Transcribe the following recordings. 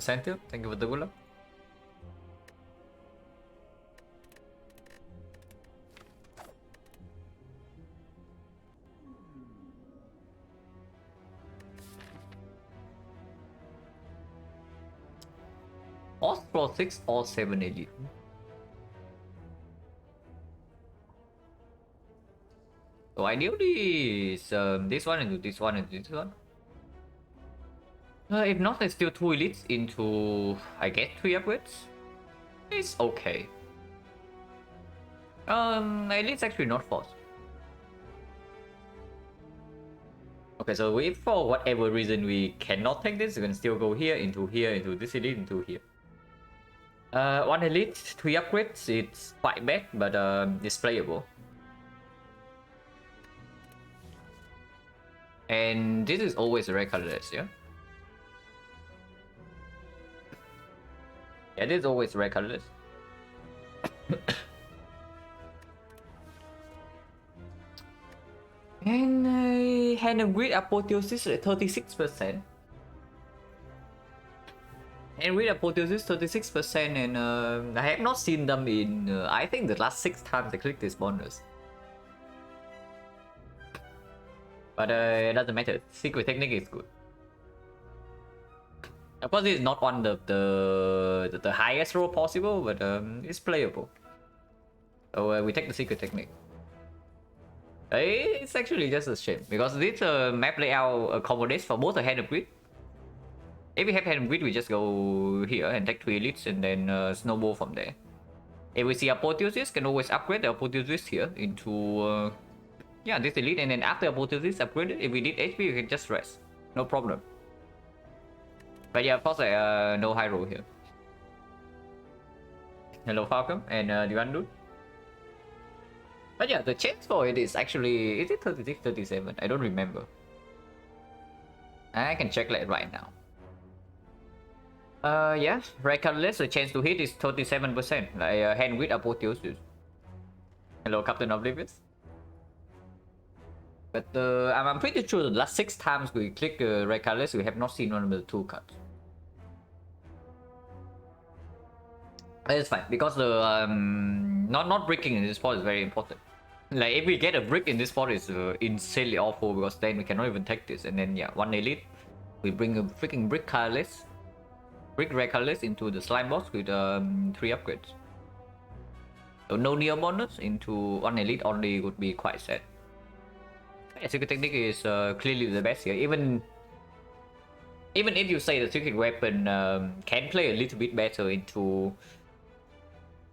Center, thank you for the good luck. Or floor 6 or 7 elite. So ideally is this one into this one into this one. If not, there's still 2 elites into, I guess, 3 upgrades. It's okay. Elites actually not forced. Okay, so if for whatever reason we cannot take this, we can still go here, into this elite, into here. 1 elite, 3 upgrades, it's quite bad, but it's playable. And this is always a red colorless, yeah? Yeah, this is always red colorless. And hand of grid apotheosis at 36%. And with apotheosis 36%, and I have not seen them in I think the last 6 times I clicked this bonus. But it doesn't matter. Secret technique is good. Of course, it's not one of the highest roll possible, but it's playable. So we take the secret technique. It's actually just a shame because this map layout accommodates for both the hand of grid. If we have hand of grid, we just go here and take 3 elites and then snowball from there. If we see apotheosis, can always upgrade the apotheosis here into yeah, this elite, and then after apotheosis upgraded, if we need HP, we can just rest, no problem. But yeah, of course, no high roll here. Hello Falcon and Duandun. But yeah, the chance for it is actually, is it 36, 37? I don't remember. I can check that right now. Yeah, red colorless, the chance to hit is 37%, like hand with apotheosis. Hello Captain Oblivious. But I'm pretty sure the last 6 times we click red colorless, we have not seen one of the 2 cards. But it's fine because the not bricking in this spot is very important. Like if we get a brick in this spot, is insanely awful because then we cannot even take this. And then yeah, 1 elite, we bring a freaking brick colorless, brick red colorless into the slime boss with 3 upgrades. So no neo bonus into 1 elite only would be quite sad. Yeah, secret technique is clearly the best here. Even if you say the secret weapon can play a little bit better into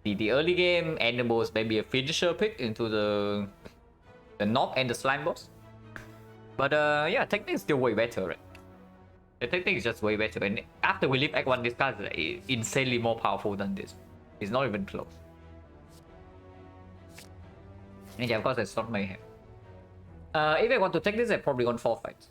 the early game, animals maybe a finisher pick into the knock and the slime boss. But yeah, technique is still way better, right? The technique is just way better, and after we leave Act 1, this card is insanely more powerful than this. It's not even close. And yeah, of course, that's not my hand. If I want to take this, I probably want 4 fights.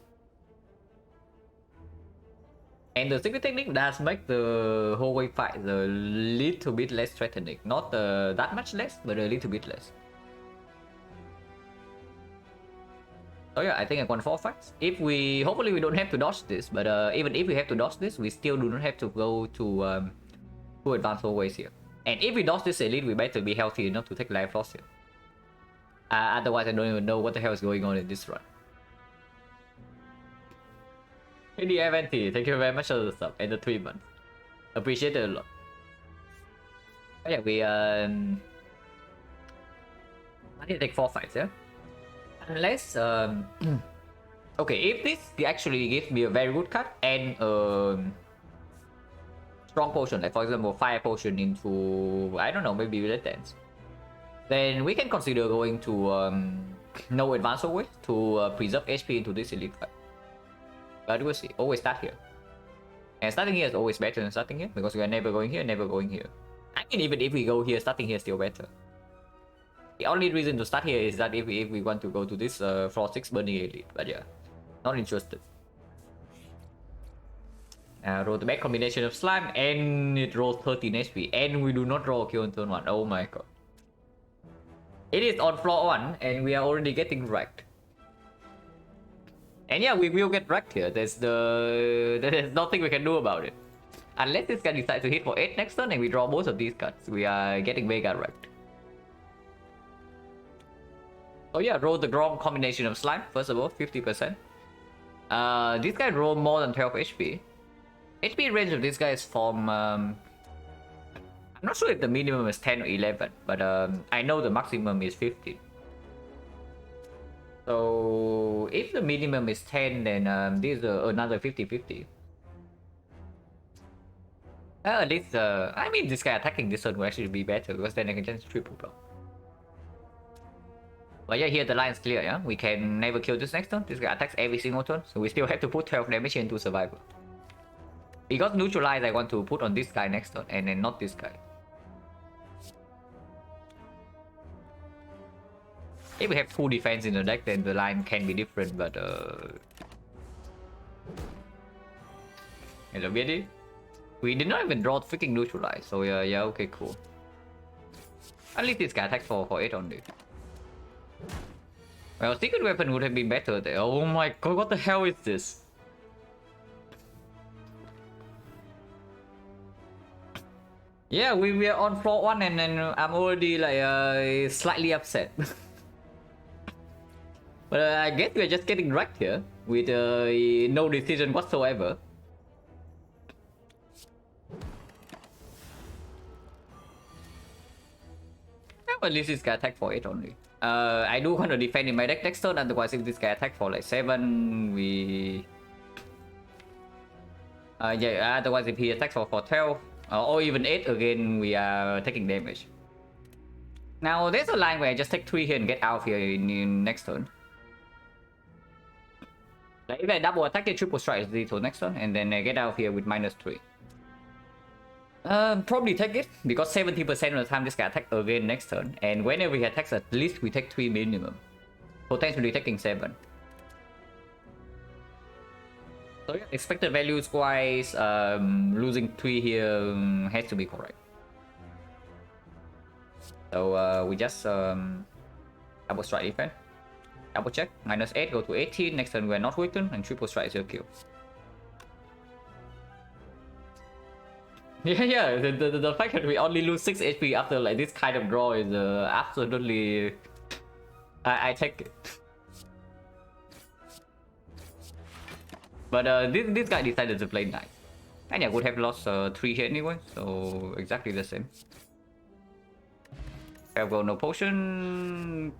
And the secret technique does make the whole way fight a little bit less threatening. Not that much less, but a little bit less. So yeah, I think I won 4 fights. If we, hopefully we don't have to dodge this, but even if we have to dodge this, we still do not have to go to 2 advanced hallways here. And if we dodge this elite, we better be healthy enough to take life loss here. Otherwise, I don't even know what the hell is going on in this run. Hey, the A20H, thank you very much for the sub and the 3 months. Appreciate it a lot. But yeah, we I need to take 4 fights, yeah? Unless okay, if this actually gives me a very good card and strong potion, like for example fire potion into, I don't know, maybe Resistance, then we can consider going to no advanced hallway to preserve HP into this elite fight. But we'll see. Always start here. And starting here is always better than starting here, because we are never going here, never going here. I mean, even if we go here, starting here is still better. The only reason to start here is that if we want to go to this floor 6 burning elite. But yeah, not interested. Roll the back combination of slime, and it rolls 13 HP. And we do not roll kill on turn 1. Oh my god. It is on floor 1, and we are already getting wrecked. And yeah, we will get wrecked here. There's nothing we can do about it. Unless this guy decides to hit for 8 next turn and we draw both of these cards, we are getting mega wrecked. Oh yeah, roll the wrong combination of slime, first of all, 50%. This guy rolled more than 12 HP. HP range of this guy is from... I'm not sure if the minimum is 10 or 11, but I know the maximum is 15. So if the minimum is 10, then this is another 50-50. At least, I mean, this guy attacking this turn will actually be better, because then I can just triple block. But yeah, here the line is clear, yeah? We can never kill this next turn. This guy attacks every single turn, so we still have to put 12 damage into survival. Because neutralize, I want to put on this guy next turn, and then not this guy. If we have full defense in the deck, then the line can be different, but hello, BD. We did not even draw freaking neutralize, so yeah, okay, cool. At least this guy attacks for 8 only. Well, secret weapon would have been better there. Oh my god, what the hell is this? Yeah, we are on floor 1 and then I'm already like slightly upset. But I guess we're just getting wrecked here with no decision whatsoever. At least this guy attack for 8 only. I do want to defend in my deck next turn, otherwise if this guy attack for like 7, we... yeah, otherwise if he attacks for 12, or even 8 again, we are taking damage. Now there's a line where I just take 3 here and get out here in next turn. Like if I double attack, the triple strike is lethal next turn, and then I get out here with -3. Probably take it, because 70% of the time this guy attack again next turn, and whenever he attacks at least we take 3 minimum. Potentially taking 7. So yeah, expected values wise, losing 3 here has to be correct. So we just double strike defense. Double check, -8, go to 18, next turn we're not weakened, and triple strike is your kill. Yeah, the fact that we only lose 6 HP after like this kind of draw is absolutely... I take it. But this guy decided to play nice. And yeah, would have lost 3 here anyway, so exactly the same. I've got no potion.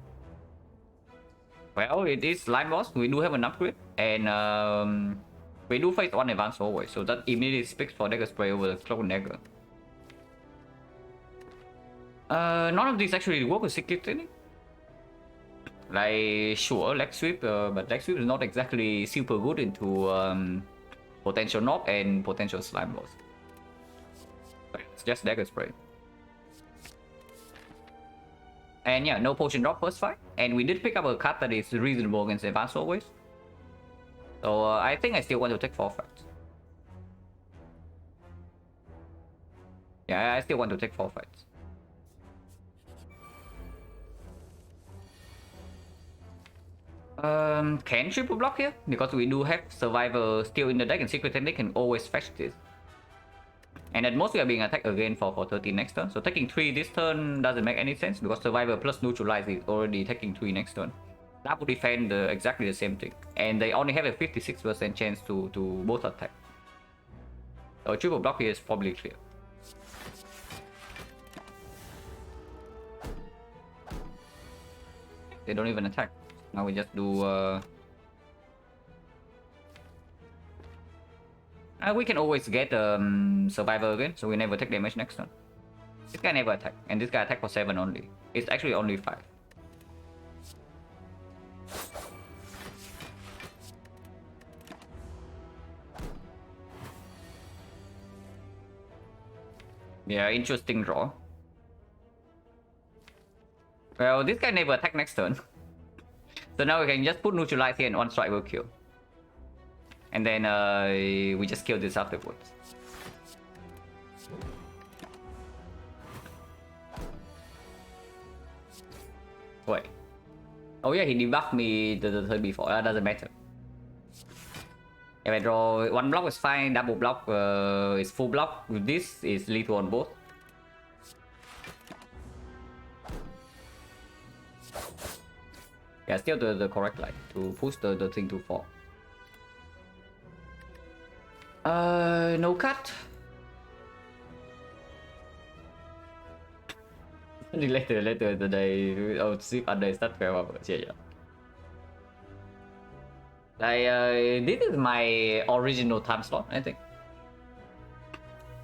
Well, it is slime boss. We do have an upgrade, and we do face 1 advance always, so that immediately speaks for Dagger Spray over the Cloak Dagger. None of these actually work with Secret Training. Like, sure, Leg Sweep, but Leg Sweep is not exactly super good into potential knock and potential slime boss. It's just Dagger Spray. And yeah, no potion drop first fight. And we did pick up a card that is reasonable against advance always. So I think I still want to take 4 fights. Yeah, I still want to take 4 fights. Can triple block here? Because we do have Survivor still in the deck and Secret Technique can always fetch this. And at most we are being attacked again for 13 next turn. So taking 3 this turn doesn't make any sense because Survivor plus Neutralize is already taking 3 next turn. That would defend exactly the same thing. And they only have a 56% chance to both attack. So triple block here is probably clear. They don't even attack. Now we just do... we can always get Survivor again, so we never take damage next turn. This guy never attack, and this guy attack for 7 only. It's actually only 5. Yeah, interesting draw. Well, this guy never attack next turn. So now we can just put Neutralize here and 1 strike will kill. And then we just kill this afterwards. Wait. Oh yeah, he debuffed me the turn before. That doesn't matter. If I draw one block is fine, double block is full block. With this is lethal on both. Yeah, still the correct line to push the thing to fall. No cut. later today. Oh, sleep under start farewell. Yeah. This is my original time slot, I think.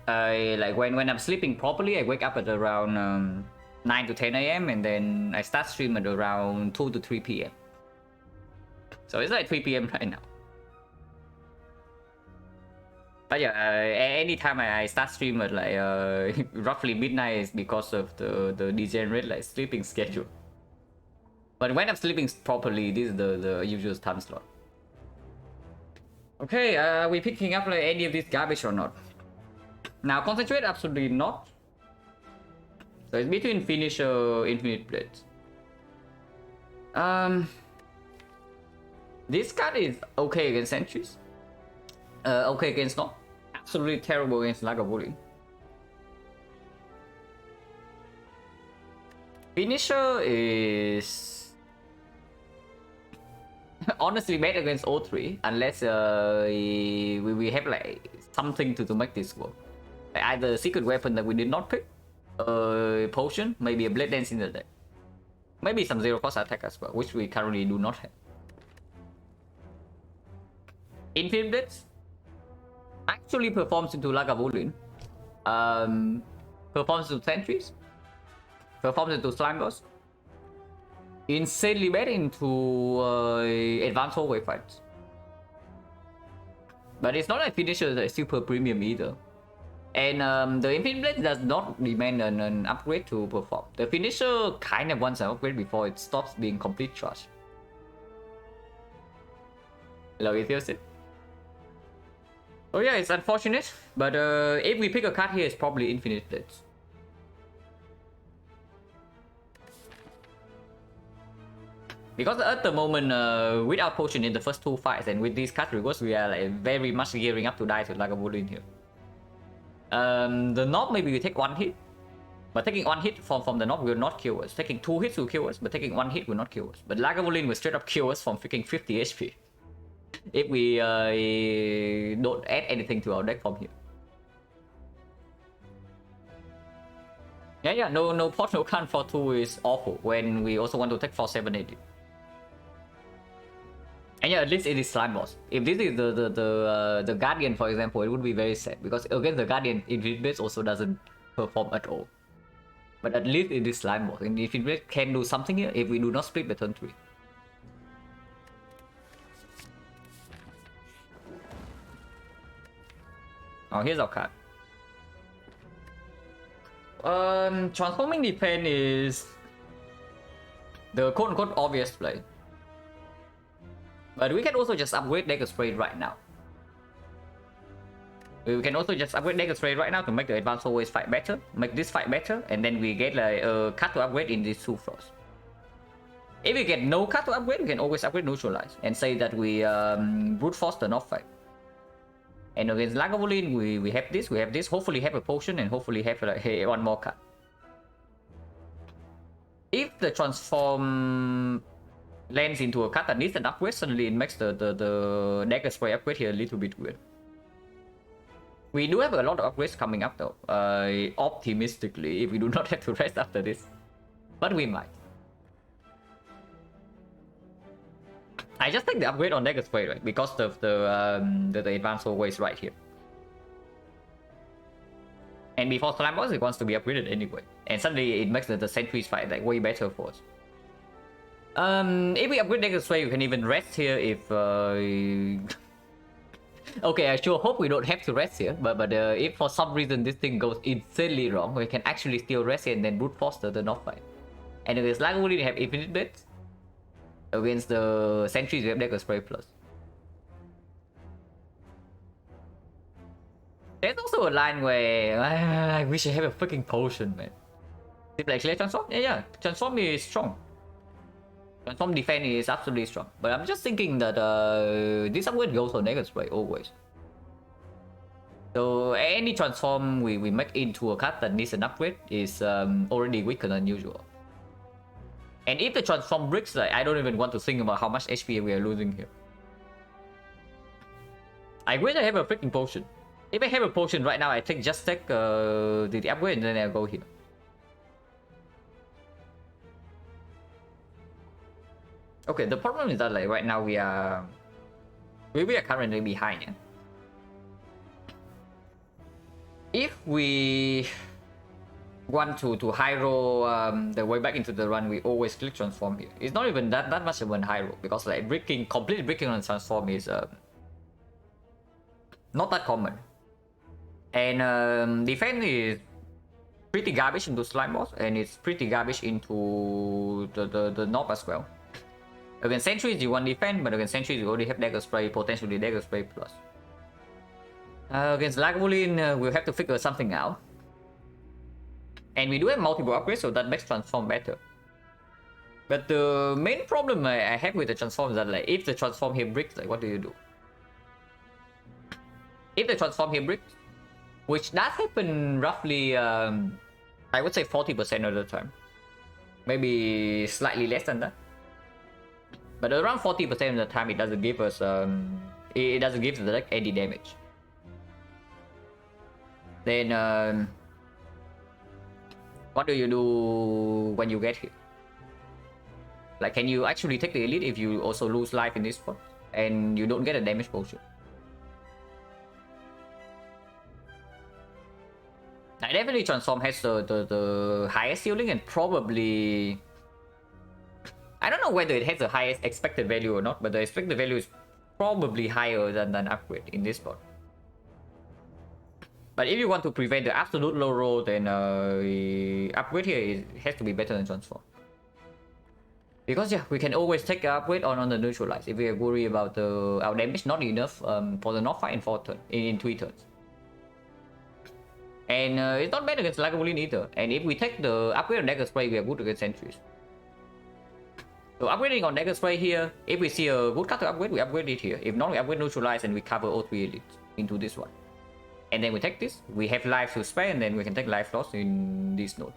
Like when I'm sleeping properly, I wake up at around 9 to 10 a.m. and then I start stream at around 2 to 3 p.m. So it's like 3 p.m. right now. But yeah, anytime I start stream at like roughly midnight is because of the degenerate like sleeping schedule. But when I'm sleeping properly, this is the usual time slot. Okay, are we picking up like any of this garbage or not? Now concentrate, absolutely not. So it's between finisher, infinite blades. This card is okay against sentries. Okay against not. Absolutely terrible against Lagavulin. Finisher is honestly bad against O3 unless we have like something to make this work. Like either a secret weapon that we did not pick, a potion, maybe a blade dance in the deck. Maybe some zero cost attack as well, which we currently do not have. Infinite Blades actually performs into Lagavulin, performs into sentries, performs into slime boss, insanely bad into advanced hallway fights. But it's not like finisher is super premium either. And the Infinite Blade does not demand an upgrade to perform. The finisher kind of wants an upgrade before it stops being complete trash. Hello, Ethios. Oh yeah, it's unfortunate, but if we pick a card here, it's probably Infinite Blades. Because at the moment, without potion in the first two fights, and with these card rewards, we are like very much gearing up to die to Lagavulin here. The knob, maybe we take one hit, but taking one hit from the knob will not kill us. Taking two hits will kill us, but taking one hit will not kill us. But Lagavulin will straight up kill us from freaking 50 HP if we don't add anything to our deck from here. Yeah, no pot, no can for 2 is awful when we also want to take for 780. And yeah, at least it is slime boss. If this is the Guardian, for example, it would be very sad because against the Guardian, Infinite Blades also doesn't perform at all. But at least it is slime boss, and Infinite Blades can do something here if we do not split the turn 3. Oh, here's our card. Transforming Defense is the quote-unquote obvious play. But we can also just upgrade Dagger Spray right now. We can also just upgrade Dagger Spray right now to make the advanced always fight better, make this fight better, and then we get like a card to upgrade in these 2 floors. If we get no card to upgrade, we can always upgrade Neutralize and say that we brute force the North fight. And against Lagavulin, we have this, hopefully have a potion, and hopefully have like one more card. If the transform lands into a card that needs an upgrade, suddenly it makes the Dagger Spray upgrade here a little bit weird. We do have a lot of upgrades coming up though, optimistically, if we do not have to rest after this. But we might. I just take the upgrade on Dagger Spray, right? Because of the advanced always right here. And before Slime Boss, it wants to be upgraded anyway. And suddenly it makes the sentries fight like way better for us. If we upgrade Dagger Spray, you can even rest here if... Okay, I sure hope we don't have to rest here. But if for some reason this thing goes insanely wrong, we can actually still rest here and then brute force the North fight. And against Lagavulin, we have Infinite Blades. Against the sentries, we have Dagger Spray plus. There's also a line where I wish I have a freaking potion, man. Is it like Transform? Yeah, Transform is strong. Transform defense is absolutely strong, but I'm just thinking that this upgrade goes on negative spray always. So any transform we make into a card that needs an upgrade is already weaker than usual. And if the transform bricks, like, I don't even want to think about how much HP we are losing here. I wish I have a freaking potion. If I have a potion right now, I think just take the upgrade and then I'll go here. Okay, the problem is that like right now we are currently behind. Yeah? If we want to high roll the way back into the run, we always click transform here. It's not even that much of a high roll because like completely bricking on transform is not that common. And defense is pretty garbage into slime boss, and it's pretty garbage into the knob as well. Against sentries you want defense, but against sentries you already have dagger spray, potentially dagger spray plus. Against Lagavulin, we'll have to figure something out. And we do have multiple upgrades, so that makes transform better. But the main problem I have with the transform is that like if the transform here bricks, like what do you do? If the transform here bricks, which does happen roughly, I would say 40% of the time. Maybe slightly less than that. But around 40% of the time, it doesn't give us, it doesn't give the deck any damage. Then, what do you do when you get hit? Like, can you actually take the elite if you also lose life in this spot and you don't get a damage potion? I definitely transform has the highest ceiling and probably, I don't know whether it has the highest expected value or not, but the expected value is probably higher than upgrade in this spot. But if you want to prevent the absolute low roll, then upgrade here has to be better than transform. Because yeah, we can always take an upgrade on the neutralize if we are worried about our damage not enough for the knock fight in 4 turns, in 3 turns. And it's not bad against Lagavulin either. And if we take the upgrade on dagger spray, we are good against sentries. So upgrading on dagger spray here, if we see a good card to upgrade, we upgrade it here. If not, we upgrade neutralize and we cover all 3 elites into this one. And then we take this, we have life to spare, and then we can take life loss in this node.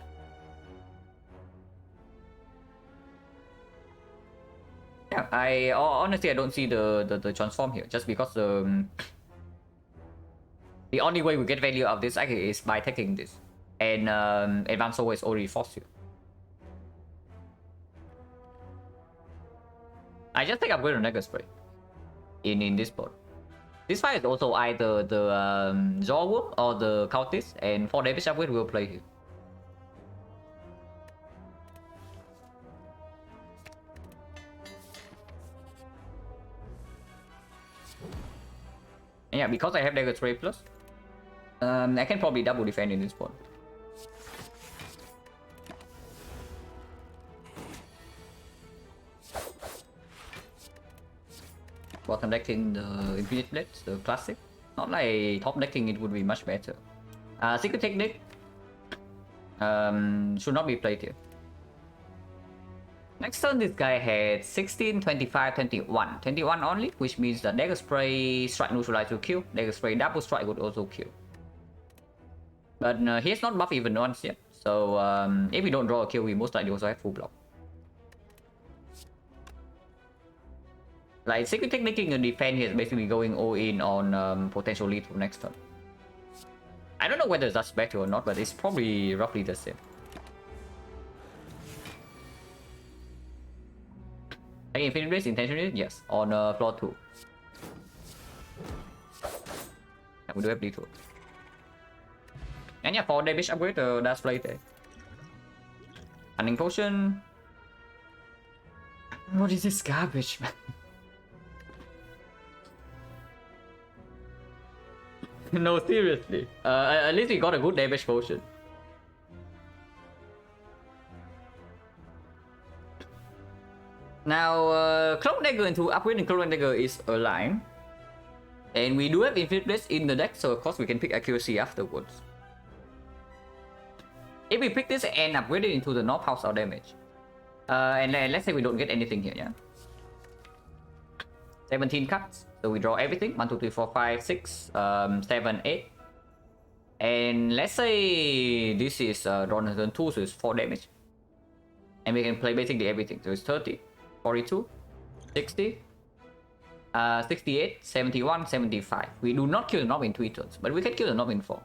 Yeah, I honestly I don't see the transform here, just because the only way we get value of this actually is by taking this, and advance always already forced you. I just take upgrade on dagger spray in this board. This fight is also either the Zorwolf or the Cultist, and for damage upgrade we'll play here. And yeah, because I have dagger spray plus, I can probably double defend in this board. Bottom decking the Infinite Blades, the classic. Not like top decking, it would be much better. Secret Technique should not be played here. Next turn, this guy had 16, 25, 21. 21 only, which means that dagger spray, strike neutralize will kill. Dagger spray double strike would also kill. But he has not buffed even once yet. So if we don't draw a kill, we most likely also have full block. Like Secret Techniquing and defense here is basically going all in on potential lead for next turn. I don't know whether that's better or not, but it's probably roughly the same. Like Infinite Blades intentionally? Yes, on floor 2. Yeah, we do have D2. And yeah, for damage upgrade, that's played there. Hunting Potion. What is this garbage, man? No, seriously. At least we got a good damage potion. Now, Cloak Dagger into upgrading Cloak Dagger is aligned. And we do have Infinite Blades in the deck, so of course we can pick accuracy afterwards. If we pick this and upgrade it into the North House, our damage. And let's say we don't get anything here, yeah. 17 cards. So we draw everything. 1, 2, 3, 4, 5, 6, 7, 8. And let's say this is drawn on turn 2, so it's 4 damage. And we can play basically everything. So it's 30, 42, 60, 68, 71, 75. We do not kill the knob in 3 turns, but we can kill the knob in 4.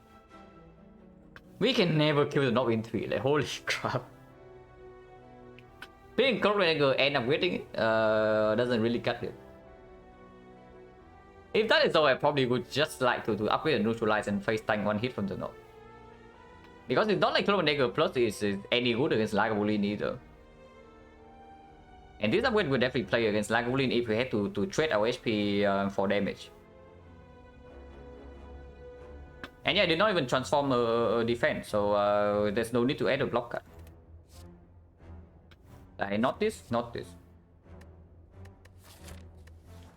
We can never kill the knob in 3, like holy crap. Being Clockmaker end up getting it doesn't really cut it. If that is all, I probably would just like to upgrade and neutralize and face tank 1 hit from the knob. Because it's not like Clockmaker Plus is any good against Lagavulin either. And this upgrade would definitely play against Lagavulin if we had to trade our HP for damage. And yeah, I did not even transform a defense, so there's no need to add a block card. Not this, not this.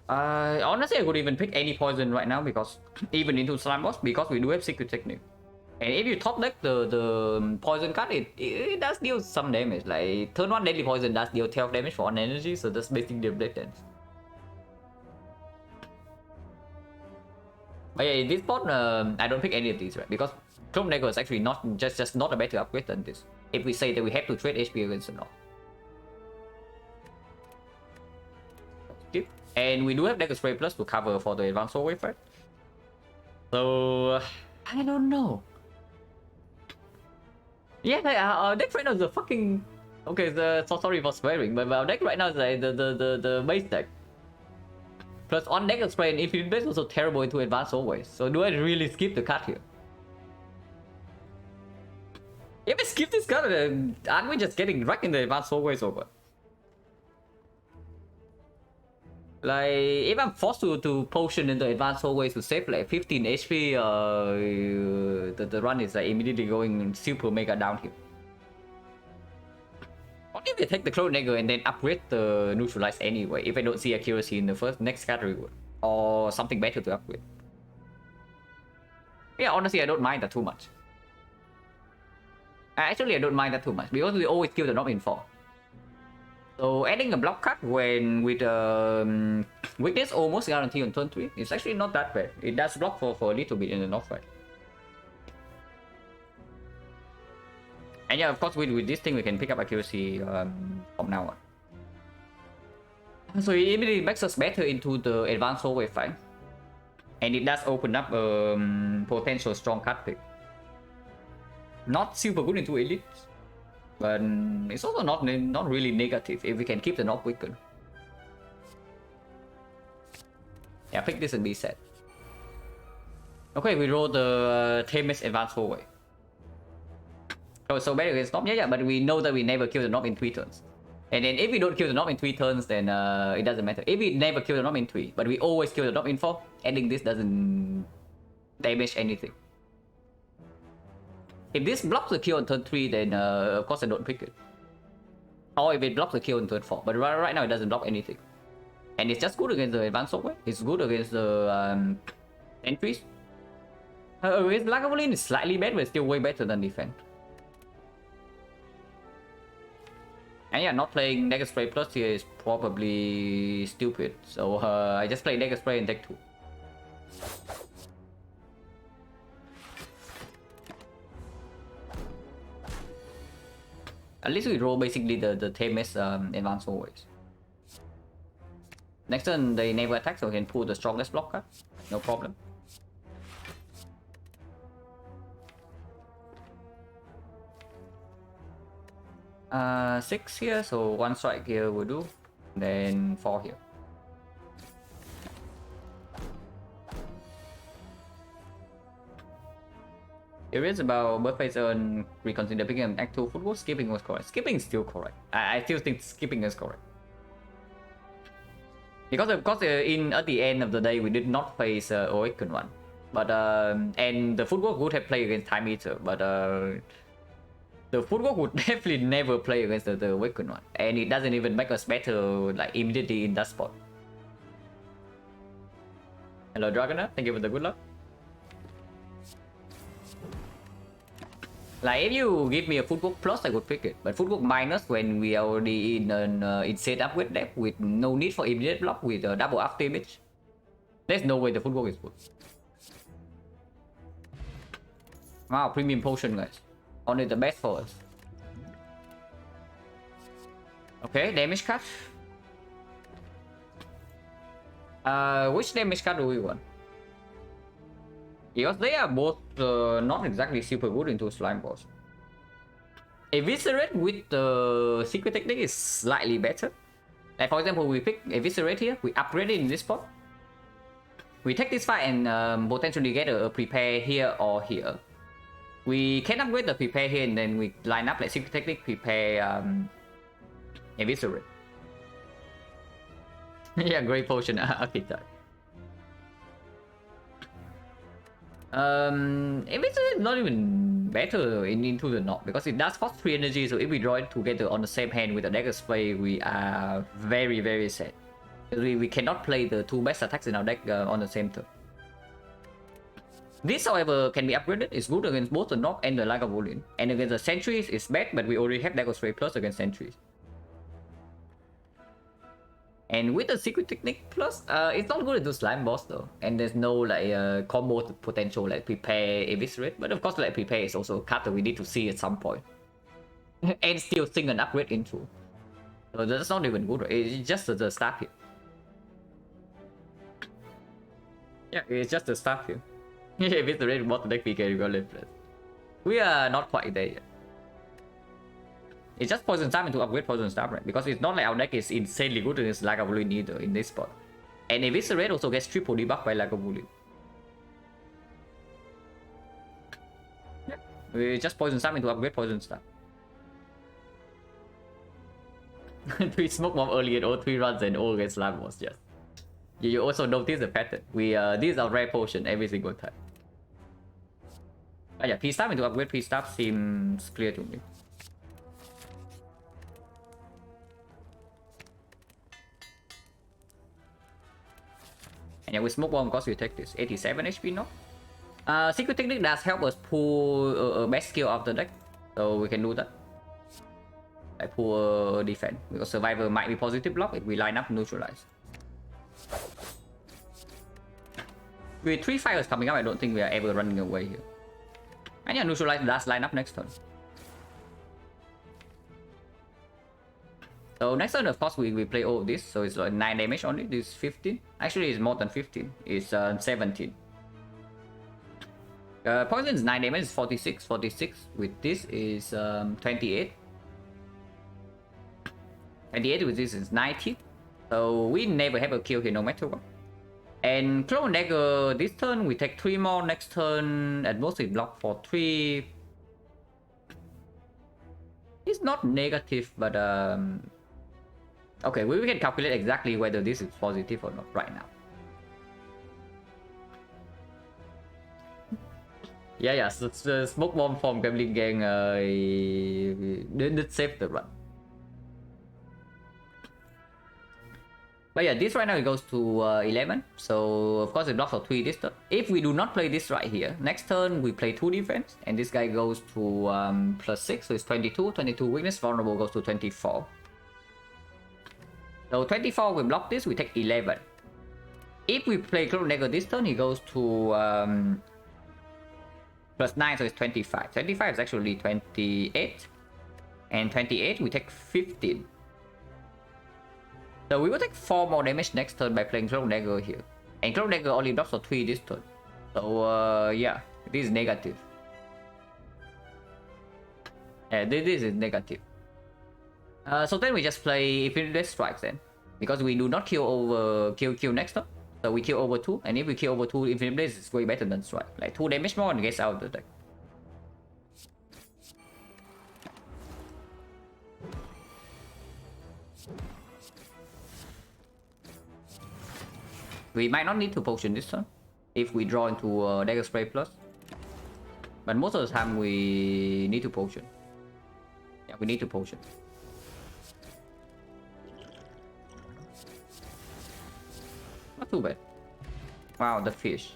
Honestly, I could even pick any poison right now because even into Slime Boss because we do have Secret Technique. And if you top deck the poison card, it does deal some damage. Like turn 1 deadly poison does deal 12 damage for 1 energy, so that's basically the blade dance. But yeah, this spot I don't pick any of these, right? Because Clockmaker is actually not just not a better upgrade than this. If we say that we have to trade HP against the knob. Skip. And we do have Dagger Spray Plus to cover for the advanced sword wave, right? So I don't know. Yeah, our deck right now is a fucking okay. So sorry for swearing, but our deck right now is like the base deck. Plus on Dagger Spray and Infinite Base also terrible into advanced always. So do I really skip the card here? If I skip this card, aren't we just getting wrecked in the advanced always over? Like if I'm forced to potion in the advanced always to save like 15 HP, the run is like immediately going super mega downhill. What if I take the Clockmaker and then upgrade the neutralize anyway? If I don't see accuracy in the next category or something better to upgrade. Yeah, honestly, I don't mind that too much. Actually, I don't mind that too much because we always kill the knob in 4. So adding a block card when with weakness almost guaranteed on turn 3 is actually not that bad. It does block for a little bit in the knob fight. And yeah, of course, with this thing we can pick up accuracy from now on. So it immediately makes us better into the advanced sword wave fight. And it does open up potential strong card pick. Not super good into elite. But it's also not really negative if we can keep the knob weakened. Yeah, pick this and be set. Okay, we roll the Themis Advanced Hallway. Oh, so better against knob? Yeah, but we know that we never kill the knob in 3 turns. And then if we don't kill the knob in 3 turns, then it doesn't matter. If we never kill the knob in 3, but we always kill the knob in 4, adding this doesn't damage anything. If this blocks the kill on turn 3, then of course I don't pick it. Or if it blocks the kill on turn 4. But right now it doesn't block anything. And it's just good against the advanced software. It's good against the entries. Against Lagavulin is slightly bad, but still way better than defense. And yeah, not playing Dagger Spray Plus here is probably stupid. So I just play Dagger Spray and deck 2. At least we roll basically the Themis advanced always. Next turn they never attack, so we can pull the strongest block card. No problem. Six here, so 1 strike here will do. Then 4 here. Curious about birthplace and reconsider picking an Act 2 football. Skipping was correct. Skipping is still correct. I still think skipping is correct. Because of course at the end of the day we did not face Awakened one. But and the football would have played against Time Eater, but the football would definitely never play against the Awakened one. And it doesn't even make us better like immediately in that spot. Hello Dragoner, thank you for the good luck. Like if you give me a footwork plus, I would pick it. But footwork minus when we are already in an insane upgrade deck with no need for immediate block with a double after image, there's no way the footwork is good. Wow, premium potion guys. Only the best for us. Okay, damage cut. Which damage cut do we want? Because they are both not exactly super good into slime boss. Eviscerate with the secret technique is slightly better. Like for example, we pick Eviscerate here, we upgrade it in this spot. We take this fight and potentially get a prepare here or here. We can upgrade the prepare here and then we line up like secret technique, prepare Eviscerate. Yeah, great potion. Okay, that. Eviscerate is not even better into the knock because it does cost 3 energy, so if we draw it together on the same hand with a dagger spray, we are very sad. We cannot play the 2 best attacks in our deck on the same turn. This, however, can be upgraded. It's good against both the knock and the Lagavulin. And against the sentries, it's bad, but we already have dagger spray plus against sentries. And with the secret technique plus, it's not good into slime boss though. And there's no like combo potential like prepare eviscerate. But of course like prepare is also a card that we need to see at some point. And still sing an upgrade into. So that's not even good, right? It's just the start here. Yeah, it's just the start here. Eviscerate bot deck PK regardless. We are not quite there yet. It's just Poison Stab into upgrade Poison Stab, right? Because it's not like our deck is insanely good against Lagavulin either in this spot. And Eviscerate also gets triple debuff by Lagavulin. Yeah. We just Poison Stab into upgrade Poison Stab. 3 smoke bomb early and all 3 runs and all against Slime Boss, yes. You also notice the pattern. This is our rare potion every single time. But yeah, P-Stab into upgrade P-Stab seems clear to me. And yeah, with Smoke Bomb, of course, we take this 87 HP now. Secret Technique does help us pull a best skill of the deck, so we can do that. Like pull a defense, because Survivor might be positive block if we line up neutralize. With 3 fires coming up, I don't think we are ever running away here. And yeah, neutralize does line up next turn. So next turn, of course, we play all of this. So it's like 9 damage only. This is 15. Actually, it's more than 15. It's 17. Poison is 9 damage. It's 46. 46. With this is 28. 28 with this is 90. So we never have a kill here no matter what. And Clone Dagger this turn we take 3 more. Next turn at most it block for 3. It's not negative, but okay, we can calculate exactly whether this is positive or not right now. Yeah, so the Smoke Bomb from Gremlin Gang did save the run. But yeah, this right now it goes to 11. So of course it blocks for 3 this turn. If we do not play this right here, next turn we play 2 defense. And this guy goes to plus 6. So it's 22. 22 weakness. Vulnerable goes to 24. So 24 we block this. We take 11. If we play Clone Dagger this turn, he goes to plus 9. So it's 25. 25 is actually 28. And 28 we take 15. So we will take 4 more damage next turn by playing Clone Dagger here. And Clone Dagger only blocks for 3 this turn. So yeah, this is negative. Yeah, this is negative. So then we just play Infinite Strikes then. Because we do not kill over kill next turn. So we kill over 2. And if we kill over 2, Infinite Blaze is way better than Strike. Like 2 damage more and gets out of the deck. We might not need to potion this turn if we draw into Dagger Spray plus. But most of the time we need to potion. Yeah, we need to potion. Not too bad. Wow, the fish.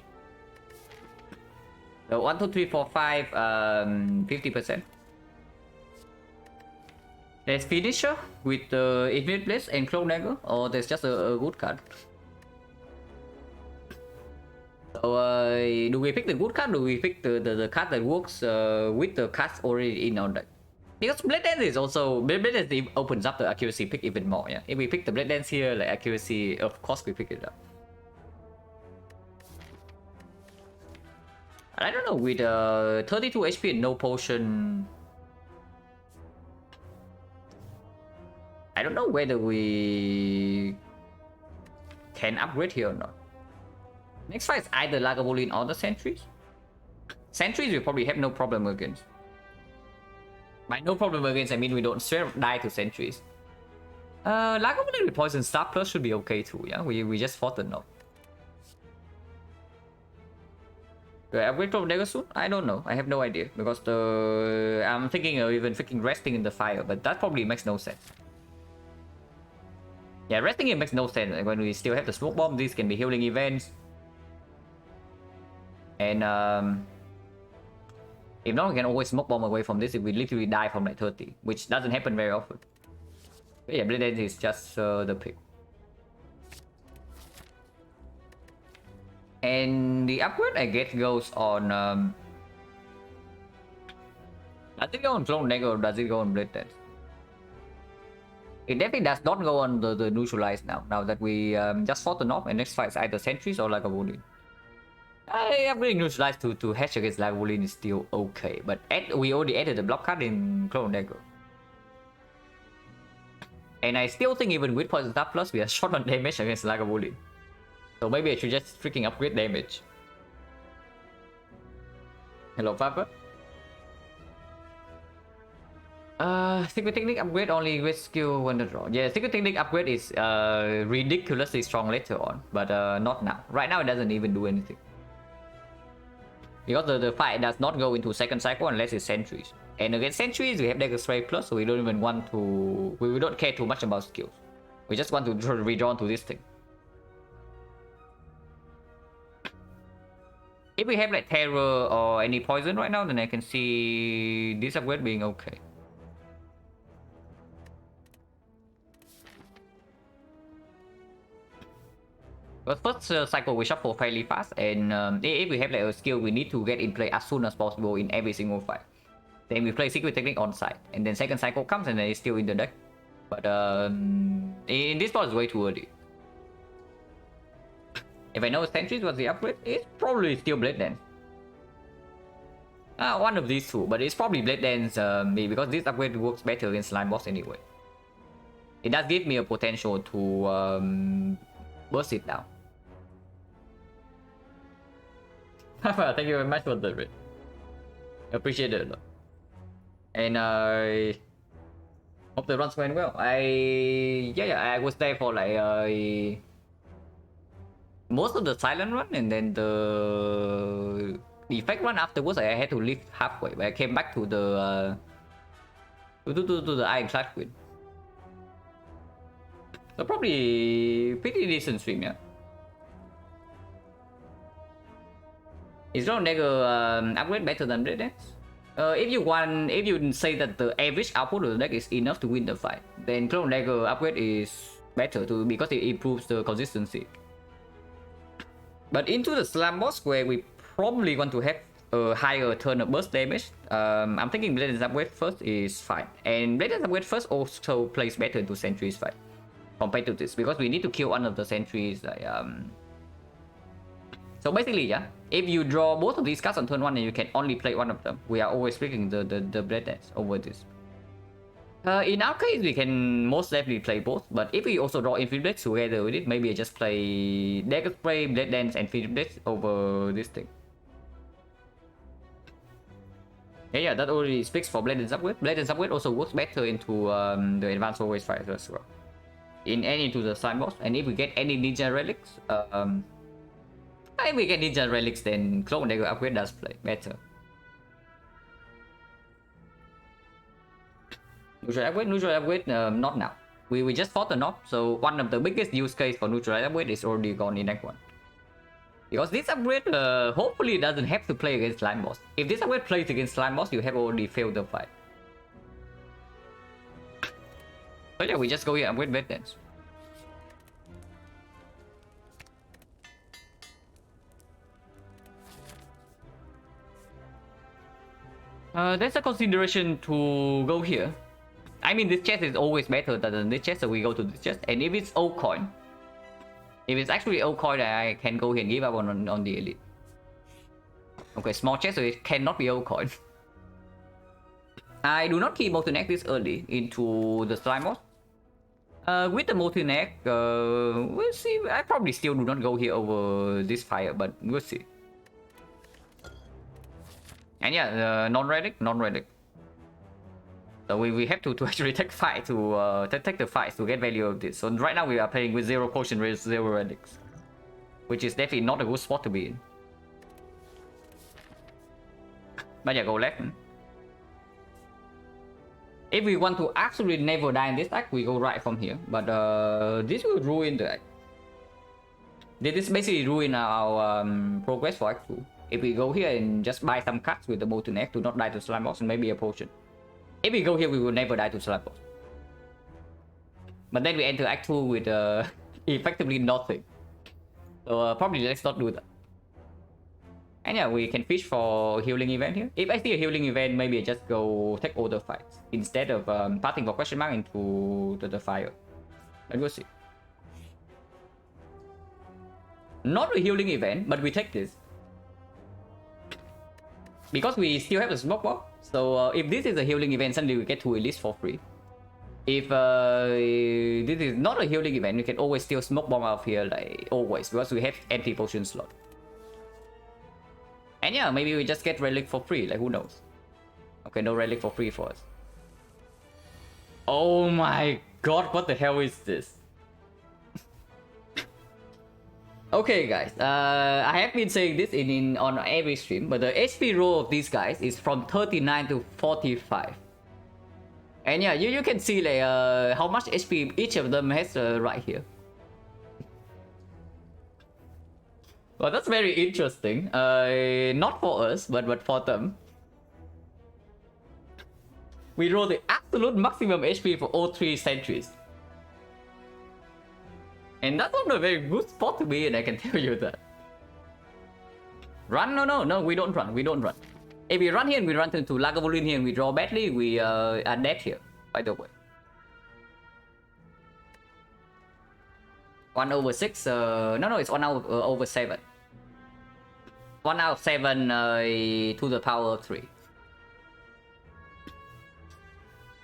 So 1, 2, 3, 4, 5, 50%. There's Finisher with the Infinite Blitz and Clone Dagger, or there's just a good card. So do we pick the good card, or do we pick the card that works with the cards already in our deck? Because Blade Dance is also... Blade Dance opens up the accuracy pick even more, yeah? If we pick the Blade Dance here, like accuracy, of course we pick it up. I don't know, with 32 HP and no potion... I don't know whether we can upgrade here or not. Next fight is either Lagavulin or the Sentries. Sentries we probably have no problem against. By no problem against, I mean we don't straight up die to Sentries. Lagavulin with Poison Star Plus should be okay too, yeah? We just fought the knock. Do I upgrade from Dagger soon? I don't know. I have no idea. Because I'm thinking of even freaking resting in the fire, but that probably makes no sense. Yeah, resting it makes no sense. When we still have the smoke bomb, these can be healing events. And if not, we can always smoke bomb away from this if we literally die from like 30, which doesn't happen very often. But yeah, Blade Dance is just the pick. And the upgrade I guess goes on does it go on Clone Dagger or does it go on Blade Dance? It definitely does not go on the neutralize now that we just fought the knock, and next fight is either Sentries or Lagavulin. I upgrading neutralize to hatch against Lagavulin is still okay, but we already added the block card in Clone Dagger. And I still think even with Poison Star Plus we are short on damage against Lagavulin. So maybe I should just freaking upgrade damage. Hello Papa. Secret Technique upgrade only with skill when the draw. Yeah, Secret Technique upgrade is ridiculously strong later on, but not now. Right now it doesn't even do anything. Because the fight does not go into second cycle unless it's Sentries. And against Sentries we have Dagger Spray Plus, so we don't even want to... We don't care too much about skills. We just want to redraw to this thing. If we have like Terror or any Poison right now, then I can see this upgrade being okay. But first cycle we shuffle fairly fast, and if we have like a skill we need to get in play as soon as possible in every single fight. Then we play Secret Technique on side, and then second cycle comes and then it's still in the deck. But in this part it's way too early. If I know Sentries was the upgrade, it's probably still Blade Dance. One of these two, but it's probably Blade Dance because this upgrade works better against Slime Boss anyway. It does give me a potential to burst it down. Thank you very much for the raid. Appreciate it a lot. And I hope the run's going well. I was there for like most of the silent run, and then the effect run afterwards I had to leave halfway, but I came back to the to the Ironclad Queen. So probably pretty decent stream, yeah. Is Clone Dagger upgrade better than Blade Dance? If you say that the average output of the deck is enough to win the fight, then Clone Dagger upgrade is better too because it improves the consistency. But into the Slam Boss where we probably want to have a higher turn of burst damage, I'm thinking Blade Dance upgrade first is fine. And Blade Dance upgrade first also plays better into Sentries fight compared to this, because we need to kill one of the Sentries. So basically, yeah, if you draw both of these cards on turn 1 and you can only play one of them, we are always picking the Blade Dance over this. In our case, we can most definitely play both, but if we also draw Infinite Blades together with it, maybe I just play Dagger Spray, Blade Dance, and Infinite Blades over this thing. Yeah, that already is fixed for Blade Dance upgrade. Blade Dance upgrade also works better into the Advanced Always Fight as well. Into the Slime Boss, and if we get any Ninja Relics, if we get Ninja Relics, then Clone Dagger upgrade does play better. Neutral upgrade, not now. We just fought the knock, so one of the biggest use case for neutral upgrade is already gone in Act 1. Because this upgrade hopefully doesn't have to play against slime boss. If this upgrade plays against slime boss, you have already failed the fight. So yeah, we just go here and upgrade bed dance. There's a consideration to go here. I mean, this chest is always better than this chest, so we go to this chest. And if it's old coin, if it's actually old coin, I can go here and give up on the elite. Okay, small chest, so it cannot be old coin. I do not keep multi-neck this early into the slime boss. With the multi-neck, we'll see. I probably still do not go here over this fire, but we'll see. And yeah, non-relic. So we have to actually take fight to take the fight to get value of this. So right now we are playing with 0 potion, 0 relics, which is definitely not a good spot to be in. But yeah, go left. If we want to absolutely never die in this act, we go right from here. But this will ruin the act. This basically ruin our progress for act 2. If we go here and just buy some cuts with the molten egg to not die to slime boss and maybe a potion. If we go here, we will never die to slime boss. But then we enter act 2 with effectively nothing. So probably let's not do that. And yeah, we can fish for healing event here. If I see a healing event, maybe I just go take all the fights instead of passing for question mark into the fire. But we'll see. Not a healing event, but we take this. Because we still have the smoke bomb. So if this is a healing event, suddenly we get 2 elites for free. If this is not a healing event, we can always steal smoke bomb out of here, like always, because we have empty potion slot. And yeah, maybe we just get relic for free, like who knows. Okay, no relic for free for us. Oh my god, what the hell is this? Okay guys, I have been saying this on every stream, but the HP roll of these guys is from 39 to 45. And yeah, you can see like how much HP each of them has right here. Well, that's very interesting. Not for us, but for them. We roll the absolute maximum HP for all 3 sentries. And that's not a very good spot to be in, I can tell you that. Run? No, we don't run. If we run here and we run into Lagavulin here and we draw badly, we are dead here, by the way. 1/6, no, it's 1/7. 1/7 to the power of 3.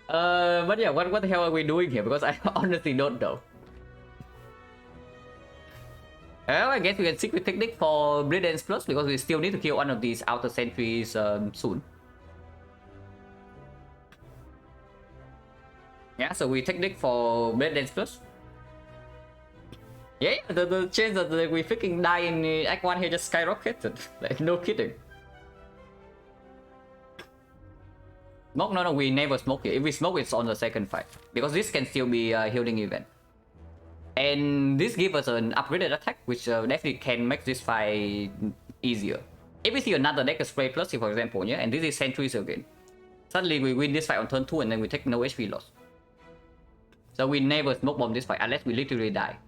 But yeah, what the hell are we doing here? Because I honestly don't know. Well, I guess we can secret technique for Blade Dance Plus because we still need to kill one of these outer sentries soon. Yeah, so we technique for Blade Dance Plus. Yeah, the chance that we freaking die in Act 1 here just skyrocketed. Like, no kidding. Smoke? No, we never smoke here. If we smoke, it's on the second fight. Because this can still be a healing event. And this gives us an upgraded attack, which definitely can make this fight easier. If we see another deck spray plus, for example, yeah, and this is sentries again. Suddenly we win this fight on turn 2 and then we take no HP loss. So we never smoke bomb this fight unless we literally die.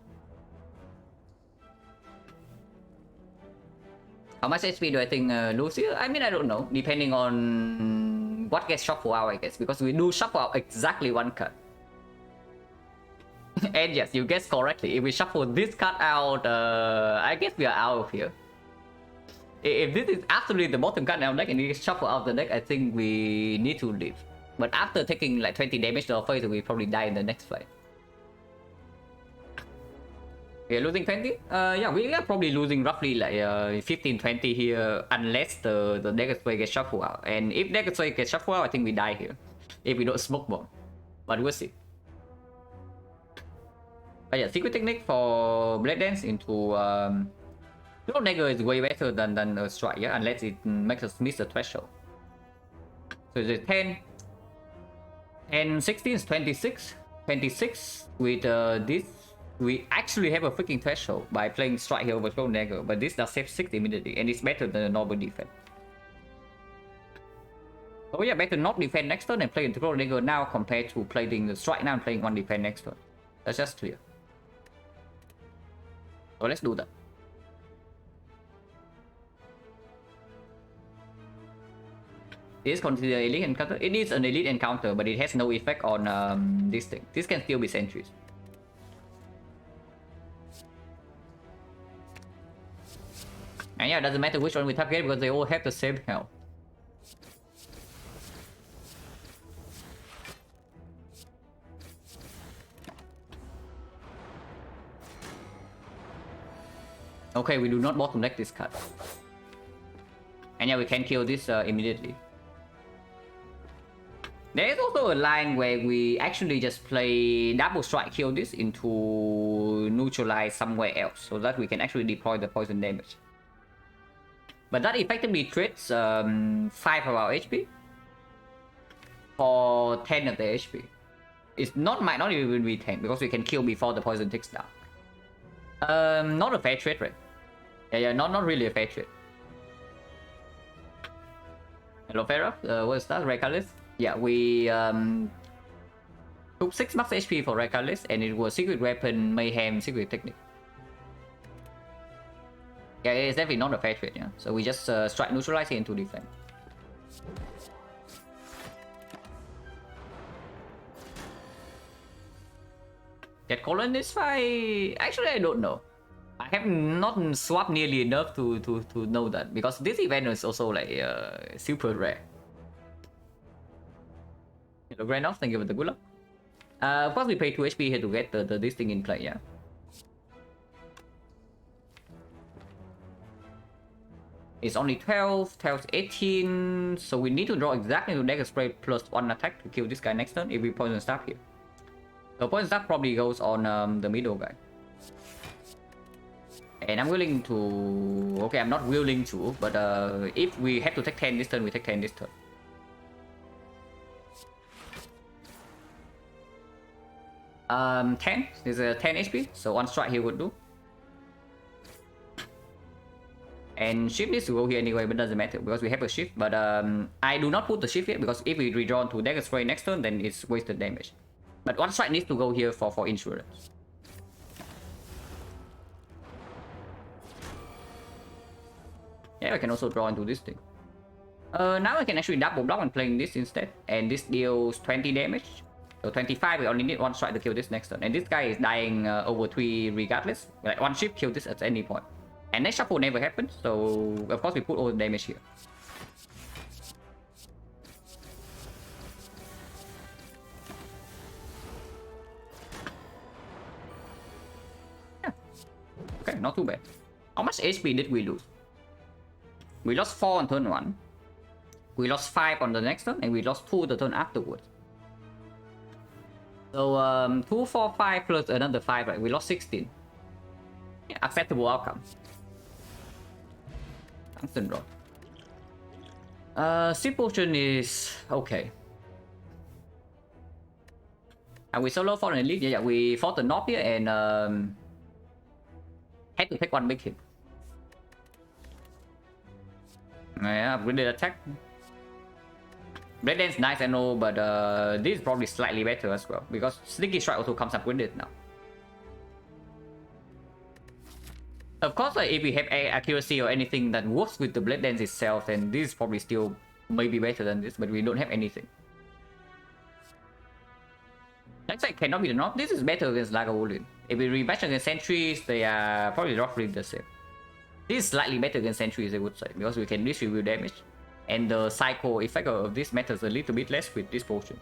How much HP do I think lose here? I mean, I don't know. Depending on what gets shuffled out, I guess. Because we do shuffle out exactly 1 card. And yes, you guessed correctly. If we shuffle this card out, I guess we are out of here. If this is absolutely the bottom card in our deck and we shuffle out the deck, I think we need to leave. But after taking like 20 damage to our face, we probably die in the next fight. We are losing 20? Yeah, we are probably losing roughly like 15-20 here unless the Dagger Sway gets shuffled out. And if Dagger Sway gets shuffled out, I think we die here. If we don't smoke bomb. But we'll see. But yeah, secret technique for Blade Dance into no dagger is way better than a strike, yeah, unless it makes us miss the threshold. So it's 10 and 16 is 26. 26 with this we actually have a freaking threshold by playing strike here over Clone Dagger, but this does save 6 immediately, and it's better than a normal defense. So yeah, better not defend next turn and play into Clone Dagger now compared to playing the strike now and playing one defense next turn. That's just clear. So let's do that. It is considered an elite encounter. It is an elite encounter, but it has no effect on this thing. This can still be sentries. And yeah, it doesn't matter which one we target because they all have the same health. Okay, we do not bottleneck this card. And yeah, we can kill this immediately. There is also a line where we actually just play double strike, kill this into neutralize somewhere else, so that we can actually deploy the poison damage. But that effectively treats 5 of our HP for 10 of the HP. It's might not even be 10 because we can kill before the poison ticks down. Not a fair trade, right? Yeah, not really a fair trade. Hello, Farah. What's that? Red Catalyst? Yeah, we took 6 max HP for Red Catalyst, and it was Secret Weapon, Mayhem, Secret Technique. Yeah, it's definitely not a fair trade, yeah. So we just strike neutralize it into defense. That colon is fine. Actually, I don't know. I have not swapped nearly enough to know that, because this event is also like super rare. Hello, Grandov, thank you for the good luck. Of course, we pay 2 HP here to get this thing in play, yeah. It's only 12, 18, so we need to draw exactly to Dagger Spray plus 1 attack to kill this guy next turn if we poison staff here. So poison staff probably goes on the middle guy. And I'm willing to... Okay, I'm not willing to, but if we have to take 10 this turn, we take 10 this turn. Um, 10 is a 10 HP, so 1 strike here would do. And shift needs to go here anyway, but doesn't matter because we have a shift. But I do not put the shift here because if we redraw to Dagger Spray next turn, then it's wasted damage. But 1 strike needs to go here for insurance. Yeah, I can also draw into this thing. Now I can actually double block and playing this instead, and this deals 20 damage. So 25, we only need 1 strike to kill this next turn. And this guy is dying over 3 regardless. Like 1 shift, kill this at any point. And next shuffle never happens, so of course we put all the damage here. Yeah. Okay, not too bad. How much HP did we lose? We lost 4 on turn 1. We lost 5 on the next turn, and we lost 2 the turn afterwards. So 2, 4, 5 plus another 5, right? We lost 16. Yeah, acceptable outcome. Tungsten rod. Sea potion is okay. And we solo for an elite. Yeah, we fought the North here and had to take 1 big hit. Yeah, we did attack. Blade Dance nice, I know, but this is probably slightly better as well because Sneaky Strike also comes up with it now. Of course, like, if we have accuracy or anything that works with the Blade Dance itself, then this is probably still maybe better than this, but we don't have anything. Next side cannot be the North. This is better against Lagavulin. If we rematch against Sentries, they are probably roughly the same. This is slightly better against Sentries, I would say, because we can distribute damage. And the psycho effect of this matters a little bit less with this potion.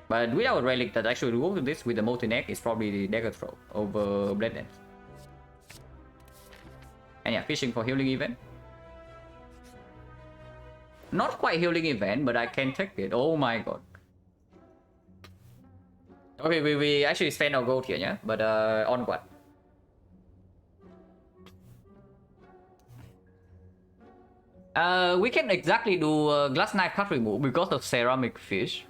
But with our relic that actually will work with this with the molten egg is probably the Dagger Throw over Blade Dance. And yeah, fishing for healing event. Not quite healing event, but I can take it. Oh my god. Okay, we actually spend our gold here, yeah? But on what? We can exactly do glass knife cut remove because of ceramic fish.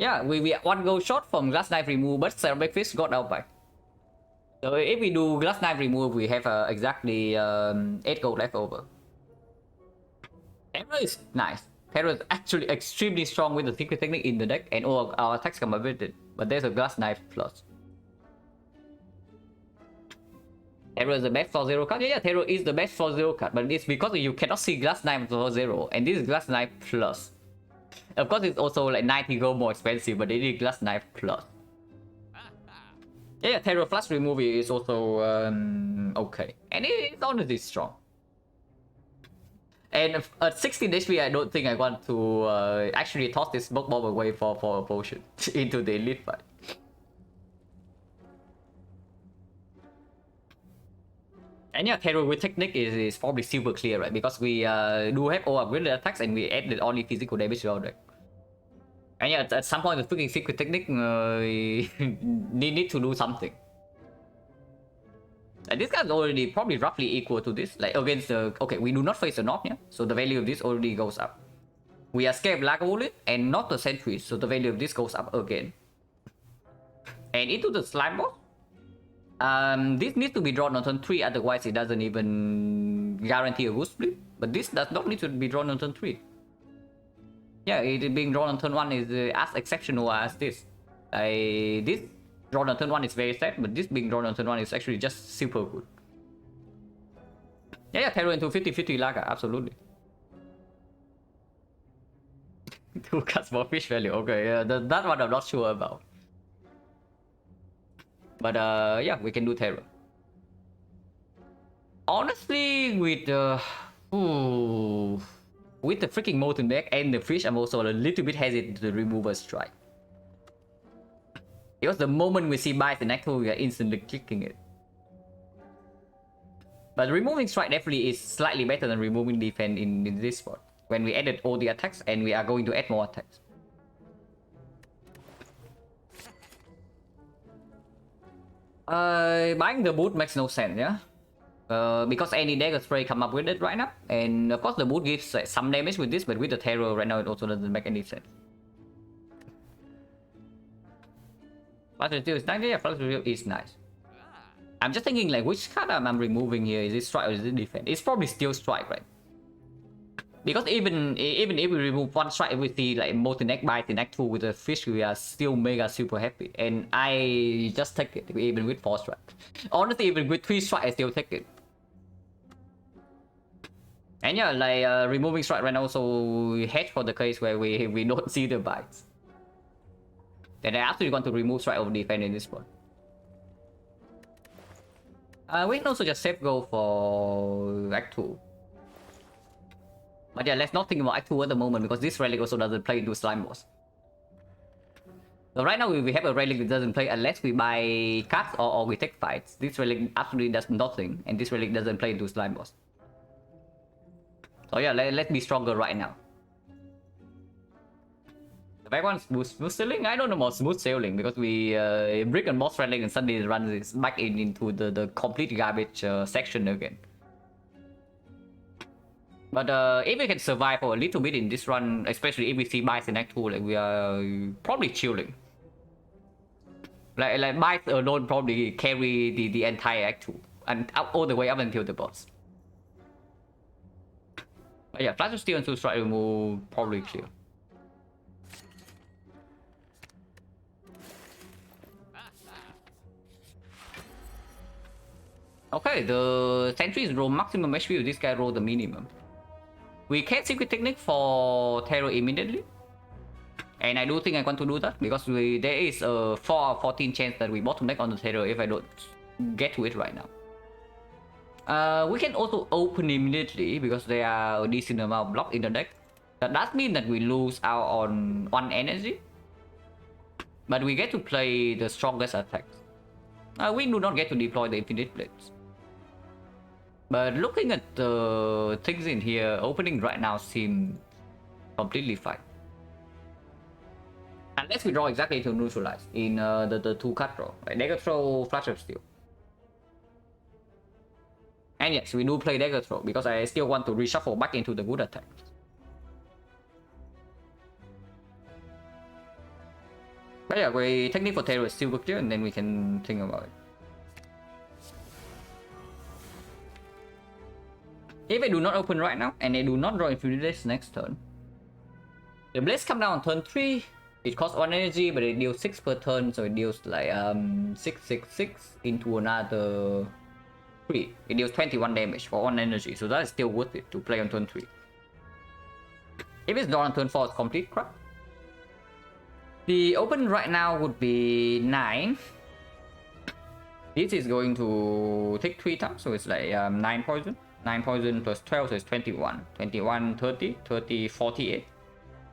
Yeah, we one goal short from glass knife remove, but ceramic fish got out back. So if we do glass knife remove, we have exactly 8 gold left over. Terror is nice. Terror is actually extremely strong with the secret technique in the deck, and all our attacks come with it. But there's a glass knife plus. Terror is the best for 0 card. Yeah, Terror is the best for 0 card, but it's because you cannot see glass knife for 0, and this is glass knife plus. Of course, it's also like 90 gold more expensive, but it is glass knife plus. Yeah, Terror Flash remove is also okay, and it's honestly strong. And at 16 HP, I don't think I want to actually toss this smoke bomb away for a potion into the elite fight. And yeah, Terror with technique is probably super clear, right? Because we do have all upgraded attacks and we added only physical damage to our deck. And yeah, at some point the freaking secret technique need to do something. And this guy's already probably roughly equal to this. Like against the... Okay, we do not face the North, yeah? So the value of this already goes up. We are scared Lagavulin and not the sentries, so the value of this goes up again. And into the slime boss. This needs to be drawn on turn 3, otherwise it doesn't even guarantee a good split. But this does not need to be drawn on turn 3. Yeah, it being drawn on turn 1 is as exceptional as this. This drawn on turn 1 is very sad, but this being drawn on turn 1 is actually just super good. Yeah, Terror into 50-50 Laga, absolutely. 2 cards more fish value, okay, that one I'm not sure about. But yeah, we can do Terror. Honestly, with the freaking Molten deck and the fish, I'm also a little bit hesitant to remove a strike. Because the moment we see bites and actually we are instantly clicking it. But removing strike definitely is slightly better than removing defense in this spot. When we added all the attacks and we are going to add more attacks. Buying the boot makes no sense, yeah? Because any dagger spray come up with it right now. And of course the boot gives some damage with this, but with the Terror right now it also doesn't make any sense. Flash Reveal is nice, yeah, Flash Reveal is nice. I'm just thinking like which card I'm removing here, is it strike or is it defense? It's probably still strike, right? Because even if we remove one strike, we see like Molten Bites in Act 2 with the fish, we are still mega super happy. And I just take it, even with 4 strikes. Honestly, even with 3 strikes, I still take it. And yeah, like removing strike right now, so hedge for the case where we don't see the bites. Then I actually want to remove strike over defense in this one. We can also just save go for Act 2. But yeah, let's not think about Act 2 at the moment because this relic also doesn't play into Slime Boss. So right now we have a relic that doesn't play unless we buy cards or we take fights. This relic absolutely does nothing, and this relic doesn't play into Slime Boss. So yeah, let's be stronger right now. The back one smooth sailing? I don't know about smooth sailing because we brick and boss relic and suddenly runs this back into the complete garbage section again. But if we can survive for a little bit in this run, especially if we see bites in Act 2, like we are probably chilling. Like bites alone probably carry the entire Act 2 and all the way up until the boss. But yeah, Flash of Steel and Two Strike remove probably clear. Okay, the sentries roll maximum HP, this guy rolled the minimum. We can secret technique for Terror immediately. And I do think I want to do that because there is a 4 out of 14 chance that we bottom deck on the Terror if I don't get to it right now. We can also open immediately because there are a decent amount of block in the deck. That does mean that we lose out on 1 energy. But we get to play the strongest attacks. We do not get to deploy the Infinite Blades. But looking at the things in here, opening right now seems completely fine. Unless we draw exactly to neutralize in the 2 card draw. Like Dagger Throw, Flash of Steel. And yes, we do play Dagger Throw because I still want to reshuffle back into the good attacks. But yeah, we technique for Terror is still good here, and then we can think about it. If I do not open right now, and I do not draw Infinity Blades next turn, the Blades come down on turn 3. It costs 1 energy, but it deals 6 per turn, so it deals like 6 into another 3. It deals 21 damage for 1 energy, so that is still worth it to play on turn 3. If it's drawn on turn 4, it's complete crap. The open right now would be 9. This is going to take 3 times, so it's like 9 poison. 9 poison plus 12, so it's 21. 21, 30, 30, 48.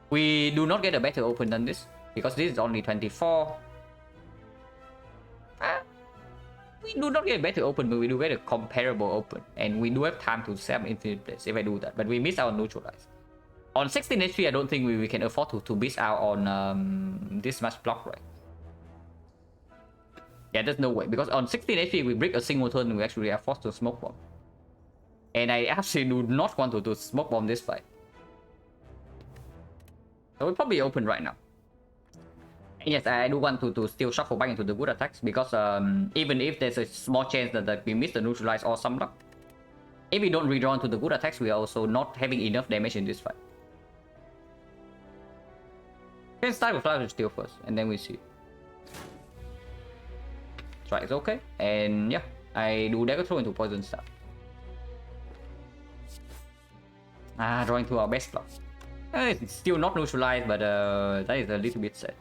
We do not get a better open than this, because this is only 24. We do not get a better open, but we do get a comparable open. And we do have time to sell Infinite Blades if I do that, but we miss out on Neutralize. On 16 HP, I don't think we can afford to miss out on this much block, right? Yeah, there's no way, because on 16 HP, we break a single turn, we actually are forced to Smoke Bomb. And I actually do not want to Smoke Bomb this fight. So we'll probably open right now. And yes, I do want to still shuffle back into the good attacks, because even if there's a small chance that we miss the Neutralize or some luck, if we don't redraw into the good attacks, we are also not having enough damage in this fight. Can start with Flash Steel first, and then we see. Strike is okay, and yeah, I do Dagger Throw into Poison Stab. Drawing to our best block. It's still not neutralized, but that is a little bit sad.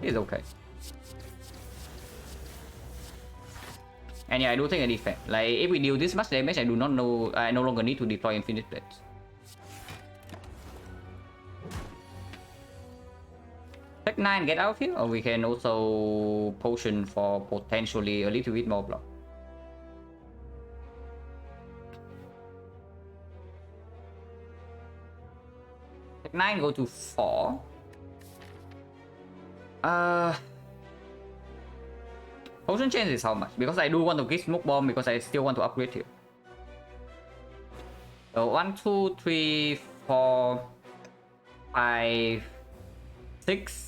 It's okay. And yeah, I do think I defend. Like, if we deal this much damage, I do not know. I no longer need to deploy Infinite Blades. XecnaR and get out here, or we can also potion for potentially a little bit more block. XecnaR go to 4. Potion change is how much? Because I do want to get Smoke Bomb, because I still want to upgrade here. So 1, 2, 3, 4, 5, 6.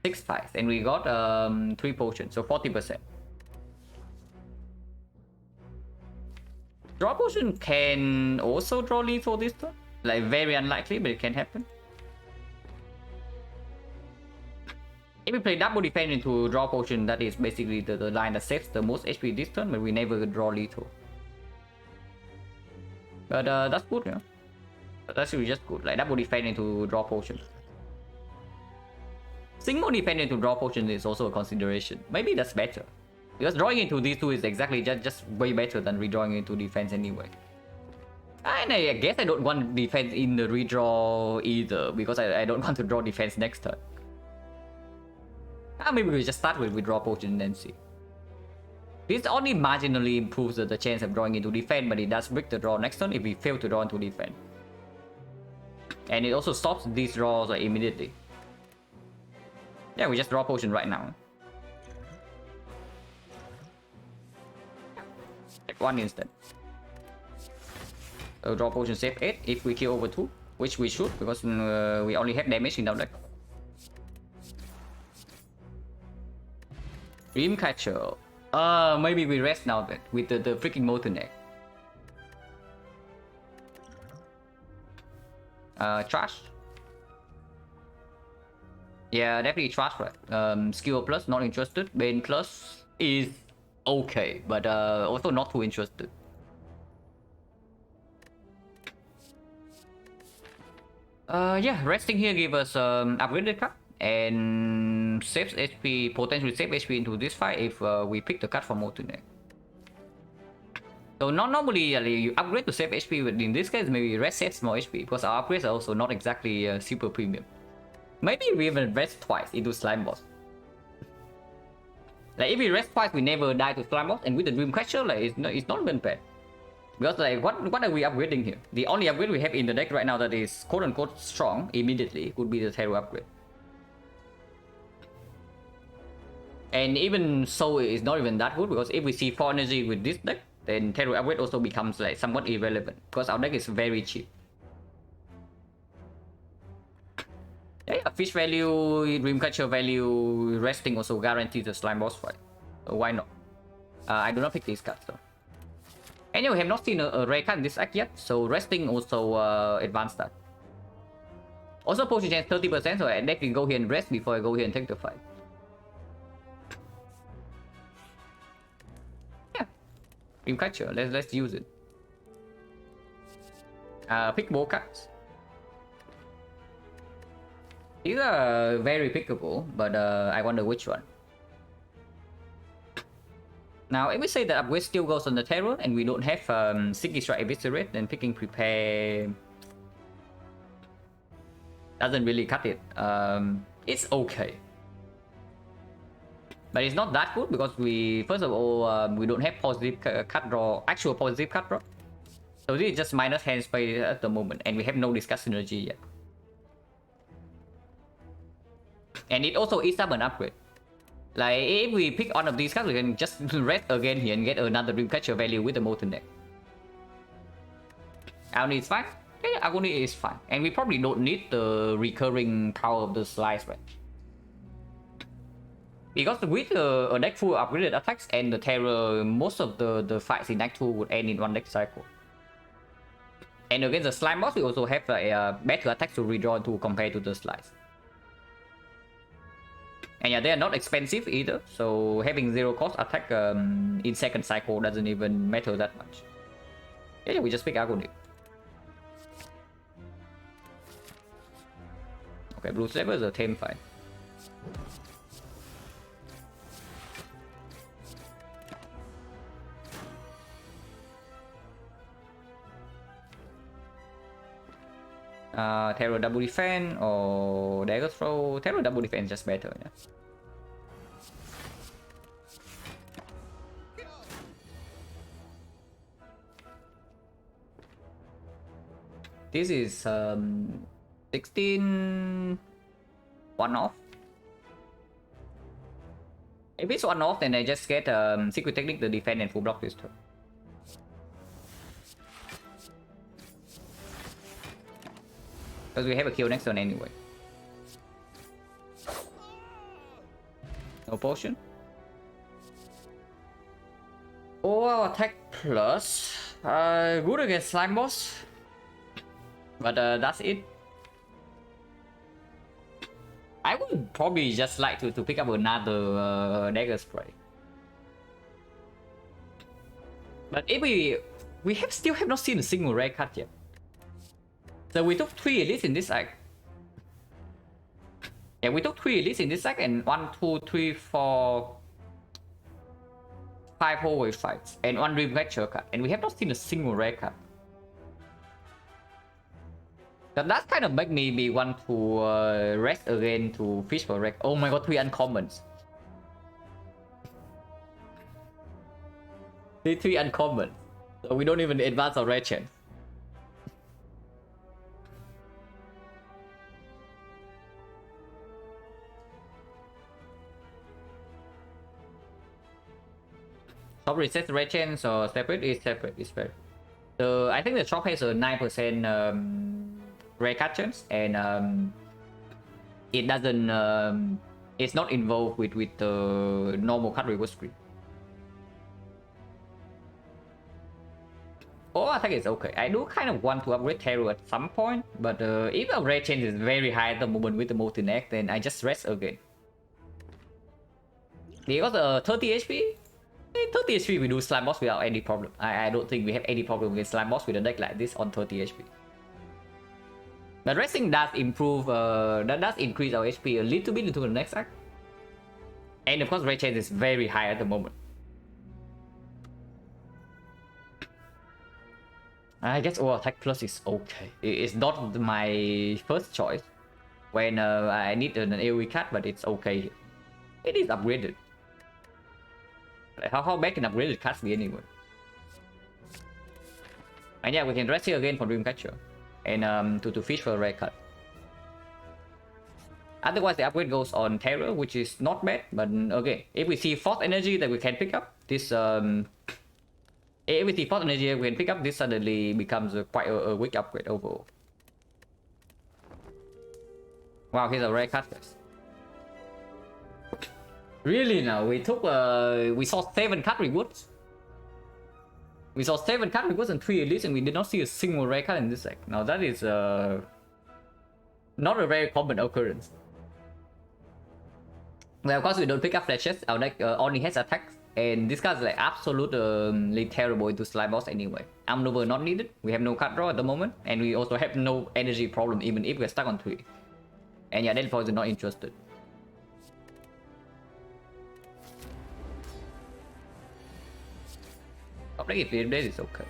6 5, and we got 3 potions, so 40%. Draw potion can also draw lethal this turn. Like, very unlikely, but it can happen. If we play double defense into draw potion, that is basically the line that saves the most HP this turn, but we never draw lethal. But that's good, yeah. That's really just good. Like, double defense into draw potion. Single defense into draw potion is also a consideration. Maybe that's better, because drawing into these two is exactly just way better than redrawing into defense anyway. And I guess I don't want defense in the redraw either, because I don't want to draw defense next turn. Maybe we just start with draw potion and then see. This only marginally improves the chance of drawing into defense, but it does break the draw next turn if we fail to draw into defense. And it also stops these draws immediately. Yeah, we just draw potion right now. Take 1 instant. So draw potion save 8 if we kill over 2, which we should, because we only have damage in our deck. Dreamcatcher. Maybe we rest now then with the freaking Molten Egg. Trash. Yeah, definitely trash, right? Skill plus, not interested. Bane plus is okay, but also not too interested. Yeah, resting here give us upgraded card and saves HP, potentially save HP into this fight if we pick the card from Molten Egg. So not normally you upgrade to save HP, but in this case maybe rest saves more HP, because our upgrades are also not exactly super premium. Maybe we even rest twice into Slime Boss. Like, if we rest twice, we never die to Slime Boss, and with the Dreamcatcher, like, it's not even bad. Because like, what are we upgrading here? The only upgrade we have in the deck right now that is quote-unquote strong immediately would be the Terror upgrade. And even so, it's not even that good, because if we see 4 energy with this deck, then Terror upgrade also becomes like somewhat irrelevant, because our deck is very cheap. Yeah, fish value, Dreamcatcher value, resting also guarantees the slime boss fight. So why not? I do not pick these cards though. Anyway, we have not seen a rare card in this act yet, so resting also advanced that. Also potion chance 30%, so I definitely go here and rest before I go here and take the fight. Yeah. Dreamcatcher, let's use it. Pick more cards. These are very pickable, but I wonder which one. Now, if we say that upgrade still goes on the terror and we don't have Sticky Strike Eviscerate, then picking Prepare doesn't really cut it. It's okay. But it's not that good because we, first of all, we don't have positive cut draw, actual positive cut draw. So this is just minus hand space at the moment, and we have no Discuss Synergy yet. And it also eats up an upgrade. Like, if we pick one of these cards, we can just rest again here and get another Dreamcatcher value with the Molten Deck. Agony is fine? Yeah, Agony is fine. And we probably don't need the recurring power of the slice, right? Because with a deck full of upgraded attacks and the terror, most of the fights in Act 2 would end in one deck cycle. And against the slime boss, we also have a better attacks to redraw to compare to the slice. And yeah, they are not expensive either, so having 0 cost attack in second cycle doesn't even matter that much. Yeah, we just pick Agony. Okay, Blue Saber is a tame fight. Terror double defense or dagger throw. Terror double defense just better, yeah. This is 16 one off. If it's one off, then I just get Secret Technique, the defense, and full block this turn. Because we have a kill next turn anyway. No potion. Oh, attack plus. Good against slime boss. But that's it. I would probably just like to pick up another dagger spray. But if we still have not seen a single rare card yet. So we took 3 elites in this act. Yeah, we took 3 elites in this act and 1, 2, 3, 4, 5 hallway fights and 1 Dreamcatcher card. And we have not seen a single rare card. So that kind of make me want to rest again to fish for rare. Oh my god, 3 uncommons. 3 uncommons. So we don't even advance our rare chance. Top reset rare chance or separate is separate, it's fair. So I think the shop has a 9% rare card chance, and it doesn't it's not involved with the normal card reward screen. Oh, I think it's okay. I do kind of want to upgrade Terror at some point, but if the rare chance is very high at the moment with the Molten Egg, then I just rest again. Because 30 HP? 30 HP we do slime boss without any problem. I don't think we have any problem with slime boss with a deck like this on 30 HP. But resting does improve, that does increase our HP a little bit into the next act. And of course rare chance is very high at the moment. I guess attack plus is okay. It's not my first choice when I need an AoE card, but it's okay. It is upgraded. How bad can upgraded cards be anyway? And yeah, we can rest here again for Dreamcatcher and to fish for a rare card. Otherwise, the upgrade goes on Terror, which is not bad. But okay, if we see Force Energy that we can pick up, this if we see Force Energy we can pick up, this suddenly becomes quite a weak upgrade overall. Wow, here's a rare card, guys. Really now, we took we saw 7 card rewards. We saw 7 card rewards and 3 elites, and we did not see a single rare card in this deck. Now that is not a very common occurrence. Well, of course we don't pick up flashes. Our deck only has attacks, and this card is like absolutely terrible into slime boss anyway. Armnover not needed. We have no card draw at the moment, and we also have no energy problem even if we're stuck on 3. And yeah, Deadpool is not interested. I think if this is okay.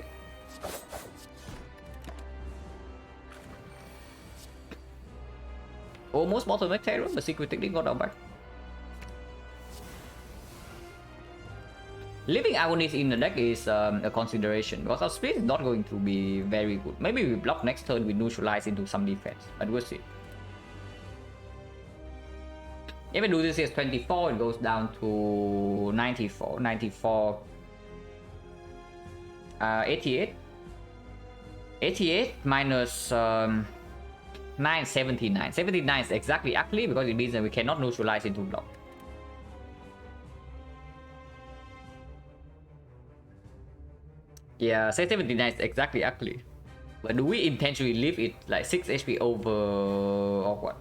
Almost bottom deck terror, but secret technique got our back. Leaving Agonis in the deck is a consideration because our speed is not going to be very good. Maybe we block next turn, we neutralize into some defense, but we'll see. If we do this as 24, it goes down to 94, 94, 88. 88 minus 9, 79. 79 is exactly ugly because it means that we cannot neutralize into block. Yeah, say 79 is exactly ugly. But do we intentionally leave it like 6 HP over or what?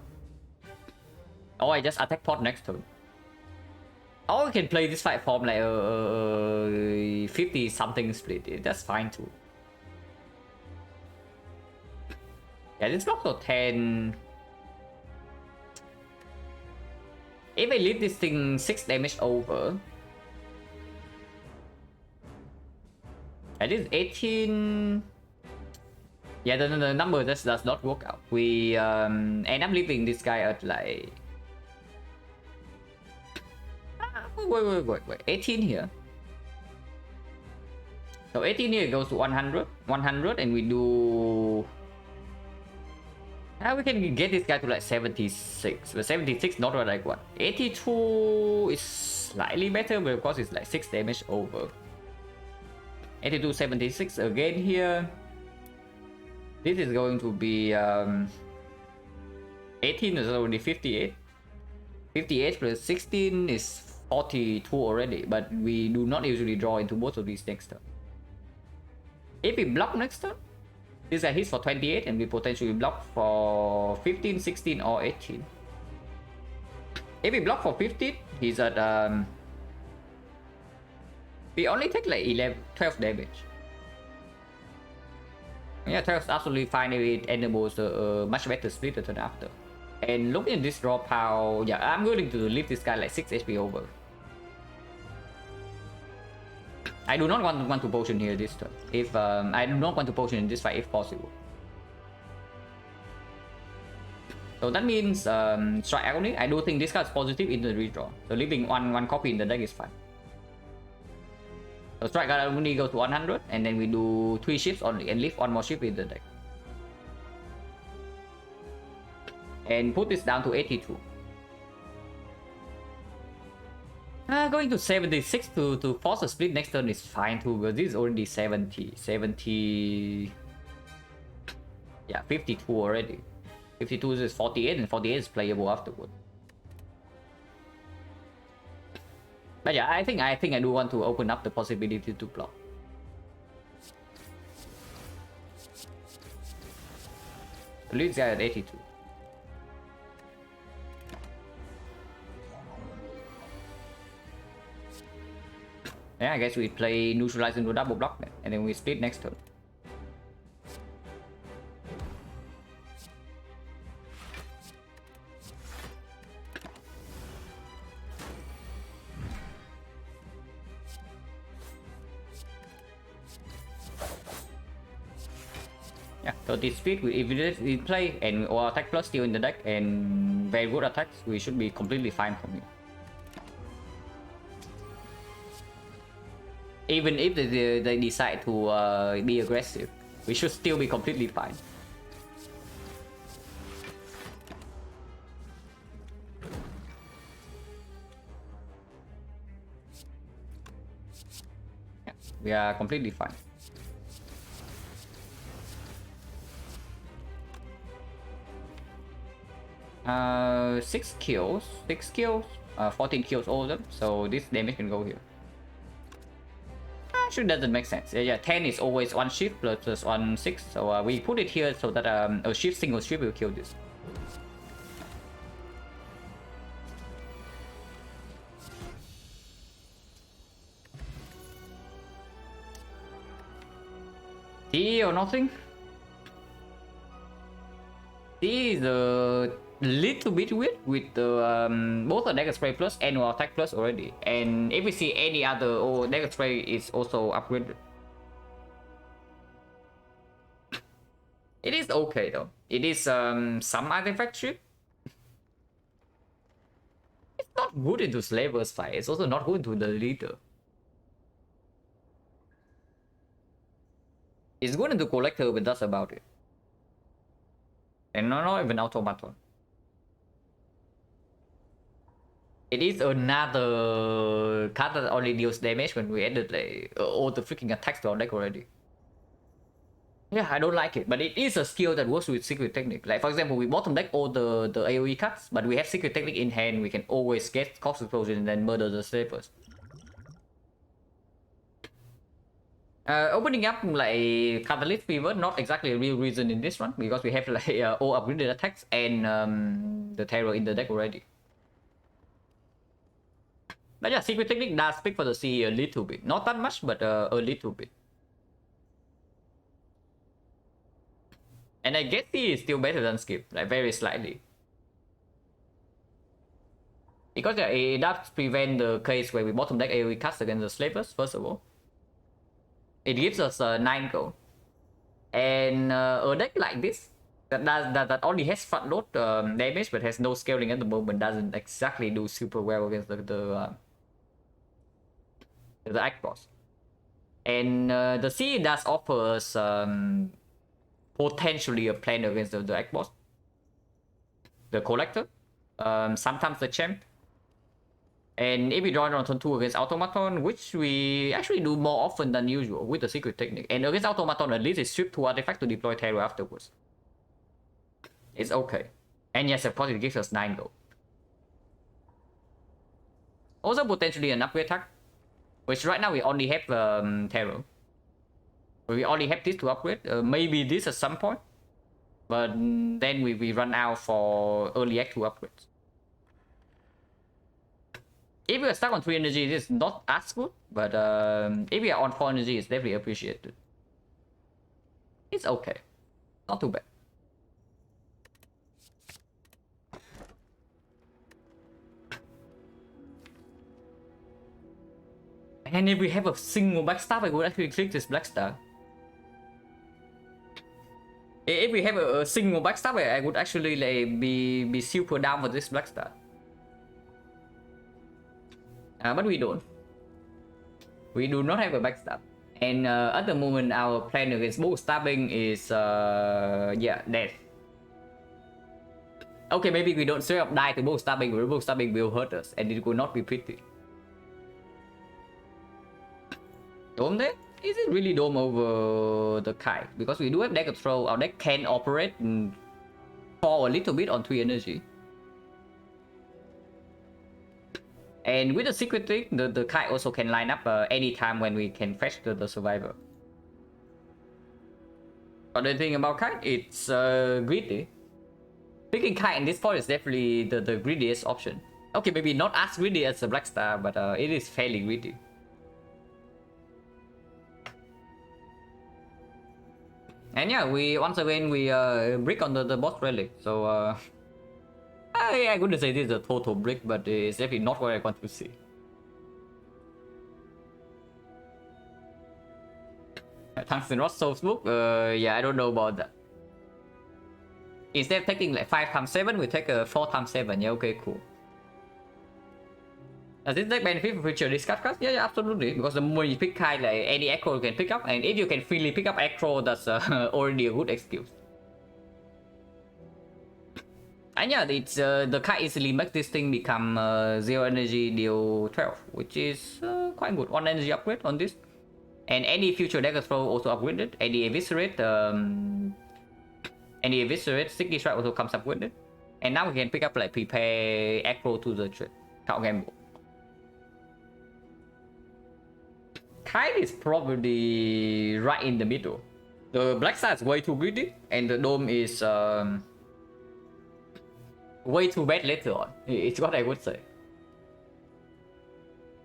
Or I just attack pot next turn. Or we can play this fight form like a 50 something split. That's fine too. Yeah, this blocks for 10. If I leave this thing 6 damage over. At least 18. Yeah, the number just does not work out. We end up leaving this guy at like. Wait. 18 here. So 18 here goes to 100. 100, and we do. We can get this guy to like 76. But 76 not like what? 82 is slightly better, but of course it's like 6 damage over. 82, 76 again here. This is going to be 18 is already 58. 58 plus 16 is 42 already, but we do not usually draw into both of these next turn. If we block next turn, this guy hits for 28 and we potentially block for 15, 16 or 18. If we block for 15, he's at we only take like 12 damage. Yeah, 12 is absolutely fine if it enables a much better split the turn after. And looking at this draw pile, yeah, I'm willing to leave this guy like 6 HP over. I do not want to potion here this turn. If I do not want to potion in this fight if possible. So that means strike agony. I do think this card is positive in the redraw. So leaving one copy in the deck is fine. So strike agony goes to 100, and then we do 3 ships only and leave 1 more ship in the deck. And put this down to 82. Going to 76 to force a split next turn is fine too, because this is already 70. 70. Yeah, 52 already. 52 is 48, and 48 is playable afterward. But yeah, I think I do want to open up the possibility to block. Leads guy at 82. Yeah, I guess we play neutralize into double block then, and then we split next turn. Yeah, so this speed, if we play and our attack plus still in the deck and very good attacks, we should be completely fine from here. Even if they decide to be aggressive, we should still be completely fine. Yeah, we are completely fine. 6 kills, 14 kills all of them, so this damage can go here. Actually doesn't make sense. Yeah, 10 is always one shift plus 1 6, so we put it here so that a single shift will kill this. T or nothing. T is a little bit weird with the both the dagger spray plus annual attack plus already, and if we see any other dagger spray is also upgraded. It is okay though. It is some artifact ship. It's not good into slavers fight. It's also not good into the leader. It's good into collector, but that's about it. And not even automaton. It is another card that only deals damage when we added like all the freaking attacks to our deck already. Yeah, I don't like it, but it is a skill that works with secret technique. Like for example, we bottom deck all the AoE cards, but we have secret technique in hand. We can always get Corpse Explosion and then murder the slavers. Opening up like Catalyst Fever, not exactly a real reason in this one, because we have like all upgraded attacks and the terror in the deck already. But yeah, secret technique does speak for the CE a little bit, not that much, but a little bit. And I guess he is still better than Skip, like very slightly. Because yeah, it does prevent the case where we bottom deck AoE cards against the slavers, first of all. It gives us 9 gold. And a deck like this, that only has front load damage but has no scaling at the moment, doesn't exactly do super well against the Act Boss. And the CE does offer us potentially a plan against the Act Boss, the Collector, sometimes the Champ. And if we draw it on turn 2 against Automaton, which we actually do more often than usual with the secret technique, and against Automaton at least it's strip 2 artifacts to deploy terror afterwards. It's okay. And yes, of course it gives us 9 gold. Also potentially an upgrade tag, which right now we only have terror. We only have this to upgrade, maybe this at some point, but then we run out for early act 2 upgrades. If we are stuck on 3 energy, it is not as good, but if we are on 4 energy, it's definitely appreciated. It's okay. Not too bad. And if we have a single black star, I would actually click this black star. If we have a single black star, I would actually like, be super down for this black star. But we don't. We do not have a backstab. And at the moment, our plan against bow stabbing is, yeah, death. Okay, maybe we don't straight up die to bow stabbing, but bow stabbing will hurt us, and it will not be pretty. Dome deck? Is it really dome over the kite? Because we do have deck control, our deck can operate for a little bit on 3 energy. And with the secret trick, the kite also can line up anytime when we can fetch the survivor. But the thing about kite, it's greedy. Picking kite in this part is definitely the greediest option. Okay, maybe not as greedy as the black star, but it is fairly greedy. And yeah, we once again brick on the boss relic, so I couldn't say this is a total brick, but it's definitely not what I want to see. Tungsten Rod Souls book? Yeah, I don't know about that. Instead of taking like 5x7, we take a 4x7. Yeah, okay, cool. Does this deck benefit from future discard cards? Yeah, absolutely. Because the more you pick kind, like any aggro you can pick up, and if you can freely pick up aggro, that's already a good excuse. And yeah, it's the card easily makes this thing become 0 energy, deal 12, which is quite good. 1 energy upgrade on this. And any future dagger throw also upgraded. Any eviscerate, sticky strike also comes upgraded. And now we can pick up like prepare aggro to the count gamble. Kite is probably right in the middle. The black side is way too greedy, and the dome is way too bad later on. It's what I would say.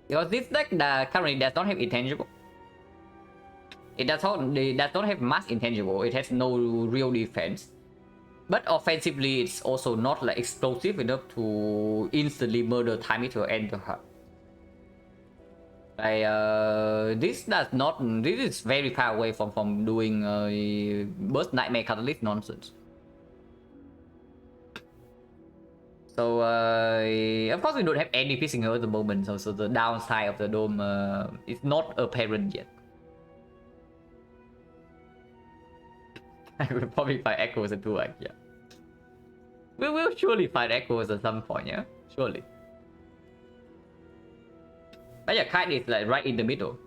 Because this deck currently does not have intangible. It does not have mass intangible. It has no real defense. But offensively, it's also not like explosive enough to instantly murder Time Eater and the Heart. This is very far away from doing burst nightmare catalyst nonsense. So of course we don't have any fishing here at the moment, so the downside of the dome is not apparent yet. I will probably find echoes at 2x, yeah. We will surely find echoes at some point, yeah? Surely. But yeah, Kite is like right in the middle.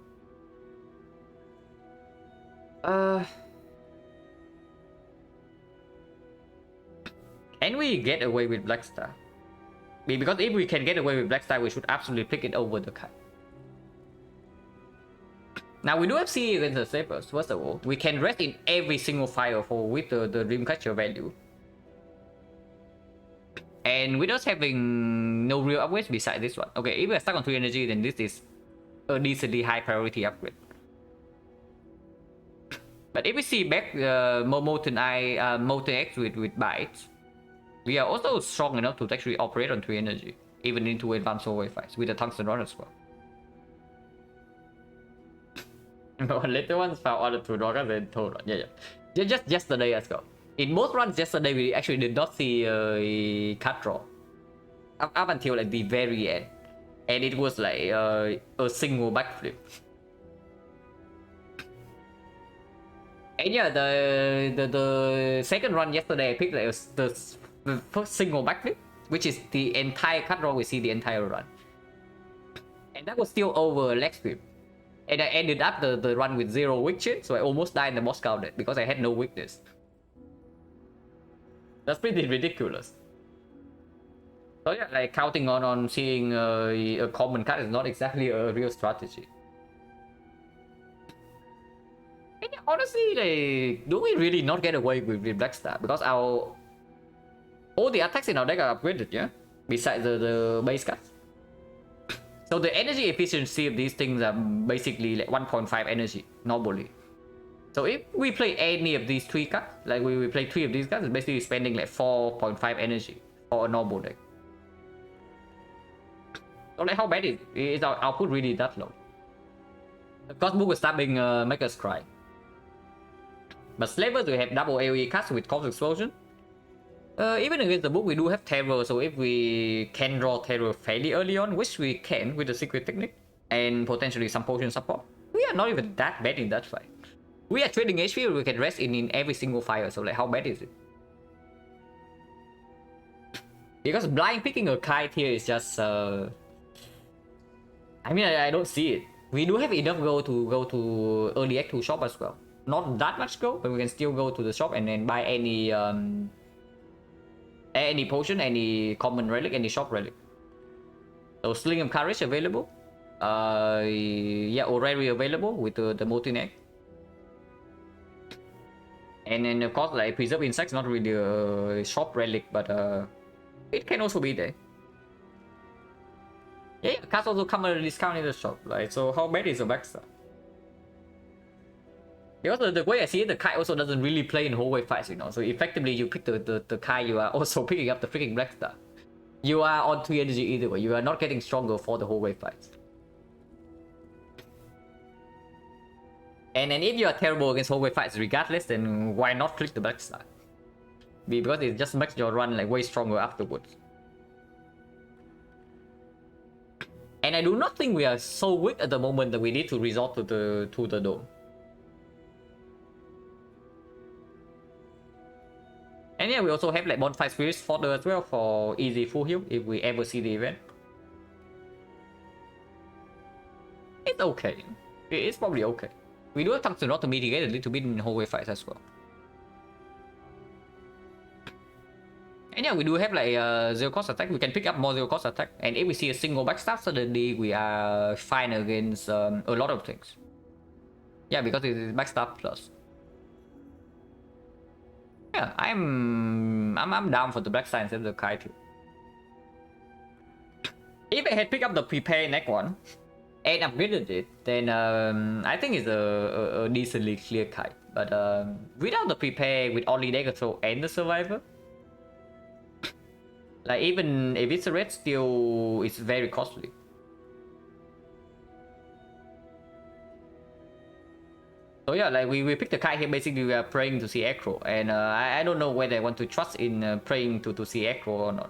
Can we get away with Black Star? Because if we can get away with Black Star, we should absolutely pick it over the Kite. Now we do have CE against the Sabers, first of all. We can rest in every single firefall with the Dreamcatcher value. And with us having no real upgrades besides this one. Okay, if we're stuck on 3 energy, then this is a decently high priority upgrade. But if we see back Molten X with Bites, we are also strong enough to actually operate on 3 energy, even into advanced hallway fights with the Tungsten Rod as well. No, later ones found other 2 Doggers and told on. Yeah. Just yesterday as well. In most runs yesterday, we actually did not see a cut draw up until like the very end, and it was like a single backflip. And yeah, the second run yesterday, I picked like the first single backflip, which is the entire cut draw we see the entire run, and that was still over leg sweep. And I ended up the run with 0 weak chin, so I almost died in the Moscow deck because I had no weakness. That's pretty ridiculous. So yeah, like counting on seeing a common card is not exactly a real strategy. And yeah, honestly, like, do we really not get away with Black Star? Because all the attacks in our deck are upgraded, yeah? Besides the base cards. So the energy efficiency of these things are basically like 1.5 energy normally. So if we play any of these 3 cards, like we play 3 of these cards, it's basically spending like 4.5 energy for a normal deck. So like how bad is our output really that low? Of course, book is stabbing make us cry. But Slavers, we have double AoE cards with Corpse Explosion. Even against the book, we do have Terror, so if we can draw Terror fairly early on, which we can with the Secret Technique, and potentially some Potion support, we are not even that bad in that fight. We are trading HP, we can rest in every single fire, so like how bad is it? Because blind picking a Kite here is just I mean, I don't see it. We do have enough gold to go to early act 2 shop as well. Not that much gold, but we can still go to the shop and then buy any potion, any common relic, any shop relic. So Sling of Courage available. Yeah, Orrery available with the Molten Egg. And then of course, like Preserve Insects, not really a shop relic, but it can also be there. Yeah, cards also come at a discount in the shop, like, so how bad is a Baxter? Because the way I see it, the Kite also doesn't really play in hallway fights, you know, so effectively you pick the Kite, you are also picking up the freaking Black Star. You are on 3 energy either way, you are not getting stronger for the hallway fights. And then if you are terrible against hallway fights regardless, then why not click the Black Star? Because it just makes your run like way stronger afterwards. And I do not think we are so weak at the moment that we need to resort to the dome. And yeah, we also have like Bonfire Spirits fodder as well for easy full heal if we ever see the event. It's okay. It's probably okay. We do have Tungsten Rod to mitigate a little bit in hallway fights as well. And yeah, we do have like zero cost attack. We can pick up more zero cost attack. And if we see a single backstab, suddenly we are fine against a lot of things. Yeah, because it is backstab plus. Yeah, I'm down for the black side instead of the Kai too. If I had picked up the prepare next one and upgraded it, then I think it's a decently clear kite. But without the prepare, with only Dagger Throw and the Survivor, like even if it's a red, still it's very costly. So yeah, like we picked the kite here. Basically, we are praying to see Acro, and I don't know whether I want to trust in praying to see Acro or not.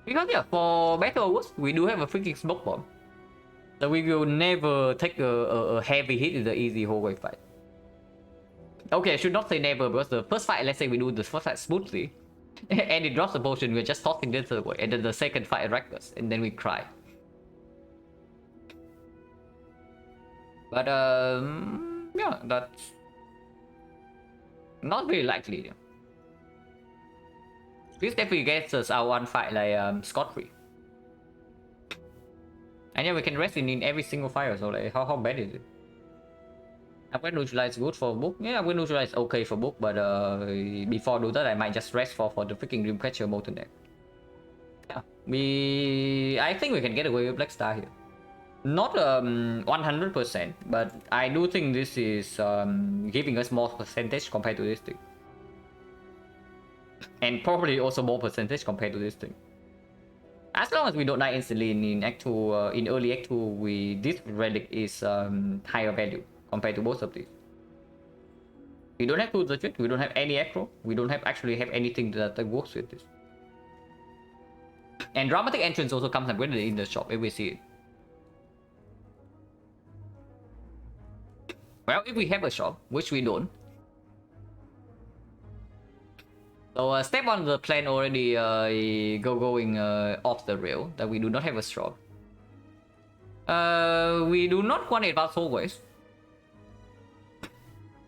Because yeah, for Battle Woods, we do have a freaking smoke bomb, so we will never take a heavy hit in the easy hallway fight. Okay, I should not say never, because the first fight, let's say we do the first fight smoothly, and it drops the potion, we're just tossing this away, and then the second fight wrecks us, and then we cry. But yeah, that's not very likely. This definitely gets us our one fight like scot-free. And yeah, we can rest in every single fire, so like how bad is it? Upgrade neutralize good for book. Yeah, upgrade neutralize okay for book, but before do that I might just rest for the freaking Dreamcatcher Molten Egg. Yeah, I think we can get away with Black Star here. Not 100%, but I do think this is giving us more percentage compared to this thing. And probably also more percentage compared to this thing. As long as we don't die instantly in Act 2, in early Act 2, this relic is higher value compared to both of these. We don't have to legit, we don't have any acro, we don't actually have anything that works with this. And dramatic entrance also comes upgraded in the shop if we see it. Well, if we have a shop, which we don't. So step 1 of the plan already going off the rail, that we do not have a shop. We do not want advanced hallways.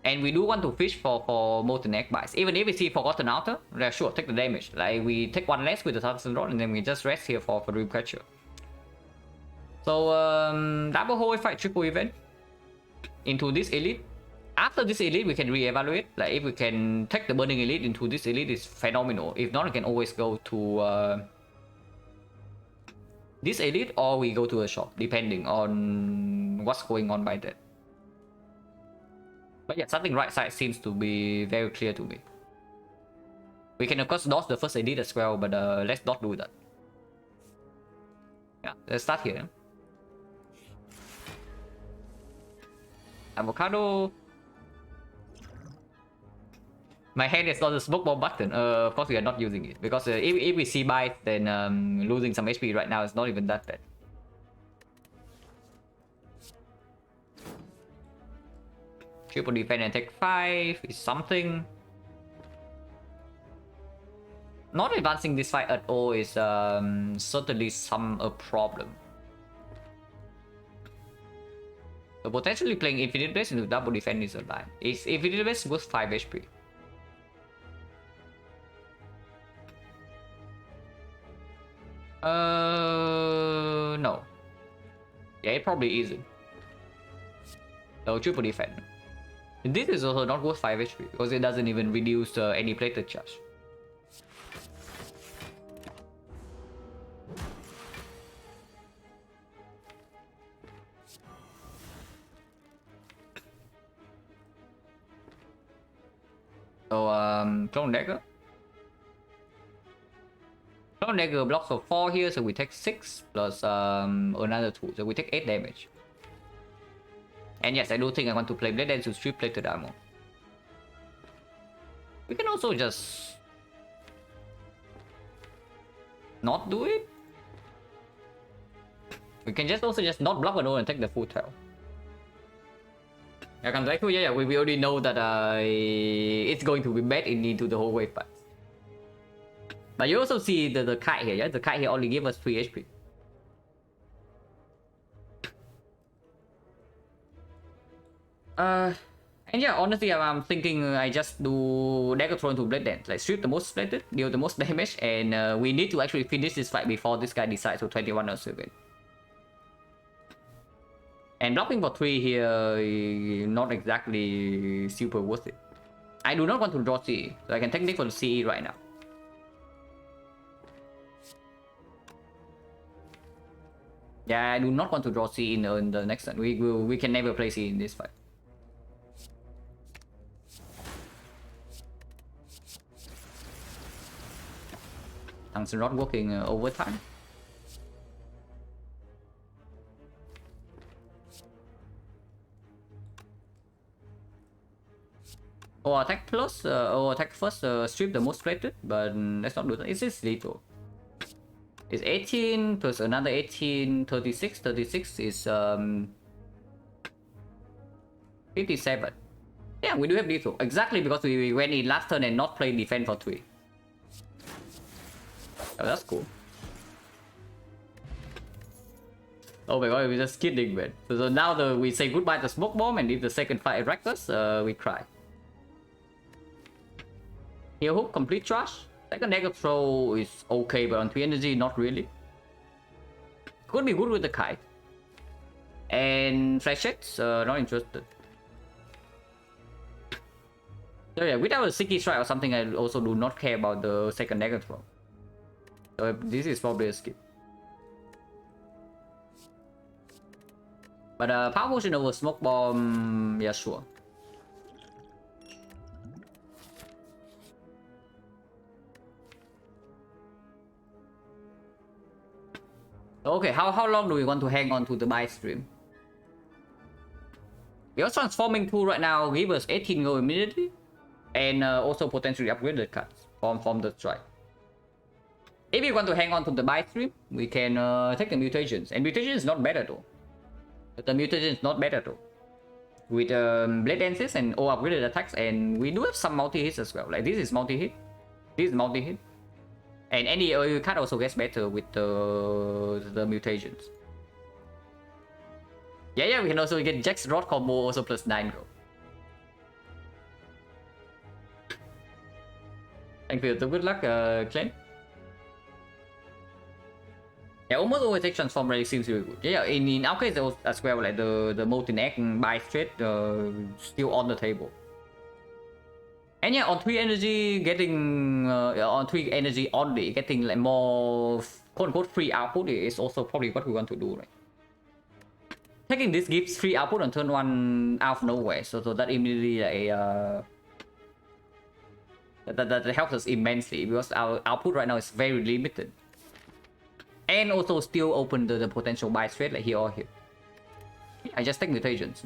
And we do want to fish for Molten Egg bites. Even if we see Forgotten Outer, yeah, sure, take the damage. Like, we take one less with the Thousand Rod, and then we just rest here for Dreamcatcher. So, double hallway fight, triple event. Into this elite. After this elite, we can re-evaluate. Like, if we can take the Burning Elite into this elite, is phenomenal. If not, we can always go to this elite, or we go to a shop, depending on what's going on by that. But yeah, something right side seems to be very clear to me. We can of course dodge the first elite as well, but let's not do that. Yeah, let's start here. Avocado. My hand is not the smoke bomb button. Of course we are not using it, because if we see bites, then losing some HP right now is not even that bad. Triple defense and take 5 is something. Not advancing this fight at all is certainly a problem. So potentially playing Infinite Blast into double defense is a lie. Is Infinite Blast worth 5 HP? No. Yeah, it probably isn't. So triple defense. This is also not worth 5 HP, because it doesn't even reduce any plated charge. So Clone Dagger. Clone Dagger blocks for 4 here, so we take 6 plus another 2, so we take 8 damage. And yes, I do think I want to play Blade Dance to strip plated armor. We can also just not do it. We can just also just not block an and take the full tail. Yeah, comes back to yeah, we already know that it's going to be bad into the whole wave fight. But you also see the kite here, yeah? The kite here only gives us 3 HP. And yeah, honestly, I'm thinking I just do Dagger Throw into Blade Dance, like strip the most slated, deal the most damage, and we need to actually finish this fight before this guy decides to 21 or 7. And blocking for 3 here, not exactly super worth it. I do not want to draw CE, so I can technique for the CE right now. Yeah, I do not want to draw CE in the next turn. We can never play CE in this fight. Tungsten Rod working overtime. Or attack plus, or attack first, strip the most plated, but let's not do that. It's just lethal. It's 18 plus another 18, 36. 36 is 57. Yeah, we do have lethal. Exactly because we went in last turn and not played defense for 3. Oh, that's cool. Oh my god, we're just kidding, man. So now we say goodbye to Smoke Bomb, and if the second fight at Reckless, we cry. Heal Hook, complete trash. Second Dagger Throw is okay, but on 3 energy, not really. Could be good with the Kite. And Flashettes, not interested. So yeah, without a Sticky Strike or something, I also do not care about the second Dagger Throw. So this is probably a skip. But Power Potion over Smoke Bomb, yeah, sure. Okay, how long do we want to hang on to the buy stream? Because transforming tool right now give us 18 gold immediately, and also potentially upgrade the cards from the strike. If you want to hang on to the buy stream, we can take the mutations, and mutation is not better though. The mutation is not better though. With Blade Dances and all upgraded attacks, and we do have some multi-hits as well. Like this is multi-hit, this is multi-hit. And any card also gets better with the mutations. Yeah, we can also get Jack's Rod combo also plus 9 gold. Thank you, so good luck, Clint. Yeah, almost always take transform really seems really good. Yeah, in our case as well, like the multi-neck and buy straight still on the table. And yeah, on 3 energy, getting on 3 energy only, getting like more quote-unquote free output is also probably what we want to do, right? Taking this gives free output on turn 1 out of nowhere, so that immediately that helps us immensely because our output right now is very limited. And also still open the potential buy straight like here or here. I just take mutations.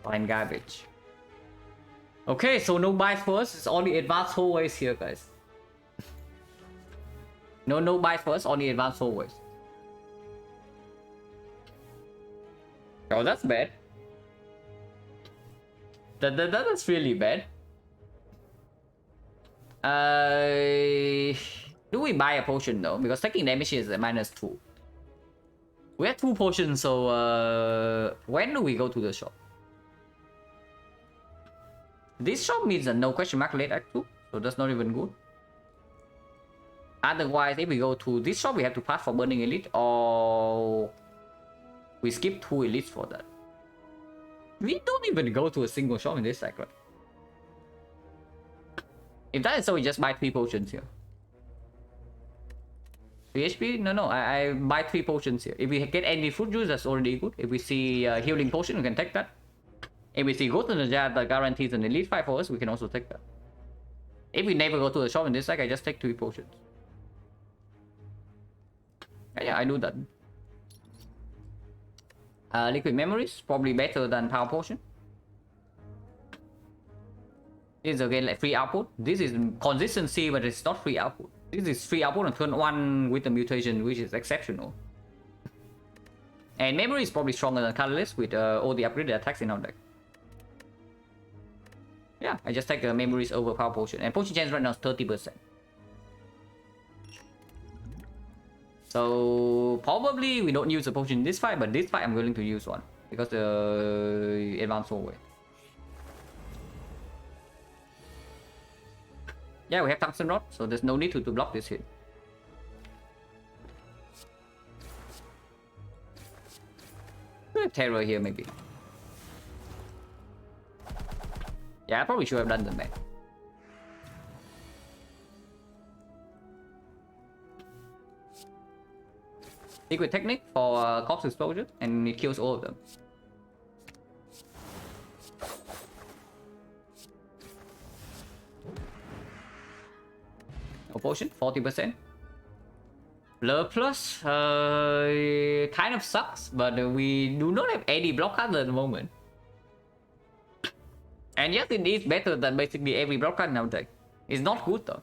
Fine garbage. Okay, so no buy first. It's only advanced hallways here, guys. No buy first, only advanced hallways. Oh, that's bad. That's really bad. Do we buy a potion though? Because taking damage is a -2. We have 2 potions, so when do we go to the shop? This shop means a no question mark late act 2, so that's not even good. Otherwise, if we go to this shop, we have to pass for Burning Elite, or we skip 2 elites for that. We don't even go to a single shop in this cycle. If that is so, we just buy 3 potions here. 3 HP? No, I buy 3 potions here. If we get any fruit juice, that's already good. If we see healing potion, we can take that. If we see Ghost in the Jar that guarantees an elite fight for us, we can also take that. If we never go to the shop in this deck, I just take 3 potions. Yeah, I do that. Liquid Memories, probably better than Power Potion. This is again like free output. This is consistency, but it's not free output. This is free output on turn 1 with the mutation, which is exceptional. And Memory is probably stronger than Catalyst with all the upgraded attacks in our deck. Yeah, I just take Memories over Power Potion. And Potion chance right now is 30%. So probably we don't use a potion in this fight, but this fight I'm willing to use one because the advanced hallway. Yeah, we have tungsten rod, so there's no need to block this hit. Terror here maybe. Yeah, I probably should have done the math. Secret technique for corpse explosion, and it kills all of them. No potion, 40%. Blur plus kind of sucks, but we do not have any block card at the moment. And yes, it is better than basically every block card nowadays. It's not good though.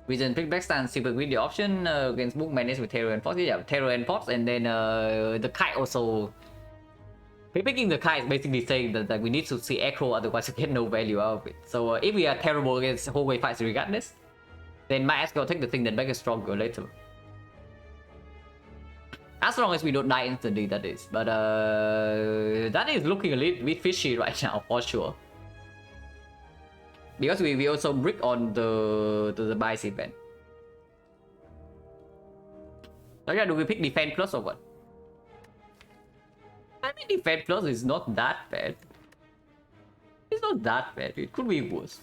Reason pick backstand super greedy option against book managed with Terror and Fox. Yeah, Terror and Fox, and then the kite also. Picking the kite is basically saying that we need to see echo, otherwise we get no value out of it. So if we are terrible against hallway fights regardless, then might as well take the thing that makes us stronger later. As long as we don't die instantly, that is. But that is looking a little bit fishy right now, for sure. Because we also brick on the bias event. So yeah, do we pick defense plus or what? I mean, defense plus is not that bad. It's not that bad. It could be worse.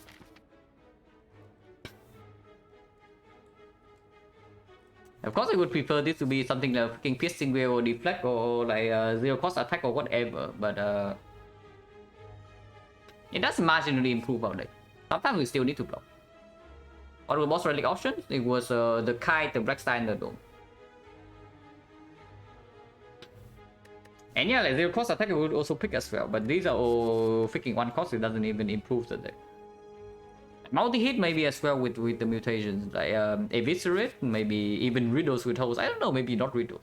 Of course, I would prefer this to be something like fucking piercing wheel or deflect or like zero cost attack or whatever. But it does marginally improve our deck. Sometimes we still need to block. What were the boss relic options? It was the kite, the black star, and the dome. And yeah, like zero cost attack would also pick as well, but these are all freaking one cost, it doesn't even improve the deck. Multi-hit maybe as well with the mutations, like Eviscerate, maybe even Riddles with holes, I don't know, maybe not Riddles.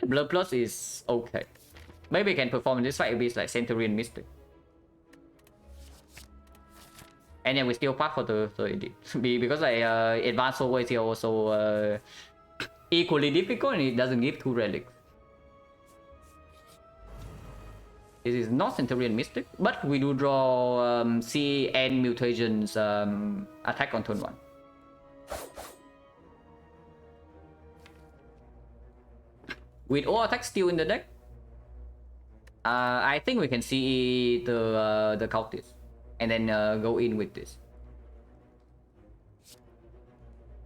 Blood Plus is okay. Maybe I can perform in this fight if it's like Centurion Mystic. And then we still pass for the edit. Because like advanced always here also equally difficult, and it doesn't give 2 relics. This is not Centurion Mystic, but we do draw C and Mutations attack on turn 1. With all attacks still in the deck, I think we can see the cultist, and then go in with this.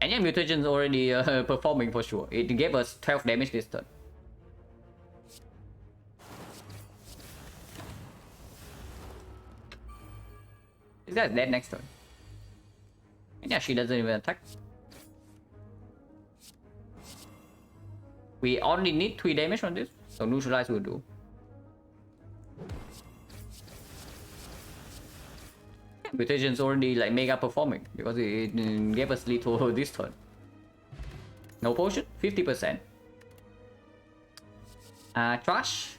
And yeah, Mutation's already performing for sure. It gave us 12 damage this turn. This guy's dead next turn. And yeah, she doesn't even attack. We only need 3 damage on this, so neutralize will do. Mutation's already like mega performing because it gave us lethal this turn. No potion, 50%. Trash.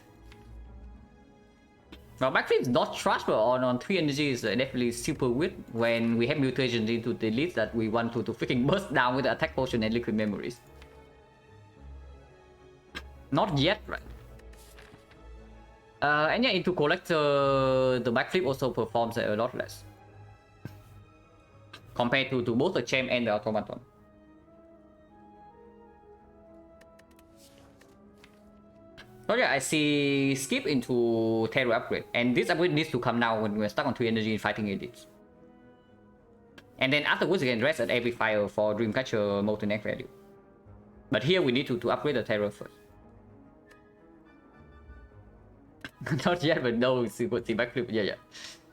Well, backflip is not trash, but on 3 energy is definitely super weird when we have mutations into the list that we want to freaking burst down with the attack potion and liquid memories. Not yet, right? And yeah, into collector, the backflip also performs a lot less compared to both the champ and the automaton. So yeah, I see skip into terror upgrade, and this upgrade needs to come now when we're stuck on 3 energy in fighting edits. And then afterwards we can rest at every fire for Dreamcatcher Molten Egg value. But here we need to upgrade the terror first. Not yet, but no, it's the backflip. Yeah.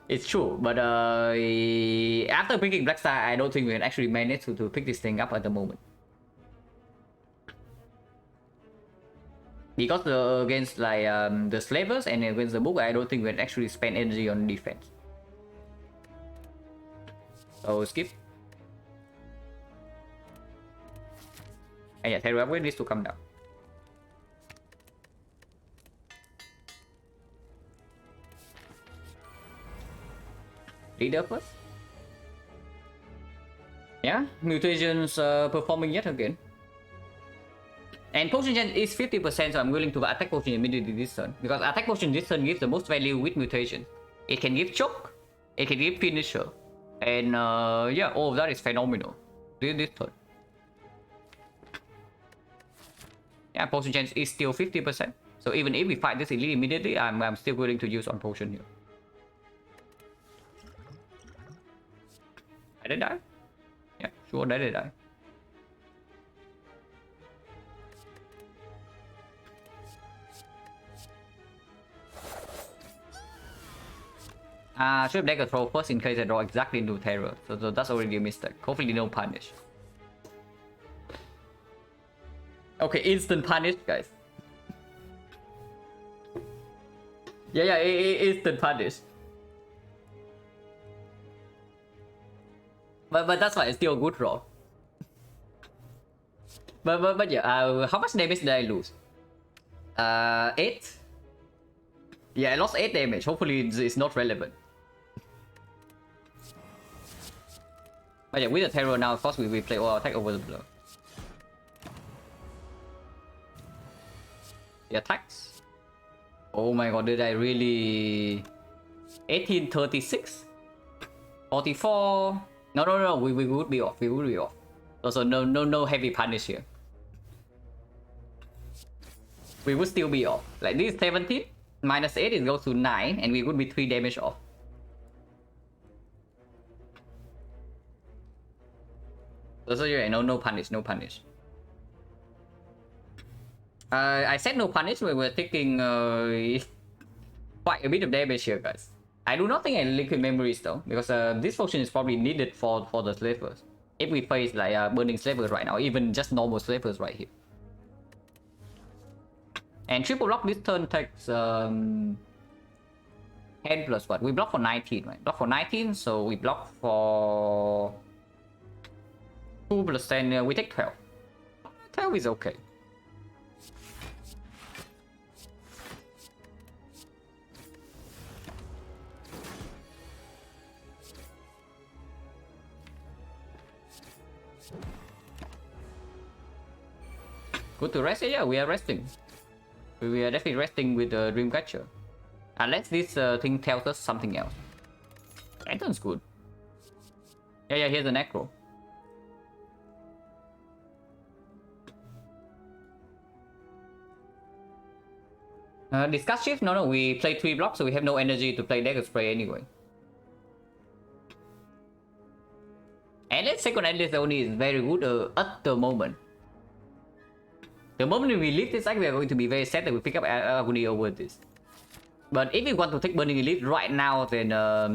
It's true, but after picking Black Star, I don't think we can actually manage to pick this thing up at the moment. Because against like the slavers and against the book, I don't think we can actually spend energy on defense. So skip. And yeah, terror upgrade needs to come down. Leader first. Yeah, mutations performing yet again. And potion gen is 50%, so I'm willing to attack potion immediately this turn. Because attack potion this turn gives the most value with mutation. It can give choke, it can give finisher. And yeah, all of that is phenomenal. This turn. Yeah, potion gen is still 50%. So even if we fight this elite immediately, I'm still willing to use on potion here. Did I die? Yeah, sure, did I die? Should deck a throw first in case I draw exactly into terror. So that's already a mistake. Hopefully no punish. Okay, instant punish, guys. Yeah, instant punish. But that's why it's still a good roll. But yeah, how much damage did I lose? 8? Yeah, I lost 8 damage. Hopefully it's not relevant. But yeah, with the terror now, of course we play all attack over the blow. The attacks. Oh my god, did I really... 1836? 44... No, we would be off, Also, no heavy punish here. We would still be off. Like this 17, minus 8, it goes to 9, and we would be 3 damage off. So yeah, no punish. I said no punish when we're taking quite a bit of damage here, guys. I do not think I liquid memories though, because this potion is probably needed for the slavers. If we face like burning slavers right now, even just normal slavers right here. And triple block this turn takes 10 plus what? We block for 19, right? Block for 19, so we block for 2 plus 10, we take 12. 12 is okay. Good to rest? Yeah, we are resting. We are definitely resting with the Dreamcatcher. Unless this thing tells us something else. Lantern's good. Yeah, here's the Necro. Discuss shift? No, we play 3 blocks, so we have no energy to play Dagger Spray anyway. And then second Endless only is very good at the moment. The moment we leave this deck, we are going to be very sad that we pick up Agony over this. But if we want to take Burning Elite right now, then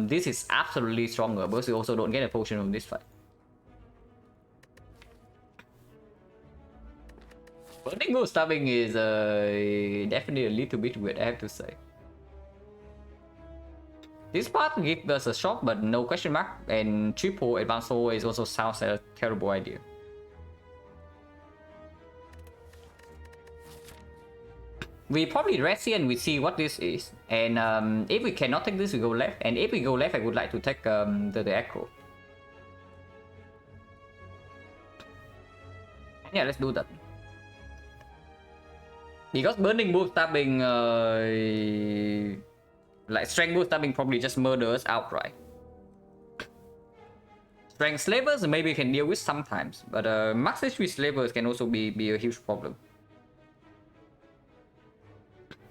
this is absolutely stronger, because we also don't get a potion from this fight. Burning Moon Stabbing is definitely a little bit weird, I have to say. This part gives us a shock, but no question mark, and triple advanced always also sounds like a terrible idea. We probably rest here and we see what this is. And if we cannot take this, we go left. And if we go left, I would like to take the Echo. Yeah, let's do that. Because Burning Bull Stabbing, like Strength Bull Stabbing probably just murders outright. Strength Slavers maybe can deal with sometimes. But Max HP Slavers can also be a huge problem.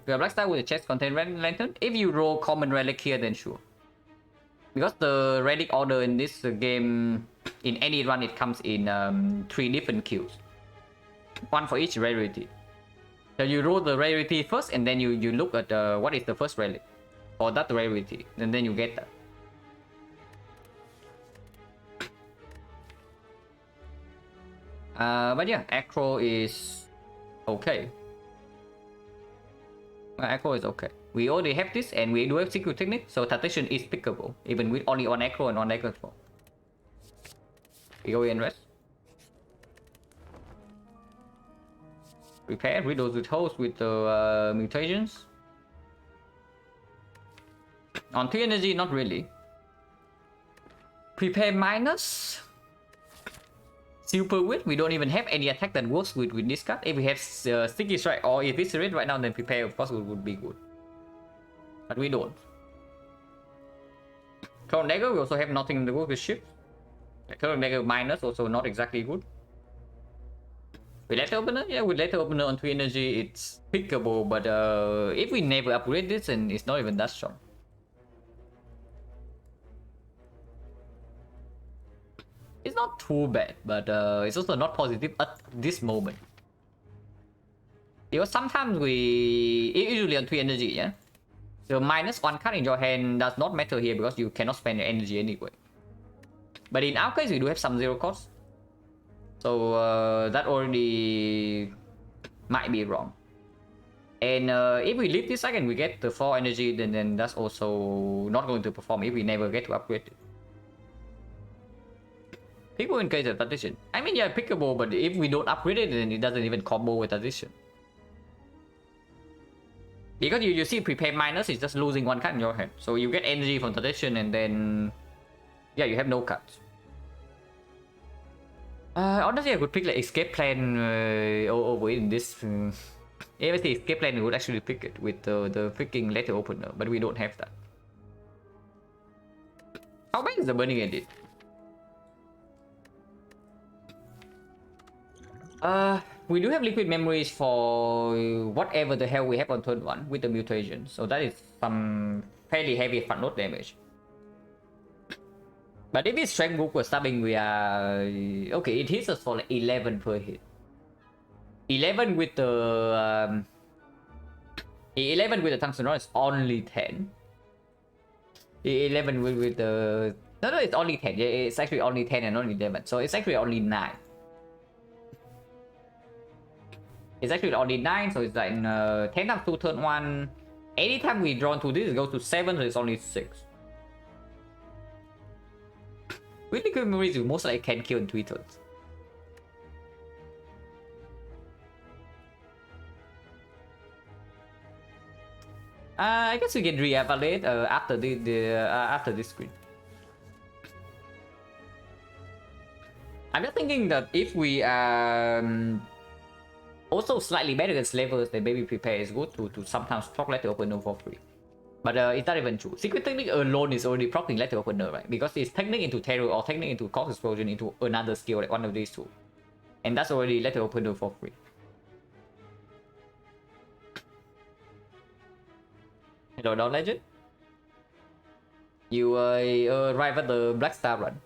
We have Blackstar with a chest contain Lantern. If you roll common relic here, then sure. Because the relic order in this game, in any run, it comes in 3 different queues. 1 for each rarity. So you roll the rarity first, and then you look at what is the first relic. Or that rarity, and then you get that. But yeah, Acro is okay. Echo is okay. We already have this, and we do have Secret Technique, so Tactician is pickable, even with only on Echo and on Echo. We go in rest. Repair, read those with host with the mutations. On 3 energy, not really. Prepare minus. Super weak. We don't even have any attack that works with this card. If we have Sticky Strike or Eviscerate right now, then prepare of course would be good. But we don't. Current Dagger, we also have nothing to work with ships. Current Dagger minus also not exactly good. With Letter Opener, yeah, with Letter Opener on 3 energy, it's pickable, but if we never upgrade this, then it's not even that strong. It's not too bad, but it's also not positive at this moment. Because sometimes usually on 3 energy, yeah? So minus 1 card in your hand does not matter here because you cannot spend your energy anyway. But in our case, we do have some 0 cost. So that already might be wrong. And if we leave this second, we get the 4 energy, then that's also not going to perform if we never get to upgrade it. Pickable in case of tradition. I mean, yeah, pickable, but if we don't upgrade it, then it doesn't even combo with tradition. Because you see, prepare minus is just losing 1 card in your hand. So you get energy from tradition, and then yeah, you have no cards. Honestly, I could pick like escape plan over in this. If the escape plan, we would actually pick it with the freaking letter opener, but we don't have that. How bad is the burning edit? We do have liquid memories for whatever the hell we have on turn 1 with the mutation, so that is some fairly heavy front load damage. But if it's strength book or stabbing, we are okay. It hits us for like 11 per hit. 11 with the 11 with the tungsten rod is only 10. 11 with the no, it's only 10. Yeah, it's actually only 10 and only 11, so it's actually only 9. It's actually only 9, so it's like 10 times 2 turn 1. Anytime we draw into this, it goes to 7, so it's only 6. With liquid memories, you most likely can kill in 3 turns. I guess we can re-evaluate after after this screen. I'm just thinking that if we also slightly better against levels, then maybe prepare is good to sometimes proc letter opener for free. But it's not even true. Secret Technique alone is already proccing letter opener, right? Because it's technique into terror or technique into Corpse Explosion into another skill, like one of these two. And that's already letter opener for free. Hello, Dawn Legend. You arrive at the Black Star run.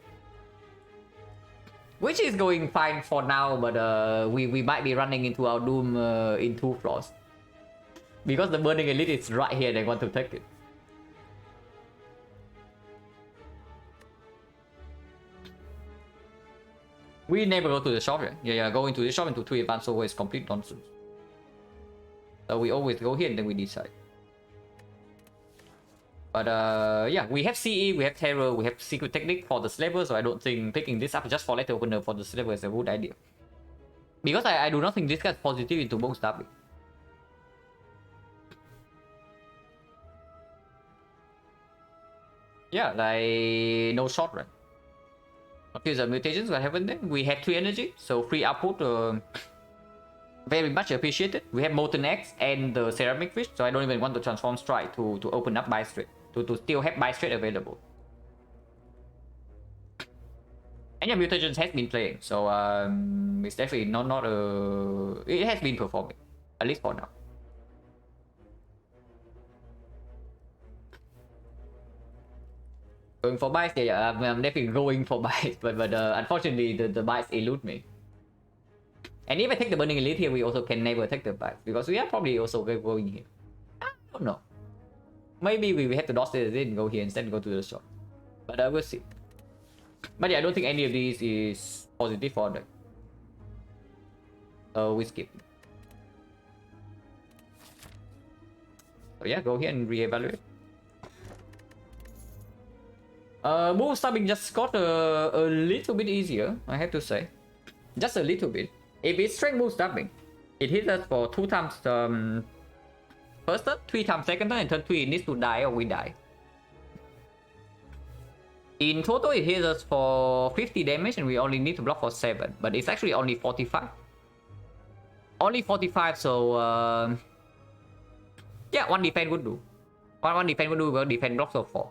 Which is going fine for now, but we might be running into our doom in 2 floors. Because the Burning Elite is right here, they want to take it. We never go to the shop here. Yeah, going to the shop into 3 advanced over is complete nonsense. So we always go here and then we decide. But yeah, we have CE, we have Terror, we have Secret Technique for the Slaver, so I don't think picking this up just for letter opener for the Slaver is a good idea. Because I do not think this guy's positive into bone stabbing. Yeah, like no short run. Okay, the mutations, what happened then? We have 3 energy, so free output very much appreciated. We have Molten X and the Ceramic Fish, so I don't even want to transform Strike to open up buy straight, to still have buy straight available. And yeah, mutations has been playing, so it's definitely not it has been performing, at least for now. Going for buys, yeah, I'm definitely going for buys, but unfortunately the buys elude me. And if I take the Burning Elite here, we also can never take the buys because we are probably also going here. I don't know. Maybe we have to dodge it and go here instead and go to the shop. But we'll see. But yeah, I don't think any of these is positive for them. So we skip. So yeah, go here and reevaluate. Move stabbing just got a little bit easier, I have to say. Just a little bit. If it's strength move stabbing, it hits us for 2 times first turn, 3 times second turn, and turn 3 it needs to die or we die. In total, it hits us for 50 damage and we only need to block for 7. But it's actually only 45. Only 45, so... yeah, 1 defense would do. One defense would do, well, defense block for 4.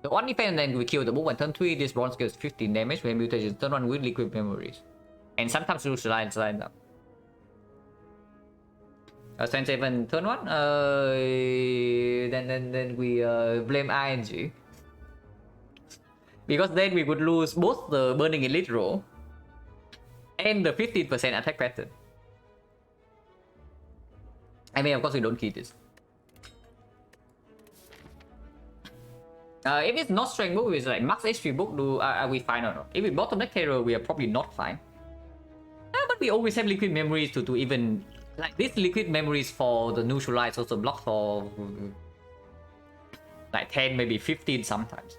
So 1 defense and then we kill the book and turn 3, this bronze scales 15 damage when mutations turn 1 with liquid memories. And sometimes lose lines line up. Turn 7, turn 1, then we blame ING. Because then we would lose both the Burning Elite roll and the 15% attack pattern. I mean, of course we don't keep this. If it's not strength book, it's like max HP book, are we fine or not? If we bottom deck hero, we are probably not fine. But we always have liquid memories to even... Like, these liquid memories for the neutralize also block for... like 10, maybe 15 sometimes.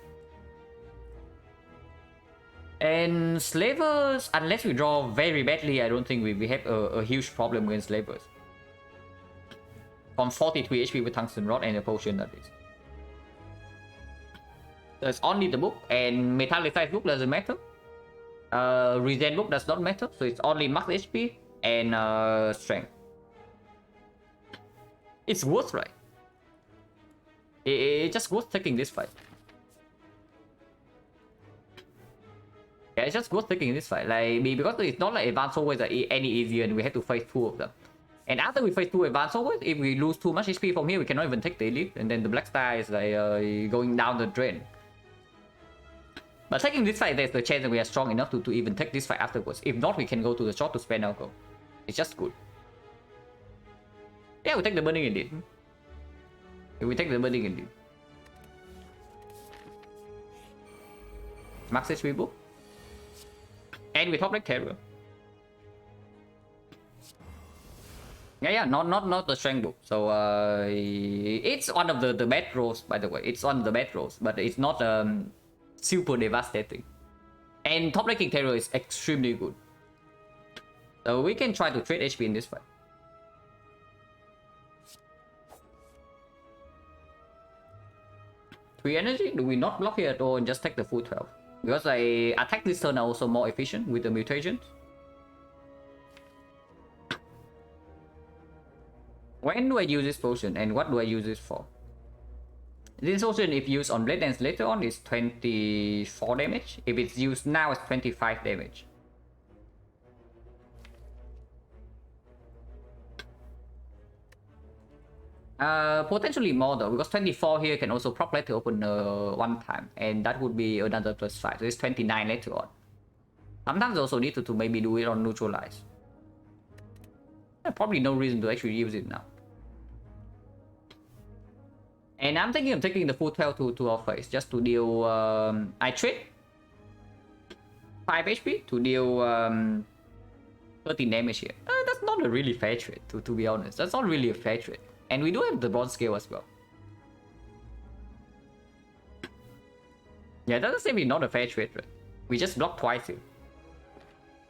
And slavers, unless we draw very badly, I don't think we have a huge problem against slavers. From 43 HP with tungsten rod and a potion at least. There's only the book, and metallicized book doesn't matter. Regen book does not matter, so it's only max HP and strength. It's worth, right? It's just worth taking this fight. Yeah, it's just worth taking this fight. Like, because it's not like advanced always any easier, and we have to face 2 of them. And after we face 2 advanced always, if we lose too much HP from here, we cannot even take the elite, and then the black star is like going down the drain. But taking this fight, there's the chance that we are strong enough to even take this fight afterwards. If not, we can go to the short to spend our gold. It's just good. Yeah, we take the burning elite. We take the burning elite. Max HP book. And we top deck terror. Yeah, not the strength book. So it's one of the bad rolls, by the way. It's one of the bad rolls, but it's not super devastating. And top decking terror is extremely good. So we can try to trade HP in this fight. Free energy? Do we not block here at all and just take the full 12? Because I attack this turn are also more efficient with the mutations. When do I use this potion and what do I use this for? This potion, if used on Blade Dance later on, is 24 damage. If it's used now, it's 25 damage. Potentially more though, because 24 here can also proc to open one time, and that would be another +5. So it's 29 later on. Sometimes also need to maybe do it on neutralize. Probably no reason to actually use it now. And I'm thinking of taking the full 12 to our face just to deal. I trade 5 HP to deal 13 damage here. That's not a really fair trade, to be honest. That's not really a fair trade. And we do have the bronze scale as well. Yeah, that's simply not a fair trade, right? We just block twice here.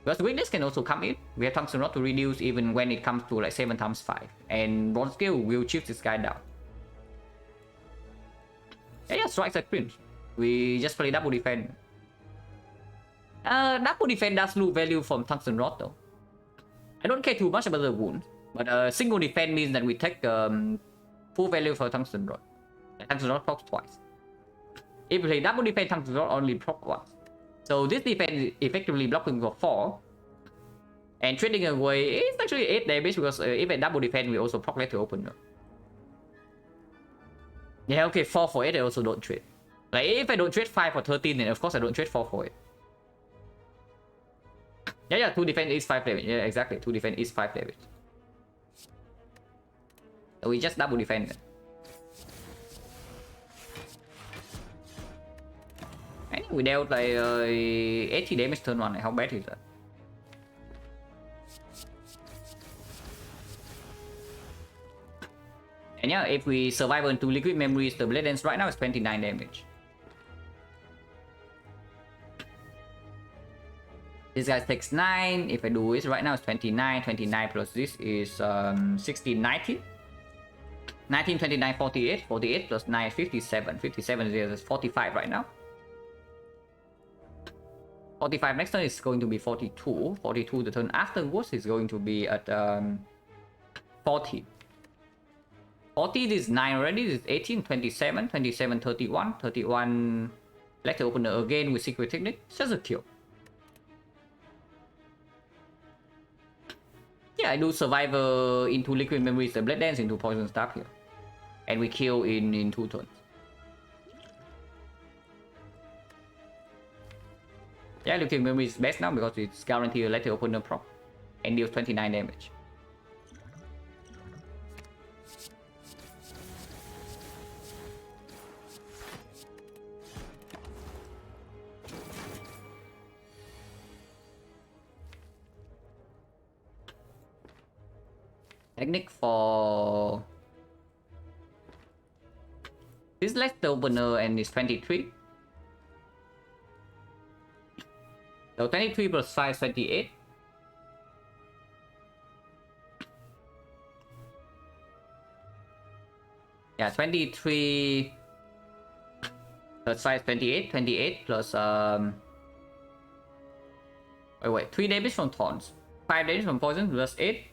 Because weakness can also come in. We have tungsten rod to reduce even when it comes to like 7 times 5. And bronze scale will chip this guy down. Yeah, strikes at cringe. We just play double defense. Double defense does lose value from tungsten rod though. I don't care too much about the wound. But single defense means that we take full value for tungsten rod. Tungsten rod procs twice. If we play double defense, tungsten rod only proc once. So this defense is effectively blocking for 4. And trading away is actually 8 damage because if I double defense, we also proc let to open. Yeah, okay, 4 for 8 I also don't trade. Like if I don't trade 5 for 13, then of course I don't trade 4 for 8. Yeah, 2 defense is 5 damage. Yeah, exactly. 2 defense is 5 damage. So we just double defend. I think we dealt like 80 damage turn 1. How bad is that? And yeah, if we survive into liquid memories, the blade dance right now is 29 damage. This guy takes 9. If I do this right now, it's 29. 29 plus this is 16, 19. 19, 29, 48. 48 plus 9, 57. 57 is 45 right now. 45 next turn is going to be 42. 42 the turn afterwards is going to be at 40. 40 this is 9 already. This is 18, 27, 27, 31. 31 letter opener again with secret technique. It's just a kill. Yeah, I do survivor into liquid memories, the blade dance into poison staff here. And we kill in 2 turns. Yeah, liquid memory is best now because it's guaranteed a letter opener proc and deals 29 damage. Technique for this letter opener and is 23. So 23 plus 5 is 28. Yeah, 23 plus 5 is 28. 28 plus wait, 3 damage from taunts, 5 damage from poison plus 8.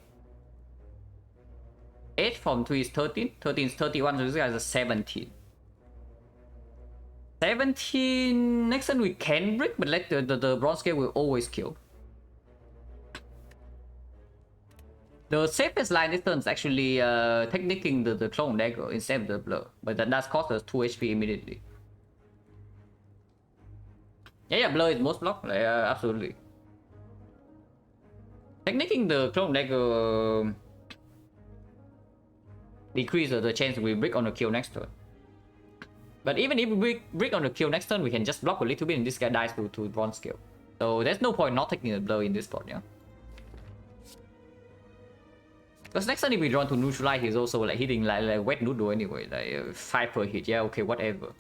8 from 3 is 13. 13 is 31, so this guy is a 17. 17. Next turn we can brick, but let the bronze scale will always kill. The safest line this turn is actually technicking the clone dagger instead of the blur, but that does cost us 2 HP immediately. Yeah, blur is most block, absolutely. Technicking the clone dagger decreases the chance we brick on the kill next turn. But even if we brick on the kill next turn, we can just block a little bit and this guy dies to bronze scale. So there's no point not taking the blow in this spot, yeah. Because next turn if we draw to neutralize, he's also like hitting like wet noodle anyway, like 5 per hit, yeah, okay, whatever.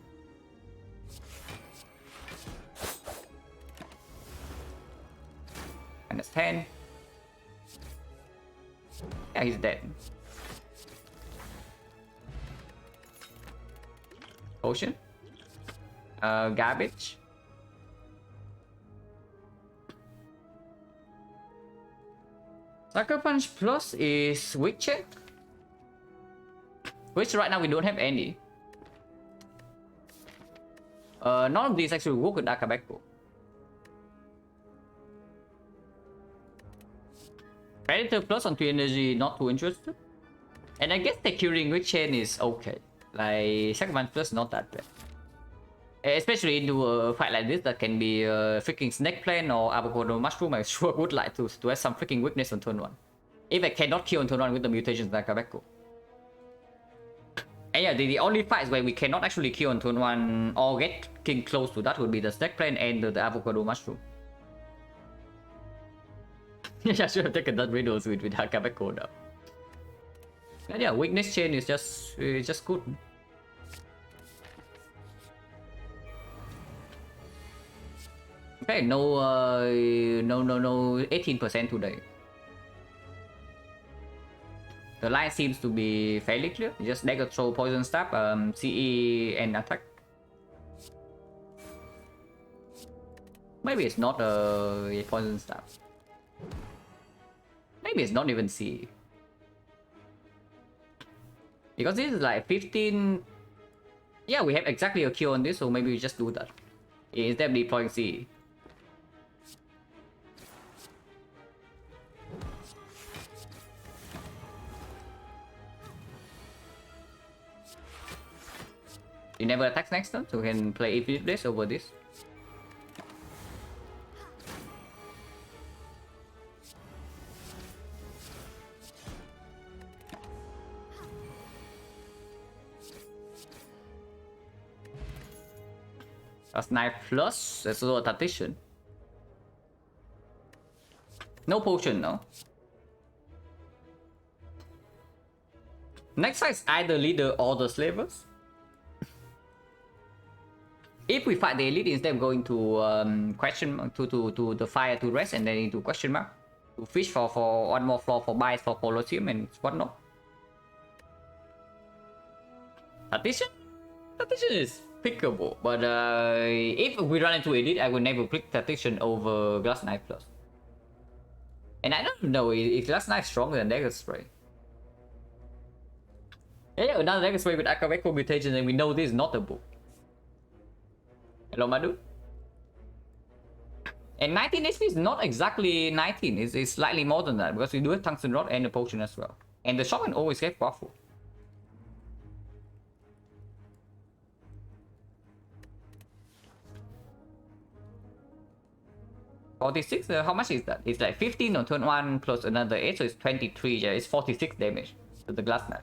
And that's 10. Yeah, he's dead. Potion. Garbage. Sucker Punch Plus is weak check, which right now we don't have any. None of these actually work with Akabeko. Predator Plus on 3 energy, not too interested. And I guess the curing weak chain is okay. Like, Sucker Punch Plus not that bad. Especially into a fight like this that can be freaking Snake Plant or Avocado Mushroom, I sure would like to have some freaking weakness on turn 1. If I cannot kill on turn 1 with the mutations like Akabeko. And yeah, the only fights where we cannot actually kill on turn 1 or get close to that would be the Snake Plant and the Avocado Mushroom. Yeah, I should have taken that riddles with Akabeko now. And yeah, weakness chain is just good. Okay, no 18% today. The line seems to be fairly clear. Just dagger throw, poison stab, CE and attack. Maybe it's not a poison stab. Maybe it's not even CE. Because this is like 15. Yeah, we have exactly a kill on this, so maybe we just do that instead of deploying CE. He never attacks next turn, so we can play Infinite Blaze over this. That's 9 plus, that's also a tactician. No potion, no. Next side is either leader or the slavers. If we fight the elite instead of going to question mark to the fire to rest and then into question mark to fish for one more floor for buys for Colosseum and whatnot. Tactician? Tactician is pickable, but if we run into elite, I will never pick Tactician over Glass Knife Plus. And I don't know if Glass Knife stronger than Dagger Spray. Yeah, another Dagger Spray with Akabeko mutation, and we know this is not a book. Hello, my dude. And 19 HP is not exactly 19, it's slightly more than that, because we do have Tungsten Rod and a potion as well. And the Shaman always get powerful. $46, how much is that? It's like 15 on turn 1 plus another 8, so it's 23, yeah, it's 46 damage to the Glass Knife.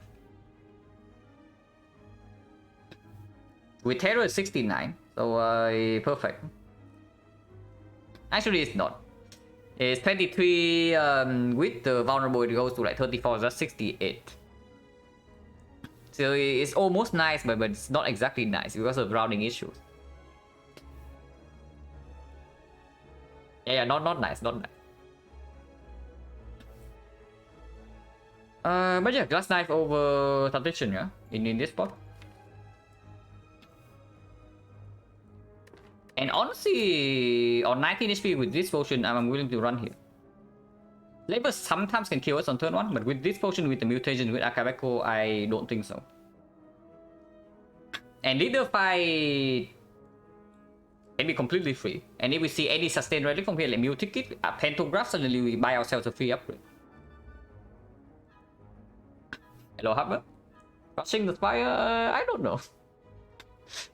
With Terror is 69, so perfect. Actually, it's not. It's 23 with the vulnerable, it goes to like 34, that's 68. So it's almost nice, but it's not exactly nice because of rounding issues. Yeah, not nice, not nice. But yeah, Glass Knife over Tactician, yeah, in this spot. And honestly, on 19 HP with this potion, I'm willing to run here. Labor sometimes can kill us on turn 1, but with this potion, with the mutation, with Akabeko, I don't think so. And Leader Fight can be completely free. And if we see any sustained relic from here, like Mute Ticket, a Pantograph, suddenly we buy ourselves a free upgrade. Hello, Hubber? Crushing the Spire? I don't know.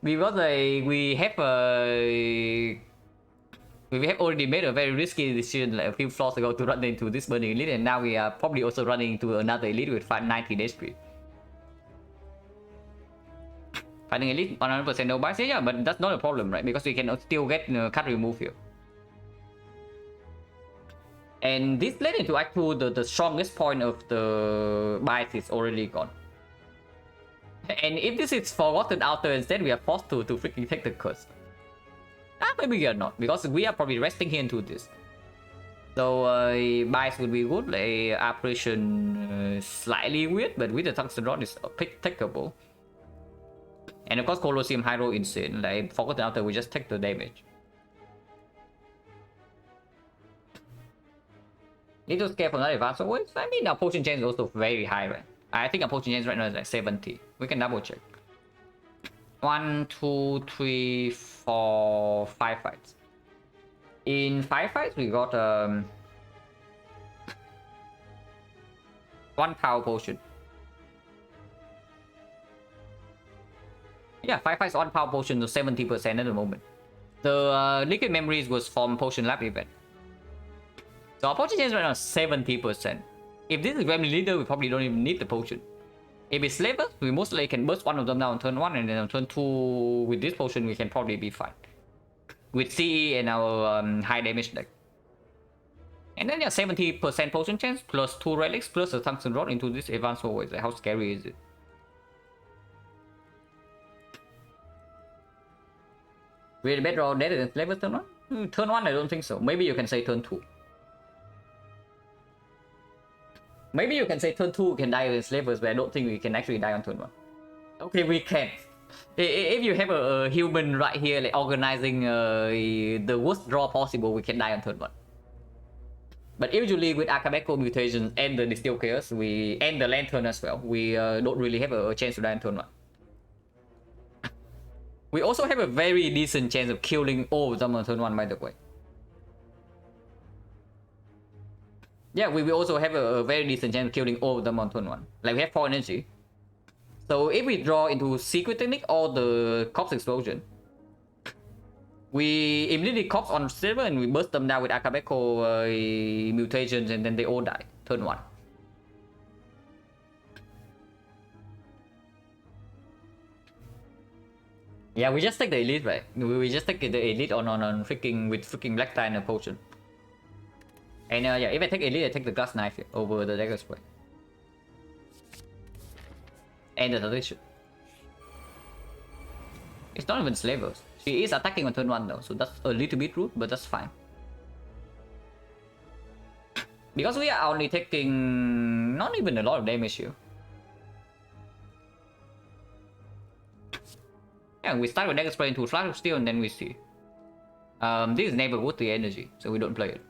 We have already made a very risky decision like a few floors ago to run into this burning elite, and now we are probably also running into another elite with 19 HP. Fighting elite 100% no buys, yeah, but that's not a problem, right? Because we can still get cut remove here. And this led into Act 2, the strongest point of the bias is already gone. And if this is Forgotten Outer instead, we are forced to freaking take the curse. Maybe we are not, because we are probably resting here into this. So bias would be good, like Apparition slightly weird, but with the Tungsten Rod is pickable. And of course Colosseum Hydro insane, like Forgotten Outer we just take the damage. Little scare from that advance always. I mean our potion chance is also very high, right? I think our potion chance right now is like 70. We can double check. 1, 2, 3, 4, 5 fights. In 5 fights we got 1 power potion. Yeah, 5 fights, 1 power potion to 70% at the moment. The liquid memories was from Potion Lab event. So our potion chance right now is 70%. If this is Gremlin Leader, we probably don't even need the potion. If it's Slavers, we most likely can burst one of them down on turn 1, and then on turn 2, with this potion, we can probably be fine. With CE and our high damage deck. And then yeah, 70% potion chance, plus 2 relics, plus a Tungsten Rod into this advanced always. Like, how scary is it? We're better or dead than Slavers turn 1? Turn 1, I don't think so. Maybe you can say turn 2. Maybe you can say turn 2 can die with Slavers, but I don't think we can actually die on turn 1. Okay, we can. If you have a human right here like organizing the worst draw possible, we can die on turn 1. But usually with Akabeko mutations and the Distill Chaos, and the Lantern as well, we don't really have a chance to die on turn 1. We also have a very decent chance of killing all of them on turn 1, by the way. Yeah, we will also have a very decent chance of killing all of them on turn 1. Like, we have 4 energy. So if we draw into Secret Technique or the Corpse Explosion, we immediately Corpse on Silver and we burst them down with Akabeko mutations, and then they all die. Turn 1. Yeah, we just take the elite, right? We just take the elite on freaking with freaking Black Tie and a potion. And yeah, if I take elite, I take the Glass Knife here, over the Dagger Spray. And the Tradition. It's not even Slavers. She is attacking on turn 1 though, so that's a little bit rude, but that's fine. Because we are only taking not even a lot of damage here. Yeah, we start with Dagger Spray into Flash of Steel and then we see. This is never worth the energy, so we don't play it.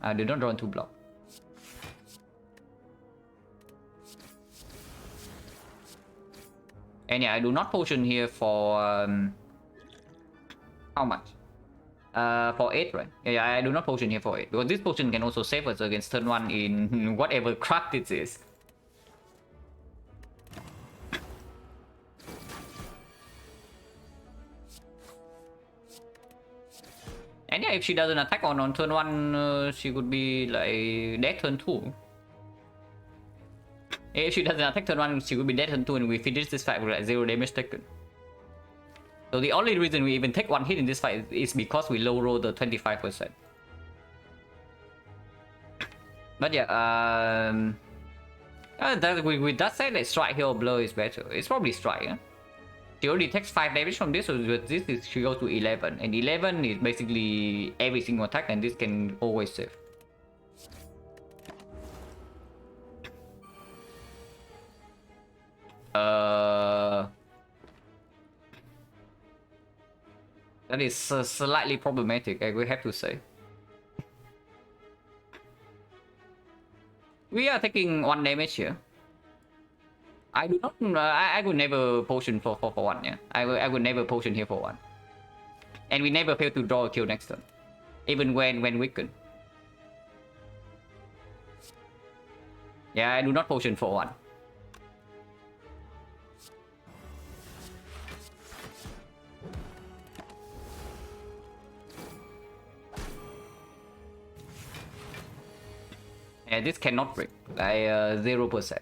I did not draw into block. And yeah, I do not potion here for how much? For 8, right? Yeah, I do not potion here for 8 because this potion can also save us against turn 1 in whatever crap this is. And yeah, if she doesn't attack on turn 1, she could be like dead turn 2. If she doesn't attack turn 1, she could be dead turn 2 and we finish this fight with like 0 damage taken. So the only reason we even take 1 hit in this fight is because we low roll the 25%. But yeah, with that said, like strike here or blow is better. It's probably strike, yeah? She already takes 5 damage from this, so with this she goes to 11. And 11 is basically every single attack, and this can always save. That is slightly problematic, I will have to say. We are taking 1 damage here. I do not. I would never potion for 1. Yeah, I would never potion here for 1. And we never fail to draw a kill next turn, even when weakened. Yeah, I do not potion for 1. Yeah, this cannot break. Like 0%.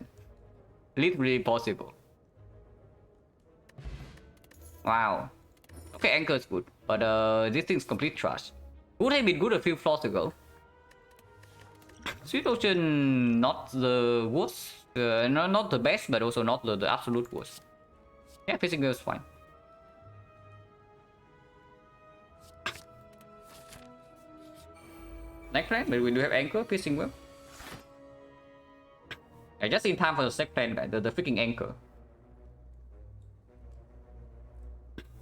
Literally possible. Wow. Okay, anchor is good, but this thing's complete trash. Would have been good a few floors ago. Sweet Ocean, not the worst, not the best, but also not the absolute worst. Yeah, Fishing Wheel is fine. Next plan, but we do have anchor, Fishing Wheel. Yeah, just in time for the second plan, guys, the freaking anchor.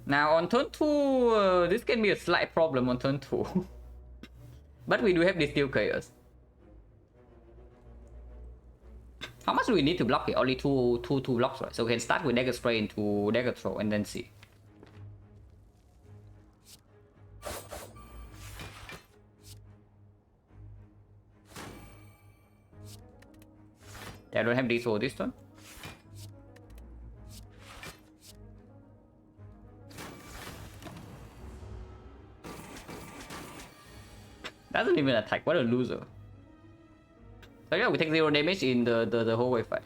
Now on turn 2, this can be a slight problem on turn 2. But we do have this Steel Chaos. How much do we need to block here? Only two blocks, right? So we can start with Dagger Spray into Dagger Throw and then see. Yeah, I don't have these for this turn. Doesn't even attack, what a loser. So yeah, we take 0 damage in the whole way fight.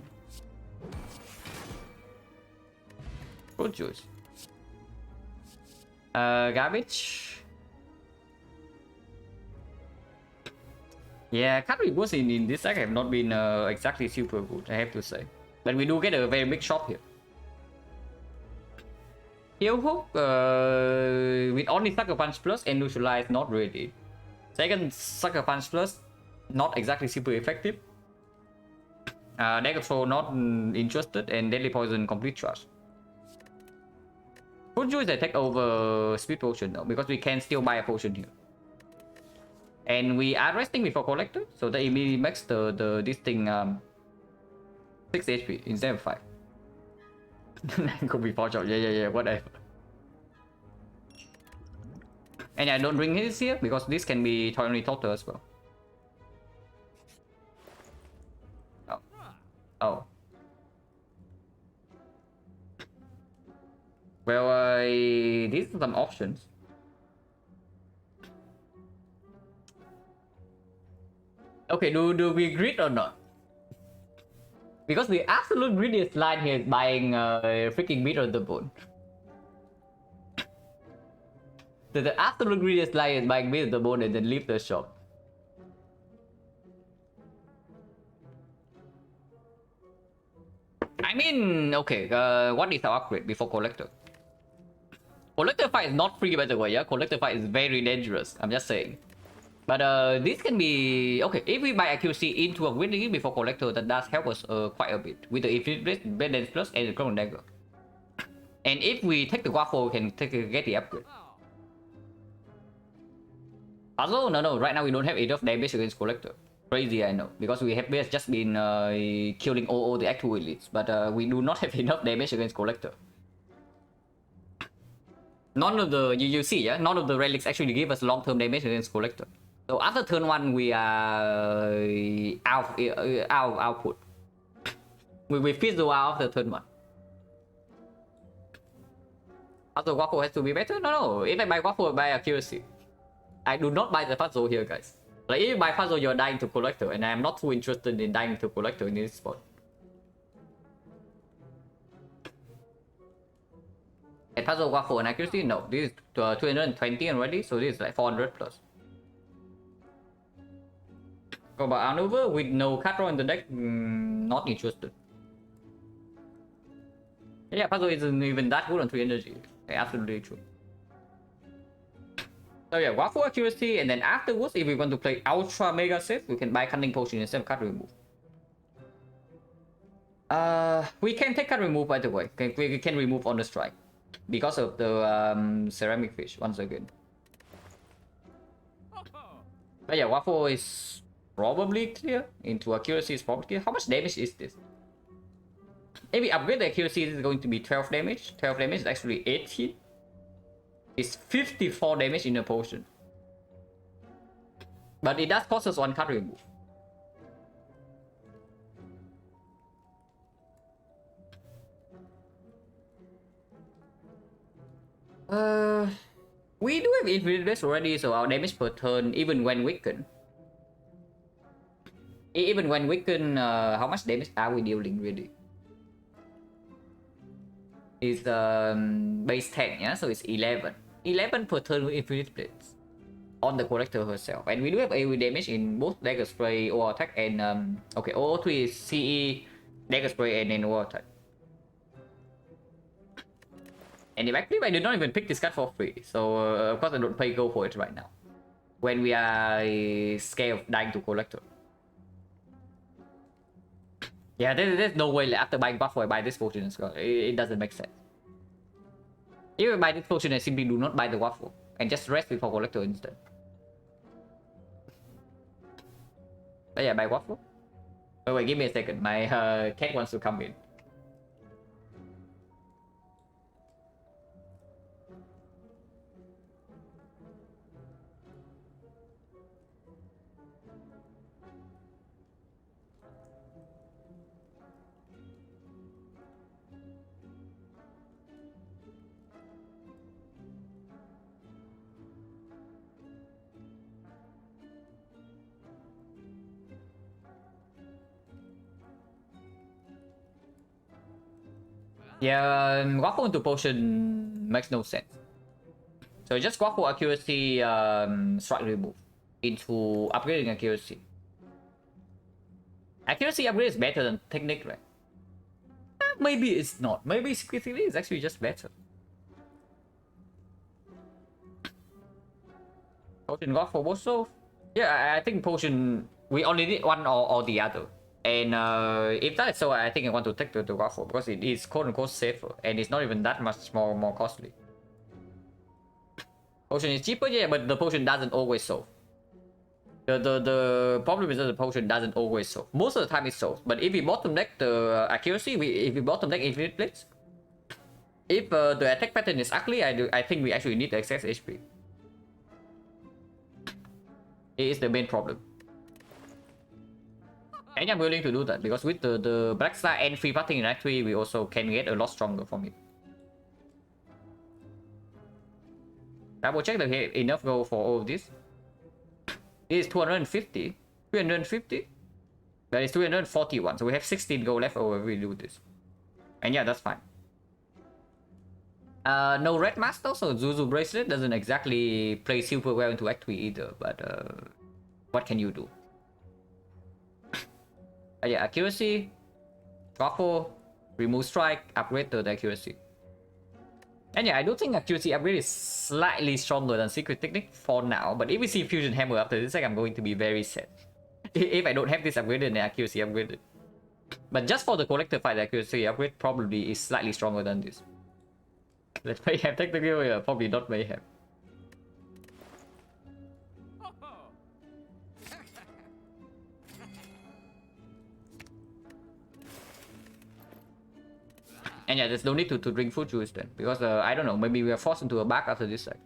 Good juice. Garbage. Yeah, card rewards in this deck have not been exactly super good, I have to say. But we do get a very big shot here. Heal Hook with only Sucker Punch Plus and Neutralize, not really. Second Sucker Punch Plus, not exactly super effective. Dagger Throw, not interested, and Deadly Poison, complete trash. Good juice I take over Speed Potion though, because we can still buy a potion here. And we are resting before Collector, so that immediately makes this thing 6 HP instead of 5. Could be 4 shot, yeah, whatever. And I don't bring his here because this can be Torrently Total as well. Oh. Well, these are some options. Okay, do we grid or not? Because the absolute greediest line here is buying freaking Meat on the Bone. The absolute greediest line is buying Meat on the Bone and then leave the shop. I mean, okay, what is our upgrade before Collector? Collector fight is not free, by the way, yeah? Collector fight is very dangerous, I'm just saying. But this can be okay if we buy accuracy into a winning before collector. That does help us quite a bit with the infinite blade dance plus and the crown dagger. And if we take the waffle, we can get the upgrade. Also, no, right now we don't have enough damage against collector. Crazy, I know, because we have just been killing all the actual elites, but we do not have enough damage against collector. None of the you see, yeah, none of the relics actually give us long-term damage against collector. So after turn 1, we are out output. We fizzle out after turn 1. Also, waffle has to be better. No. If I buy waffle, I buy accuracy. I do not buy the puzzle here, guys. Like if you buy puzzle, you're dying to collector, and I'm not too interested in dying to collector in this spot. And puzzle waffle and accuracy, no. This is 220 already, so this is like 400 plus. Go about Anova with no card draw in the deck, not interested. Yeah, puzzle isn't even that good on 3 energy. Absolutely true. So yeah, waffle accuracy, and then afterwards, if we want to play ultra mega safe, we can buy cunning potion instead of card remove. We can take card remove, by the way. We can remove on the strike because of the ceramic fish once again. But yeah, waffle is probably clear. Into accuracy is probably clear. How much damage is this? If we upgrade the accuracy, this is going to be 12 damage. 12 damage is actually 18. It's 54 damage in a potion. But it does cost us 1 card remove. We do have infinite blades already, so our damage per turn, even when weakened. Even when weakened, how much damage are we dealing really? Is base 10, yeah, so it's 11 per turn with infinite blades on the collector herself. And we do have AoE damage in both dagger spray or attack and okay, 003 is CE, dagger spray, and then war attack. And effectively, I did not even pick this card for free, so of course I don't pay gold for it right now when we are scared of dying to collector. Yeah, there's no way after buying buffalo I buy this potion as well. It doesn't make sense. If I buy this potion, I simply do not buy the waffle and just rest before collector instead. But yeah, buy waffle. Oh wait, give me a second. My cat wants to come in. Yeah, waffle into potion makes no sense. So just waffle accuracy, strike remove into upgrading accuracy. Accuracy upgrade is better than technique, right? Maybe it's not. Maybe secretly it's actually just better. Potion waffle also. Yeah, I think potion. We only need one or the other. And if that is so, I think I want to take the waffle because it is quote unquote safer and it's not even that much more costly. Potion is cheaper, yeah, but the potion doesn't always solve. The problem is that the potion doesn't always solve. Most of the time it solves, but if we bottom deck the accuracy, if we bottom deck infinite blades, if the attack pattern is ugly, I think we actually need the excess HP. It is the main problem. And I'm willing to do that because with the Black Star and free parting in Act 3, we also can get a lot stronger from it. Double check that we have enough gold for all of this. This is 250. 350? That is 341. So we have 16 gold left over if we do this. And yeah, that's fine. No red master, so Zuzu bracelet doesn't exactly play super well into Act 3 either, but what can you do? Yeah, accuracy, waffle, remove strike, upgrade the accuracy. And yeah, I do think accuracy upgrade is slightly stronger than secret technique for now. But if we see fusion hammer after this, like, I'm going to be very sad. If I don't have this upgraded and accuracy upgraded. But just for the collector fight, the accuracy upgrade probably is slightly stronger than this. Let's mayhem technically, probably not mayhem. And yeah, there's no need to drink fruit juice then, because I don't know, maybe we are forced into a bug after this side.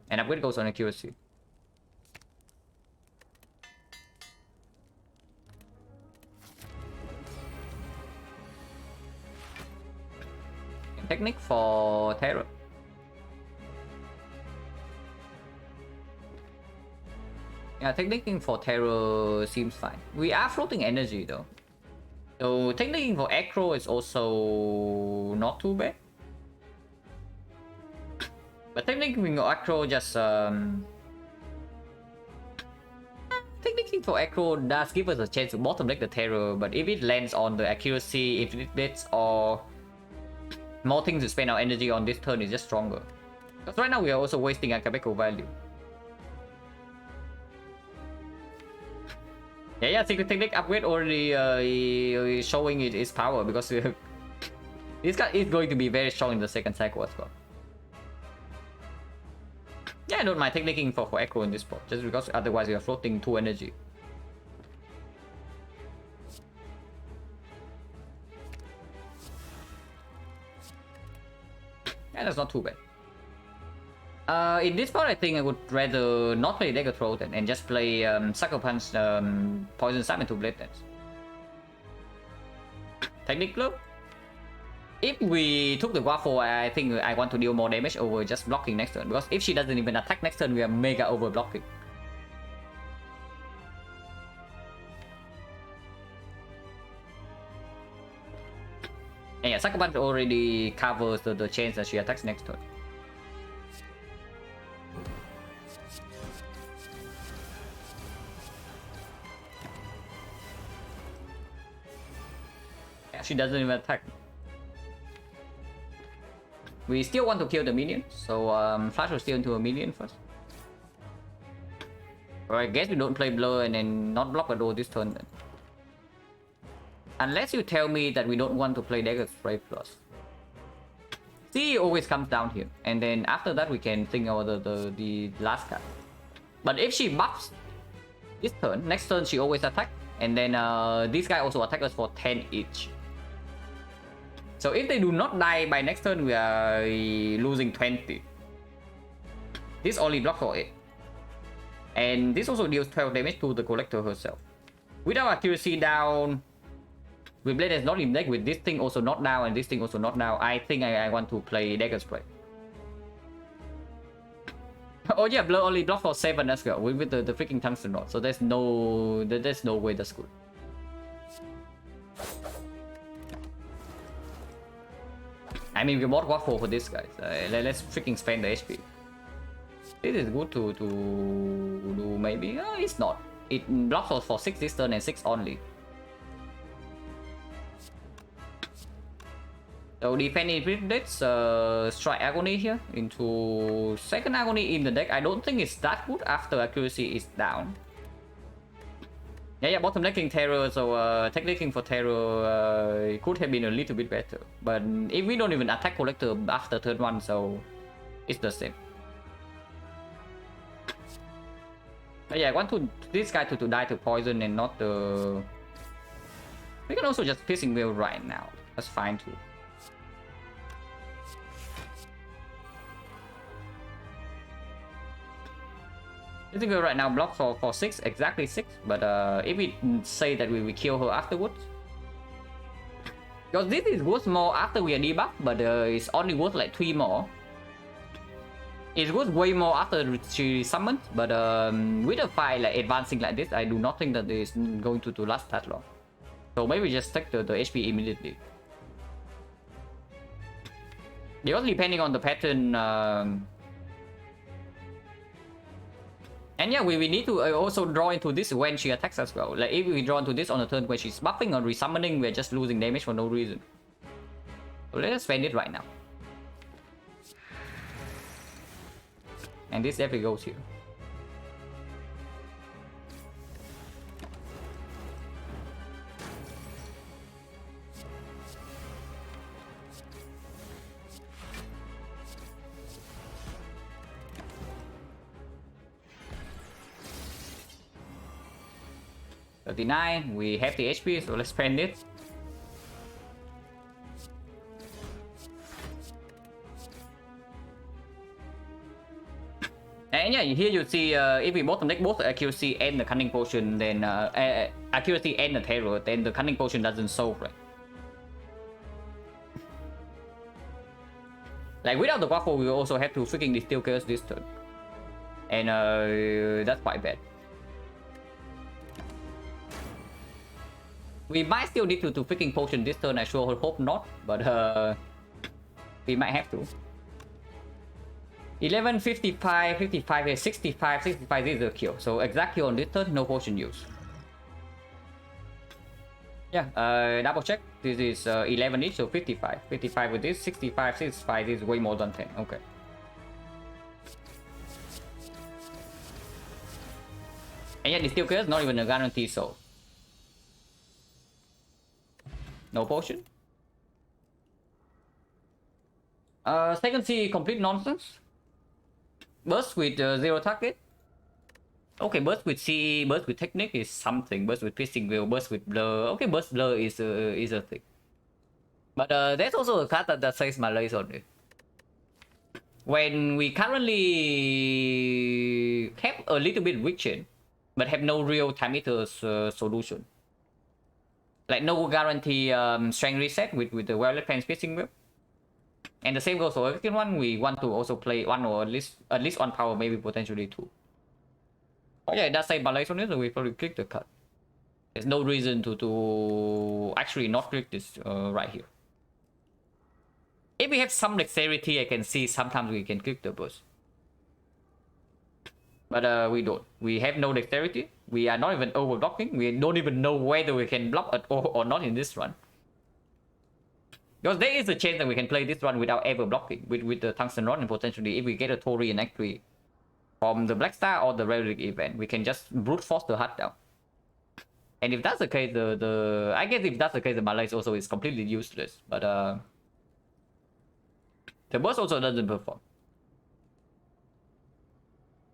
And upgrade goes on accuracy. And technique for terror. Yeah, techniquing for terror seems fine. We are floating energy though. So technically for acro is also not too bad. But technically for acro just technically for acro does give us a chance to bottom deck the terror, but if it lands on the accuracy, if it hits or more things to spend our energy on this turn is just stronger. Because right now we are also wasting our Quebeco value. Yeah, secret technique upgrade already showing its power, because this guy is going to be very strong in the second cycle as well. Yeah, I don't mind techniquing for Echo in this spot, just because otherwise we are floating 2 energy. Yeah, that's not too bad. In this part, I think I would rather not play Dagger Throw then, and just play Sucker Punch, Poison Slam into Blade Dance. Technique Glove. If we took the Guafo, I think I want to deal more damage over just blocking next turn, because if she doesn't even attack next turn, we are mega over blocking. And yeah, Sucker Punch already covers the chance that she attacks next turn. She doesn't even attack. We still want to kill the minion, so Flash will steal into a minion first. Or I guess we don't play Blur and then not block the door this turn then. Unless you tell me that we don't want to play Dagger Spray Plus. C always comes down here, and then after that we can think about the last card. But if she buffs this turn, next turn she always attack, and then this guy also attack us for 10 each. So if they do not die by next turn, we are losing 20. This only blocks for 8. And this also deals 12 damage to the collector herself. With our accuracy down, with Blade is not in deck, with this thing also not down and this thing also not down, I think I want to play Dagger Spray. Oh yeah, Blur only block for 7 as well with the freaking Tungsten Rod. So there's no way that's good. I mean, we bought Waffle for this, guys. Let's freaking spend the HP. This is good to do, maybe. It's not. It blocks for 6 this turn and 6 only. So defending with this strike Agony here into second Agony in the deck. I don't think it's that good after accuracy is down. Yeah, bottom decking Terror, so technicking for Terror it could have been a little bit better. But if we don't even attack Collector after turn 1, so it's the same. But yeah, I want this guy to die to poison and not the... We can also just Piercing Veil right now. That's fine too. I think right now block for 6, exactly 6, but if we say that we will kill her afterwards, because this is worth more after we are debuffed, but it's only worth like 3 more. It's worth way more after she summoned, but with a fight like advancing like this, I do not think that it's going to last that long. So maybe just take the HP immediately. Because depending on the pattern, and yeah, we need to also draw into this when she attacks as well. Like if we draw into this on the turn when she's buffing or resummoning, we're just losing damage for no reason. So let's spend it right now. And this definitely goes here. $39, we have the HP, so let's spend it. And yeah, here you see if we bottom deck both the accuracy and the cunning potion, then accuracy and the terror, then the cunning potion doesn't solve, right? Like without the waffle, we also have to freaking distill chaos this turn, and that's quite bad. We might still need to freaking potion this turn. I sure hope not, but we might have to. 11, 55, 55, 65, 65 this is a kill. So exact kill on this turn, no potion use. Yeah, double check. This is 11 each, so 55. 55 with this, 65, 65 this is way more than 10. Okay. And yet, the still kills, not even a guarantee, so. No potion. Second C, complete nonsense. Burst with 0 target. Okay, burst with CE, burst with technique is something. Burst with piercing will, burst with blur. Okay, burst blur is a thing. But there's also a card that says malaise on it. When we currently have a little bit weak chain, but have no real time eater's solution. Like no guarantee strength reset with the Violet Pants piercing whip. And the same goes for the second one. We want to also play one or at least one power, maybe potentially two. Oh yeah, it does say malaise on it, so we probably click the card. There's no reason to actually not click this right here. If we have some dexterity, I can see sometimes we can click the burst. But we don't. We have no dexterity. We are not even over blocking. We don't even know whether we can block at all or not in this run. Because there is a chance that we can play this run without ever blocking with the Tungsten Rod, and potentially if we get a Tori in Act 3 from the Black Star or the Relic event, we can just brute force the hut down. And if that's the case, I guess if that's the case, the malaise also is completely useless. But the burst also doesn't perform.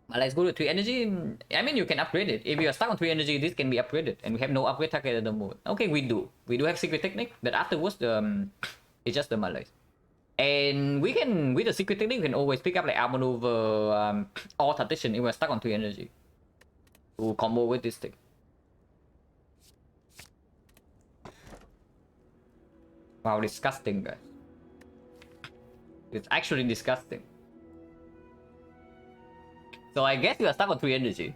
Malaise good with 3 energy. I mean, you can upgrade it. If you are stuck on 3 energy, this can be upgraded, and we have no upgrade target at the moment. Okay, we do have secret technique, but afterwards it's just the malaise. And we can, with the secret technique, we can always pick up like armor maneuver or tactician if we're stuck on 3 energy to combo with this thing. Wow, disgusting, guys. It's actually disgusting. So I guess you are stuck on 3 energy.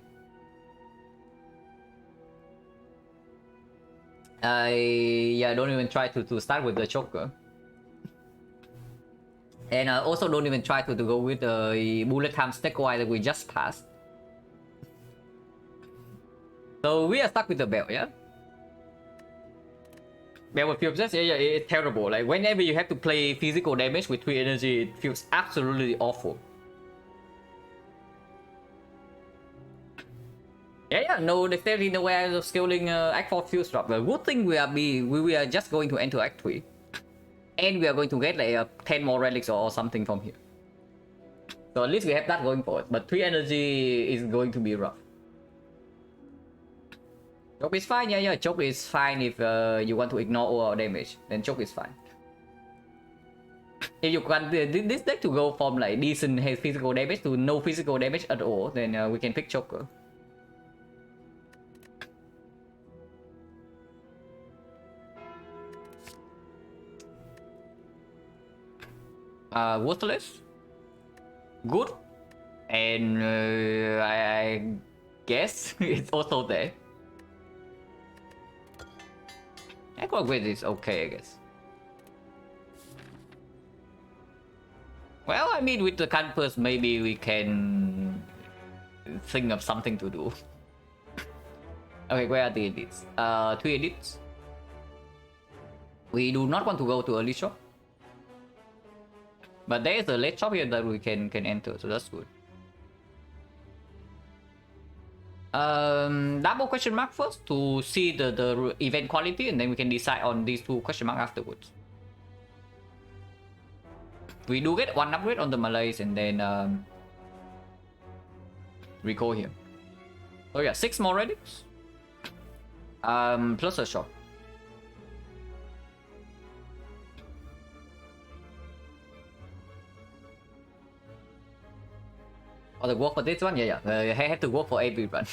Yeah, don't even try to start with the choker. And also don't even try to go with the bullet time stack wire that we just passed. So we are stuck with the belt, yeah? Belt with few possess, yeah, it's terrible. Like whenever you have to play physical damage with 3 energy, it feels absolutely awful. Yeah, no dexterity, no way of scaling Act 4 Fuse Drop. The good thing we are just going to enter Act 3. And we are going to get like 10 more relics or something from here. So at least we have that going for it. But 3 energy is going to be rough. Choke is fine, yeah, choke is fine if you want to ignore all our damage. Then choke is fine. If you want this deck to go from like decent physical damage to no physical damage at all, then we can pick choker. Worthless, good, and I guess it's also there. Aqua Grid is okay, I guess. Well, I mean, with the campus, maybe we can think of something to do. Okay, where are the edits? 3 edits. We do not want to go to early shop. But there is a late shop here that we can enter, so that's good. Double question mark first to see the event quality, and then we can decide on these two question mark afterwards. We do get one upgrade on the Malays, and then we go here. Oh yeah, 6 more relics. Plus a shop. Oh, the work for this one? Yeah. I have to work for every run.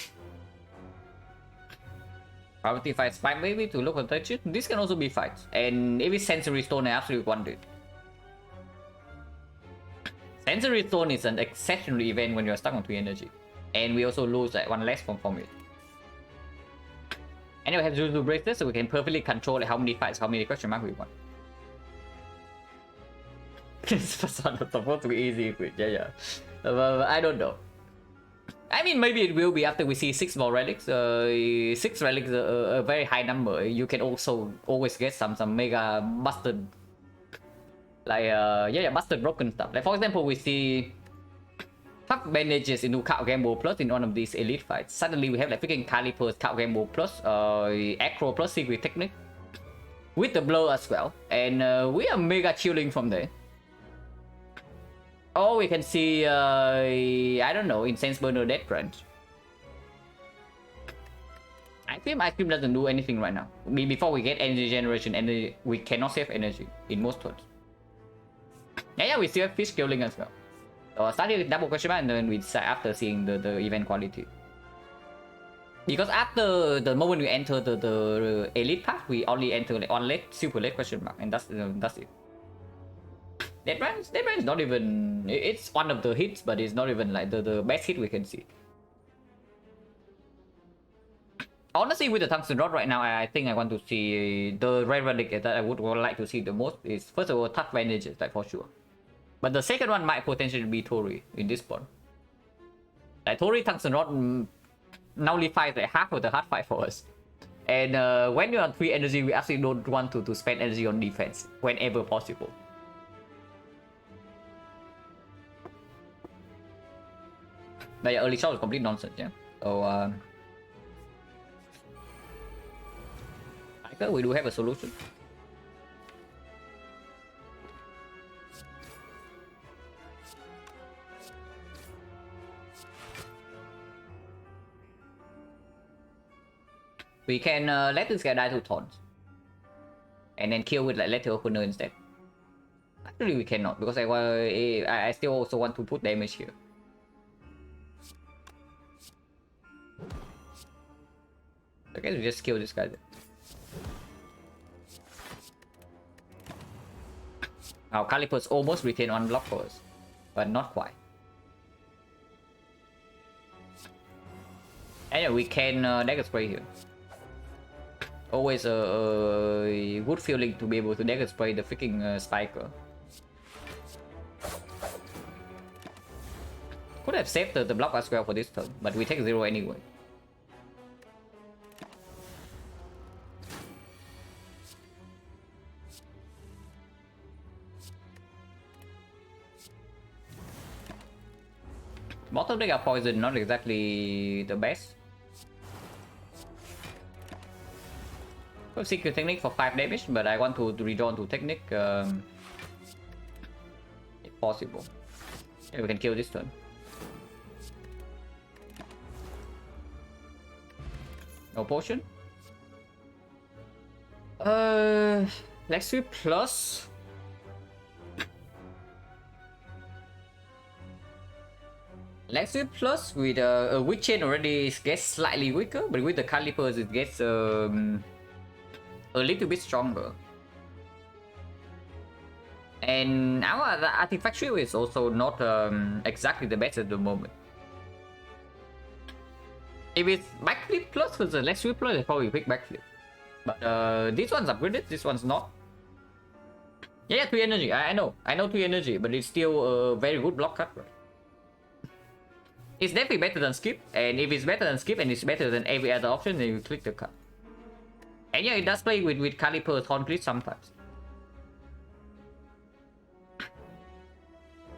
Priority fights 5 maybe to look at touch it. This can also be fights. And if it's Sensory Stone, I absolutely want it. Sensory Stone is an exceptional event when you're stuck on 3 energy. And we also lose like 1 less from formula. And we have Zuzu Bracelet, so we can perfectly control like, how many fights, how many question mark we want. This was supposed to be easy, yeah. I don't know. I mean, maybe it will be after we see 6 more relics. 6 relics, a very high number. You can also always get some mega busted, like busted broken stuff. Like for example, we see tough bandages into Count Gamble Plus in one of these elite fights. Suddenly we have like freaking Calipers, Count Gamble Plus, Acro Plus Secret Technique with the blow as well, and we are mega chilling from there. Oh, we can see, I don't know, Incense Burner Death Crunch. Ice Cream doesn't do anything right now. Before we get energy generation, energy, we cannot save energy in most turns. Yeah, we still have fish killing as well. So starting with double question mark, and then we decide after seeing the event quality. Because after the moment we enter the elite path, we only enter like on late, super late question mark, and that's it. Dead Brand is not even... It's one of the hits, but it's not even like the best hit we can see. Honestly, with the Tungsten Rod right now, I think I want to see the rare relic that I would like to see the most is, first of all, tough bandages, like for sure. But the second one might potentially be Tori in this one. Like Tori Tungsten Rod nullifies like half of the hard fight for us. And when you're on 3 energy, we actually don't want to spend energy on defense whenever possible. But yeah, early shot is complete nonsense, yeah. So, we do have a solution. We can let this guy die to taunts. And then kill with like letter opener instead. Actually, we cannot, because I still also want to put damage here. I guess we just kill this guy then. Our Calipers almost retain 1 block for us, but not quite. Anyway, we can dagger spray here. Always a good feeling to be able to dagger spray the freaking spiker. Could have saved the block as well for this turn, but we take 0 anyway. Bottom deck are poison, not exactly the best. Secret Technique for 5 damage, but I want to rejoin to Technique if possible. Yeah, we can kill this turn. No potion. Let's do plus. Let's do plus with a weak chain already gets slightly weaker, but with the Calipers it gets a little bit stronger. And our artifact shield is also not exactly the best at the moment. If it's backflip plus with the let's do plus, I probably pick backflip. But this one's upgraded, this one's not. Yeah, 3 energy. I know 3 energy, but it's still a very good block cut, right? It's definitely better than skip, and if it's better than skip and it's better than every other option, then you click the cut. And yeah, it does play with Caliper complete sometimes.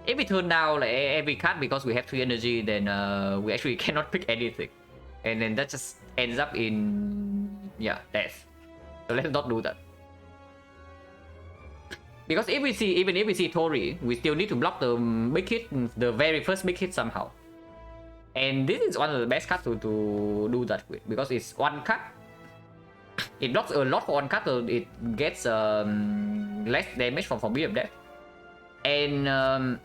If we turn down like every card because we have 3 energy, then we actually cannot pick anything, and then that just ends up in death. So let's not do that. Because if we see, even if we see Tori, we still need to block the big hit, the very first big hit somehow. And this is one of the best cards to do that with, because it's one card. It blocks a lot for one card, so it gets less damage from Beam of Death. And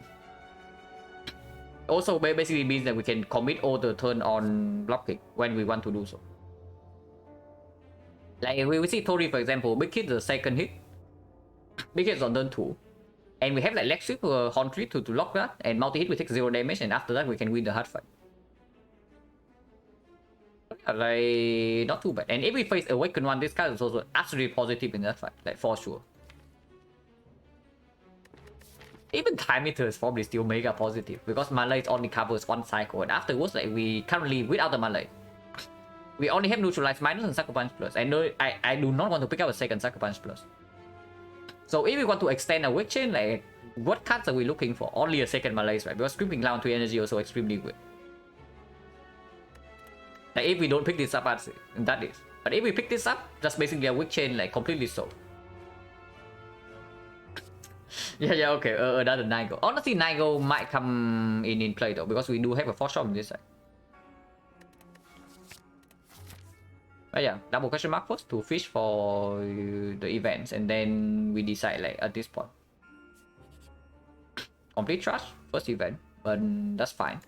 also basically means that we can commit all the turn on blocking when we want to do so. Like we see Tori, for example, big hit the second hit. Big hit on turn 2. And we have like leg sweep or horn trip to lock that, and multi-hit we take 0 damage, and after that we can win the hard fight. Like, not too bad. And if we face Awaken one, this card is also absolutely positive in that fight, like for sure. Even Time Eater is probably still mega positive, because Malay only covers one cycle, and afterwards, like, we currently, without the Malay, we only have Neutralize minus and Sucker Punch plus. I do not want to pick up a second Sucker Punch plus. So if we want to extend a weak chain, like, what cards are we looking for? Only a second Malays, right? Because Screaming Clown 3 energy also extremely good. Like, if we don't pick this up, that is. But if we pick this up, just basically a weak chain, like, completely sold. yeah, okay, another Nigo. Honestly, Nigo might come in play though, because we do have a force shot on this side. But yeah, double question mark first to fish for the events, and then we decide like at this point. Complete trash, first event, but that's fine.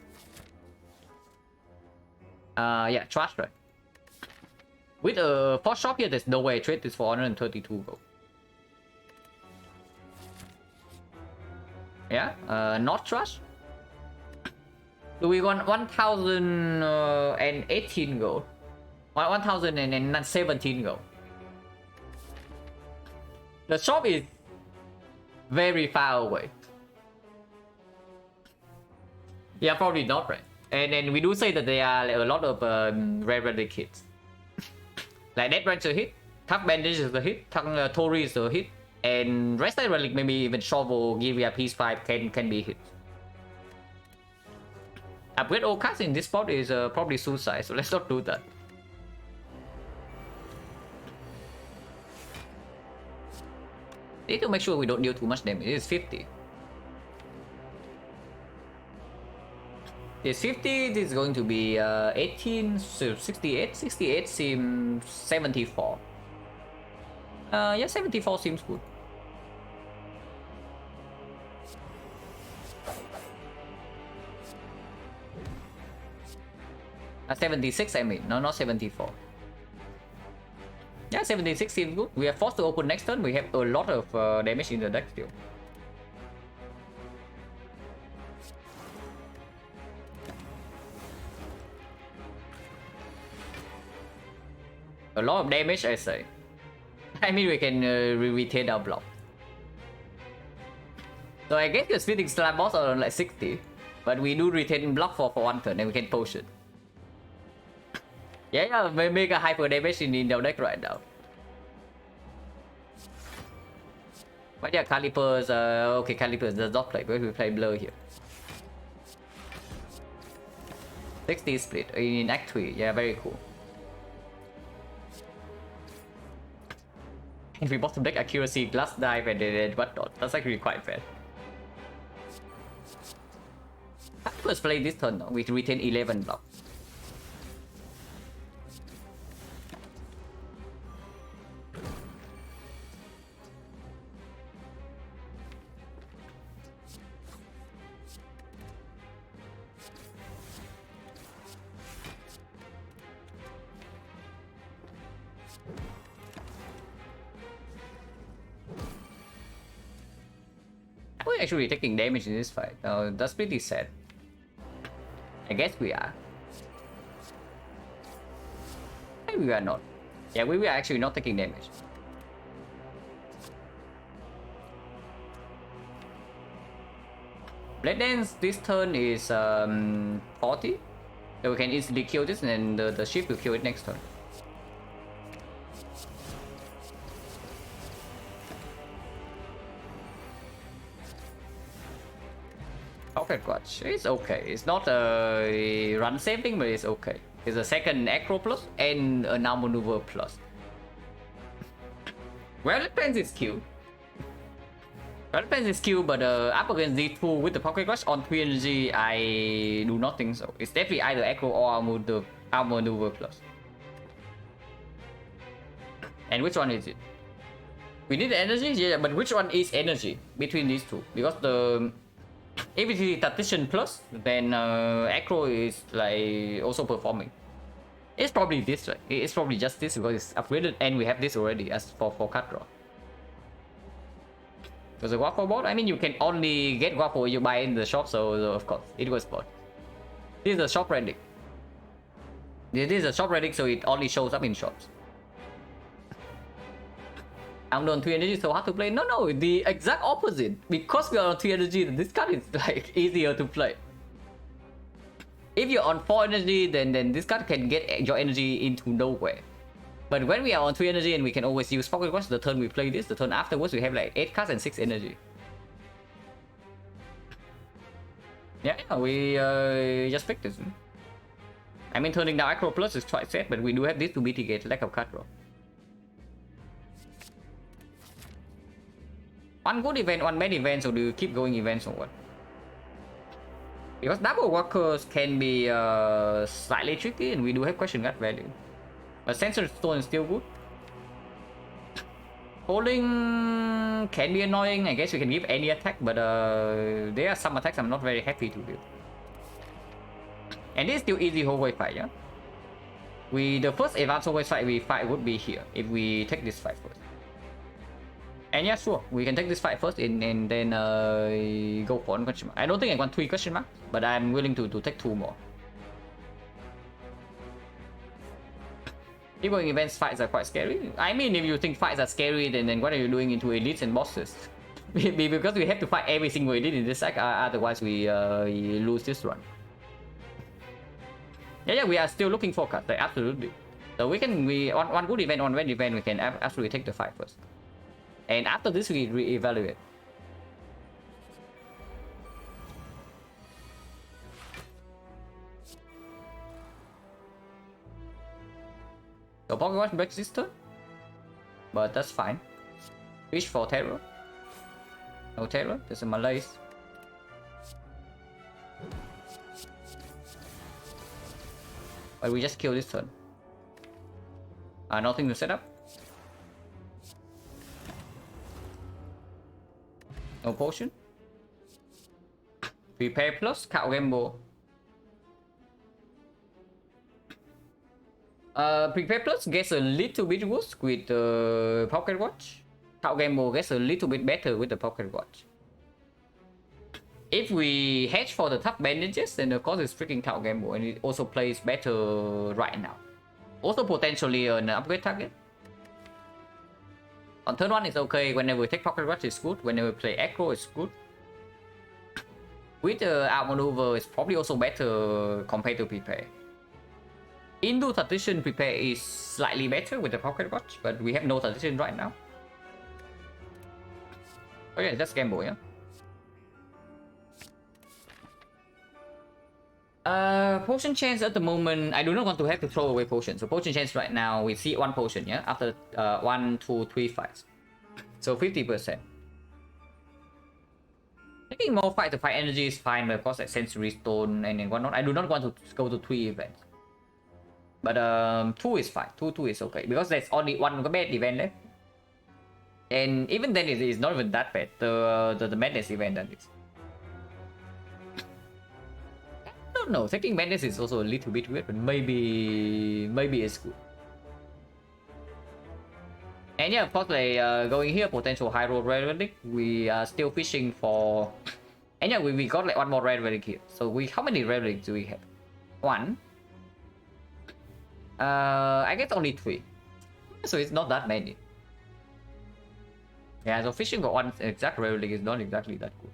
Yeah, trash, right? With a force shop here, there's no way I trade this for 132 gold. Yeah, not trash. Do we want 1018 gold? 1017 gold. The shop is very far away. Yeah, probably not, right? And then we do say that there are like, a lot of rare kits. Like Death Rancher hit, Tough Bandage is a hit, Tori is a hit, and Rested Relic, maybe even Shovel, Giria, Peace 5 can be hit. Upgrade all cards in this spot is probably suicide, so let's not do that. Need to make sure we don't deal too much damage. It is 50. It's 50, this is going to be 18, so 68. 68 seems 74. Yeah, 74 seems good. 76, I mean, no, not 74. Yeah, 76 seems good. We are forced to open next turn. We have a lot of damage in the deck still. A lot of damage, I say. I mean, we can retain our block. So I guess the Spitting Slab boss are on like 60. But we do retain block for one turn and we can push it. Yeah, mega hyper damage in our deck right now. But yeah, Calipers, okay, Calipers does not play, but we play Blur here. 60 split in Act 3, yeah, very cool. If we bottom deck accuracy, glass dive, and whatnot, that's actually quite bad. Let's play this turn though, we retain 11 block. We're actually taking damage in this fight. That's pretty sad. I guess we are. Maybe we are not. Yeah, we are actually not taking damage. Blade Dance this turn is 40. So we can easily kill this, and then the shift will kill it next turn. Pocket Watch. It's okay. It's not a run saving, but it's okay. It's a second Acro plus and a now maneuver plus. Well, it depends its skill. Well, it depends its skill, but up against these two with the Pocket Watch on 3 energy, I do not think so. It's definitely either Acro or maneuver plus. And which one is it? We need energy, yeah, but which one is energy between these two? Because if it is tactician plus, then Acro is like also performing. It's probably this, right? It's probably just this because it's upgraded and we have this already as for card draw. Because the Waffle board, I mean, you can only get Waffle you buy in the shop, so of course it was bought. This is a shop relic. This is a shop relic, so it only shows up in shops. I'm on 3 energy, so hard to play. No, the exact opposite. Because we are on 3 energy, this card is like easier to play. If you're on 4 energy, then this card can get your energy into nowhere. But when we are on 3 energy and we can always use Pocket Watch the turn we play this, the turn afterwards we have like 8 cards and 6 energy. Yeah, we just picked this. I mean, turning down Acro Plus is quite sad, but we do have this to mitigate lack of card draw. One good event, one bad event, so do you keep going events or what? Because double workers can be slightly tricky and we do have question guard value. But Sensor Stone is still good. Holding can be annoying. I guess we can give any attack, but there are some attacks I'm not very happy to do. And this is still easy hallway fight, yeah? The first advanced hallway fight we fight would be here if we take this fight first. And yeah, sure, we can take this fight first and then go for one question mark. I don't think I want 3 question marks, but I'm willing to take 2 more. If going events, fights are quite scary. I mean, if you think fights are scary, then what are you doing into elites and bosses? Because we have to fight every single elite in this deck, otherwise we lose this run. Yeah, we are still looking for cards, like, absolutely. So we can, one good event, one bad event, we can absolutely take the fight first. And after this, we re-evaluate. So Pocket Watch breaks this turn, but that's fine. Wish for terror. No terror. There's a malaise. But we just kill this turn. Nothing to set up. No potion. Prepare plus, Cow Gamble. Prepare plus gets a little bit worse with the Pocket Watch. Cow Gamble gets a little bit better with the Pocket Watch. If we hedge for the tough bandages, then of course it's freaking Cow Gamble and it also plays better right now. Also potentially an upgrade target. On turn 1 it's okay, whenever we take Pocket Watch it's good, whenever we play Acro it's good. With the outmaneuver it's probably also better compared to Prepare. Into Tactician, Prepare is slightly better with the Pocket Watch, but we have no Tactician right now. Okay, just gamble, yeah. Potion chance at the moment, I do not want to have to throw away potion. So potion chance right now, we see 1 potion, yeah, after 1, 2, 3 fights. So 50%. Taking more fight to fight energy is fine, but of course like Sensory Stone and whatnot. I do not want to go to 3 events. But 2 is fine, 2 is okay, because there's only 1 bad event left. And even then it is not even that bad, the madness event that is. No, taking madness is also a little bit weird, but maybe it's good. And yeah, of course, like going here, potential high roll red relic. We are still fishing for. And yeah, we got like 1 more red relic here. So how many red relics do we have? 1. I guess only 3. So it's not that many. Yeah, so fishing for 1 exact red relic is not exactly that good.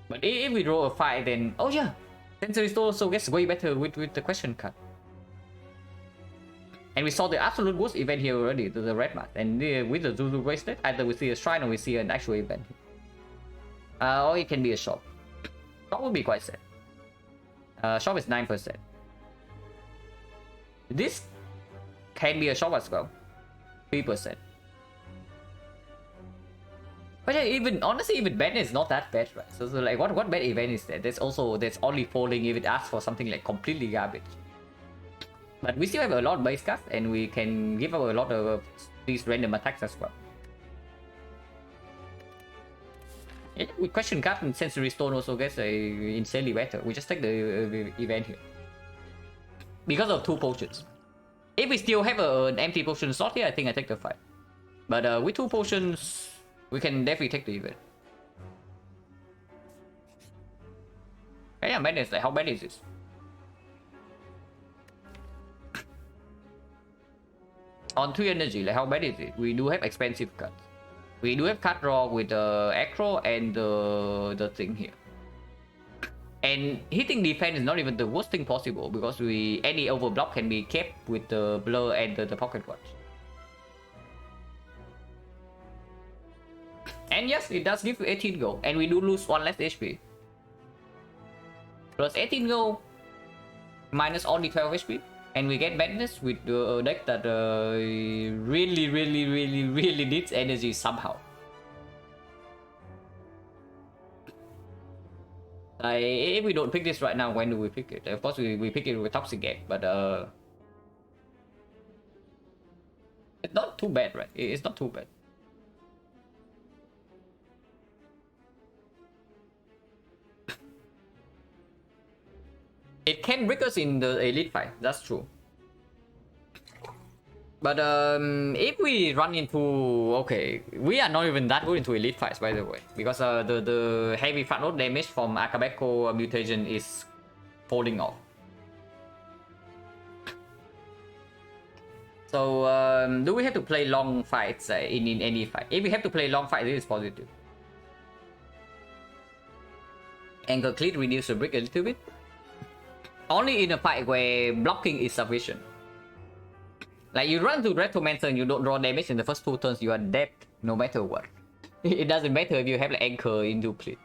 But if we draw a 5, then oh yeah. Sensory Stone also gets way better with the question card. And we saw the absolute worst event here already, the red mask. And with the Zuzu bracelet, either we see a shrine or we see an actual event. Or it can be a shop. Shock will be quite sad. Shock is 9%. This can be a shock as well. 3%. But yeah, even honestly, even bad is not that bad, right? So like, what bad event is there? There's only falling if it asks for something like completely garbage. But we still have a lot of base cards, and we can give out a lot of these random attacks as well. Yeah, with question card and sensory stone also gets a insanely better. We just take the event here because of 2 potions. If we still have an empty potion slot here, I think I take the fight. But with 2 potions, we can definitely take the event. Yeah, madness. Like, how bad is this? On 3 energy, like how bad is it? We do have expensive cards. We do have card draw with the acro and the thing here. And hitting defense is not even the worst thing possible because any overblock can be kept with the blur and the pocket watch. And yes, it does give you 18 gold, and we do lose 1 less HP. Plus 18 gold, minus only 12 HP, and we get madness with a deck that really needs energy somehow. If we don't pick this right now, when do we pick it? Of course, we pick it with Toxic Gate, but it's not too bad, right? It's not too bad. It can break us in the elite fight, that's true. But if we run into... Okay, we are not even that good into elite fights, by the way. Because the heavy fat load damage from Akabeko mutation is falling off. So, do we have to play long fights in any fight? If we have to play long fights, this is positive. Anchor Cleat reduce the brick a little bit. Only in a fight where blocking is sufficient. Like you run to Retromancer and you don't draw damage in the first 2 turns, you are dead no matter what. It doesn't matter if you have like Anchor into play.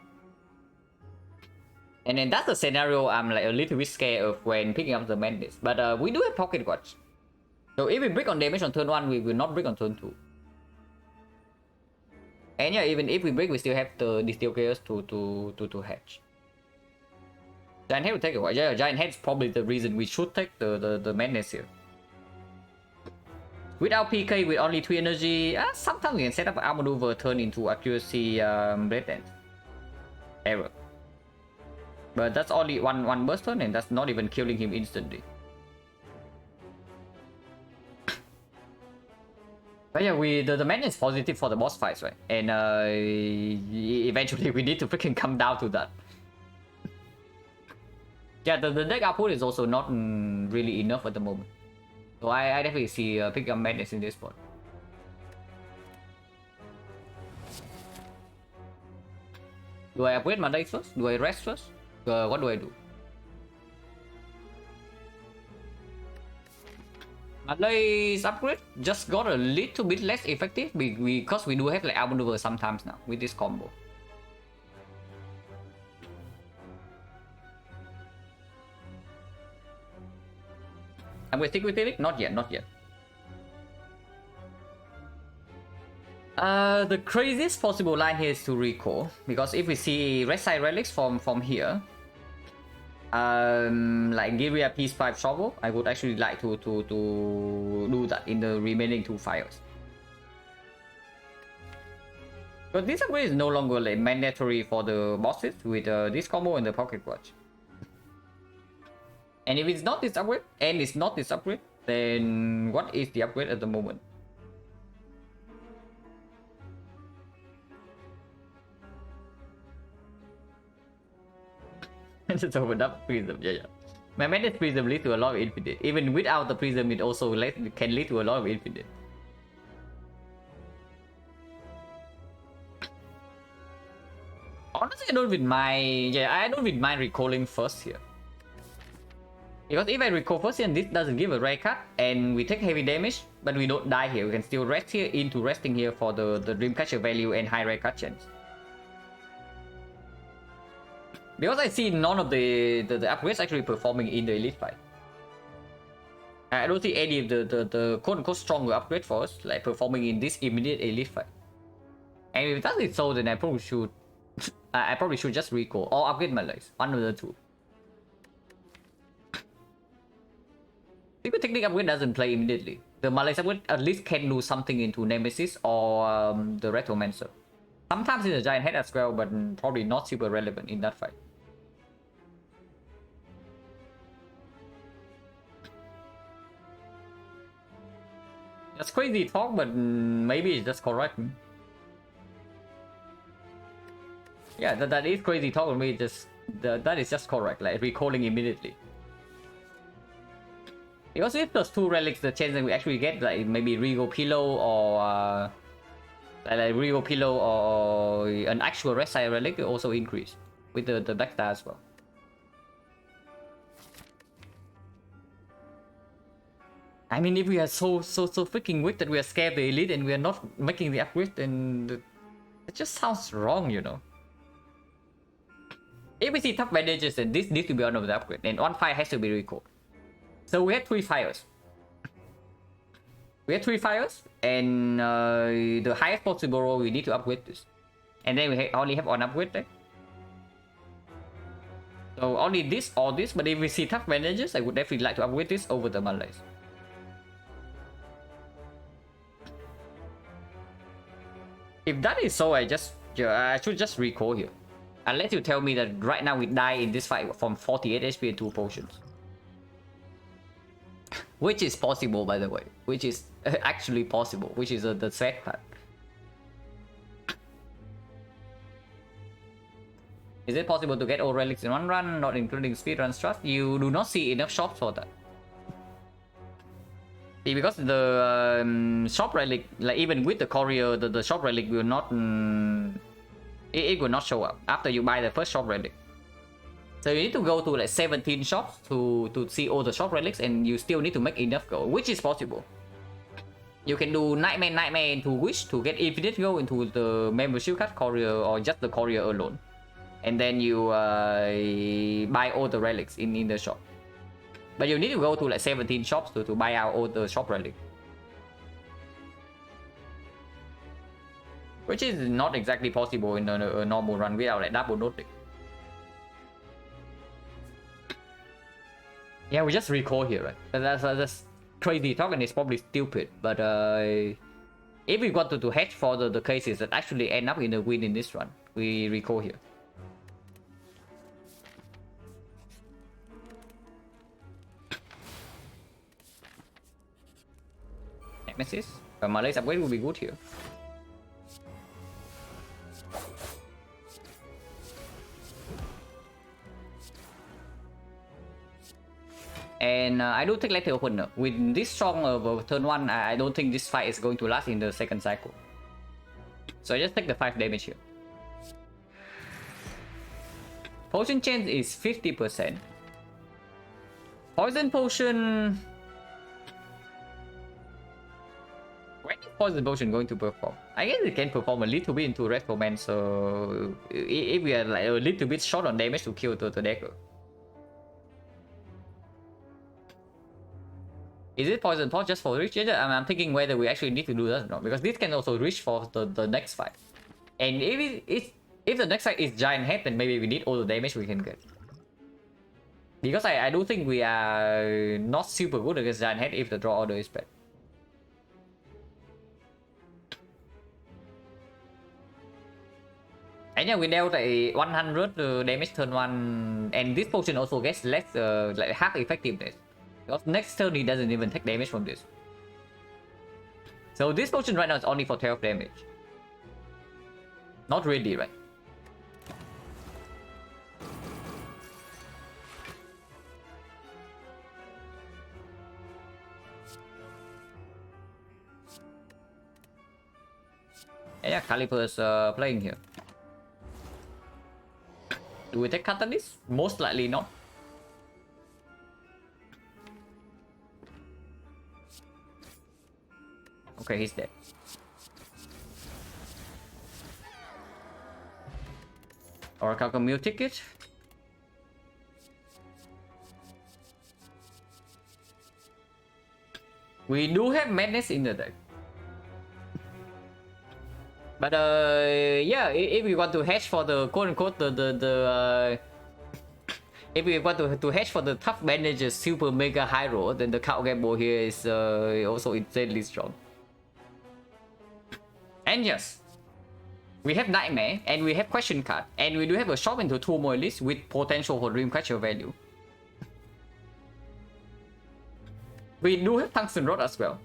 And then that's the scenario I'm like a little bit scared of when picking up the Madness. But we do have Pocket Watch. So if we break on damage on turn 1, we will not break on turn 2. And yeah, even if we break, we still have the Distill Chaos to hatch. Giant Head will take a while. Yeah, Giant Head is probably the reason we should take the Madness here. Without PK, with only 3 energy, sometimes we can set up an Outmaneuver, turn into Accuracy Blade Dance. Error. But that's only one burst turn, and that's not even killing him instantly. But yeah, the Madness is positive for the boss fights, right? And eventually we need to freaking come down to that. Yeah, the deck output is also not really enough at the moment. So I definitely see pick up Madness in this spot. Do I upgrade my dice first? Do I rest first? What do I do? My dice upgrade just got a little bit less effective because we do have like Outmaneuver sometimes now with this combo. I'm going to stick with it? Not yet, not yet. The craziest possible line here is to recall, because if we see Red Side Relics from here, like Giria Peace 5 Shovel, I would actually like to do that in the remaining 2 files. But this upgrade is no longer like mandatory for the bosses with this combo and the Pocket Watch. And if it's not this upgrade, and it's not this upgrade, then what is the upgrade at the moment? Just open up Prism, yeah. My Madness Prism leads to a lot of infinite. Even without the Prism, it also can lead to a lot of infinite. Honestly, I don't mind recalling first here. Because if I recall first here and this doesn't give a rare card, and we take heavy damage, but we don't die here, we can still rest here into resting here for the Dreamcatcher value and high rare card chance. Because I see none of the upgrades actually performing in the elite fight. I don't see any of the quote-unquote stronger upgrade for us like performing in this immediate elite fight. And if that is so, then I probably should I probably should just recall or upgrade my legs. One of the two. Secret Technique upgrade doesn't play immediately. The Malays upgrade at least can do something into Nemesis or the Retromancer. Sometimes in the Giant Head as well, but probably not super relevant in that fight. That's crazy talk, but maybe it's just correct. Yeah, that is crazy talk on me. That is just correct. Like recalling immediately. Because if there's 2 relics, the chance that we actually get like maybe Regal Pillow or like Regal Pillow or an actual Red Side relic will also increase with the Black Star as well. I mean, if we are so freaking weak that we are scared the elite and we are not making the upgrade, then it just sounds wrong, you know. If we see tough bandages, then this needs to be one of the upgrade, and one fire has to be recalled. So we had 3 fires. We had 3 fires, and the highest possible roll we need to upgrade this. And then we only have 1 upgrade there. So only this or this, but if we see tough bandages, I would definitely like to upgrade this over the Malays. If that is so, I should just recall here. Unless you tell me that right now we die in this fight from 48 HP and 2 potions. Which is possible, by the way. Which is actually possible. Which is the sad part. Is it possible to get all relics in one run, not including speedrun trust? You do not see enough shops for that. See, because the shop relic, like even with the courier, the shop relic will not... it will not show up after you buy the first shop relic. So you need to go to like 17 shops to see all the shop relics, and you still need to make enough gold, which is possible. You can do Nightmare into Wish to get infinite gold into the membership card courier or just the courier alone. And then you buy all the relics in the shop. But you need to go to like 17 shops to buy out all the shop relics. Which is not exactly possible in a normal run without like double noting. Yeah, we just recall here, right? That's crazy talk and it's probably stupid. But if we wanted to hedge for the cases that actually end up in a win in this run, we recall here. Nemesis? Malay's upgrade will be good here. And I do take later opener. With this strong of turn 1, I don't think this fight is going to last in the second cycle. So I just take the 5 damage here. Potion chance is 50%. Poison potion... When is poison potion going to perform? I guess it can perform a little bit into Retroman, so if we are like a little bit short on damage to kill the dagger. Is it poison pot just for reach? I'm thinking whether we actually need to do that or not, because this can also reach for the next fight. And if the next fight is Giant Head, then maybe we need all the damage we can get. Because I do think we are not super good against Giant Head if the draw order is bad. And yeah, we dealt a 100 damage turn 1, and this potion also gets less like half effectiveness. Because next turn he doesn't even take damage from this. So this potion right now is only for 12 damage. Not really, right? And yeah, Caliper's playing here. Do we take Catalyst? Most likely not. Okay, he's dead. Oracle Commute ticket. We do have Madness in the deck. But yeah, if we want to hedge for the quote unquote if we want to hedge for the tough manager super mega high roll, then the card gamble here is also insanely strong. And yes, we have Nightmare and we have Question card, and we do have a shop into 2 more lists with potential for Dreamcatcher value. We do have Tungsten Rod as well.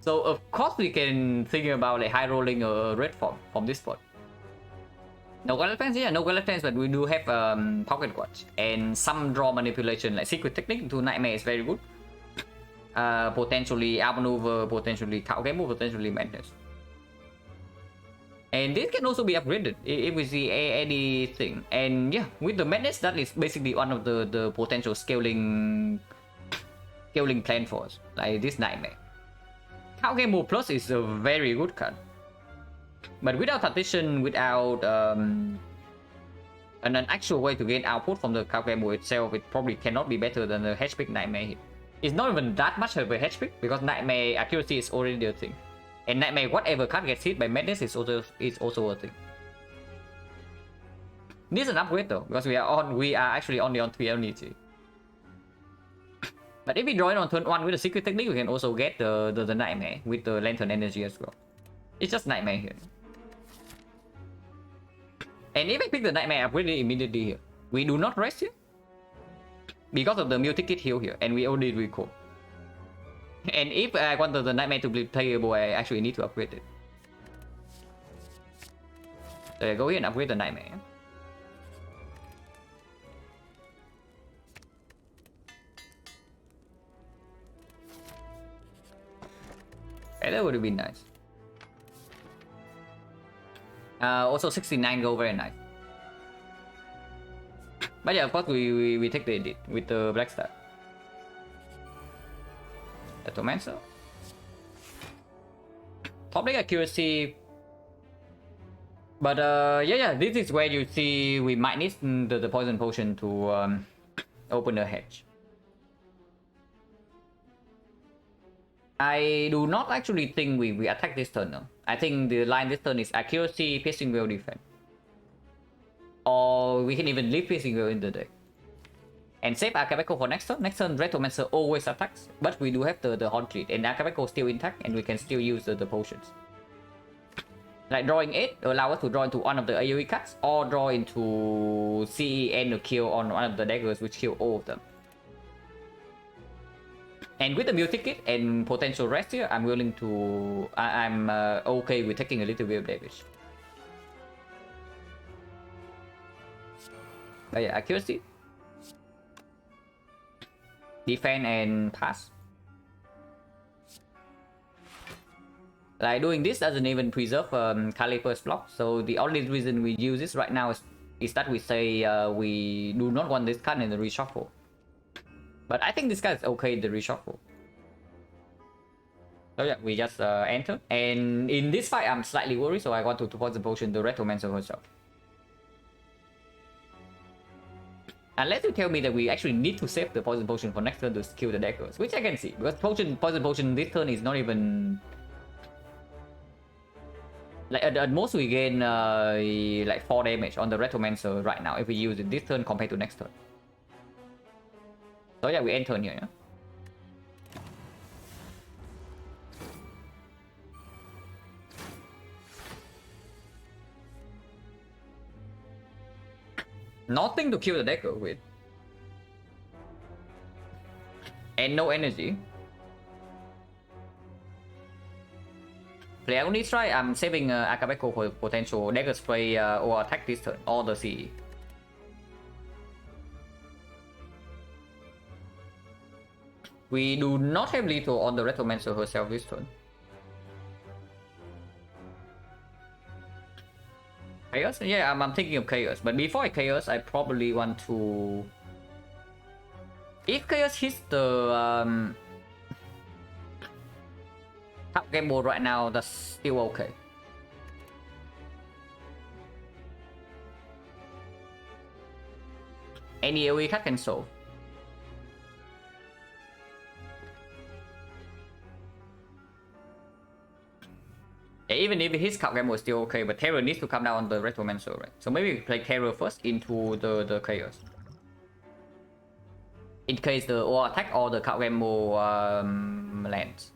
So of course we can think about like high rolling a red form from this spot. No color plans, yeah, no color plans, but we do have Pocket Watch and some draw manipulation like Secret Technique to Nightmare is very good. Potentially Outmaneuver, potentially Cow Gamble, potentially Madness. And this can also be upgraded if we see anything. And yeah, with the Madness, that is basically one of the potential scaling plan for us, like this Nightmare. Cow Gamble Plus is a very good card. But without Partition, without an actual way to gain output from the Cow Gamble itself, it probably cannot be better than the Hedge Pick Nightmare hit. It's not even that much of a Hedge Pick, because Nightmare accuracy is already a thing. And Nightmare, whatever card gets hit by Madness is also a thing. This is an upgrade though, because we are actually only on 3 unity. But if we draw it on turn 1 with a Secret Technique, we can also get the Nightmare with the Lantern energy as well. It's just Nightmare here. And if I pick the Nightmare, upgrade it immediately here. We do not rest here because of the Mew Ticket heal here, and we only recall. And if I want the Nightmare to be playable, I actually need to upgrade it. So I go here and upgrade the Nightmare. Okay, that would have been nice. Also 69 go, very nice. But yeah, of course we take the edit with the Black Star. Atomancer. Top deck accuracy. But yeah, this is where you see we might need the Poison Potion to open the hedge. I do not actually think we attack this turn though. I think the line this turn is accuracy, piercing wheel, defense. Or we can even leave piercing wheel in the deck. And save Akabeko for next turn. Next turn, Retromancer always attacks, but we do have the Haunt Fleet, and Akabeko still intact, and we can still use the potions. Like drawing 8 allow us to draw into one of the AoE cards, or draw into CE and a kill on one of the daggers, which kill all of them. And with the Mew Ticket and potential rest here, I'm willing to... I'm okay with taking a little bit of damage. But yeah, accuracy, defense, and pass. Like doing this doesn't even preserve Caliper's block, so the only reason we use this right now is that we say we do not want this card in the reshuffle. But I think this guy is okay in the reshuffle. So yeah, we just enter. And in this fight, I'm slightly worried, so I want to Poison Potion the Retromancer herself. Unless you tell me that we actually need to save the Poison Potion for next turn to kill the daggers, which I can see, because Poison Potion this turn is not even... Like at most we gain like 4 damage on the Retromancer right now if we use it this turn compared to next turn. So yeah, we end turn here, yeah? Nothing to kill the dagger with. And no energy. Play only try, I'm saving Akabeko for potential dagger spray or attack this turn, or the CE. We do not have lethal on the Retromancer herself this turn. Chaos? Yeah, I'm thinking of Chaos, but before I Chaos, I probably want to... If Chaos hits the top game board right now, that's still okay. Any AoE card can solve. Even if his card game was still okay, but Terror needs to come down on the Retromancer, right? So maybe we play Terror first into the Chaos. In case the or attack or the card game lands.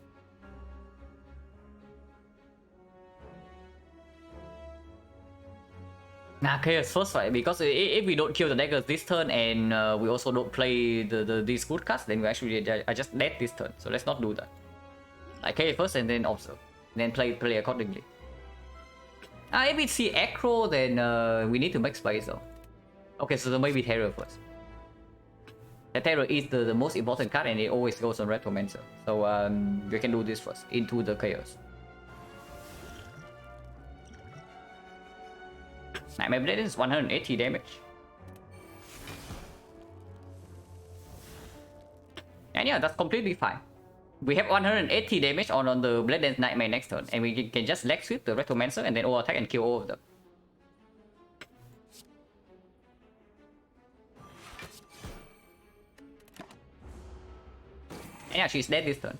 Nah, Chaos first, right? Because if we don't kill the daggers this turn and we also don't play these good cards, then we actually are just dead this turn. So let's not do that. Like Chaos first and then observe. Then play accordingly. If we see Acro, then we need to make space though. Okay, so maybe Terror first. The Terror is the most important card and it always goes on Retromancer. So we can do this first, into the Chaos. Nightmare Blade is 180 damage. And yeah, that's completely fine. We have 180 damage on the Blade Dance Nightmare next turn, and we can just leg sweep the Retromancer and then all attack and kill all of them. And yeah, she's dead this turn.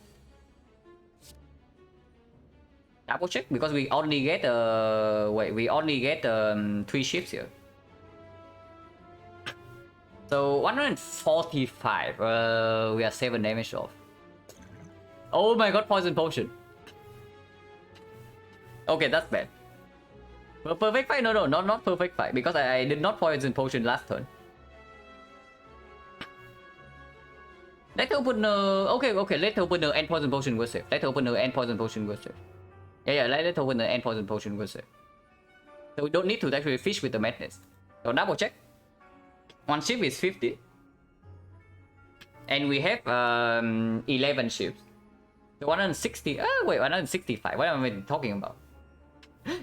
Double check because we only get we only get 3 ships here. So 145. We are 7 damage off. Oh my god, poison potion. Okay, that's bad. But perfect fight? No, not perfect fight because I did not poison potion last turn. Let's open okay, let's open the end poison potion was safe. Let's open the end poison potion was safe. Yeah, let's open the end poison potion was safe. So we don't need to actually fish with the madness. So double check. One ship is 50. And we have 11 ships. So 160. Oh wait, 165. What am I talking about?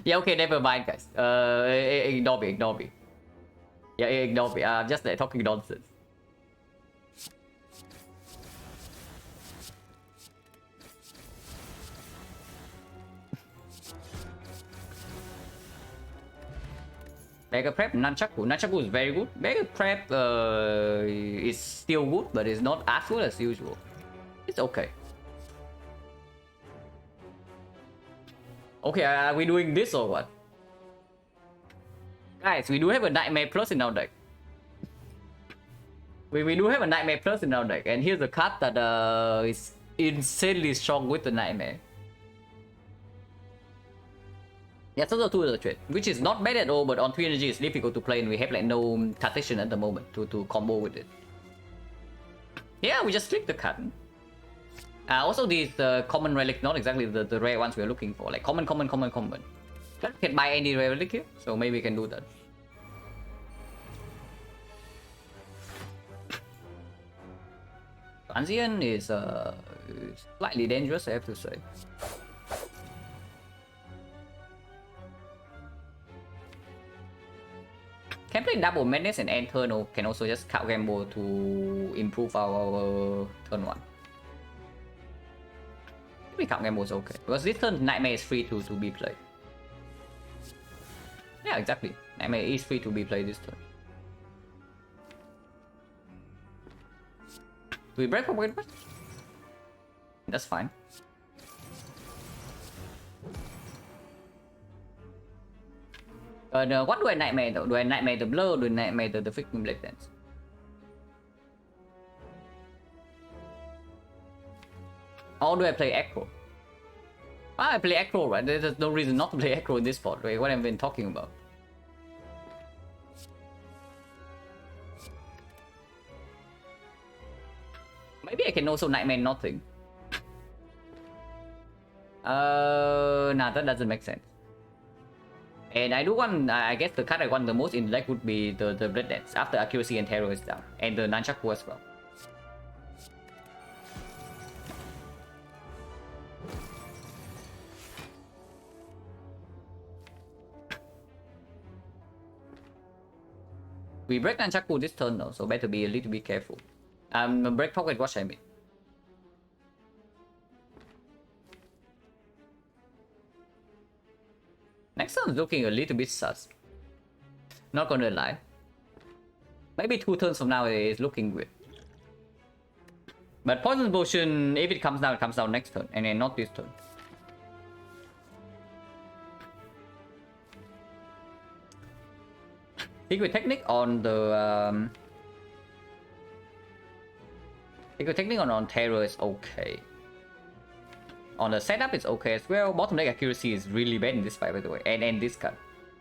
Yeah, okay, never mind, guys. Ignore me. Yeah, ignore me. I'm just talking nonsense. Mega Prep, Nunchaku. Nunchaku is very good. Mega Prep is still good, but it's not as good as usual. It's okay. Okay, are we doing this or what? Guys, we do have a Nightmare Plus in our deck. We do have a Nightmare Plus in our deck, and here's a card that is insanely strong with the Nightmare. Yeah, so to the trade, which is not bad at all, but on 3 energy it's difficult to play and we have like no Cartesian at the moment to combo with it. Yeah, we just click the card. Also these common relic, not exactly the rare ones we're looking for, like common. We can buy any rare relic here, so maybe we can do that. Ancient is slightly dangerous, I have to say. Can play double madness and end turn, or can also just count gamble to improve our turn 1. Maybe count gamble is okay because this turn Nightmare is free to be played. Yeah, exactly. Nightmare is free to be played this turn. Do we break or wait? That's fine. What do I Nightmare though? Do I Nightmare the Blur or do I Nightmare the freaking Blade Dance? Or do I play Acro? I play Acro, right? There's no reason not to play Acro in this spot, right? What have I been talking about? Maybe I can also Nightmare nothing. Nah, that doesn't make sense. And I do want, I guess the card I want the most in the deck would be the Blade Dance after Accuracy and Terror is down. And the Nunchaku as well. We break Nunchaku this turn though, so better be a little bit careful. Break Pocket Watch I mean. Next turn is looking a little bit sus. Not gonna lie. Maybe 2 turns from now it is looking good. But Poison Potion, if it comes down next turn, and then not this turn. Secret Technique on the Secret Technique on Terror is okay. On the setup it's okay as well. Bottom deck accuracy is really bad in this fight, by the way, and this card.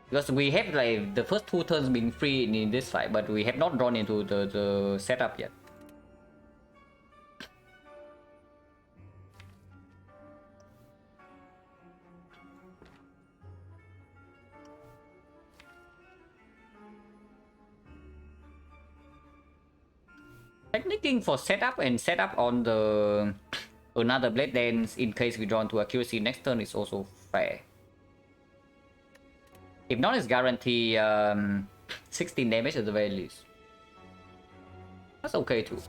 Because we have like the first 2 turns being free in this fight, but we have not drawn into the setup yet. Technicking for setup and setup on the another Blade Dance in case we draw into accuracy next turn is also fair. If not, it's guarantee 16 damage at the very least. That's okay too.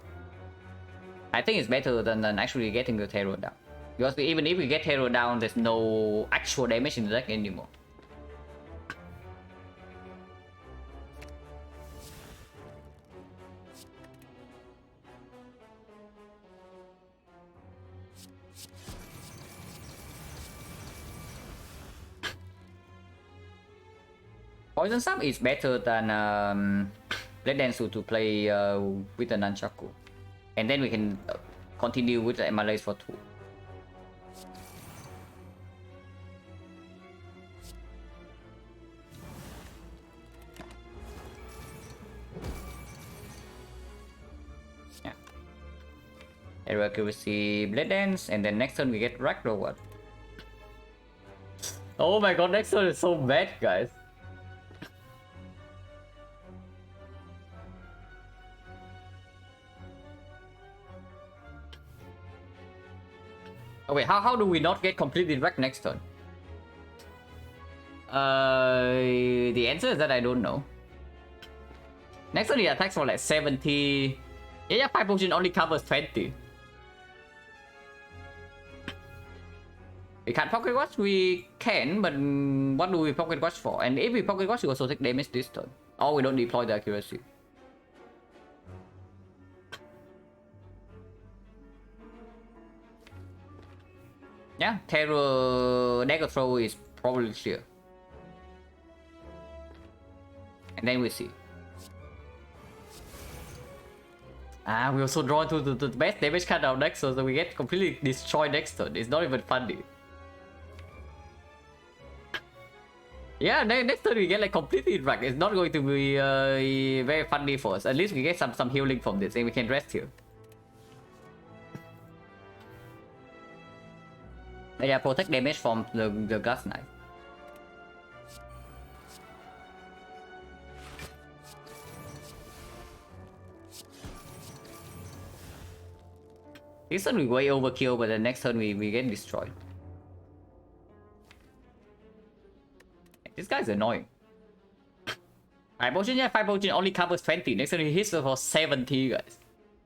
I think it's better than actually getting the terror down. Because even if we get terror down, there's no actual damage in the deck anymore. Poison Sap is better than Blade Dance to play with the Nunchaku. And then we can continue with the MLAs for 2. Yeah. Arrow accuracy, Blade Dance, and then next turn we get Racked or what? Oh my god, next turn is so bad, guys. Oh wait, how do we not get completely wrecked next turn? The answer is that I don't know. Next turn he attacks for like 70. Yeah, 5 potion only covers 20. We can't pocket watch, we can, but what do we pocket watch for? And if we pocket watch, we also take damage this turn. Or we don't deploy the accuracy. Yeah, Terror Dagger Throw is probably clear. And then we see. We also draw into the best damage card of deck, so we get completely destroyed next turn. It's not even funny. Yeah, next turn we get like completely wrecked. It's not going to be very funny for us. At least we get some healing from this and we can rest here. Yeah, protect damage from the Glass Knife. This turn we way overkill, but the next turn we get destroyed. This guy's annoying. 5 potion, yeah, 5 potion only covers 20. Next turn he hits for 70, guys.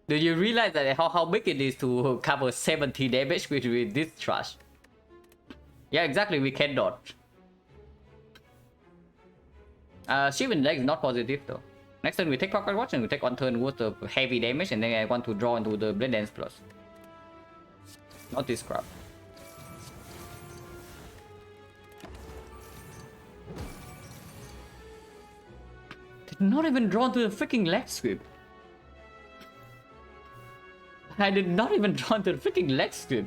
Do you realize that how big it is to cover 70 damage with this trash? Yeah, exactly, we cannot. Shield in leg is not positive though. Next turn we take Pocket Watch and we take 1 turn with the heavy damage, and then I want to draw into the Blade Dance Plus. Not this crap. Did not even draw into the freaking leg sweep. I did not even draw into the freaking leg sweep.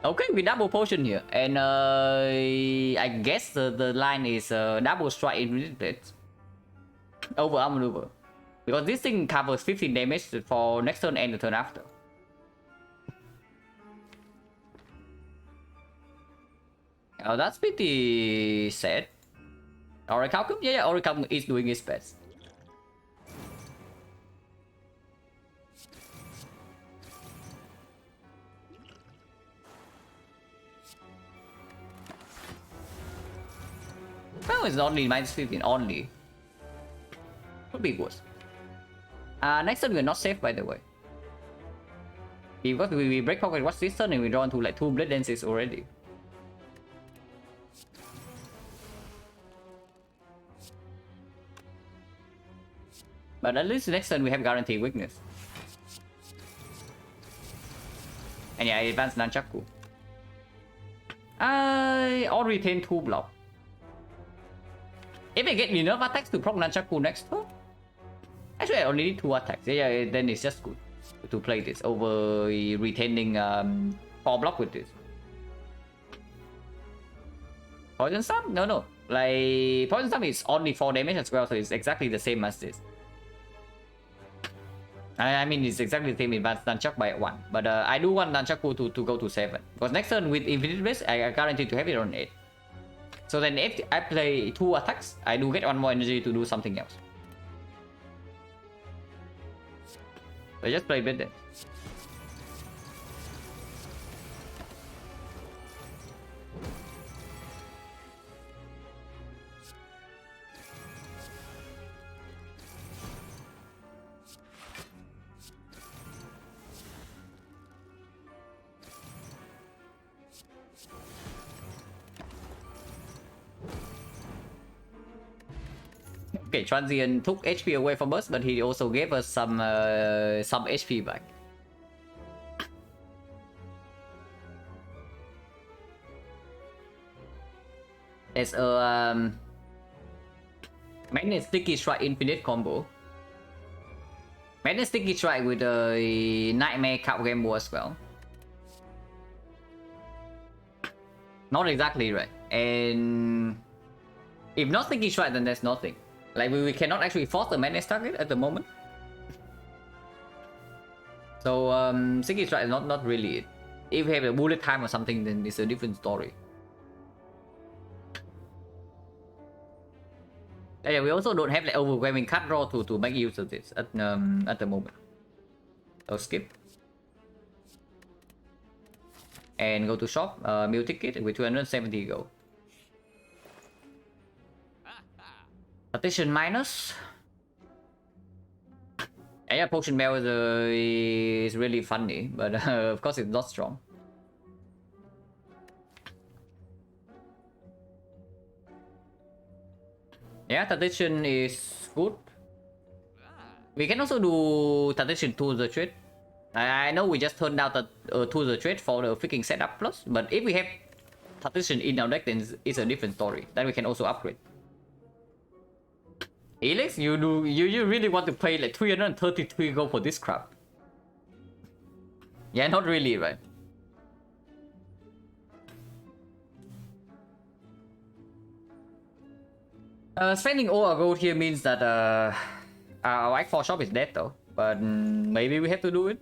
Okay, we double potion here, and I guess the line is double strike infinite over arm maneuver, because this thing covers 15 damage for next turn and the turn after. Oh, that's pretty sad. Orichalcum? Yeah, Orichalcum is doing its best. Well, it's only minus 15 only. Could be worse. Next turn we're not safe, by the way. Because we break Pocket Watch this turn and we draw into like 2 Blade Dances already. But at least next turn we have guaranteed weakness. And yeah, I advance Nunchaku. I all retain 2 block. If I get enough attacks to proc Nunchaku next turn, actually I only need 2 attacks. Yeah, then it's just good to play this over retaining 4 block with this. Poison Slam? No. Like, Poison Slam is only 4 damage as well, so it's exactly the same as this. I mean, it's exactly the same advanced Nunchuk by 1. But I do want Nunchaku to go to 7. Because next turn with Infinite Bliss, I guarantee to have it on 8. So then if I play 2 attacks, I do get 1 more energy to do something else. So just play with it. Okay, Transient took HP away from us, but he also gave us some HP back. There's a Magnet Sticky Strike Infinite combo. Magnet Sticky Strike with a Nightmare Cup Gamble as well. Not exactly right. And if not Sticky Strike, then there's nothing. Like, we cannot actually force the Madness target at the moment. So, Sticky Strike is not really it. If we have a bullet time or something, then it's a different story. Yeah, we also don't have like overwhelming cut draw to make use of this at the moment. So skip. And go to shop, meal ticket with 270 gold. Attention minus. Yeah, potion bell is really funny, but of course it's not strong. Yeah, tradition is good. We can also do tradition to the trade. I know we just turned down the to the trade for the freaking setup plus, but if we have tradition in our deck, then it's a different story. Then we can also upgrade. Elix, you really want to play like 333 gold for this crap? Yeah, not really, right? Spending all our gold here means that our X4 shop is dead though, but maybe we have to do it.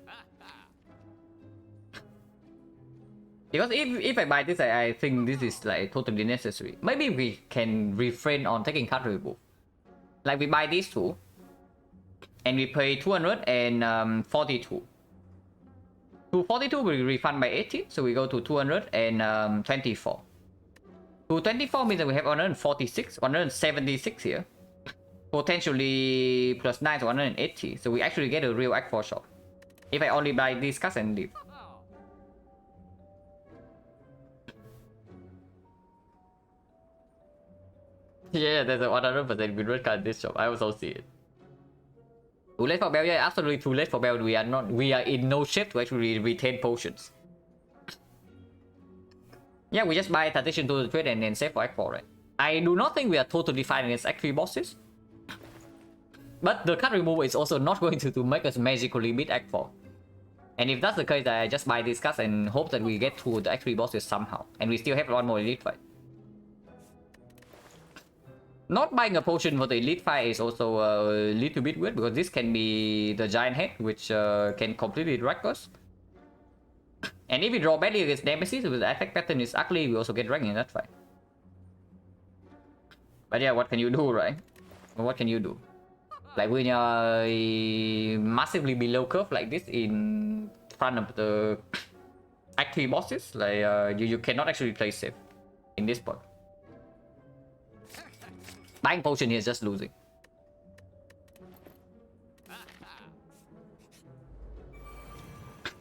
Because if I buy this, I think this is like totally necessary. Maybe we can refrain on taking card remove. Like we buy these two, and we pay 242. 242 will refund by 80, so we go to 224. 224 means that we have 146, 176 here. Potentially plus 9 to 180, so we actually get a real X4 shop. If I only buy these cards and leave. Yeah, there's a 100% win rate card in this shop. I also see it. Too late for Bell? Yeah, absolutely too late for Bell. We are in no shape to actually retain potions. Yeah, we just buy tradition to the trade and then save for X4, right? I do not think we are totally fine against X3 bosses. But the card removal is also not going to make us magically beat X4. And if that's the case, I just buy these cards and hope that we get to the X3 bosses somehow. And we still have one more elite fight. Not buying a potion for the elite fight is also a little bit weird, because this can be the giant head, which can completely wreck us. And if we draw badly against Nemesis, with the attack pattern is ugly, we also get wrecked in that fight. But yeah, what can you do, right? What can you do? Like when you're massively below curve like this in front of the active bosses, like you cannot actually play safe in this part. Buying potion here is just losing.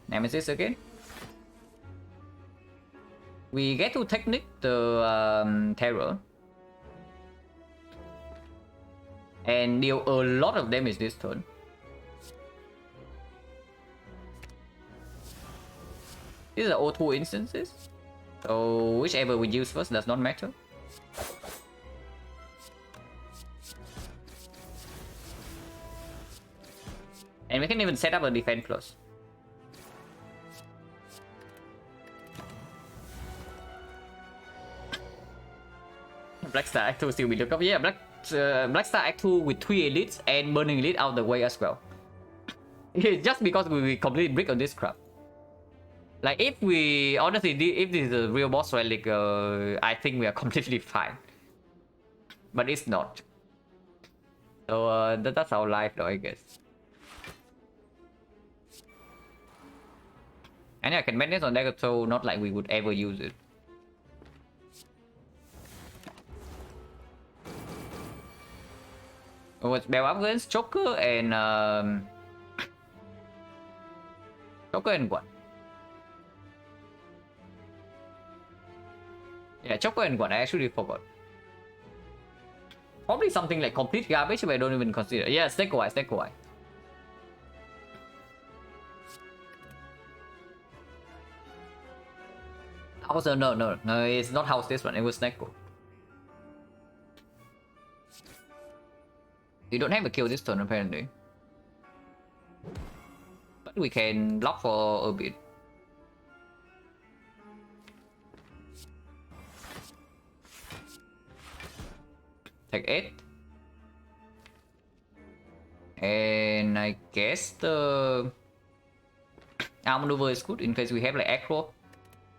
Nemesis again. We get to technique the terror and deal a lot of damage this turn. These are O2 instances, so whichever we use first does not matter. we can even set up a defense plus. Black Star Act 2 still be looked up. Yeah, Black Star Act 2 with 3 elites and Burning Elite out of the way as well. Just because we completely brick on this crap. Like, if we honestly, if this is a real boss relic, I think we are completely fine. But it's not. So that's our life, though, I guess. And yeah, I can manage on that, so not like we would ever use it. Oh, it's Bell up against Joker and Joker and what? Yeah, Joker and what? I actually forgot. Probably something like complete garbage, but I don't even consider. Yeah, Snake Eye, Snake Eye. Also, no, it's not House this one. It was Snake Eye. We don't have a kill this turn apparently. But we can block for a bit. Take 8. And I guess the arm maneuver is good in case we have like aggro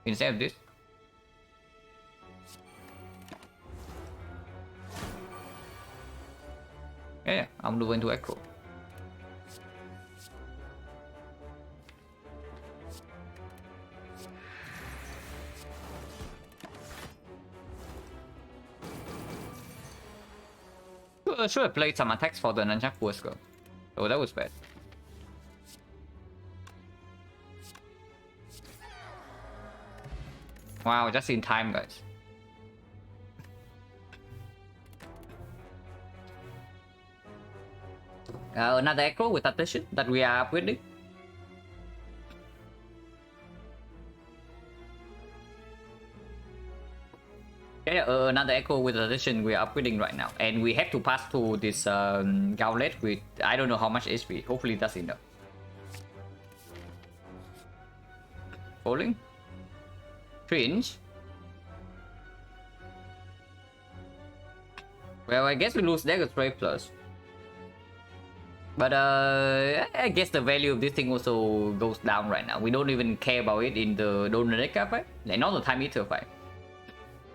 instead of this. Yeah, I'm going to aggro. Should have played some attacks for the Nunchaku as well. Oh, that was bad. Wow, just in time, guys. Another echo with attention that we are upgrading. Yeah, another echo with attention we are upgrading right now, and we have to pass through this gauntlet with I don't know how much HP. Hopefully that's enough. Falling. 3-inch. Well, I guess we lose Dagger Spray plus. But I guess the value of this thing also goes down right now. We don't even care about it in the Donadeka fight. Like, not the Time Eater fight.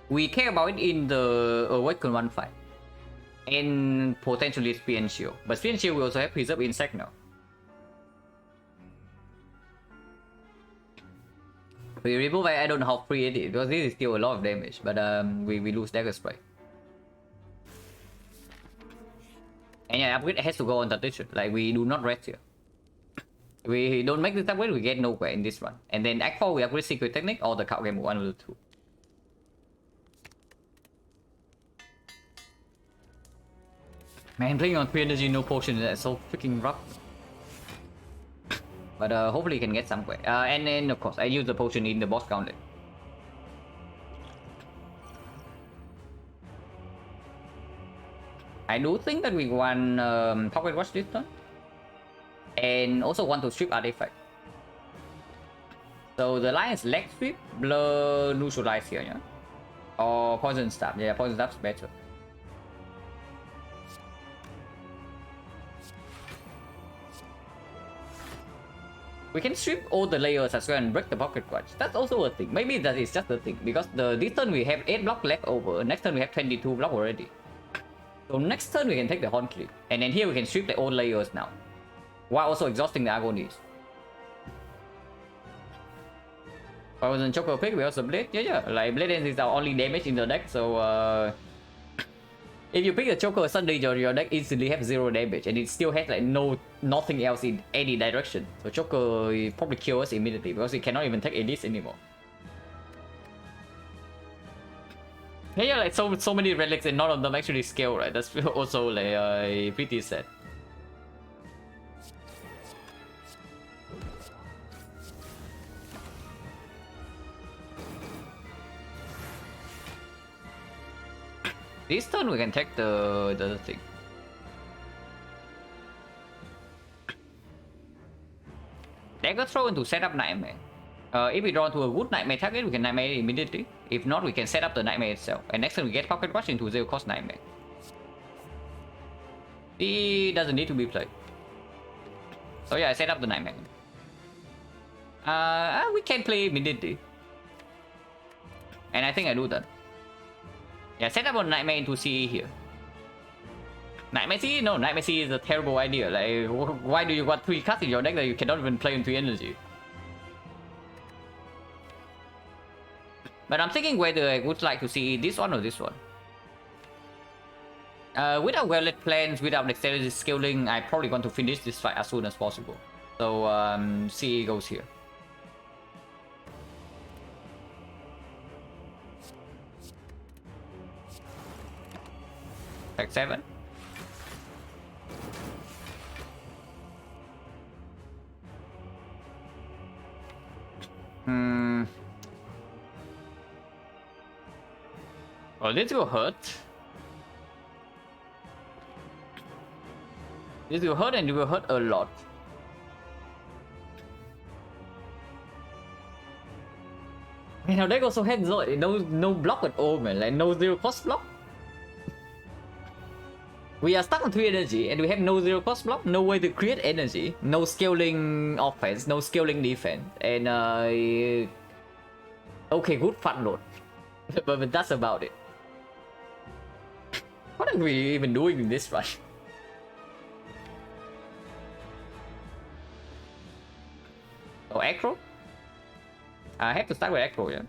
We care about it in the Awaken 1 fight. And potentially Spear and Shield. But Spear and Shield we also have Preserve Insect now. We remove I don't know how free it is because this is still a lot of damage. But we lose Dagger Spray. And yeah, upgrade has to go on tradition. Like, we do not rest here. We don't make this upgrade, we get nowhere in this run. And then Act 4 we upgrade Secret Technique or the card game 1 or 2. Man, playing on 3 energy, no potion, that's so freaking rough. But hopefully you can get somewhere. And then of course, I use the potion in the boss gauntlet. I do think that we want Pocket Watch this turn. And also want to strip artifact. So the line is leg strip, blur, neutralize here, yeah? Or poison stab. Yeah, poison stab's better. We can strip all the layers as well and break the pocket watch. That's also a thing. Maybe that is just a thing. Because this turn we have 8 block left over. Next turn we have 22 block already. So next turn we can take the Horn Clip. And then here we can strip the old layers now. While also exhausting the Agonies. I was in Choco pick, we also Blade. Yeah. Like Blade is our only damage in the deck. So if you pick the Choco, suddenly your deck instantly has 0 damage. And it still has like nothing else in any direction. So Choco probably kills us immediately. Because it cannot even take Elites anymore. Yeah, like so many relics and none of them actually scale, right? That's also like pretty sad. This turn we can take the thing. Echo throw into set up Nightmare. If we draw into a good Nightmare target, we can Nightmare immediately. If not, we can set up the Nightmare itself. And next time we get Pocket Watch into 0 cost Nightmare. It doesn't need to be played. So yeah, I set up the Nightmare. We can play immediately. And I think I do that. Yeah, set up a Nightmare into CE here. Nightmare CE? No, Nightmare CE is a terrible idea. Like, why do you want 3 cards in your deck that you cannot even play into energy? But I'm thinking whether I would like to see this one or this one. Without well-led plans, without dexterity scaling, I probably want to finish this fight as soon as possible. So CE goes here. Attack 7. Oh, this will hurt. This will hurt and it will hurt a lot. You know, deck also has no block at all, man. Like, no 0 cost block. We are stuck on 3 energy and we have no 0 cost block, no way to create energy, no scaling offense, no scaling defense, and okay, good fun load. but that's about it. What are we even doing in this run? Oh, Acro? I have to start with Acro, yeah.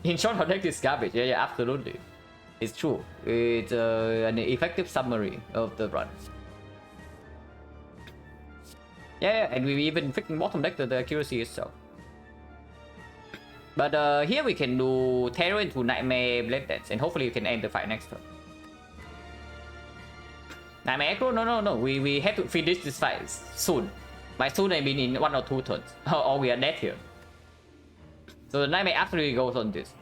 In short, our deck is garbage. Yeah, absolutely. It's true. It's an effective summary of the run. Yeah, and we even freaking bottom deck the accuracy itself. But here we can do Terror into Nightmare Blade Dance, and hopefully you can end the fight next turn. Nightmare Echo? No. We have to finish this fight soon. By soon I mean in 1 or 2 turns. Or we are dead here. So the Nightmare absolutely goes on this.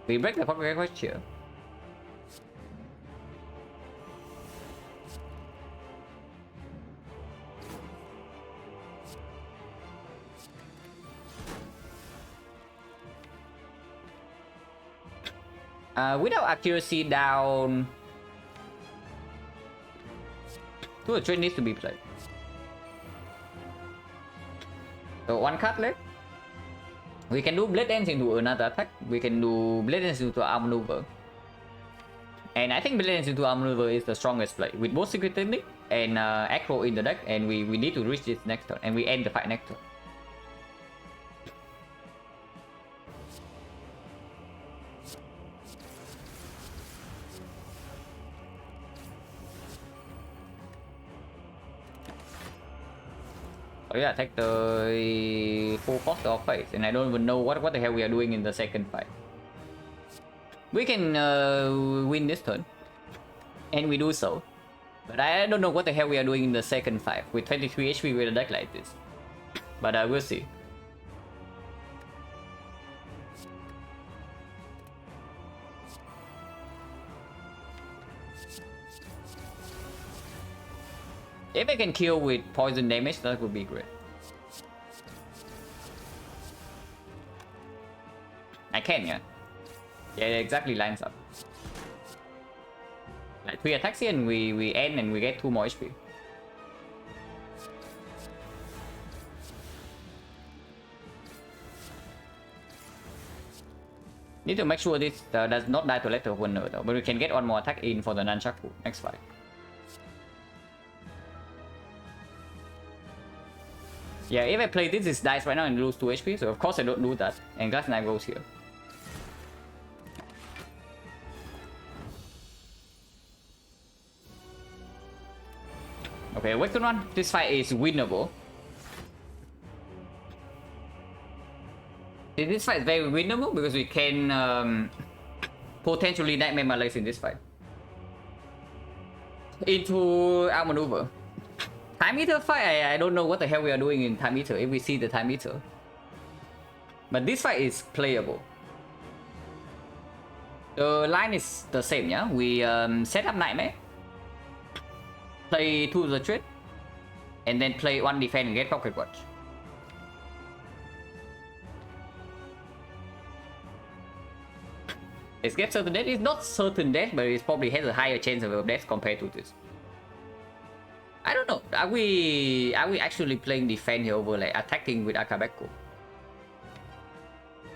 We break the Pocket Watch here. Without accuracy down, 2 or 3 needs to be played. So 1 card left. We can do Blade Dance into another attack. We can do Blade Dance into Arm Maneuver. And I think Blade Dance into Arm Maneuver is the strongest play. With both Secret Technique and Acro in the deck. And we need to reach this next turn. And we end the fight next turn. Oh yeah, take the full cost of face, and I don't even know what the hell we are doing in the second fight. We can win this turn, and we do so. But I don't know what the hell we are doing in the second fight with 23 HP with a deck like this. But we'll see. If I can kill with poison damage, that would be great. I can, yeah. Yeah, it exactly lines up. Like 3 attacks here and we end and we get 2 more HP. Need to make sure this does not die to Letter of Wonder though, but we can get 1 more attack in for the Nunchaku next fight. Yeah, if I play this dice right now and lose 2 HP, so of course I don't do that. And Glass Knife goes here. Okay, Awaken 1. This fight is winnable. This fight is very winnable because we can potentially Nightmare Malaise in this fight. Into Arm Maneuver. Time Eater fight, I don't know what the hell we are doing in Time Eater if we see the Time Eater. But this fight is playable. The line is the same, yeah? We set up Nightmare, play 2 the trade, and then play 1 defense and get Pocket Watch. Escape certain death is not certain death, but it probably has a higher chance of death compared to this. I don't know. Are we actually playing defense here over like attacking with Akabeko?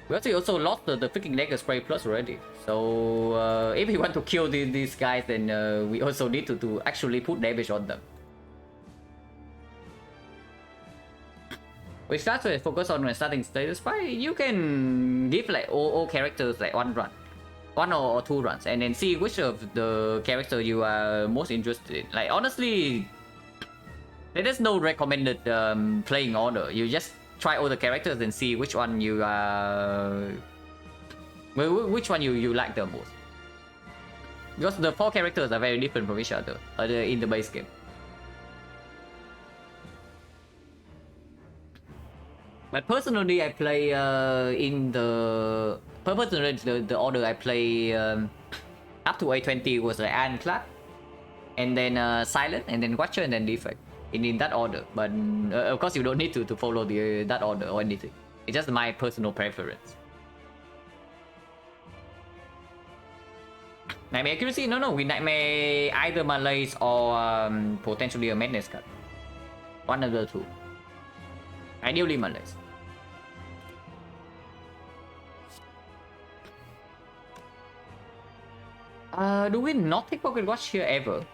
We also lost the freaking Dagger Spray Plus already. So if we want to kill these guys, then we also need to actually put damage on them. We start to focus on starting status fight. You can give like all characters like 1 run. 1 or 2 runs, and then see which of the character you are most interested in. Like honestly, there is no recommended playing order. You just try all the characters and see which one you you like the most. Because the 4 characters are very different from each other in the base game. But personally, I play in the order I play up to A20 was like Iron Clad, and then Silent, and then Watcher, and then Defect. In that order. But of course, you don't need to follow that order or anything. It's just my personal preference. Nightmare accuracy? No, we nightmare either Malaise or potentially a Madness card. One of the 2. Ideally Malaise. Do we not take Pocket Watch here ever?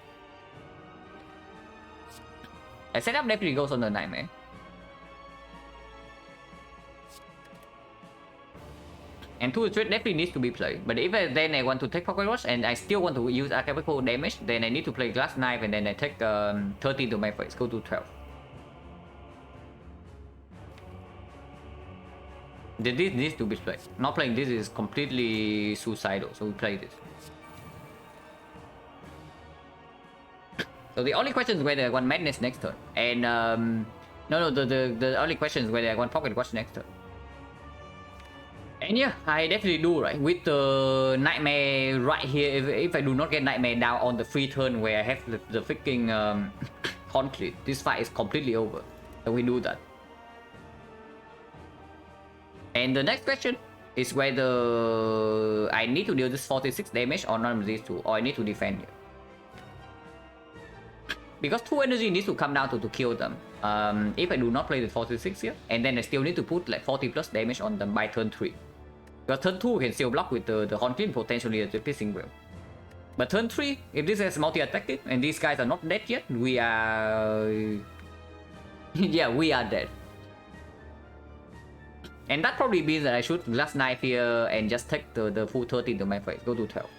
I setup definitely goes on the Nightmare. And 2 trade definitely needs to be played. But if then I want to take Pocket Watch and I still want to use Akabeko damage, then I need to play Glass Knife, and then I take 13 to my face, go to 12. This needs to be played. Not playing this is completely suicidal, so we play this. So the only question is whether I want Madness next turn. And the only question is whether I want Pocket Watch next turn. And yeah, I definitely do, right? With the Nightmare right here, if I do not get Nightmare down on the free turn where I have the freaking conflict, this fight is completely over. So we do that. And the next question is whether I need to deal this 46 damage or none of these 2, or I need to defend here. Because 2 energy needs to come down to kill them. If I do not play the 46 here, and then I still need to put like 40 plus damage on them by turn 3. Because turn 2 can still block with the Haunting, potentially the Piercing Wheel. But turn 3, if this has multi-attack and these guys are not dead yet, we are... yeah, we are dead. And that probably means that I should Glass Knife here and just take the full 13 to my face, go to 12.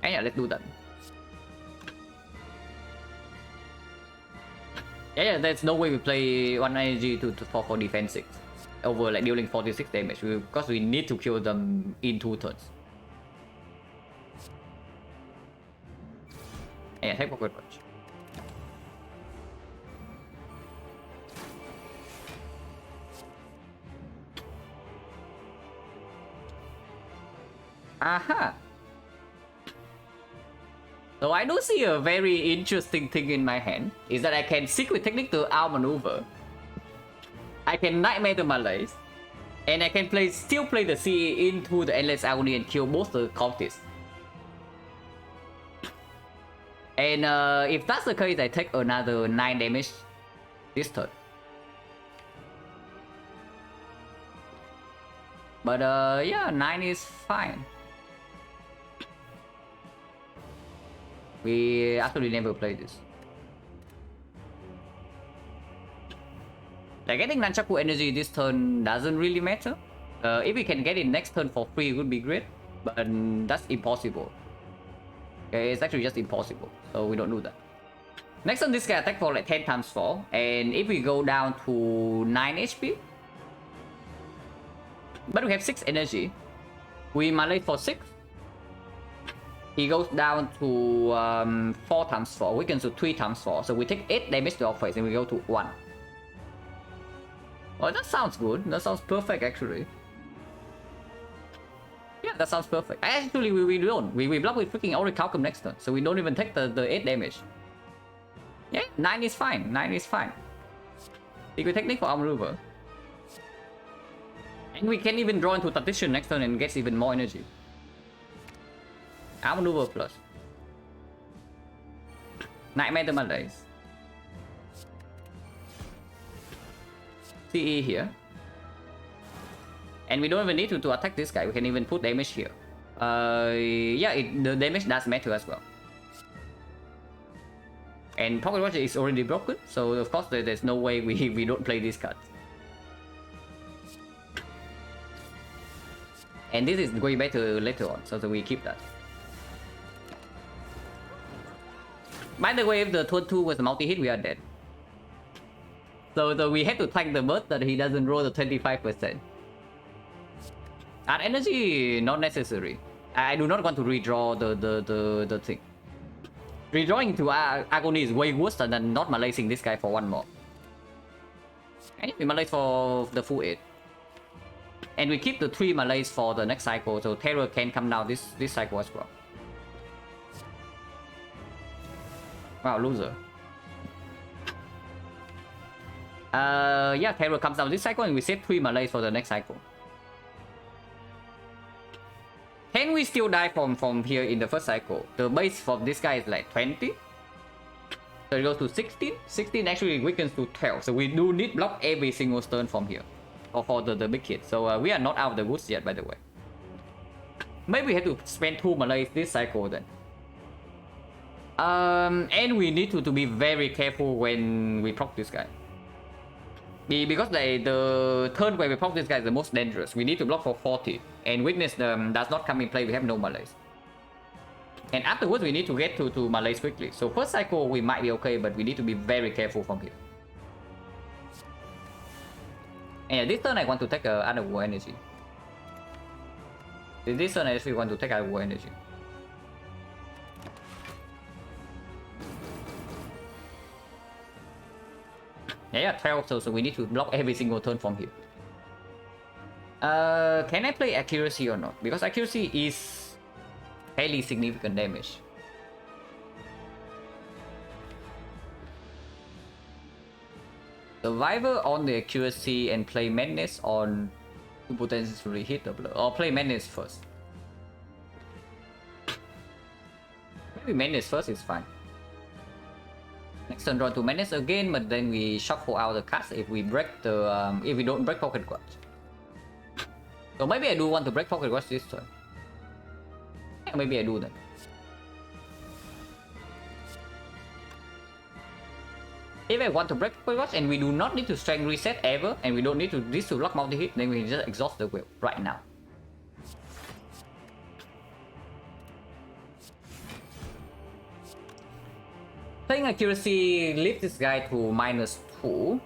And yeah, let's do that. Yeah, there's no way we play 1 energy for defense 6 over like dealing 46 damage, because we need to kill them in 2 turns. Yeah, take Pocket Watch. Aha! So I do see a very interesting thing in my hand, is that I can Secret Technique to outmaneuver. I can Nightmare the Malaise, and I can still play the CE into the Endless Agony and kill most of the cultists. And if that's the case, I take another 9 damage this turn. But yeah, 9 is fine. We actually never played this. Like getting Nunchaku energy this turn doesn't really matter. If we can get it next turn for free, it would be great. But that's impossible. Okay, it's actually just impossible. So we don't do that. Next turn, this guy attack for like 10 times 4. And if we go down to 9 HP, but we have 6 energy, we Malay for 6. He goes down to 4 times 4, weakens to 3 times 4. So we take 8 damage to our face and we go to 1. Oh, that sounds good. That sounds perfect actually. Yeah, Yeah, that sounds perfect. Actually, we don't. We block with freaking Orichalcum next turn, so we don't even take the 8 damage. Yeah, 9 is fine. 9 is fine. Secret Technique for Arm Remover. And we can even draw into Tactician next turn and gets even more energy. Arm Remover plus. Nightmare to Malaise. CE here. And we don't even need to attack this guy. We can even put damage here. Yeah, the damage does matter as well. And Pocket Watch is already broken, so of course there's no way we don't play this card. And this is going better later on, so we keep that. By the way, if the turn 2 was a multi-hit, we are dead. So we have to thank the bird that he doesn't roll the 25%. Art energy, not necessary. I do not want to redraw the thing. Redrawing to Agony is way worse than not Malaying this guy for one more. And we Malay for the full 8. And we keep the 3 Malays for the next cycle, so Terror can come down this cycle as well. Wow, loser. Yeah, Terror comes down this cycle and we save 3 Malays for the next cycle. Can we still die from here in the first cycle? The base for this guy is like 20. So it goes to 16. 16 actually weakens to 12. So we do need block every single turn from here. Or for the big hit. So we are not out of the woods yet, by the way. Maybe we have to spend 2 Malays this cycle then. And we need to be very careful when we proc this guy. Because the turn where we proc this guy is the most dangerous. We need to block for 40. And weakness does not come in play, we have no Malays. And afterwards we need to get to Malays quickly. So first cycle we might be okay, but we need to be very careful from here. And yeah, this turn I want to take other war energy. This turn I actually want to take other war energy. Yeah, 12, so we need to block every single turn from here. Can I play Accuracy or not? Because Accuracy is fairly significant damage. Survivor on the Accuracy and play Madness on to potentially hit the blow. Or play Madness first. Maybe Madness first is fine. Next turn draw to Madness again, but then we shuffle out the cards if we break the if we don't break Pocket Watch. So maybe I do want to break Pocket Watch this turn. Yeah, maybe I do that. If I want to break Pocket Watch and we do not need to strength reset ever, and we don't need to this to block multi-hit, then we can just exhaust the will right now. Playing Accuracy leaves this guy to -2.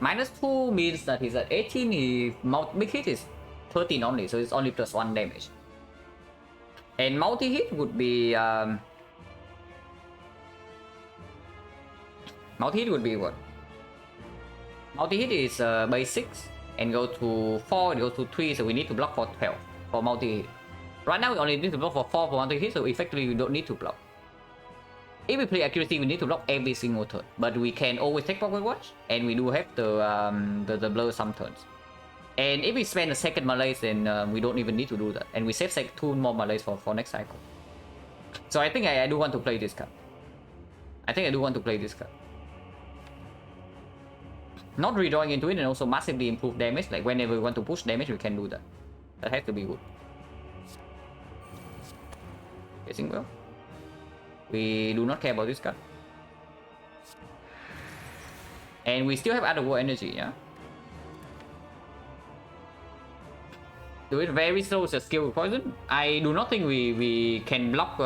-2 means that he's at 18, big hit is 13 only, so it's only +1 damage. And multi-hit would be multi-hit would be what? Multi-hit is base 6 and go to 4 and go to 3, so we need to block for 12 for multi-hit. Right now we only need to block for 4 for multi-hit, so effectively we don't need to block. If we play Accuracy, we need to block every single turn, but we can always take Pocket Watch, and we do have the blur some turns. And if we spend a second Malays, then we don't even need to do that, and we save 2 more Malays for next cycle. So I think I do want to play this card. I think I do want to play this card. Not redrawing into it, and also massively improve damage. Like whenever we want to push damage, we can do that. That has to be good. Guessing well. We do not care about this card. And we still have other war energy, yeah? Do it very slow with a skill with poison? I do not think we can block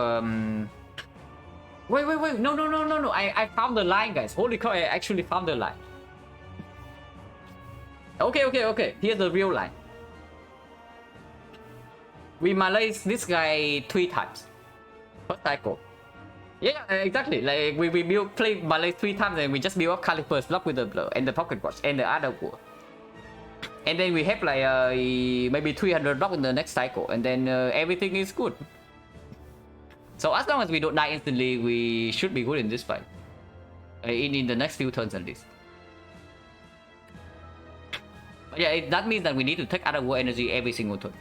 Wait, no. I found the line, guys. Holy cow, I actually found the line. Okay. Here's the real line. We Malay this guy 3 times. First cycle. Yeah, exactly. Like we play Malay 3 times and we just build up Calipers, block with the blur, and the Pocket Watch, and the other war. And then we have like maybe 300 block in the next cycle, and then everything is good. So as long as we don't die instantly, we should be good in this fight. In the next few turns at least. But yeah, that means that we need to take other war energy every single turn.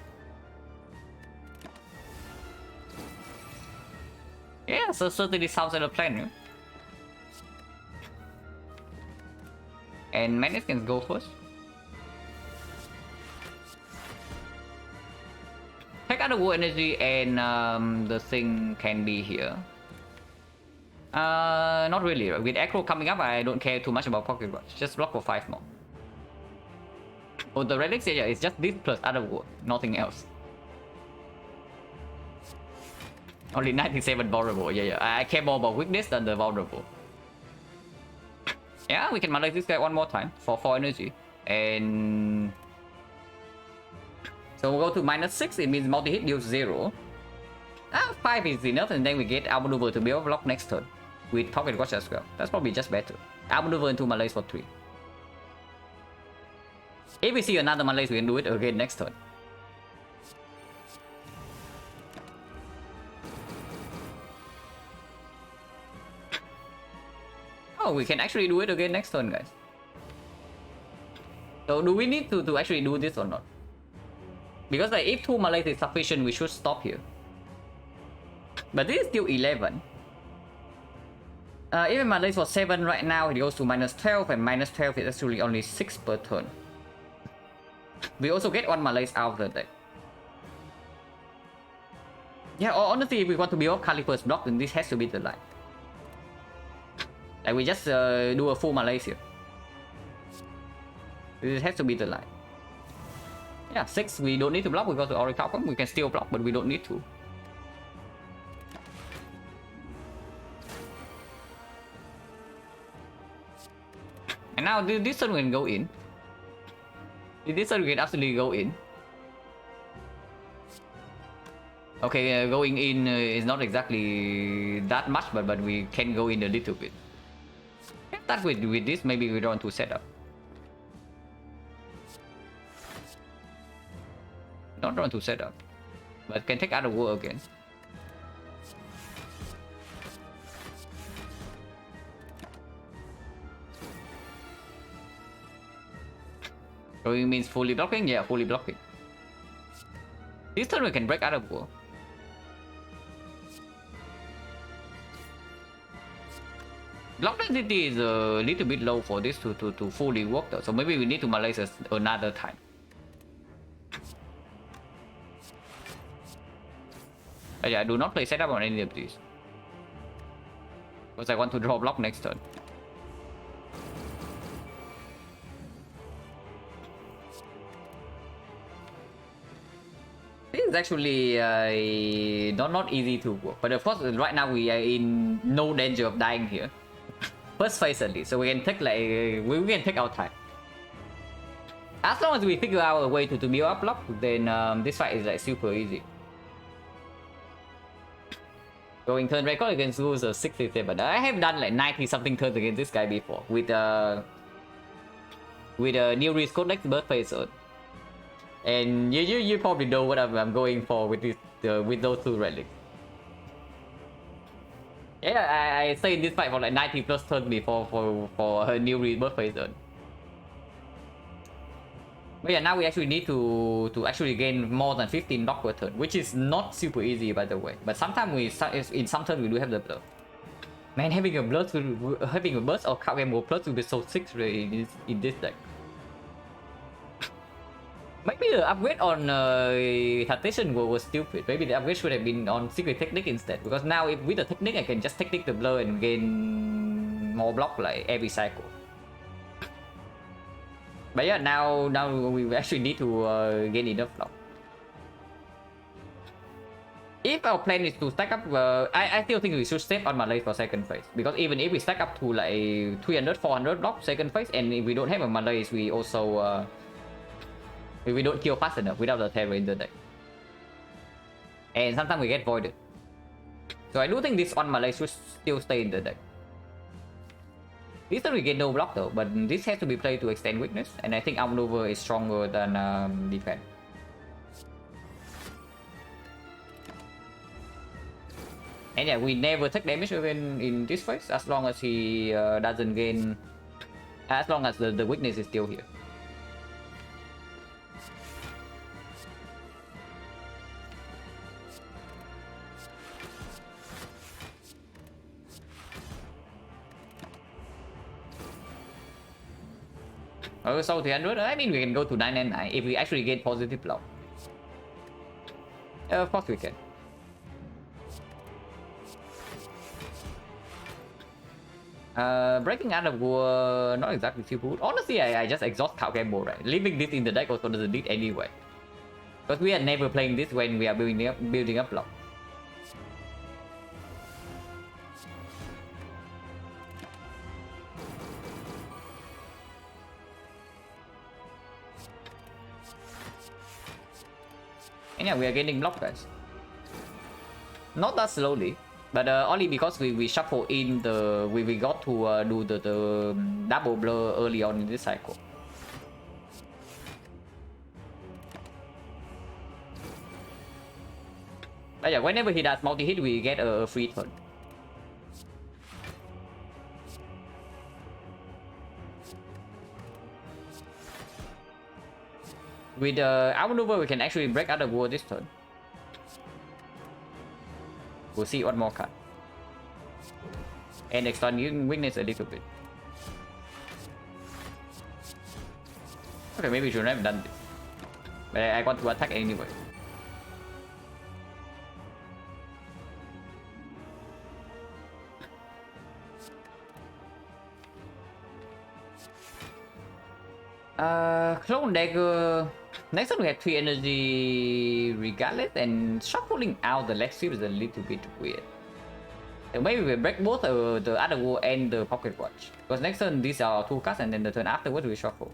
Yeah, so certainly sounds like a plan, yeah? And Magnus can go first. Take out the war energy and the thing can be here. Not really. With Echo coming up, I don't care too much about Pocket Rush. Just block for 5 more. Oh, the relics, yeah, it's just this plus other war, nothing else. Only 97 vulnerable, yeah. I care more about weakness than the vulnerable. Yeah, we can manage this guy one more time for 4 energy. And... so we'll go to -6, it means multi-hit deals 0. 5 is enough, and then we get Outmaneuver to be able to block next turn. With Pocket Watch as well. That's probably just better. Outmaneuver into Malaise for 3. If we see another Malaise, we can do it again next turn. Oh, we can actually do it again next turn, guys. So do we need to actually do this or not? Because like, if 2 Malaise is sufficient, we should stop here. But this is still 11. Even Malaise for 7 right now, it goes to -12, and -12 is actually only 6 per turn. We also get 1 Malaise out of the deck. Yeah, or honestly, if we want to build up Caliper's block, then this has to be the line. Like we just do a full Malaise here. This has to be the line. Yeah, 6, we don't need to block because we already top them. We can still block, but we don't need to. And now this one can go in. This one can absolutely go in. Okay, going in is not exactly that much, but we can go in a little bit. That with this, maybe we don't want to set up. Not want to set up, but can take out of war again. So it means fully blocking? Yeah, fully blocking. This turn we can break out of war. Block density is a little bit low for this to fully work though, so maybe we need to Malaise another time. Yeah, do not play setup on any of these. Because I want to draw block next turn. This is actually not easy to work. But of course, right now we are in no danger of dying here. First phase at least, so we can take like we can take our time. As long as we figure out a way to build up block, then this fight is like super easy. Going turn record against loser 67. I have done like 90 something turns against this guy before with a new Reese Codex birth phase on. And you probably know what I'm going for with this with those 2 relics. Yeah, I stayed in this fight for like 90 plus turns before for her new rebirth phase on. But yeah, now we actually need to actually gain more than 15 block per turn, which is not super easy by the way. But sometimes in some turns we do have the blur. Man, having a burst or Kagemo plus will be so sick really in this deck. Maybe the upgrade on Tactician was stupid. Maybe the upgrade should have been on Secret Technique instead. Because now with the technique I can just technique the blur and gain more block like every cycle. But yeah, now we actually need to gain enough block. If our plan is to stack up, I still think we should step on Malaise for second phase. Because even if we stack up to like 300, 400 block second phase, and if we don't have a Malaise, we also we don't kill fast enough without the terror in the deck. And sometimes we get voided. So I do think this on Malaise should still stay in the deck. This time we get no block though, but this has to be played to extend weakness, and I think outmaneuver is stronger than defense. And yeah, we never take damage even in this phase as long as he doesn't gain, as long as the weakness is still here. So 300, I mean we can go to 999 if we actually get positive block. Of course we can. Breaking out of war, not exactly too good. Honestly, I just exhaust cow combo, right? Leaving this in the deck also doesn't need anyway. Because we are never playing this when we are building up block. And yeah, we are getting block, guys. Not that slowly, but only because we shuffle in the we got to do the double blur early on in this cycle. But yeah, whenever he does multi-hit, we get a free turn. With outmaneuver, we can actually break out of war this turn. We'll see one more card. And extend weakness a little bit. Okay, maybe we shouldn't have done this. But I want to attack anyway. Clone Dagger. Next time we have 3 energy regardless, and shuffling out the leg sweep is a little bit weird. So maybe we break both the other war and the pocket watch. Because next turn these are 2 cards, and then the turn afterwards we shuffle.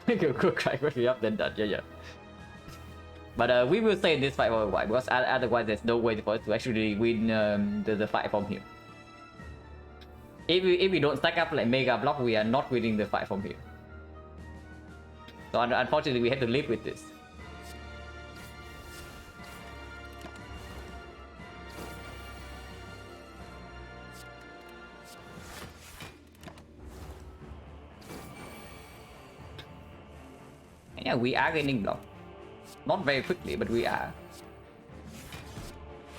Good cry when we up then done, yeah. But we will stay in this fight for a while, because otherwise there's no way for us to actually win the fight from here. If we don't stack up like mega block, we are not winning the fight from here. So unfortunately, we have to live with this. And yeah, we are gaining block. Not very quickly, but we are.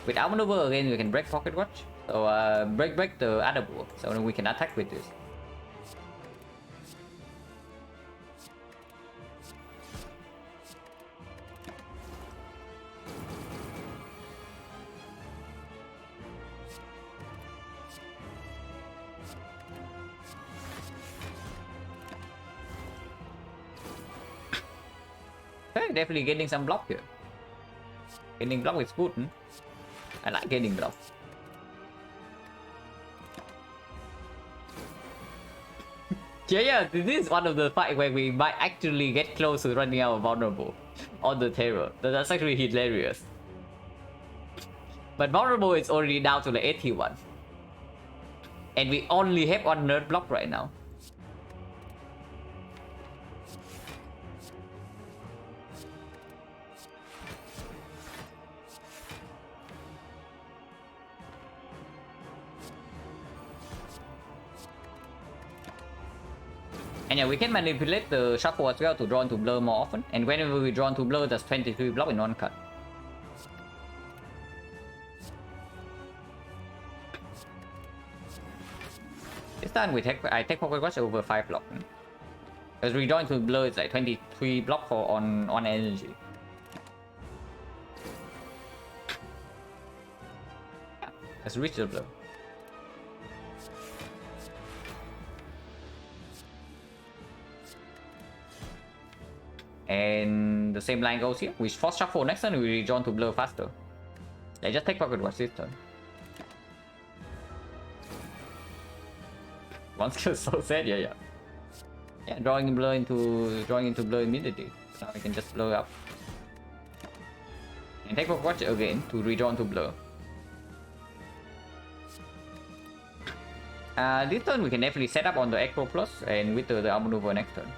With outmaneuver again, we can break pocket watch. So break the other board, so then we can attack with this. Okay, definitely getting some block here. Getting block is good. I like getting block. Yeah, this is one of the fights where we might actually get close to running out of vulnerable on the terror. That's actually hilarious. But vulnerable is already down to like 81. And we only have 1 nerd block right now. And yeah, we can manipulate the shuffle as well to draw into blur more often. And whenever we draw into blur, there's 23 block in 1 card. This time I take pocket watch over 5 block. Because we draw into blur, it's like 23 block for on energy. Yeah, let's reach the blur. And the same line goes here. We force shuffle next turn, we rejoin to blur faster. Yeah, just take pocket watch this turn. One skill so sad, yeah. Yeah, drawing into blur immediately. So now we can just blur up. And take pocket watch again to rejoin to blur. This turn we can definitely set up on the Acro Plus and with the outmaneuver next turn.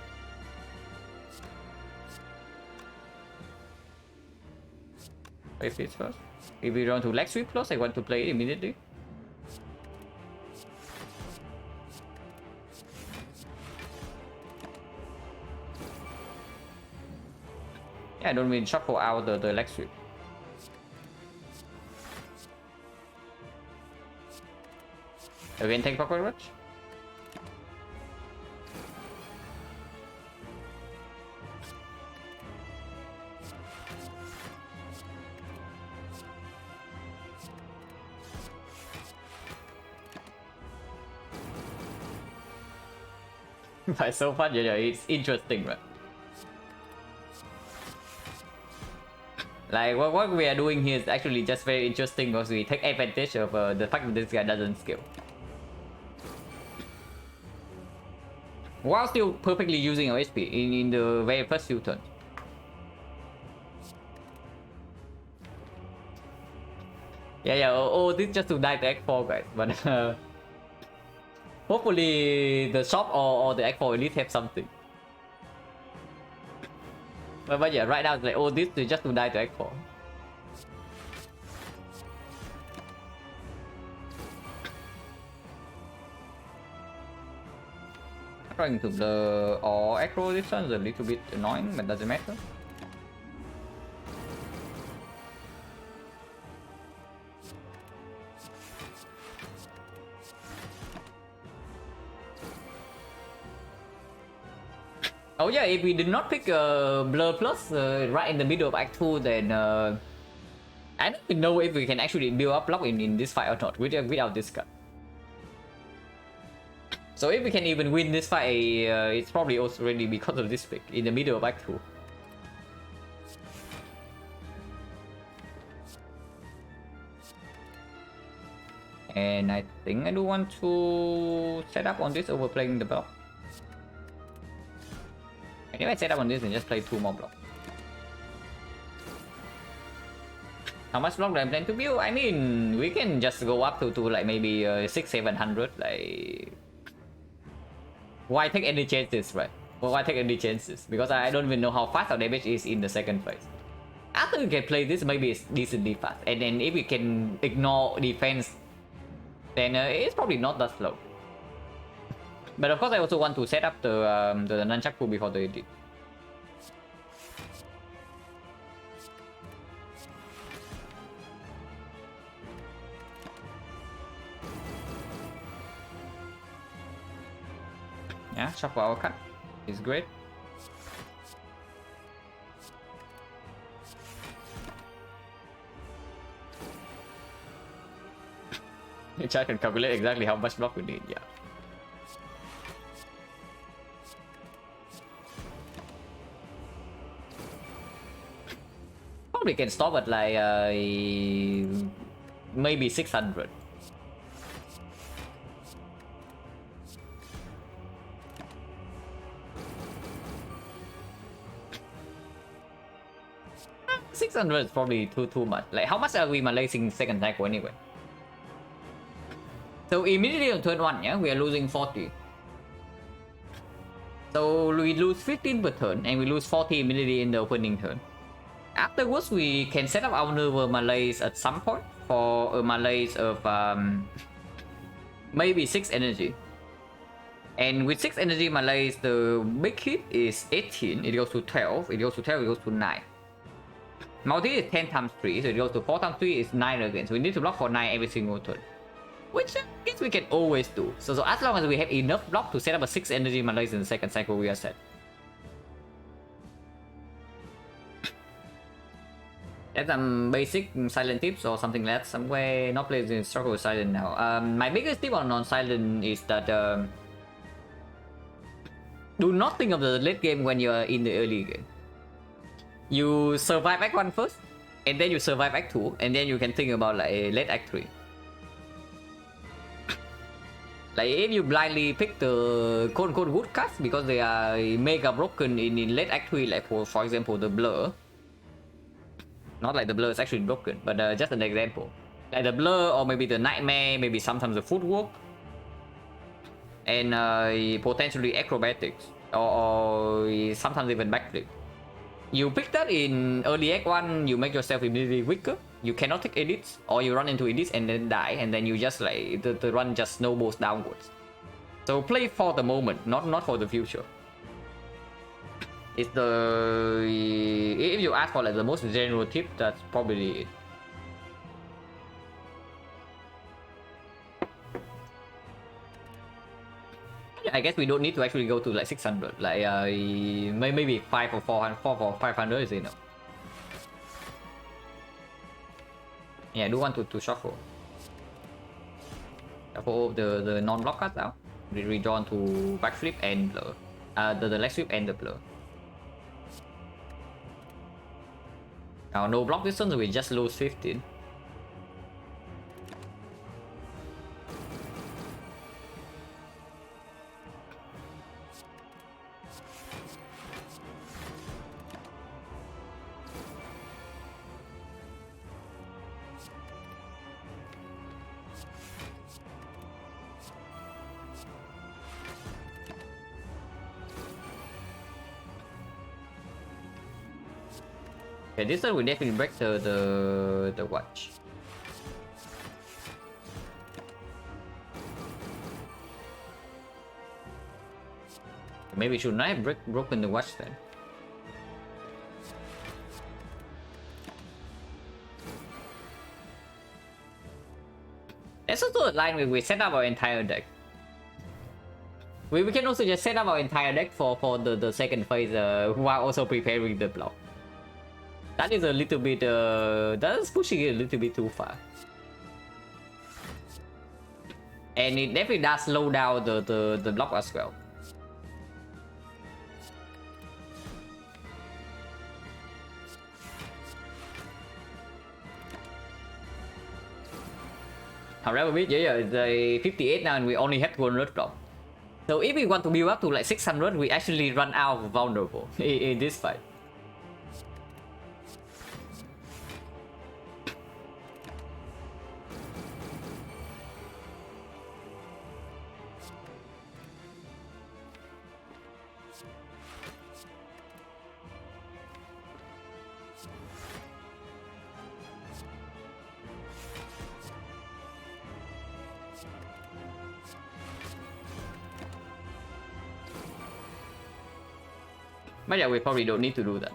Play this first. If we run to Leg Sweep Plus, I want to play it immediately. Yeah, I don't mean shuffle out the Leg Sweep. Again, take Pocket Rush. But so fun, yeah, it's interesting, right? Like what we are doing here is actually just very interesting because we take advantage of the fact that this guy doesn't scale. While still perfectly using our HP in the very first few turns. Yeah, oh, this just to die to X4 guys, but hopefully the shop or the X4 at least have something. But yeah, right now it's like, oh, this is just to die to X4. Trying to blur or Acro this one is a little bit annoying, but doesn't matter. Oh yeah, if we did not pick Blur Plus right in the middle of Act 2, then I don't even know if we can actually build up block in this fight or not without this card. So if we can even win this fight, it's probably also already because of this pick in the middle of Act 2. And I think I do want to set up on this over playing the block. And if I set up on this and just play 2 more blocks. How much block do I plan to build? I mean, we can just go up to like maybe 600-700, like... Why take any chances, right? Well, why take any chances? Because I don't even know how fast our damage is in the second phase. After we can play this, maybe it's decently fast. And then if we can ignore defense, then it's probably not that slow. But of course, I also want to set up the Nunchaku before the edit. Yeah, shuffle our cut is great. Which I can calculate exactly how much block we need, yeah. Probably can stop at like maybe 600. $600 is probably too much. Like, how much are we Malaysian second cycle anyway? So immediately on turn 1, yeah, we are losing 40. So we lose 15 per turn and we lose 40 immediately in the opening turn. Afterwards, we can set up our maneuver Malays at some point for a Malays of maybe 6 energy. And with 6 energy Malays, the big hit is 18, it goes to 12, it goes to 12, it goes to 9. Multi is 10 times 3, so it goes to 4 times 3 is 9 again. So we need to block for 9 every single turn. Which I guess we can always do. So as long as we have enough block to set up a 6 energy Malays in the second cycle, we are set. That's some basic silent tips or something like that. Somewhere not players in struggle with silent now. My biggest tip on silent is that do not think of the late game when you're in the early game. You survive Act 1 first, and then you survive Act 2, and then you can think about like a late Act 3. Like if you blindly pick the quote-unquote good cards because they are mega broken in late Act 3, like for example the Blur. Not like the Blur is actually broken, but just an example. Like the Blur or maybe the Nightmare, maybe sometimes the Footwork. and potentially acrobatics or sometimes even backflip. You pick that in early Act 1, you make yourself immediately weaker. You cannot take edits, or you run into edits and then die, and then you just like the run just snowballs downwards. So play for the moment, not for the future. It's the, if you ask for like the most general tip, that's probably it. I guess we don't need to actually go to like 600. Like maybe 5 or 400, 4 or 500 is enough. Yeah, I do want to shuffle. Shuffle the non-block cards out. Redrawn to backflip and blur. The leg sweep and the blur. Now no block distance, we just lose 15. Okay, this one will definitely break the watch. Maybe should not have broken the watch then. That's also a line where we set up our entire deck. We can also just set up our entire deck for the second phase while also preparing the block. That is a little bit, that's pushing it a little bit too far. And it definitely does slow down the block as well. However, it's a 58 now and we only have 100 block. So if we want to build up to like 600, we actually run out of vulnerable in this fight. But yeah, we probably don't need to do that.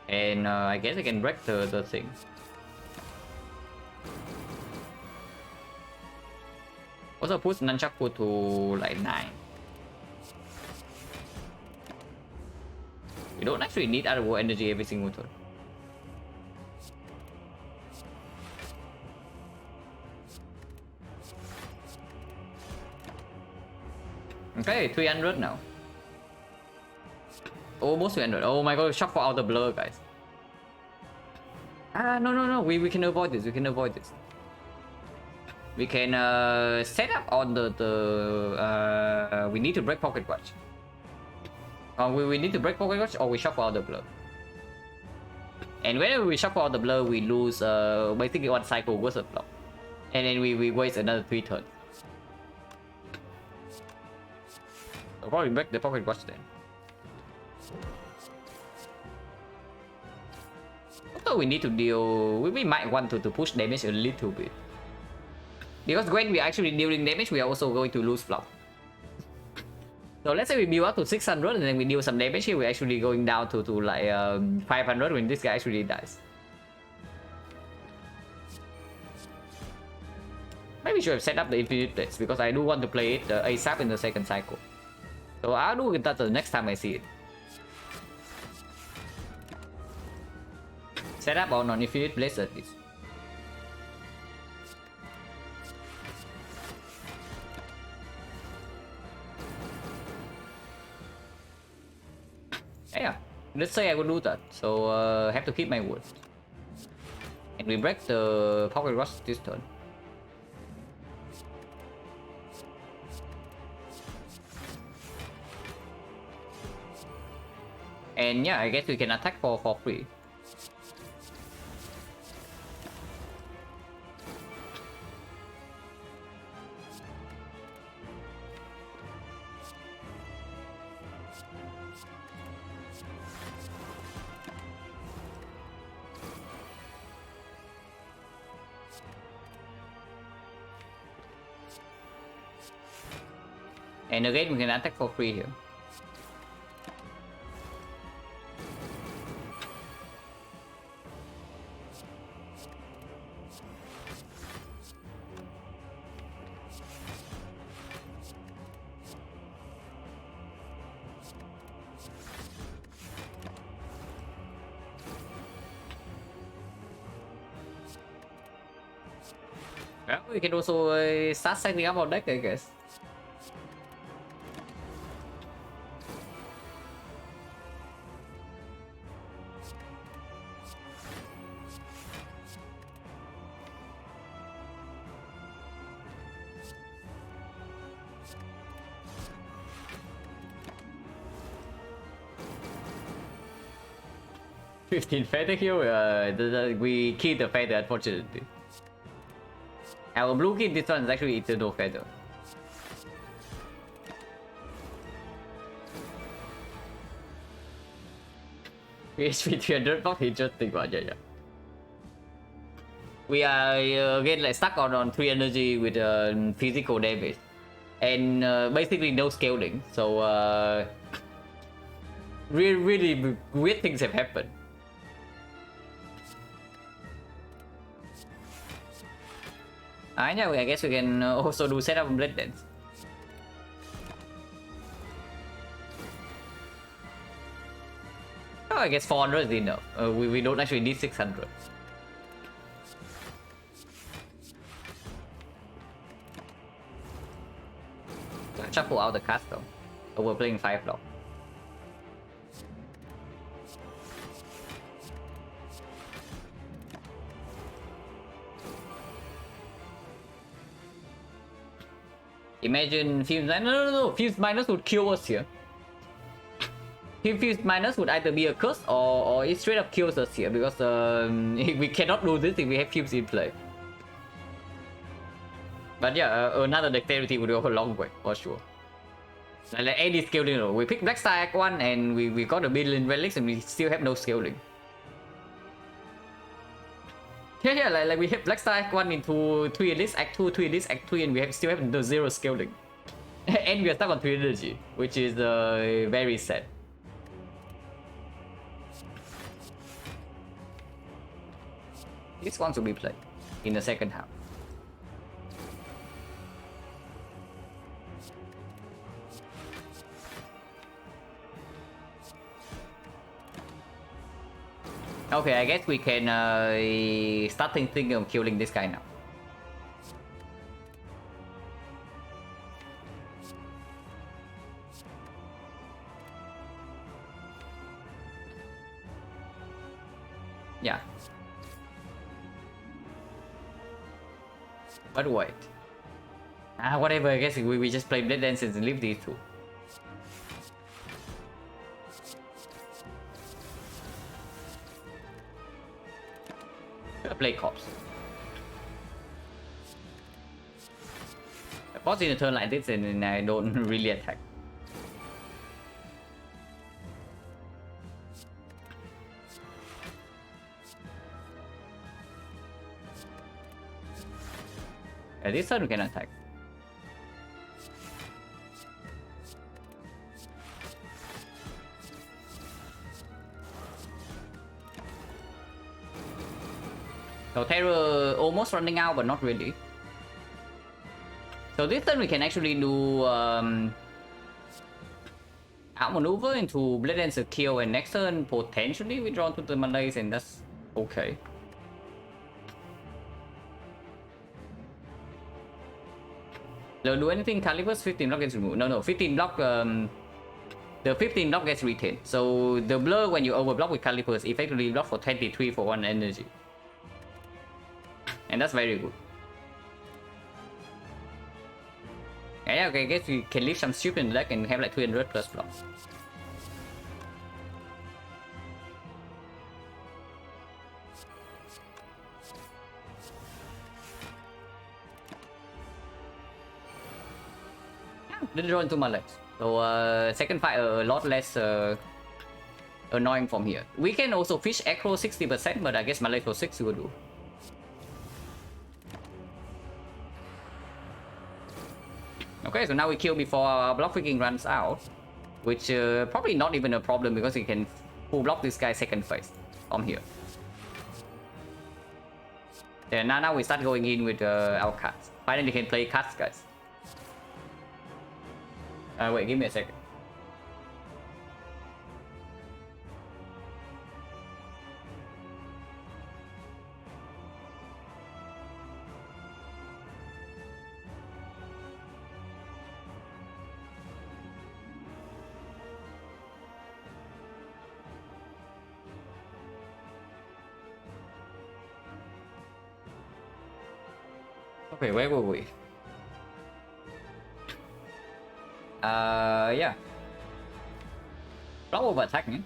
And I guess I can break the thing. Also push Nunchaku to like 9. We don't actually need other war energy every single turn. Okay, 300 now. Almost 300. Oh my god, shock for outer blur, guys. No. We can avoid this. We can avoid this. We can set up on we need to break pocket watch. We need to break pocket watch or we shuffle out the blur. And whenever we shuffle out the blur, we lose basically one cycle worth of block. And then we waste another 3 turns. I'll probably break the pocket watch then. Also, we need to deal. We might want to push damage a little bit. Because when we actually dealing damage, we are also going to lose block. So let's say we build up to 600 and then we deal some damage here, we're actually going down to like 500 when this guy actually dies. Maybe we should have set up the infinite blades because I do want to play it ASAP in the second cycle. So I'll do that the next time I see it. Set up on infinite blades at least. Yeah, let's say I will do that. So I have to keep my word. And we break the pocket rush this turn. And yeah, I guess we can attack for free. And again, we can attack for free here. Well, we can also start setting up our deck, I guess. Feather here, we killed the feather, unfortunately. Our blue kid, this one is actually Eternal Feather. PHP 300 block, interesting one, yeah. We are again like stuck on 3 energy with physical damage. And basically no scaling, so really weird things have happened. Yeah, I guess we can also do setup and Blade Dance. Oh, I guess 400 is enough. We don't actually need 600. Shuffle out the cast though. Oh, we're playing 5 block. Imagine Fuse no. Fuse minus would kill us here. Fuse minus would either be a curse or it straight up kills us here because we cannot do this if we have Fuse in play. But yeah, another dexterity would go a long way for sure. Like any scaling, we pick Black Star Act 1 and we got a billion relics and we still have no scaling. Yeah, like we have Black Star Act 1 into 3 Elites, Act 2, 3 Elites, Act 3, and we still have no 0 scaling. And we are stuck on 3 energy, which is very sad. This one will be played in the second half. Okay, I guess we can start thinking of killing this guy now. Yeah. But wait. Whatever, I guess we just play Blade Dances and leave these two. Play Corpse. I pause in a turn like this and I don't really attack. This turn we can attack. So Terror almost running out, but not really. So this turn we can actually do outmaneuver into Blade Dancer kill, and next turn potentially we draw to the Malays, and that's okay. Don't do anything. Caliber's 15 block gets removed. No, 15 block. The 15 block gets retained. So the blur when you overblock with Calipers effectively block for 23 for 1 energy. And that's very good. Yeah, okay, I guess we can leave some soup in the deck and have like 300 plus blocks. Didn't draw into my legs. So second fight a lot less annoying from here. We can also fish Acro 60%, but I guess my legs for 60 will do. Okay, so now we kill before our block freaking runs out, which probably not even a problem because we can full block this guy second phase from here. Yeah, now we start going in with our cards. Finally, we can play cards, guys. Wait, give me a second. Okay, where were we? Yeah. Block over attacking.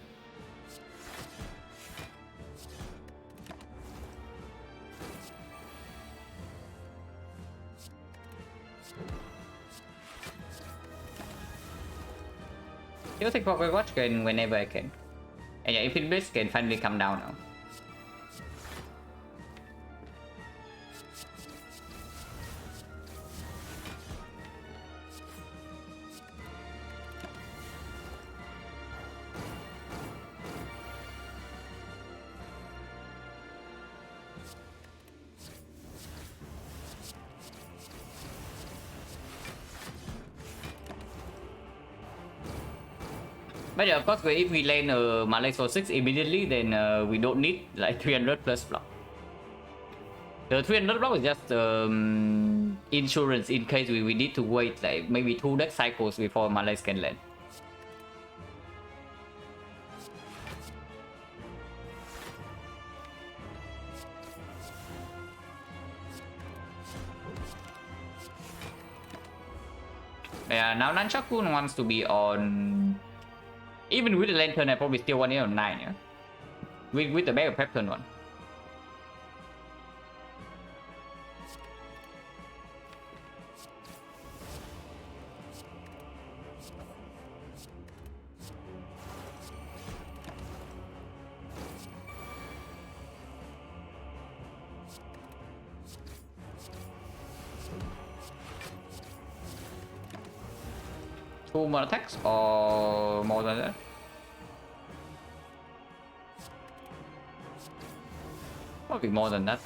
You'll take proper watch can whenever I can. And yeah, Infinite Blitz can finally come down now. But yeah, of course, if we land Malay for 6 immediately, then we don't need like 300 plus block. The 300 block is just insurance in case we need to wait like maybe 2 deck cycles before Malays can land. Yeah, now Nunchaku wants to be on. Even with the lantern, I probably still want it on 9, yeah? With the mega prep turn 1. Two more attacks or more than that? Probably more than that.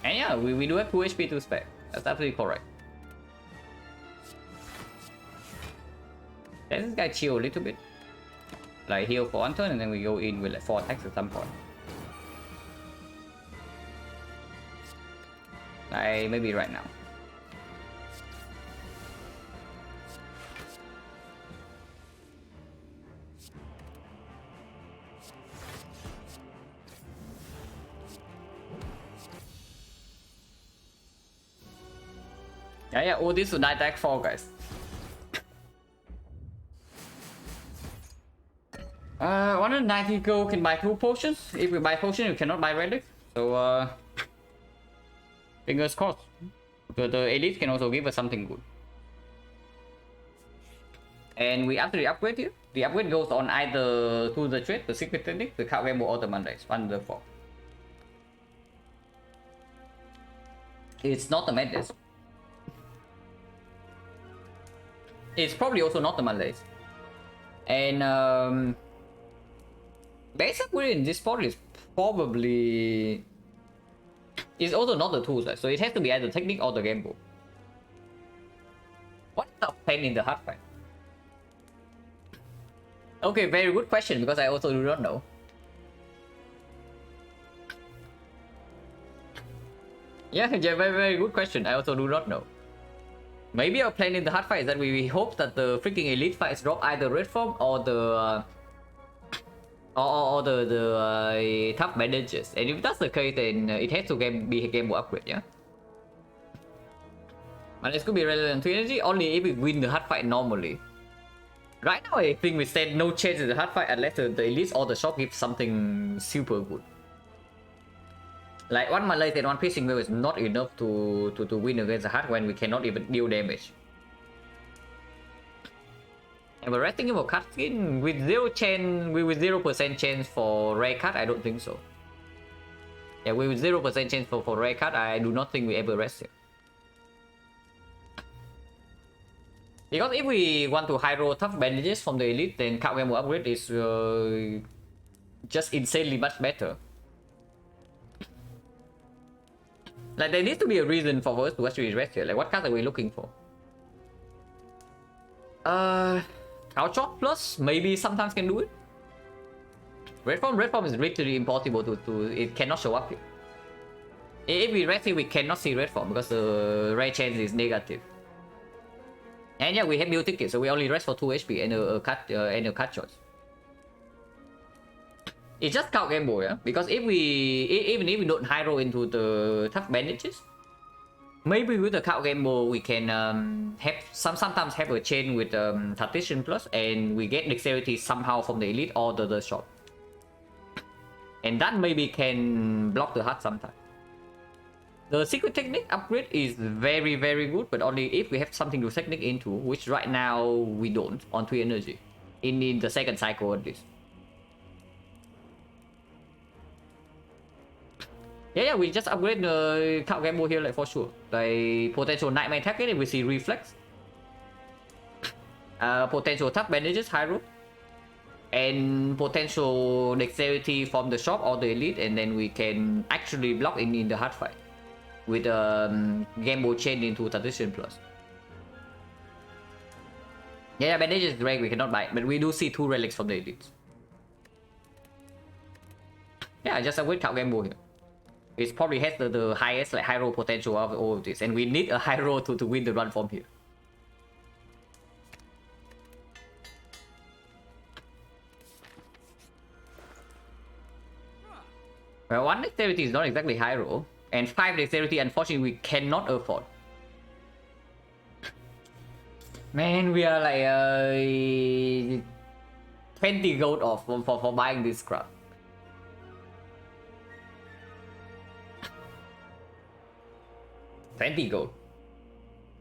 And yeah, we do have 2 HP to spare. That's absolutely correct. Let this guy chill a little bit. Like heal for 1 turn and then we go in with like 4 attacks at some point. Like maybe right now. Yeah, all this will die deck 4, guys. 190 gold can buy 2 potions. If we buy potion, you cannot buy relic. So, fingers crossed. The elite can also give us something good. And we after the upgrade here, the upgrade goes on either to the trade, the secret technique, the card rainbow or the Mondays, 1 to 4. It's not the madness. It's probably also not the Malays. And basically in this spot is probably it's also not the tools, so it has to be either technique or the game book. What the pain in the heart fight? Okay, very good question because I also do not know. Yeah, very good question. I also do not know. Maybe our plan in the hard fight is that we hope that the freaking elite fights drop either red form or the tough bandages. And if that's the case, then it has to be a game mode upgrade, yeah. But this could be relevant to energy only if we win the hard fight normally. Right now, I think we stand no chance in the hard fight unless the elites or the shop gives something super good. Like one melee and one piercing wave is not enough to win against the hard when we cannot even deal damage. And we're resting him for cut skin with 0% chance for rare cut. I don't think so. Yeah, with 0% chance for rare cut, I do not think we ever rest him. Because if we want to high roll tough bandages from the elite, then cut game upgrade is just insanely much better. Like there needs to be a reason for us to actually rest here. Like what cards are we looking for? Outshot plus maybe sometimes can do it. Red form is literally impossible to it cannot show up here. If we rest here, we cannot see red form because the rare chance is negative. And yeah, we have new tickets, so we only rest for 2 HP and a cut shots. It's just count gamble, yeah. Because even if we don't high roll into the tough bandages, maybe with the count gamble we can have sometimes have a chain with tactician plus, and we get dexterity somehow from the elite or the shop, and that maybe can block the hard sometimes. The secret technique upgrade is very good, but only if we have something to technique into, which right now we don't on 3 energy in the second cycle at least. Yeah, we just upgrade the count gamble here like for sure. Like potential nightmare attack, we see reflex, potential tough bandages high roll, and potential dexterity from the shop or the elite, and then we can actually block in the hard fight with gamble chain into tactician plus. Yeah, bandages is rare, we cannot buy it, but we do see 2 relics from the elites. Yeah, I just upgrade count gamble here. It probably has the highest like high roll potential of all of this, and we need a high roll to win the run from here. Well, 1 dexterity is not exactly high roll, and 5 dexterity unfortunately we cannot afford. Man, we are like 20 gold off for buying this crap. $20 gold,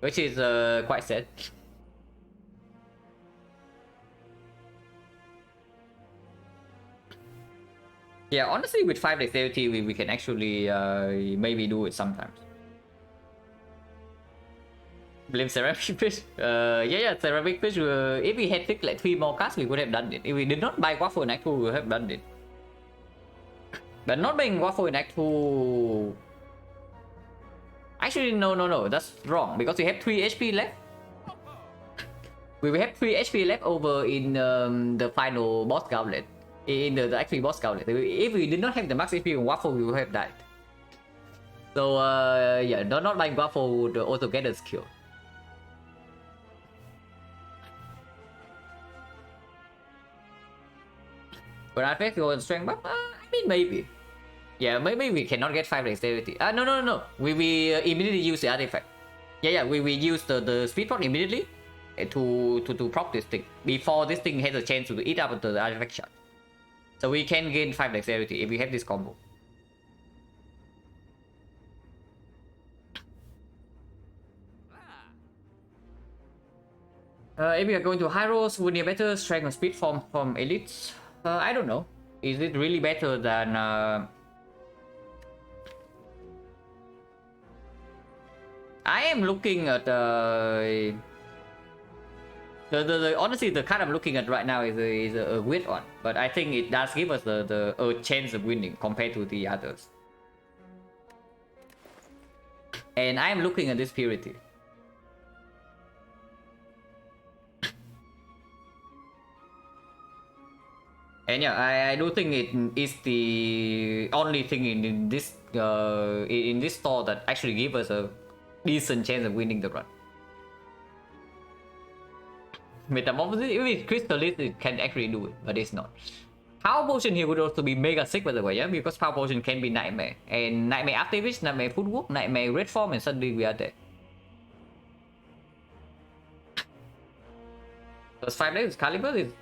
which is quite sad. Yeah, honestly, with 5 dexterity, we can actually maybe do it sometimes. Blame ceramic fish. Yeah, ceramic fish. If we had picked like 3 more cards, we would have done it. If we did not buy waffle in Act 2, we would have done it. But not buying waffle in Act 2. Actually, no, that's wrong, because we have 3 HP left. We will have 3 HP left over in the final boss gauntlet. In the actual boss gauntlet. If we did not have the max HP on waffle, we would have died. So yeah, not buying waffle would also get us killed. But I think your strength buff, I mean maybe. Yeah, maybe we cannot get 5 dexterity. No. We immediately use the artifact. Yeah, we use the speed pot immediately to prop this thing before this thing has a chance to eat up the artifact shot. So we can gain 5 dexterity if we have this combo. If we are going to high rolls, would need better strength and speed from elites? I don't know. Is it really better than? I am looking at honestly, the card I'm looking at right now is a weird one, but I think it does give us a chance of winning compared to the others. And I am looking at this purity. And yeah, I do think it is the only thing in this store that actually gives us a decent chance of winning the run. Metamorphosis, if it's Crystallis, it can actually do it, but it's not. Power Potion here would also be mega sick, by the way, yeah? Because Power Potion can be Nightmare. And Nightmare Activist, Nightmare Footwork, Nightmare Red Form, and suddenly we are there. Plus 5 decks Caliber is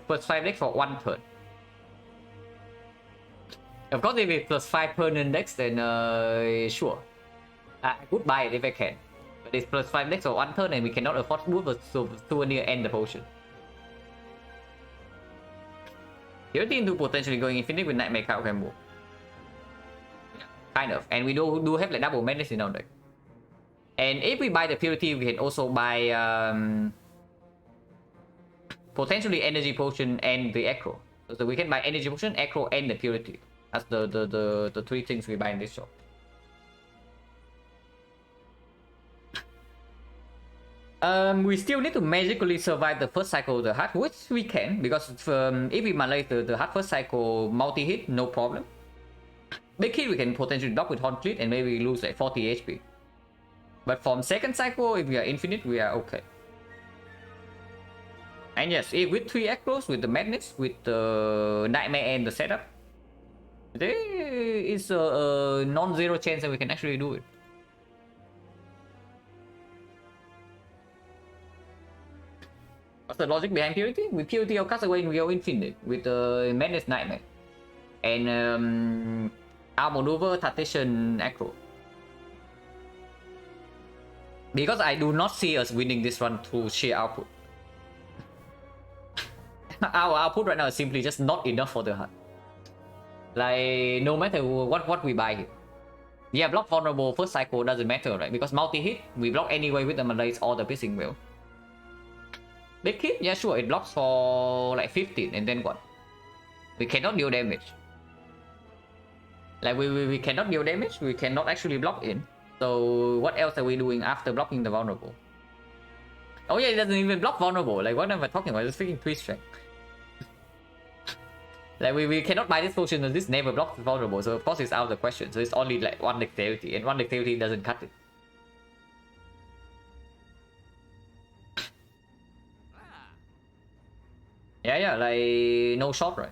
plus 5 decks for 1 turn. Of course, if it's plus 5 permanent decks, then sure. I could buy it if I can. But it's plus 5 decks for 1 turn and we cannot afford to move a souvenir and the potion. Purity into potentially going infinite with Nightmare card can move. Yeah, kind of. And we do have like double madness in our deck. And if we buy the Purity, we can also buy potentially Energy Potion and the Acro. So we can buy Energy Potion, Acro, and the Purity. That's the 3 things we buy in this shop. We still need to magically survive the first cycle of the heart, which we can, because if we manage the heart first cycle multi-hit, no problem. Big hit we can potentially block with Horn Cleat and maybe lose like 40 HP. But from second cycle, if we are infinite, we are okay. And yes, if with 3 Acros, with the Madness, with the Nightmare and the setup, there is a non-zero chance that we can actually do it. What's the logic behind Purity? With Purity, I'll cast away and we go infinite with the Madness Nightmare. And Outmaneuver, Tactician, Acro. Because I do not see us winning this run through sheer output. Our output right now is simply just not enough for the heart. Like, no matter what we buy here. Yeah, block vulnerable first cycle doesn't matter, right? Because multi-hit, we block anyway with the Malaise or the Piercing Whale. Big hit, yeah sure, it blocks for like 15 and then what? We cannot deal damage. Like we cannot deal damage, we cannot actually block in. So what else are we doing after blocking the vulnerable? Oh yeah, it doesn't even block vulnerable. Like what am I talking about? It's freaking 3 strength. Like we cannot buy this potion and this never blocks the vulnerable, so of course it's out of the question. So it's only like 1 dexterity and 1 dexterity doesn't cut it. Yeah, like no shot, right?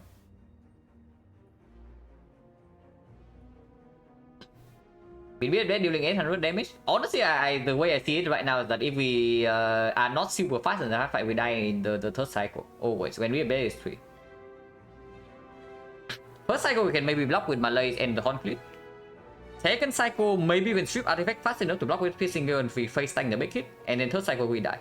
Will be dead dealing 800 damage. Honestly, the way I see it right now is that if we are not super fast in the hard fight, we die in the third cycle. Always. When we are bad, it's 3. First cycle, we can maybe block with Malaise and the Horn Cleat. Second cycle, maybe we can strip artifact fast enough to block with Piercing Girl and we face tank the big hit. And then third cycle, we die.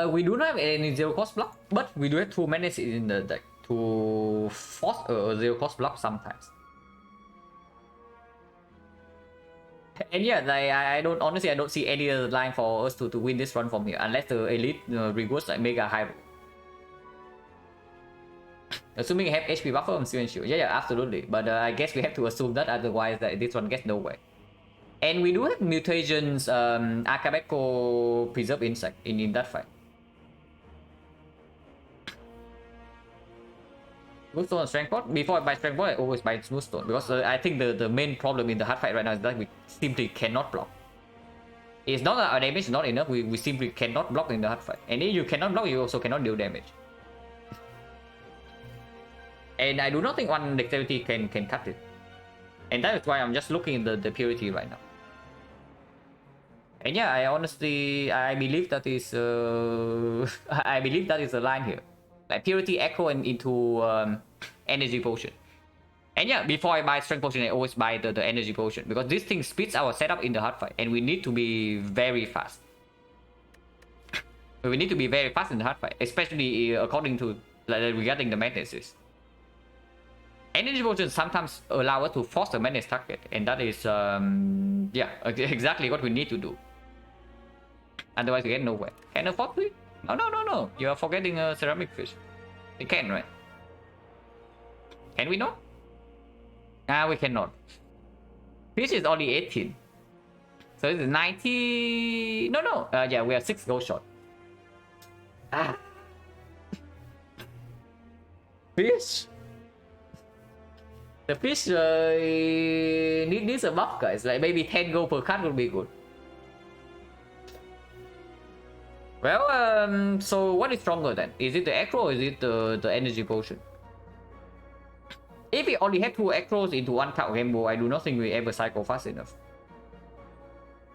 We do not have any zero cost block, but we do have 2 menaces in the deck to force a zero cost block sometimes. And yeah, like I don't honestly I don't see any other line for us to win this run from here unless the elite rewards like mega high. Assuming you have HP buffer, I'm still sure. Yeah, absolutely. But I guess we have to assume that, otherwise that this one gets nowhere. And we do have mutations, Akabeko Preserve Insect in that fight. Smoothstone and Strength Pot. Before I buy Strength Pot, I always buy Smoothstone. Because I think the main problem in the hard fight right now is that we simply cannot block. It's not that our damage is not enough, we simply cannot block in the hard fight. And if you cannot block, you also cannot deal damage. And I do not think 1 dexterity can cut it. And that is why I'm just looking at the Purity right now. And yeah, I believe that is I believe that is the line here. Like Purity, Echo, and into Energy Potion. And yeah, before I buy Strength Potion, I always buy the Energy Potion, because this thing speeds our setup in the hard fight, and we need to be very fast. We need to be very fast in the hard fight, especially according to regarding the madnesses. Energy Potion sometimes allow us to force the madness target, and that is yeah, exactly what we need to do. Otherwise we get nowhere. Can afford it? No. You are forgetting a ceramic fish. We can, right? Can we not? Ah, we cannot. Fish is only 18. So it's 90. No. Yeah, we are 6 gold short. Ah. Fish. The fish needs a buff, guys. Like maybe 10 gold per card would be good. Well, so what is stronger then? Is it the acro or is it the energy potion? If we only have 2 acros into 1 card rainbow, I do not think we ever cycle fast enough.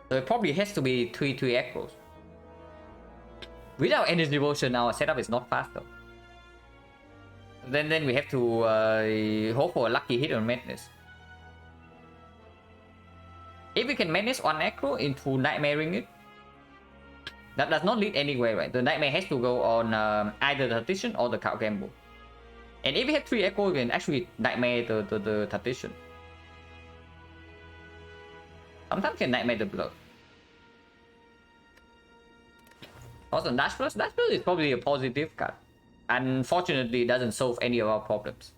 So it probably has to be 3 acros. Without energy potion, our setup is not fast though. Then we have to hope for a lucky hit on madness. If we can madness 1 acro into nightmaring it, that does not lead anywhere, right? The nightmare has to go on either the tactician or the card gamble. And if we have 3 echo, we can actually nightmare the tactician. Sometimes can nightmare the blood. Also, Dash Plus is probably a positive card. Unfortunately, it doesn't solve any of our problems.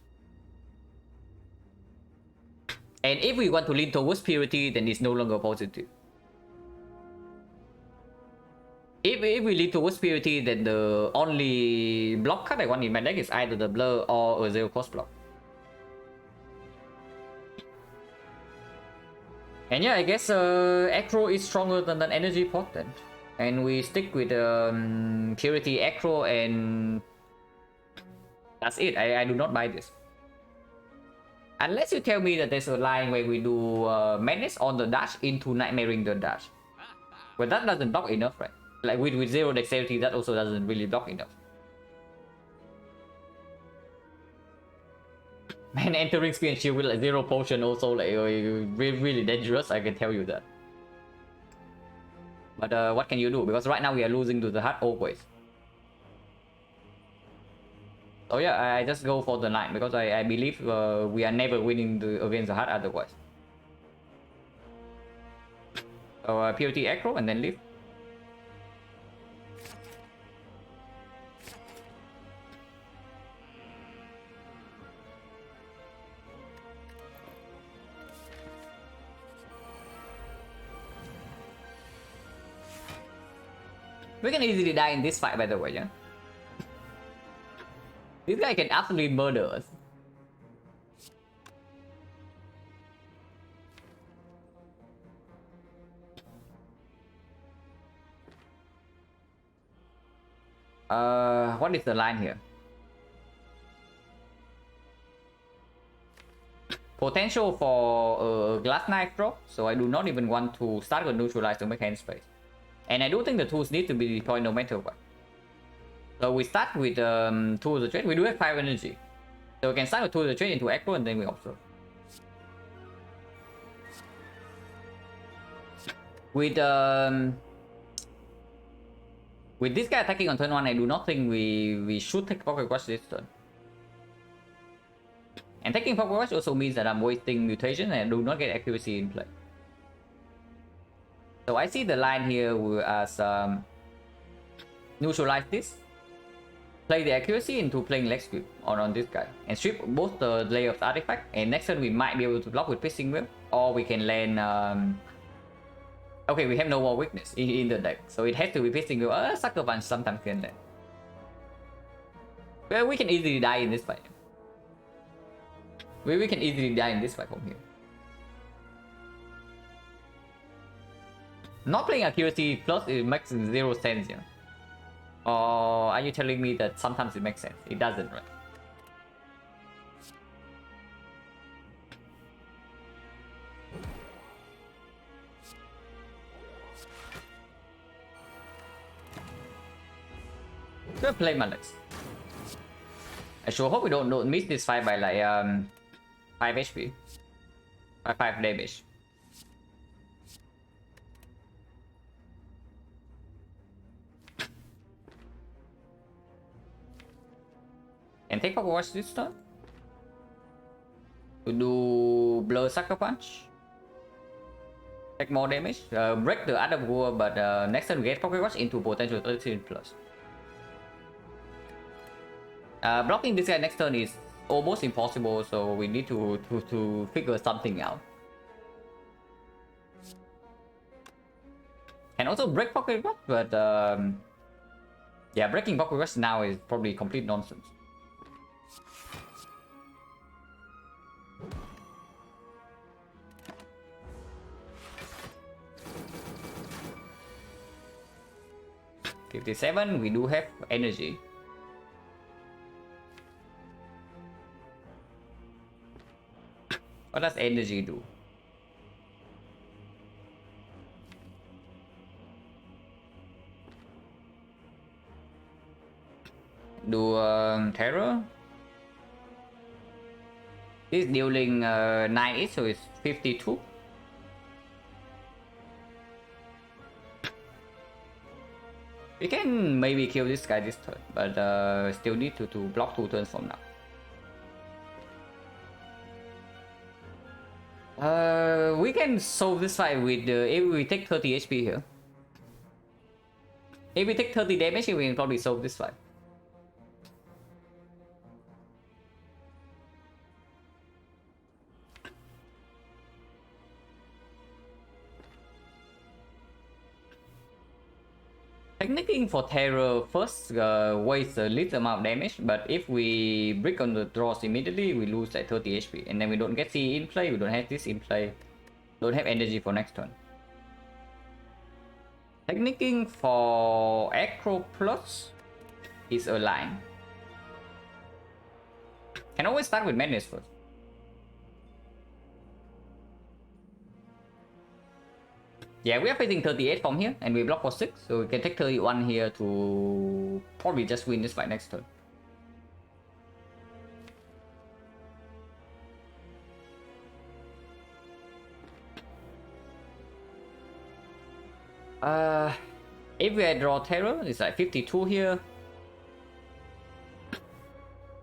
And if we want to lean towards purity, then it's no longer positive. If we lean towards purity, then the only block card I want in my deck is either the blur or a 0 cost block. And yeah, I guess acro is stronger than an energy pot then. And we stick with purity acro, and that's it. I do not buy this. Unless you tell me that there's a line where we do madness on the dash into nightmaring the dash. But that doesn't block enough, right? Like with 0 dexterity, that also doesn't really block enough. Man, entering speed and shield with like 0 potion also like really dangerous, I can tell you that. But what can you do? Because right now we are losing to the heart always. So yeah, I just go for the knight because I believe we are never winning against the heart otherwise. So purity acro and then leave. We can easily die in this fight, by the way, yeah? This guy can absolutely murder us. What is the line here? Potential for a glass knife drop, so I do not even want to start with neutralize to make hand space. And I do think the tools need to be deployed no matter what. So we start with 2 of the trade. We do have 5 energy. So we can start with 2 of the trade into acro and then we observe. With this guy attacking on turn 1, I do not think we should take Pocket Watch this turn. And taking Pocket Watch also means that I'm wasting mutation and I do not get accuracy in play. So I see the line here as neutralize this, play the accuracy into playing leg sweep on this guy, and strip both the layer of the artifact, and next turn we might be able to block with Piercing Wheel, or we can land... Okay, we have no more weakness in the deck, so it has to be Piercing Wheel. Sucker Punch sometimes can land. Well, we can easily die in this fight. We can easily die in this fight from here. Not playing accuracy plus it makes 0 sense, yeah. Or are you telling me that sometimes it makes sense? It doesn't, right? Gonna play my legs. I sure hope we don't miss this fight by like 5 HP. By 5 damage. And take Power Watch this turn. To do Blur Sucker Punch. Take more damage. Break the other war, but next turn we get Power Watch into potential 13+. Blocking this guy next turn is almost impossible, so we need to figure something out. Can also break Pocket Watch, but yeah, breaking Pocket Watch now is probably complete nonsense. 57, we do have energy. What does energy do? Do terror? This dealing 9 each, so it's 52. We can maybe kill this guy this turn, but still need to block 2 turns from now. We can solve this fight with if we take 30 HP here. If we take 30 damage, we can probably solve this fight. Technically for terror first wastes the least amount of damage, but if we brick on the draws immediately, we lose like 30 HP, and then we don't get C in play, we don't have this in play, don't have energy for next turn. Technically for Acro Plus is a line. Can always start with Madness first. Yeah, we are facing 38 from here, and we block for 6, so we can take 31 here to probably just win this fight next turn. If we draw terror, it's like 52 here.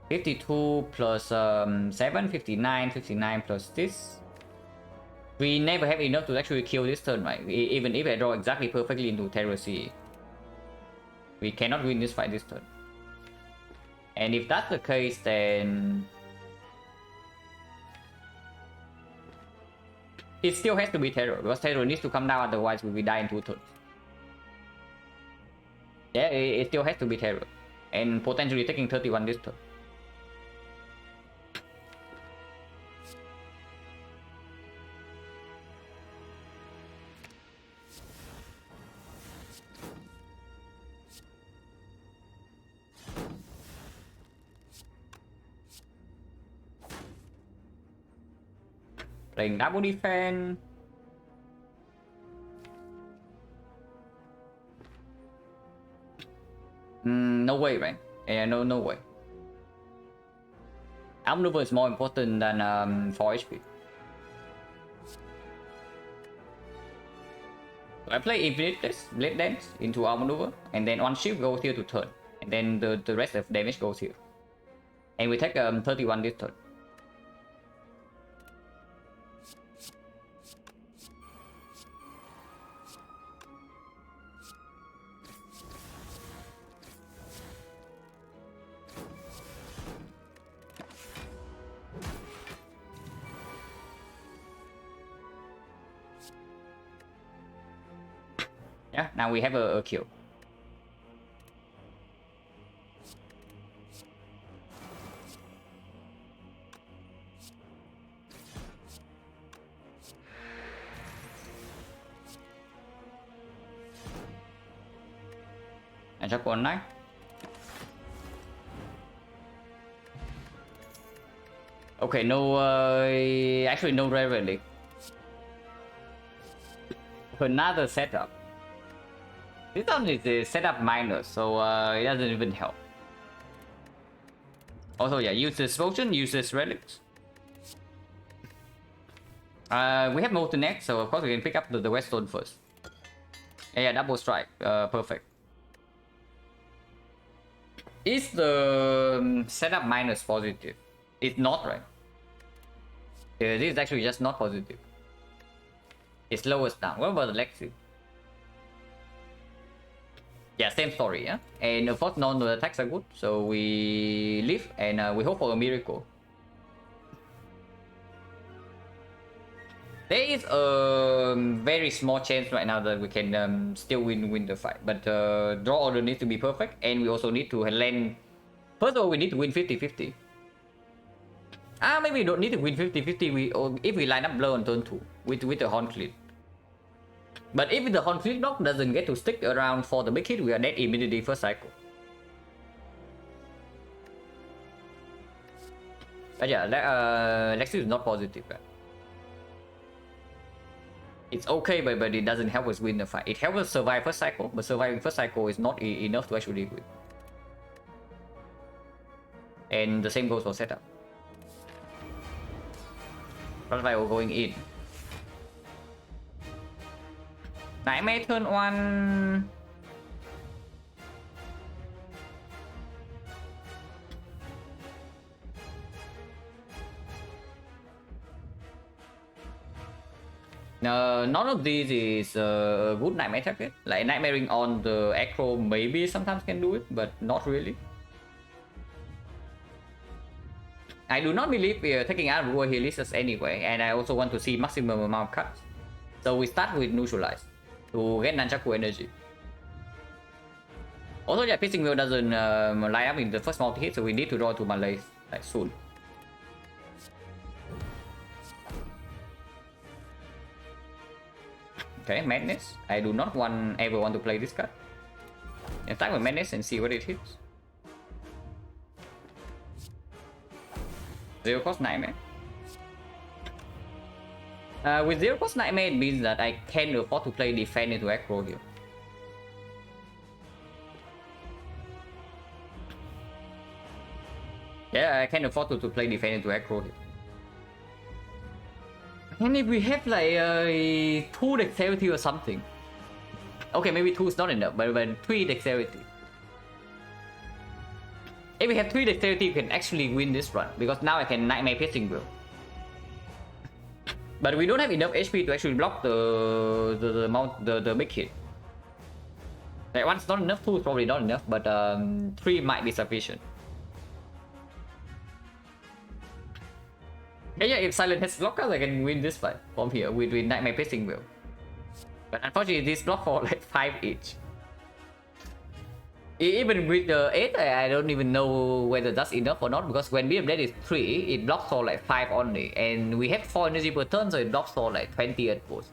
52 plus 7, 59, 59 plus this. We never have enough to actually kill this turn, right? Even if I draw exactly perfectly into Terror CE, we cannot win this fight this turn. And if that's the case, then it still has to be Terror, because Terror needs to come down, otherwise we will die in 2 turns. Yeah, it still has to be Terror, and potentially taking 31 this turn. Playing double defense. No way, right? Yeah, no way. Outmaneuver is more important than 4 HP. So I play Infinite Blade Dance into Outmaneuver, and then one shift goes here to turn, and then the rest of damage goes here. And we take 31 this turn. Yeah, now we have a kill. And just one knife. Okay, no, actually no rare relic. Another setup. This one is a setup minor, so it doesn't even help. Also, yeah, uses potion, uses relics. We have Molten Egg, so of course we can pick up the Weststone first. Yeah, double strike, perfect. Is the setup minus positive? It's not, right? Yeah, this is actually just not positive. It slows down. What about the Lexi? Yeah, same story, yeah? And of course, none of the attacks are good, so we live and we hope for a miracle. There is a very small chance right now that we can still win the fight, but draw order needs to be perfect, and we also need to land. First of all, we need to win 50-50. Maybe we don't need to win 50-50. If we line up blow on turn 2 with the Horn Cleat. But if the conflict block doesn't get to stick around for the big hit, we are dead immediately first cycle. But yeah, Lexus is not positive. Right? It's okay, but it doesn't help us win the fight. It helps us survive first cycle, but surviving first cycle is not enough to actually win. And the same goes for setup. That's why we're going in. Nightmare turn 1. None of these is a good nightmare target. Like nightmaring on the acro maybe sometimes can do it, but not really. I do not believe we are taking out War Helistus anyway, and I also want to see maximum amount of cuts. So we start with neutralize to get Nunchaku energy. Also, yeah, Piercing Wheel doesn't line up in the first multi hit, so we need to draw to Malay like soon. Okay, Madness. I do not ever want to play this card. Let's start with Madness and see what it hits. Zero cost Nightmare. With zero cost Nightmare, it means that I can afford to play defend into aggro here. Yeah, I can afford to play defend into aggro here. And if we have like 2 dexterity or something. Okay, maybe 2 is not enough, but 3 dexterity. If we have 3 dexterity, you can actually win this run, because now I can Nightmare Piercing Wheel. But we don't have enough HP to actually block the big hit. Like 1's not enough, 2 is probably not enough, but 3 might be sufficient. Yeah, if Silent has blockers, I can win this fight from here with Nightmare Piercing Wheel. But unfortunately, this block for like 5 each. Even with the 8, I don't even know whether that's enough or not, because when BM Dead is 3, it blocks for like 5 only, and we have 4 energy per turn, so it blocks for like 20 at most.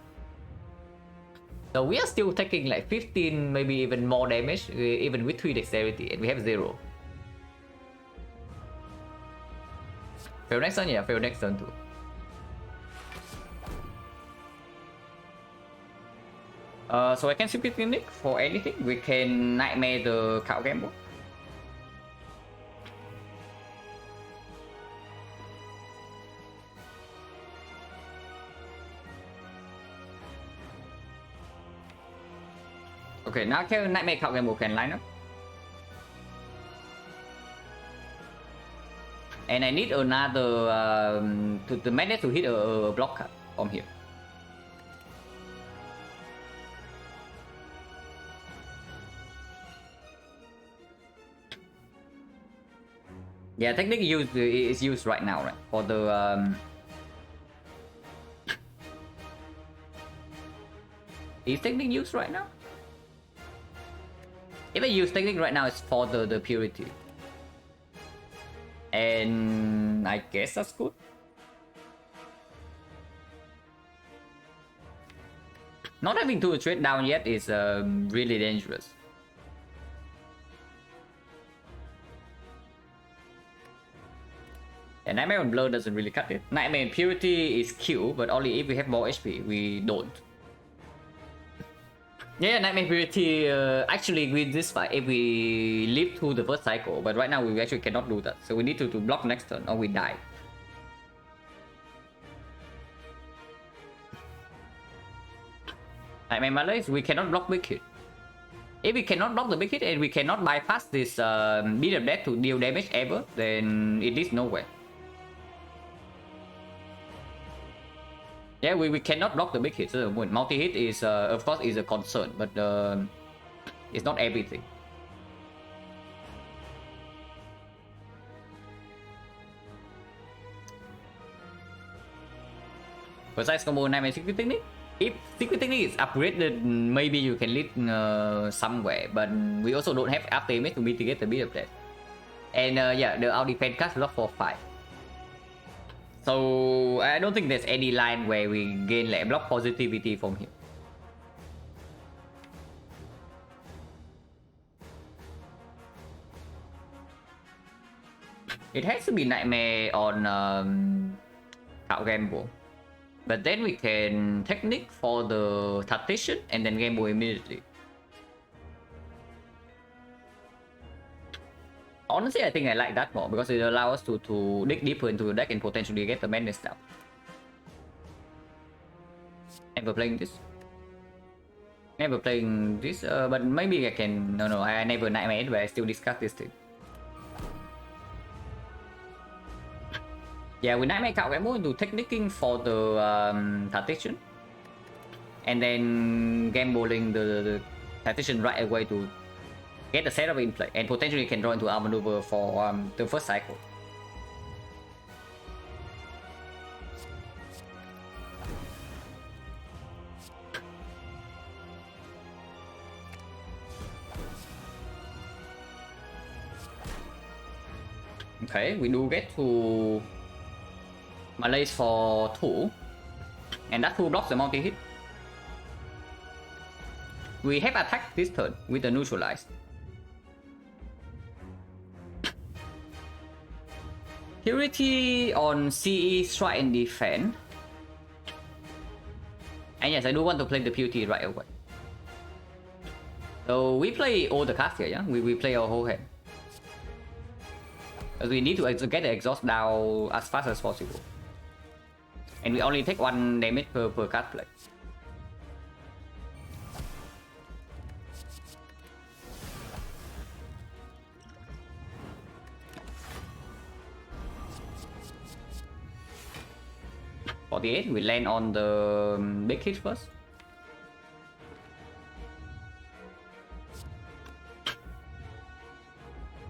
So we are still taking like 15, maybe even more damage, even with 3 dexterity, and we have 0. Fail next turn, yeah, fail next turn too. So I can simply clinic for anything. We can Nightmare the cow gamble. Okay, now can Nightmare cow gamble can line up. And I need another to manage to hit a block card from here. Yeah, technique is used right now, right? For the is technique used right now? If I use technique right now, it's for the purity. And I guess that's good. Not having to trade down yet is really dangerous. And Nightmare on Blur doesn't really cut it. Nightmare in Purity is Q, but only if we have more HP. We don't. Yeah, Nightmare Purity actually wins this fight if we live through the first cycle, but right now we actually cannot do that. So we need to block next turn or we die. Nightmare Malays, we cannot block big hit. If we cannot block the big hit and we cannot bypass this beat of death to deal damage ever, then it leads nowhere. Yeah, we cannot block the big hit. So multi-hit is, of course, is a concern, but it's not everything. Besides combo Nightmare Secret Technique, if Secret Technique is upgraded, maybe you can lead somewhere, but we also don't have after image to mitigate the beat of death. And yeah, the out defense cast block for 5. So I don't think there's any line where we gain like block positivity from here. It has to be Nightmare on Out Gamble. But then we can Technique for the Tactician and then Gamble immediately. Honestly, I think I like that more because it allows us to dig deeper into the deck and potentially get the madness down. Never playing this. Never playing this, but maybe I can... No, I never Nightmare it, but I still discuss this thing. Yeah, we Nightmare Count Gamble into Technicking for the Tactician. And then Gambling the Tactician right away to get the setup in play, and potentially can draw into Outmaneuver for the first cycle. Okay, we do get to Malays for 2, and that 2 blocks the multi-hit. We have attacked this turn with the Neutralize. Purity on CE, Strike and Defend. And yes, I do want to play the Purity right away. So we play all the cards here, yeah? We play our whole hand. Because we need to get the exhaust down as fast as possible. And we only take 1 damage per card play. For the 8, we land on the big hit first.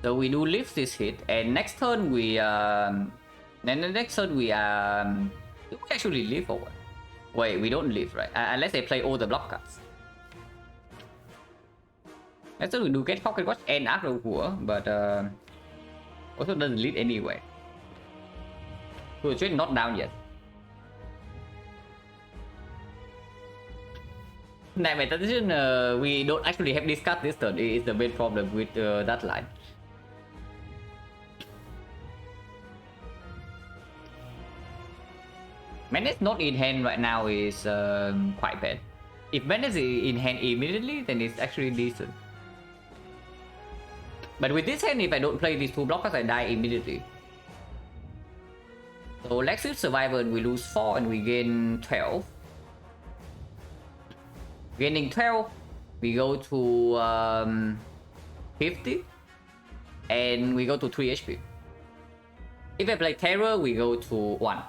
So we do live this hit, and next turn we then the next turn we do we actually live or what? Wait, we don't live, right? Unless they play all the block cards. Next turn we do get Pocket Watch and Arc of War, but also doesn't lead anyway. So it's not down yet. Nightmare Tactician, we don't actually have this card this turn. It is the main problem with that line. Madness not in hand right now is quite bad. If Madness is in hand immediately, then it's actually decent. But with this hand, if I don't play these 2 blockers, I die immediately. So let's use Survivor and we lose 4 and we gain 12. Gaining 12, we go to 50 and we go to 3 HP. If I play Terror, we go to 1.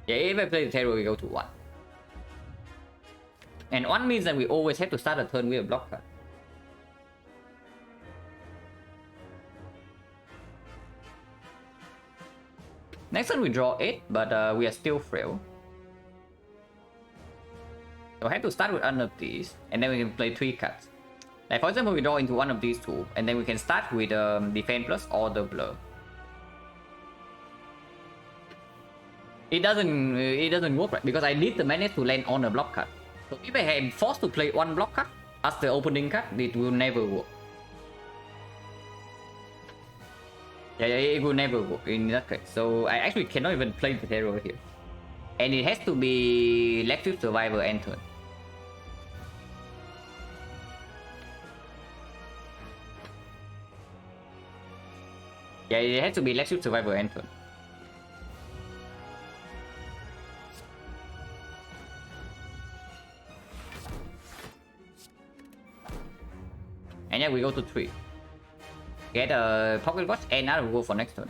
Yeah, if I play the Terror, we go to 1. And 1 means that we always have to start a turn with a block card. Next turn we draw 8, but we are still frail. So I have to start with one of these, and then we can play 3 cards. Like for example, we draw into one of these 2, and then we can start with Defend Plus or the Blur. It doesn't work right, because I need the mana to land on a block card. So if I am forced to play 1 block card as the opening card, it will never work. Yeah, it will never work in that case. So I actually cannot even play the Terror here. And it has to be left with Survivor and turn. Yeah, it has to be left with Survivor and turn. And yeah, we go to 3. Get a Pocket Watch and now we'll go for next turn.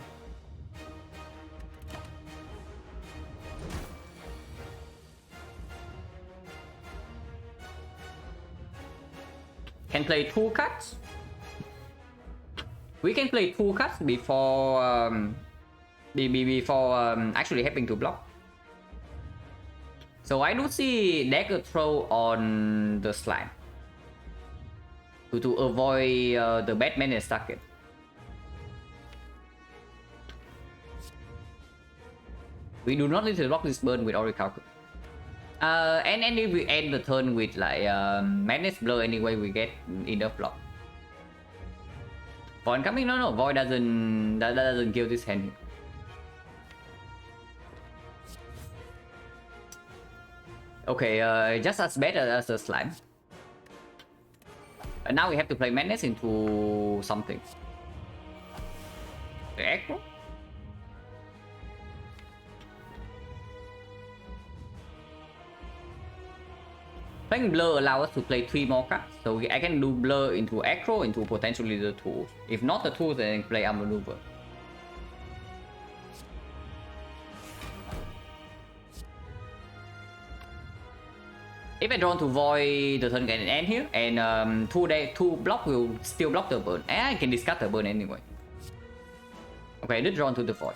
Can play 2 cards. We can play 2 cards before actually having to block. So I do see Dagger Throw on the slime to avoid the bad menace target. We do not need to block this burn with Orichalcum. And if we end the turn with like Madness Blur anyway, we get enough block. Void coming? No, Void doesn't. That doesn't kill this hand here. Okay, just as bad as the slime. And now we have to play madness into something. The aggro? Playing blur allows us to play 3 more cards, so I can do blur into aggro, into potentially the tools. If not the tools, then I can play a maneuver. If I draw to void, the turn can end here, and 2 block will still block the burn, and I can discard the burn anyway. Okay, I did draw to the void.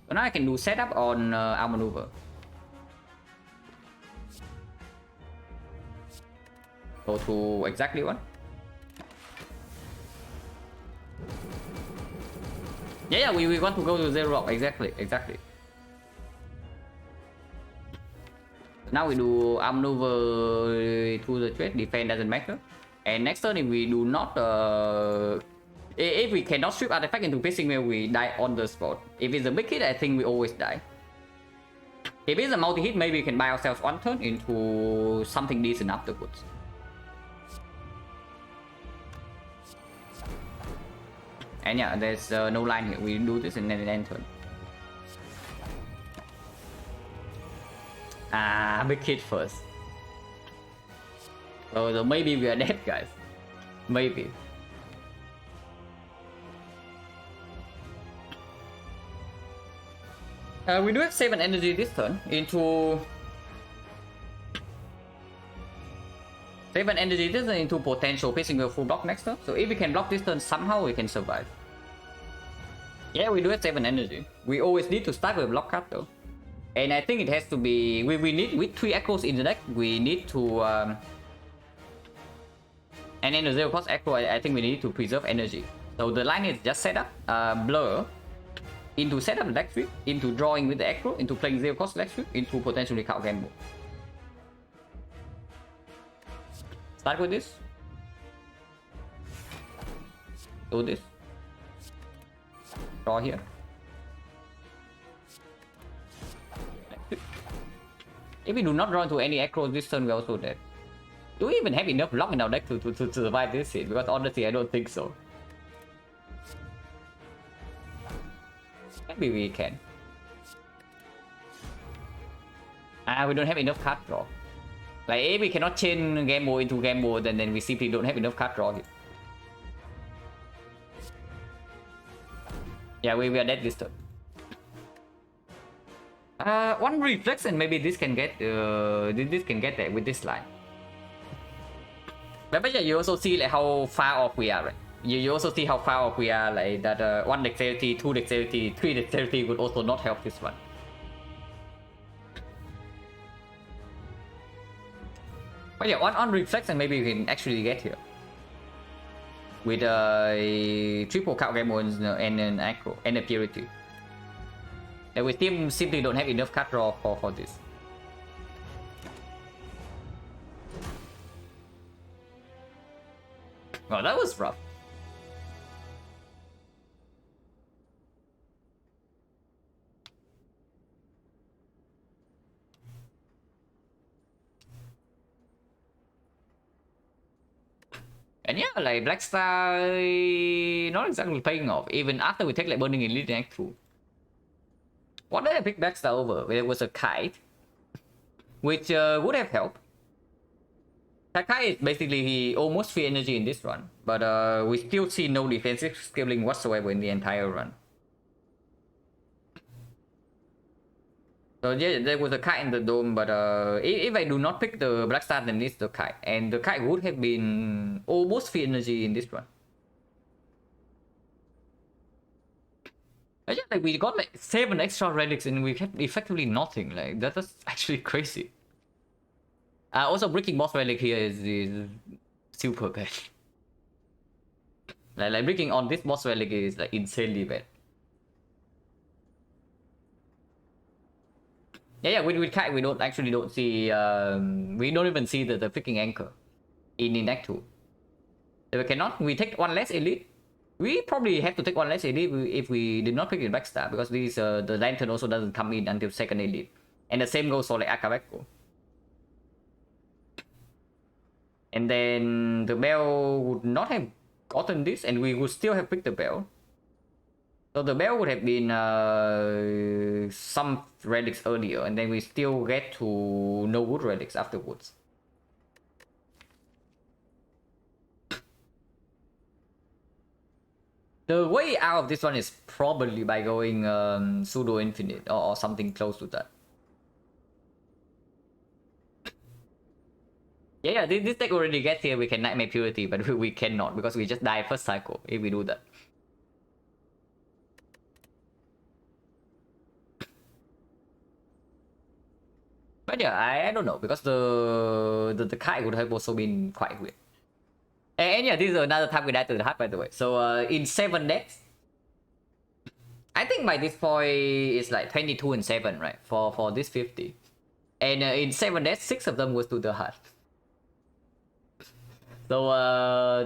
So now I can do setup on our maneuver. Go to exactly 1. Yeah, we want to go to 0 rock, exactly. Now we do arm maneuver to the trade, defense doesn't matter. And next turn if we do not if we cannot strip artifact into piercing mail, we die on the spot. If it's a big hit, I think we always die. If it's a multi-hit, maybe we can buy ourselves 1 turn into something decent afterwards. And yeah, there's no line here. We do this and then end turn. Big hit first. So maybe we are dead, guys. Maybe. We do have 7 energy this turn into 7 energy this turn into potential piercing a full block next turn. So if we can block this turn somehow, we can survive. Yeah, we do have 7 energy. We always need to start with block card though. And I think it has to be we need with 3 echoes in the deck. We need to and then the 0 cost echo. I think we need to preserve energy. So the line is just set up blur into setup the deck sweep, into drawing with the echo, into playing 0 cost deck sweep, into potentially count gamble. Start with this. Do this. Draw here. If we do not draw into any acros this turn, we also dead. Do we even have enough block in our deck to survive this hit? Because honestly, I don't think so. Maybe we can. We don't have enough card draw. Like if we cannot chain gamble into gamble, then we simply don't have enough card draw here. Yeah, we are dead this turn. 1 reflex and maybe this can get that with this line. But yeah, you also see like how far off we are, right? You also see how far off we are, like that 1 dexterity, 2 dexterity, 3 dexterity would also not help this one. But yeah, on reflex and maybe we can actually get here. With a triple count gamble and an acro and a purity. And we still simply don't have enough card draw for this. Well, that was rough. And yeah, like Black Star not exactly paying off, even after we take like Burning Elite and Act 2. What did I pick Black Star over? There was a kite, which would have helped. Kite is basically almost free energy in this run, but we still see no defensive scaling whatsoever in the entire run. So yeah, there was a kite in the dome, but if I do not pick the Black Star, then it's the kite, and the kite would have been almost free energy in this run. Yeah, like we got like 7 extra relics and we had effectively nothing. Like that is actually crazy. Also, breaking boss relic here is super bad. Like breaking on this boss relic is like insanely bad. Yeah, with kite we don't see we don't even see the freaking anchor. in Act 2. So we cannot. We take one less elite. We probably have to take one less elite if we did not pick in Blackstar, because these the lantern also doesn't come in until second elite, and the same goes for like Akabeko. And then the bell would not have gotten this, and we would still have picked the bell. So the bell would have been some relics earlier, and then we still get to no wood relics afterwards. The way out of this one is probably by going pseudo infinite or something close to that. Yeah, this deck already gets here. We can Nightmare Purity, but we cannot because we just die first cycle if we do that. But yeah, I don't know, because the kite would have also been quite weird. And yeah, this is another time we died to the heart, by the way. So in 7 decks, I think by this point it's like 22 and 7, right? For this 50. And in 7 decks, 6 of them was to the heart. So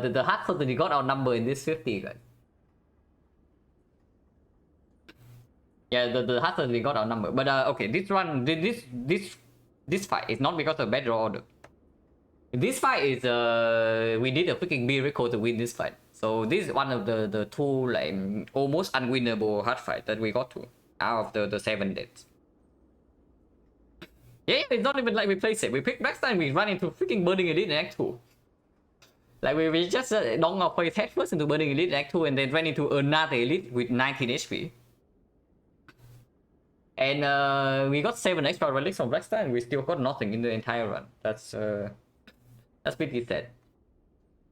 the heart certainly got our number in this 50, guys. Yeah, the heart certainly got our number. But okay, this one, this fight is not because of bad draw order. This fight is we did a freaking miracle to win this fight. So this is one of the two like almost unwinnable hard fight that we got to out of the 7 deaths. Yeah, it's not even like we play safe. We pick Blackstar and we run into freaking Burning Elite in Act 2. Like we just dong our face head first into Burning Elite in Act 2 and then ran into another Elite with 19 HP. And we got 7 extra relics from Blackstar and we still got nothing in the entire run. That's pretty sad.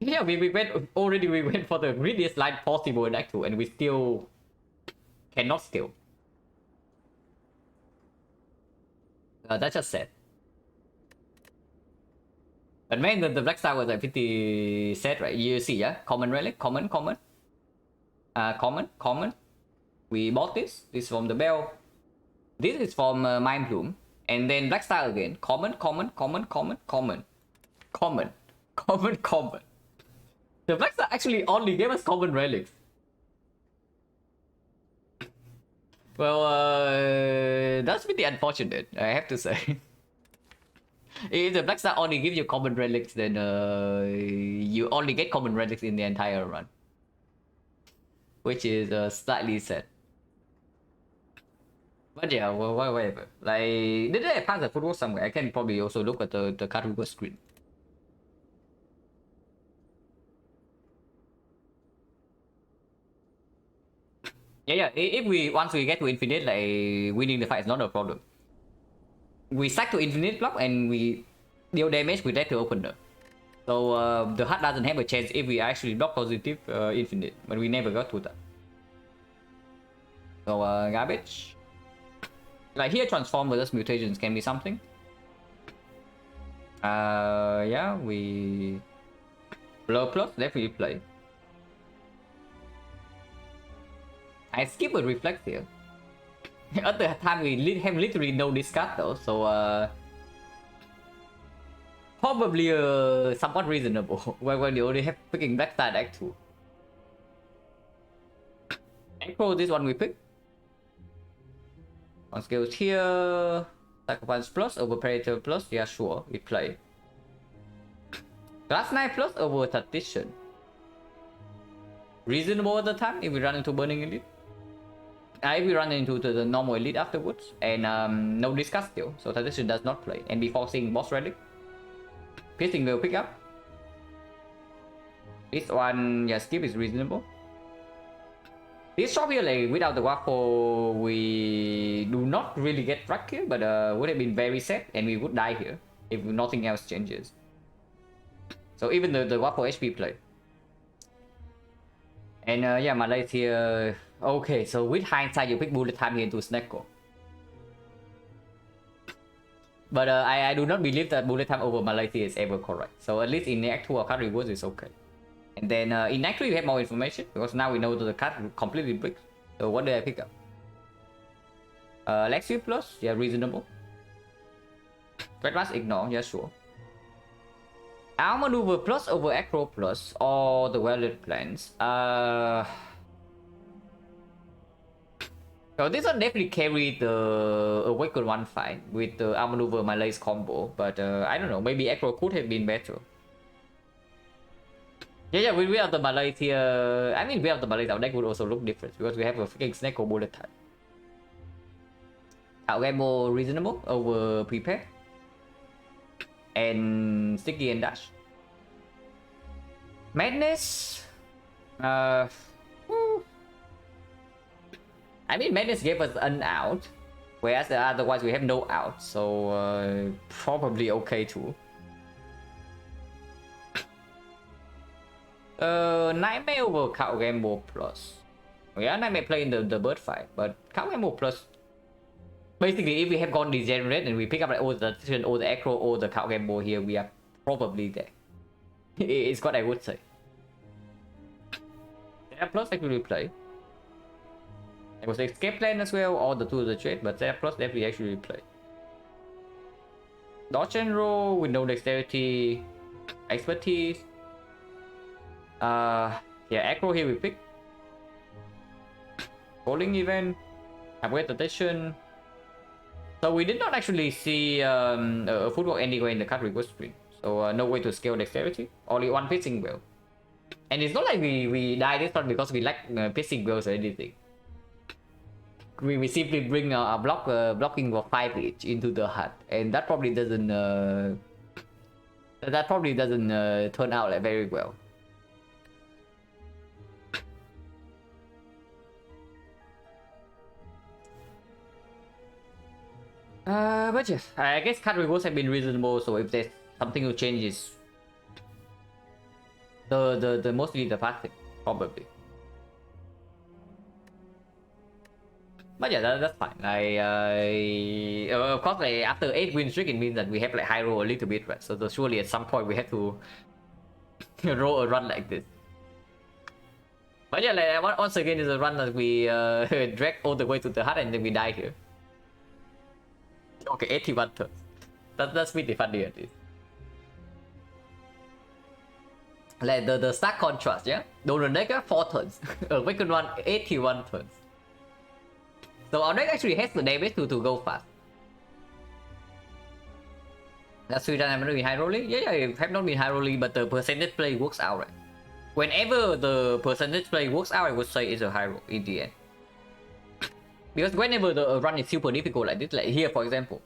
Yeah, we went for the greediest line possible in Act 2 and we still cannot scale. That's just sad. But man, the Blackstar was like pretty sad, right? You see, yeah? Common relic, common. Common. We bought this. This from the bell. This is from Mind Bloom. And then Blackstar again. Common. The Blackstar actually only gave us common relics. Well, that's pretty unfortunate, I have to say. If the Blackstar only gives you common relics, then you only get common relics in the entire run. Which is slightly sad. But yeah, well, whatever. Like, did I pass the football somewhere? I can probably also look at the card reverse screen. Yeah, if once we get to infinite, like winning the fight is not a problem. We stack to infinite block and we deal damage with that to opener. So the heart doesn't have a chance if we actually block positive infinite, but we never got to that. So garbage. Like here, transform versus mutations can be something. Yeah, we blur plus definitely play. I skip a reflect here. At the time we have literally no discard though, so probably somewhat reasonable when you only have picking Blackstar deck 2. Echo, this one we pick. On skills here, Sacrifice plus over Predator plus, yeah sure, we play. Glass Knight plus over Tactician. Reasonable at the time if we run into Burning Elite. If we run into the normal Elite afterwards, and no discard still, so Tactician does not play. And before seeing Boss Relic, Piercing will pick up. This one, yeah, skip is reasonable. This shop here, like, without the waffle, we do not really get wrecked here, but would have been very sad, and we would die here if nothing else changes. So even the waffle HP play. And yeah, Malay here. Okay, so with hindsight, you pick bullet time here into Snecko. But I do not believe that bullet time over Malay is ever correct. So at least in Act 2, our card rewards is okay. And then in Act 3, we have more information because now we know that the card completely breaks. So what did I pick up? Lexi plus, yeah, reasonable. Red Mask ignore, yeah, sure. Outmaneuver plus over Acro plus or the Welded Plans. So this one definitely carried the Awaken 1 fight with the Outmaneuver Malaise combo, but I don't know, maybe Acro could have been better. Yeah, we have the Malaise here. I mean, we have the Malaise, our deck would also look different because we have a freaking Snake or Bullet type. Our game more reasonable over Prepare and Sticky and Dash. Madness. I mean, Madness gave us an out, whereas otherwise we have no out, so probably okay too. Nightmare over Cow Gamble plus. Yeah, Nightmare playing the bird fight, but Cow Gamble plus. Basically, if we have gone Degenerate and we pick up like all the Acro or the Cow Gamble here, we are probably there. It's what I would say. Zeta plus actually play. It was Escape Plan as well, or the two of the trade, but Zeta plus definitely actually play. Dodge and roll with no dexterity, expertise. Yeah, Acro here we pick. Bowling event, upgrade attention. So we did not actually see a footwork anywhere in the card request screen. So no way to scale dexterity. Only one piercing well. And it's not like we die this one because we lack piercing wells or anything. We simply bring a blocking for 5 each into the hut, and that probably doesn't turn out like very well. But yes, I guess card rewards have been reasonable. So if there's something to change, is the mostly the passive probably. But yeah, that's fine. Of course, like, after 8 win streak, it means that we have like high roll a little bit, right? So surely at some point we have to roll a run like this. But yeah, like once again, is a run that we drag all the way to the hut and then we die here. Okay, 81 turns. That's pretty funny at least. Like the stark contrast, yeah? Donor deck 4 turns. Awaken 1, 81 turns. So our deck actually has the damage to go fast. That's 3 times have not been high rolling? Yeah, it have not been high rolling, but the percentage play works out, right? Whenever the percentage play works out, I would say it's a high roll in the end. Because whenever the run is super difficult like this, like here for example,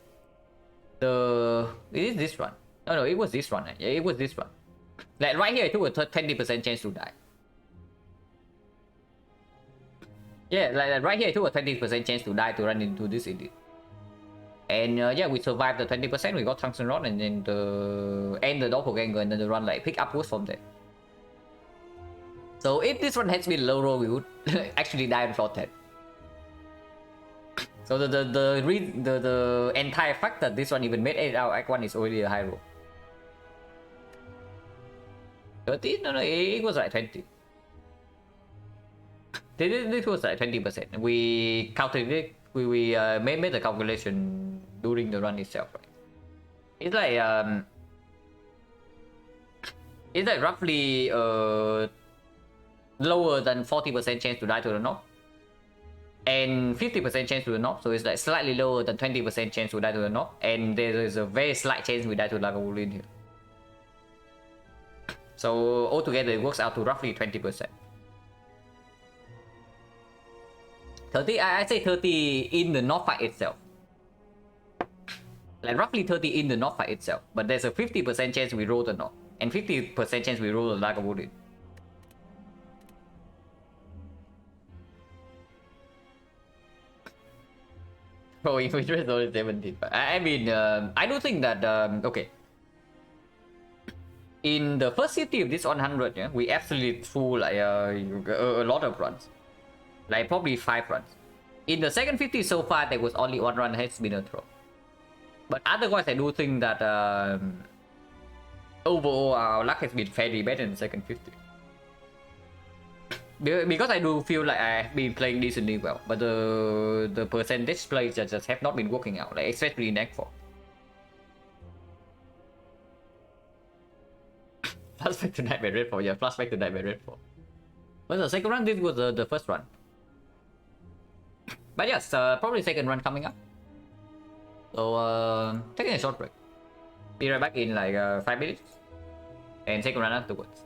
it is this run. No, it was this run. Yeah, it was this run. Like right here, it took a 20% chance to die. Yeah, like right here, it took a 20% chance to die to run into this idiot. And yeah, we survived the 20%. We got Tungsten Rod and then the Doppelganger, and then the run like pick upwards from there. So if this one has been low roll, we would actually die on floor 10. So the entire fact that this one even made it out Act 1 is already a high roll. 30? No, it was like 20. This was like 20%. We counted it. We made the calculation during the run itself, right? It's like roughly lower than 40% chance to die to the knob, and 50% chance to the knob. So it's like slightly lower than 20% chance to die to the knob, and there is a very slight chance we die to Lagavulin here. So altogether it works out to roughly 20%. 30, I say 30 in the knob fight itself. Like roughly 30 in the knob fight itself, but there's a 50% chance we roll the knob, and 50% chance we roll the Lagavulin. Oh, if we trade only 17. I mean, I do think that, okay. In the first city of this 100, yeah, we absolutely threw like a lot of runs. Like probably 5 runs. In the second 50 so far, there was only 1 run has been a throw. But otherwise, I do think that overall our luck has been fairly better in the second 50. Because I do feel like I've been playing decently well, but the percentage plays just have not been working out, like especially in Act 4. Flashback to Nightmare Rainfall. Yeah, flashback to Nightmare Rainfall. But the second run, this was the first run. But yes, probably second run coming up. So taking a short break. Be right back in like 5 minutes. And second run afterwards.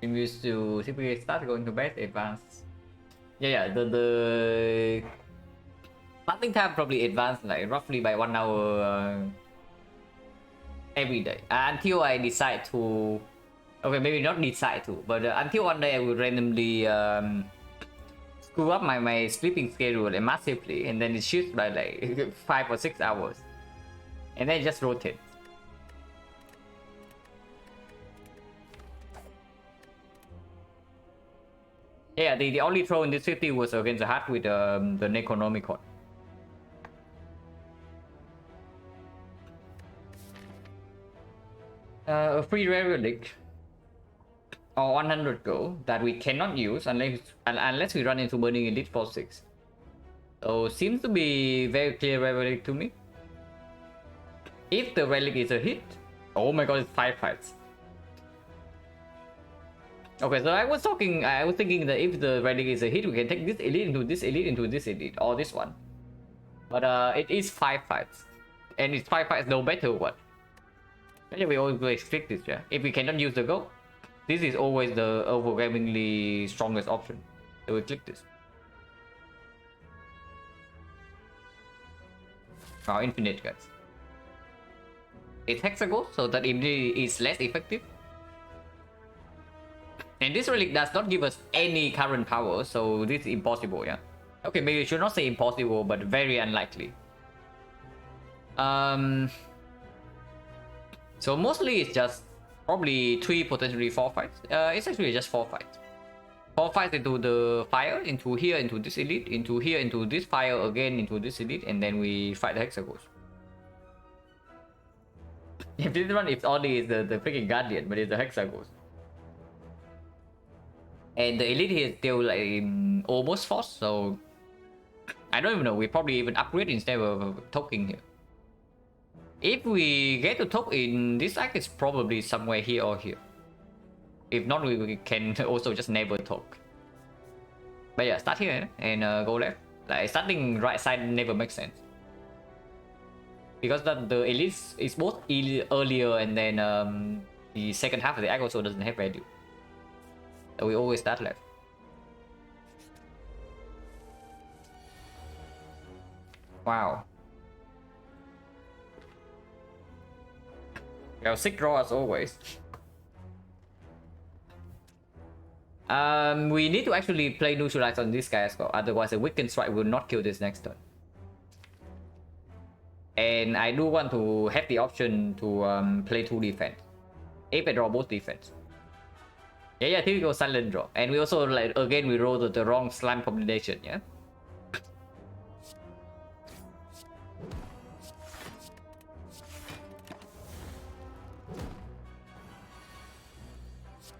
I'm used to typically start going to bed advanced. Yeah, the starting time probably advanced like roughly by 1 hour every day until I decide to. Okay, maybe not decide to, but until one day I will randomly screw up my sleeping schedule massively, and then it shifts by like 5 or 6 hours, and then it just rotates. Yeah, the only throw in this 50 was against the heart with the Necronomicon. A free rare relic or 100 gold that we cannot use unless we run into Burning Elite for 6. So seems to be very clear rare relic to me. If the relic is a hit, oh my god, it's 5 fights. Okay, so I was thinking that if the relic is a hit, we can take this elite into this elite into this elite, or this one. But it is 5 fights. And it's 5 fights no matter what. Maybe we always click this, yeah. If we cannot use the go, this is always the overwhelmingly strongest option. So we click this. Wow, infinite guys. It's hexagon, so that immunity is less effective. And this relic does not give us any current power, so this is impossible, yeah. Okay, maybe I should not say impossible, but very unlikely. So mostly it's just probably 3, potentially 4 fights. It's actually just 4 fights. 4 fights into the fire, into here, into this elite, into here, into this fire again, into this elite, and then we fight the hexagons. If this one, it's only the freaking guardian, but it's the hexagons. And the elite here is still like almost forced, so I don't even know. We probably even upgrade instead of token here. If we get to talk in this act, it's probably somewhere here or here. If not, we can also just never talk. But yeah, start here and go left. Like starting right side never makes sense. Because that the elite is both earlier and then the second half of the act also doesn't have value. So we always start left. Wow. We have 6 draw as always. We need to actually play neutralize on this guy as well. Otherwise, a weakened strike will not kill this next turn. And I do want to have the option to play 2 defense. If I draw both defense. Yeah, typical silent draw. And we also like again we roll the wrong slime combination, yeah.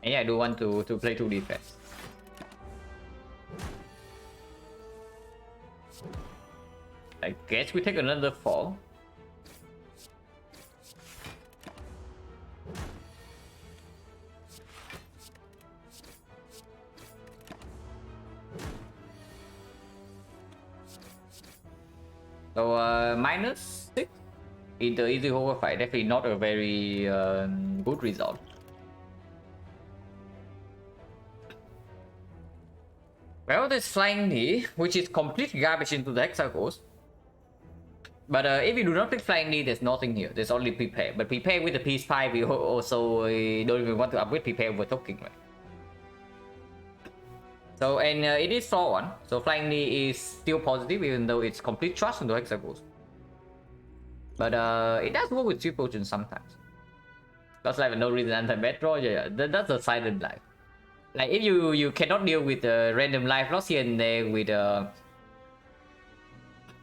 And yeah, I do want to play 2 defense. I guess we take another fall. So -6 in the easy hover fight, definitely not a very good result. Well, there's flying knee, which is complete garbage into the hexagons. But if you do not pick flying knee, there's nothing here. There's only prepare. But prepare with the piece 5, we also don't even want to upgrade prepare with token, right? So, and it is 4-1. So flying knee is still positive, even though it's complete trust into hexagons. But it does work with 3 potions sometimes. That's like no reason anti-bad draw. Yeah, that's a silent life. Like if you cannot deal with random life loss here and there with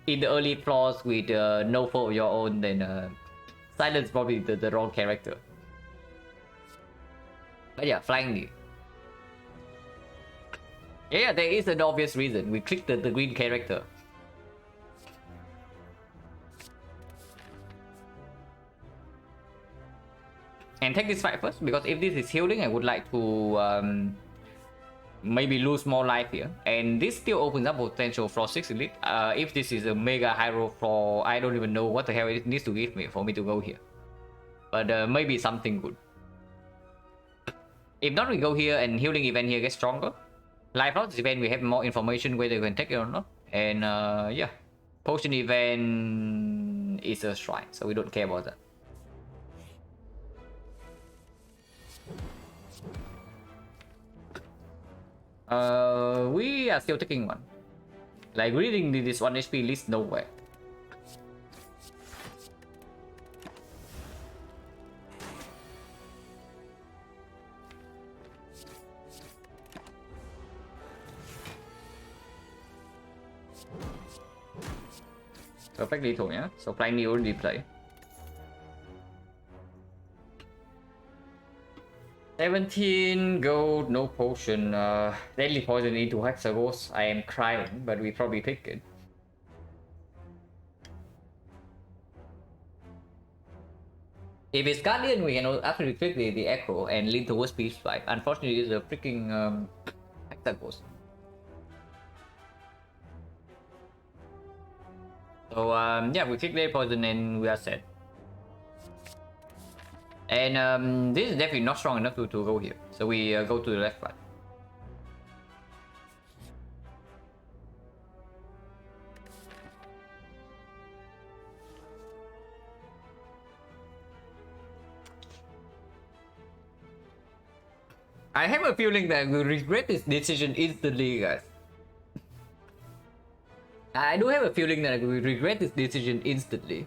in the early flaws with no fault of your own, then silence probably the wrong character. But yeah, flying knee. Yeah, there is an obvious reason. We clicked the green character. And take this fight first, because if this is healing, I would like to maybe lose more life here. And this still opens up potential for 6 elite. If this is a mega hero for, I don't even know what the hell it needs to give me for me to go here. But maybe something good. If not, we go here and healing event here gets stronger. Life loss event, we have more information whether we can take it or not. And yeah, potion event is a shrine, so we don't care about that. We are still taking one. Like reading this 1 HP leads nowhere. Perfect lethal, yeah. So flying me already play. 17 gold, no potion. Deadly poison into Hexagos. I am crying, but we probably take it. If it's Guardian, we can actually click the Echo and lean towards Peace 5. Unfortunately, it's a freaking Hexagos. So yeah, we click Deadly Poison and we are set. And this is definitely not strong enough to go here. So we go to the left part. I have a feeling that we'll regret this decision instantly, guys. I do have a feeling that we regret this decision instantly.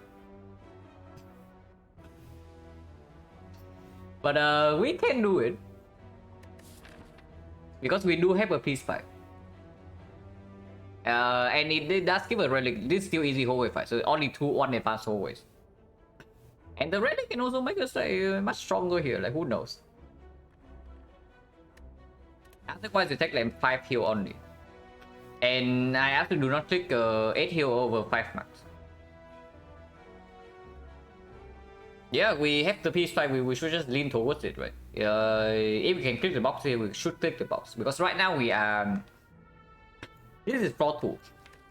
But we can do it. Because we do have a peace pipe. And it does give a relic. This is still easy hallway fight, so only 1 advanced hallways. And the relic can also make us much stronger here, like who knows. Otherwise you take like 5 heal only. And I actually do not click 8 heal over 5 max. Yeah, we have the peace fight, we should just lean towards it, right? If we can click the box here, we should click the box. Because right now we are... This is floor 2.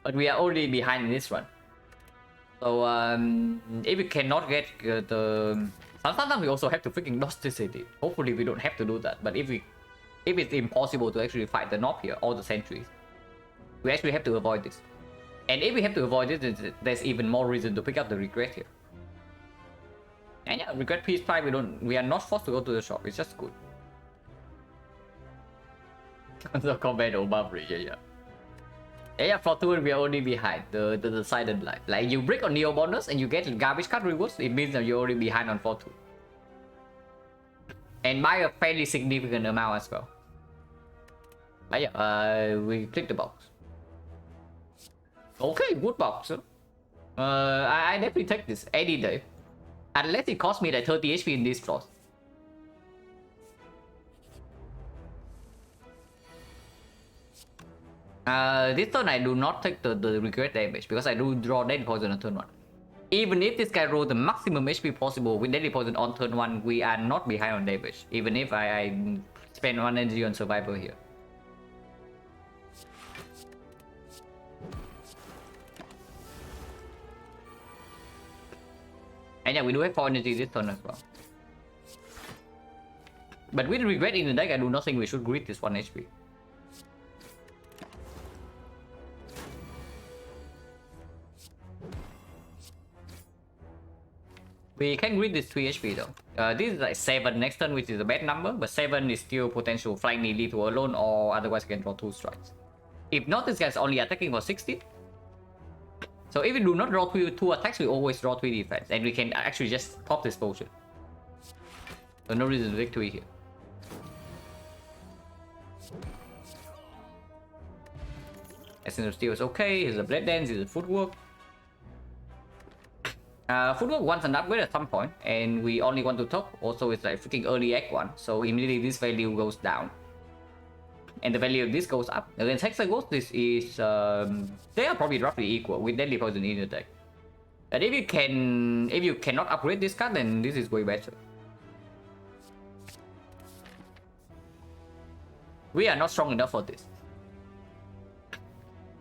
But we are already behind in this one. So if we cannot get the... Sometimes we also have to freaking dodge the city. Hopefully we don't have to do that. But if it's impossible to actually fight the knob here, all the sentries, we actually have to avoid this. And if we have to avoid this, there's even more reason to pick up the regret here. And yeah, regret peace pipe, we are not forced to go to the shop, it's just good. The combat over bridge, yeah, for 2 we are only behind the silent light. Like you break on Neo bonus and you get garbage card rewards, it means that you're already behind on 4-2. And by a fairly significant amount as well. But yeah, we click the box. Okay, good box. I definitely take this any day. Unless it costs me like 30 HP in these floors. This turn I do not take the regret damage because I do draw Deadly Poison on turn 1. Even if this guy rolls the maximum HP possible with Deadly Poison on turn 1, we are not behind on damage. Even if I spend 1 energy on Survivor here. And yeah, we do have 4 energy this turn as well. But with regret in the deck, I do not think we should greet this 1 HP. We can greet this 3 HP though. This is like 7 next turn, which is a bad number, but 7 is still potential flying me lethal alone, or otherwise I can draw 2 strikes. If not, this guy's only attacking for 16. So if we do not draw 2 attacks, we always draw 3 defense, and we can actually just pop this potion. So no reason to victory here. Essence of Steel is okay, here's a Blade Dance, here's a Footwork. Footwork wants an upgrade at some point, and we only want to top. Also, it's like freaking early Act 1, so immediately this value goes down. And the value of this goes up. Against Hexagos, this is... they are probably roughly equal with Deadly Poison in the deck. But if you cannot upgrade this card, then this is way better. We are not strong enough for this.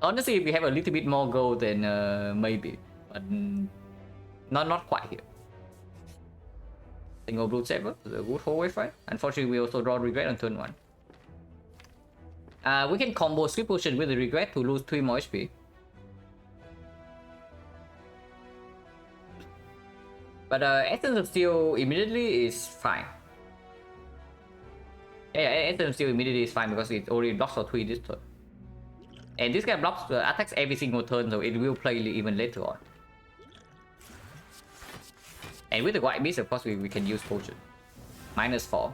Honestly, if we have a little bit more gold, then maybe. But not quite here. Single Blue Saber, the good whole way fight. Unfortunately, we also draw Regret on turn 1. We can combo Sweet Potion with the Regret to lose 3 more HP. But Essence of Steel immediately is fine. Yeah, Essence of Steel immediately is fine because it already blocks for 3 this turn. And this guy blocks attacks every single turn, so it will play even later on. And with the White Beast, of course, we can use Potion. -4.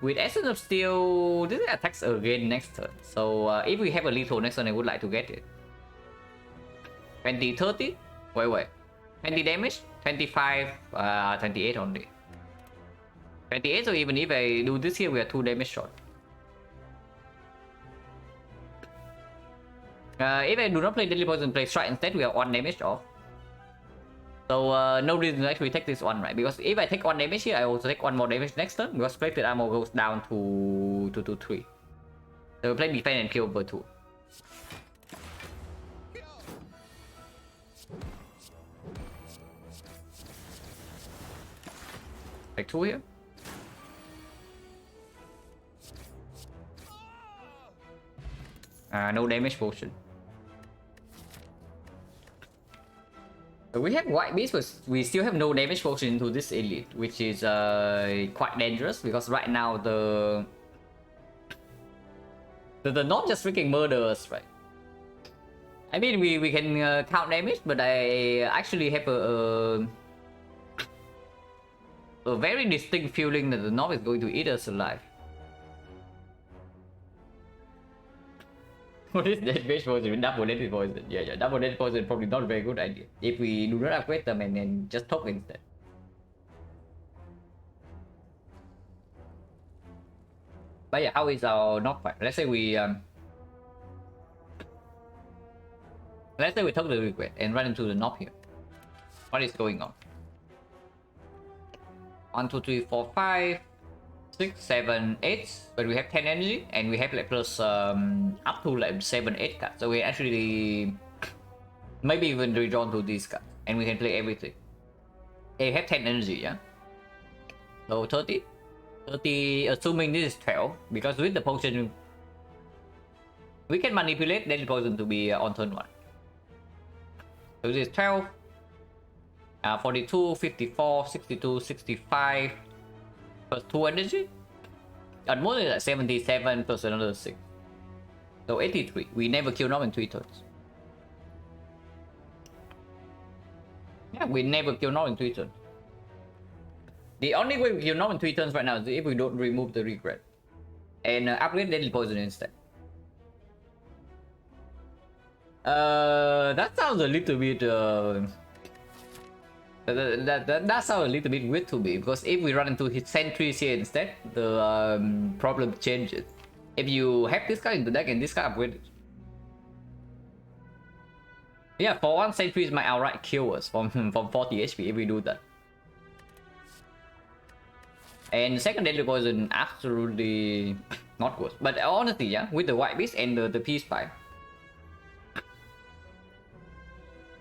With Essence of Steel, this attacks again next turn. So if we have a lethal next turn, I would like to get it. 20, 30? Wait. 20 damage? 25, 28 only. 28, so even if I do this here, we are 2 damage short. If I do not play Deadly Poison, play Strike instead, we are 1 damage off. So no reason to actually take this one, right? Because if I take 1 damage here, I also take 1 more damage next turn, because Plated Armor goes down to 3. So we play Defend and kill over 2. Take 2 here. No damage potion. So we have White Beast, but we still have no damage potion into this elite, which is quite dangerous because right now the not just freaking murder us, right? I mean, we can count damage, but I actually have a very distinct feeling that the knob is going to eat us alive. What is that base poison? Double deadly poison. Yeah, double deadly poison probably not a very good idea. If we do not upgrade them and then just talk instead. But yeah, how is our knock fight? Let's say we talk the regret and run into the knob here. What is going on? 1, 2, 3, 4, 5, 6, 7, 8. But we have 10 energy and we have like plus up to like 7, 8 cards. So we actually maybe even redrawn to these cards and we can play everything. They have 10 energy, yeah. So 30, assuming this is 12, because with the potion we can manipulate Deadly Poison to be on turn 1. So this is 12, 42, 54, 62, 65, plus 2 energy. At most it's like 77 plus another 6. So 83. We never kill Knob in 3 turns. Yeah, we never kill Knob in 3 turns. The only way we kill Knob in 3 turns right now is if we don't remove the regret. And upgrade Deadly Poison instead. That sounds a little bit that sounds a little bit weird to me, because if we run into his sentries here instead, the problem changes. If you have this guy in the deck and this guy upgraded, yeah, for one, sentries might outright kill us from 40 HP if we do that. And second Deadly Poison absolutely not good. But honestly, yeah, with the White Beast and the Peace Pipe,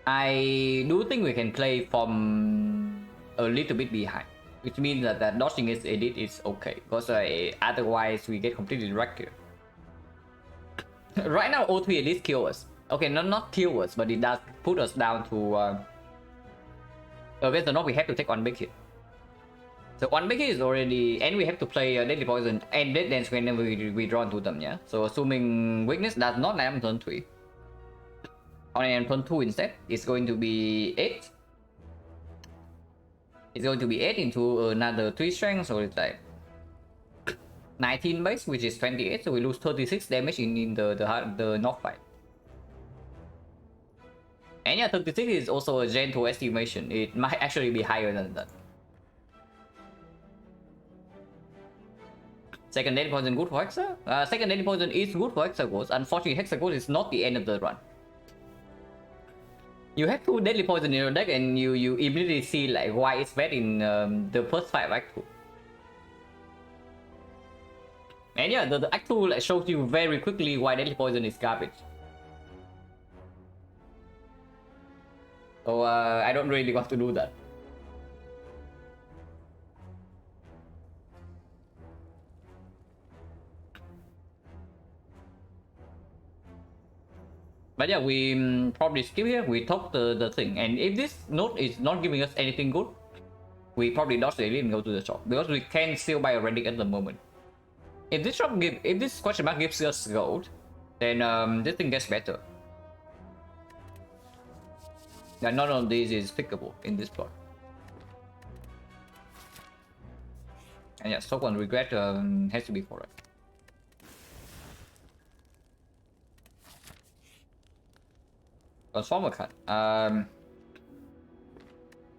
I do think we can play from a little bit behind, which means that dodging its edit is okay, because otherwise we get completely wrecked here. Right now, O3 at least kill us. Okay, not kill us, but it does put us down to against the knob. We have to take 1 big hit. So 1 big hit is already, and we have to play Deadly Poison and Dead Dance whenever we draw into them. Yeah. So assuming weakness does not land on turn 3. On turn 2 instead, it's going to be 8. It's going to be 8 into another 3 strength, so it's like 19 base, which is 28. So we lose 36 damage in the knock fight. And yeah, 36 is also a gentle estimation. It might actually be higher than that. Second Deadly Poison good for Hexa? Second Deadly Poison is good for Hexagons. Unfortunately, Hexagons is not the end of the run. You have 2 Deadly Poison in your deck and you immediately see like why it's bad in the first 5 Act 2. And yeah, the Act 2 like, shows you very quickly why Deadly Poison is garbage. So I don't really want to do that. But yeah, we probably skip here. We talk the thing, and if this node is not giving us anything good, we probably dodge the elite and go to the shop because we can still buy a relic at the moment. If this question mark gives us gold, then this thing gets better. And none of these is pickable in this plot. And yeah, stock on regret has to be correct. Transformer cut.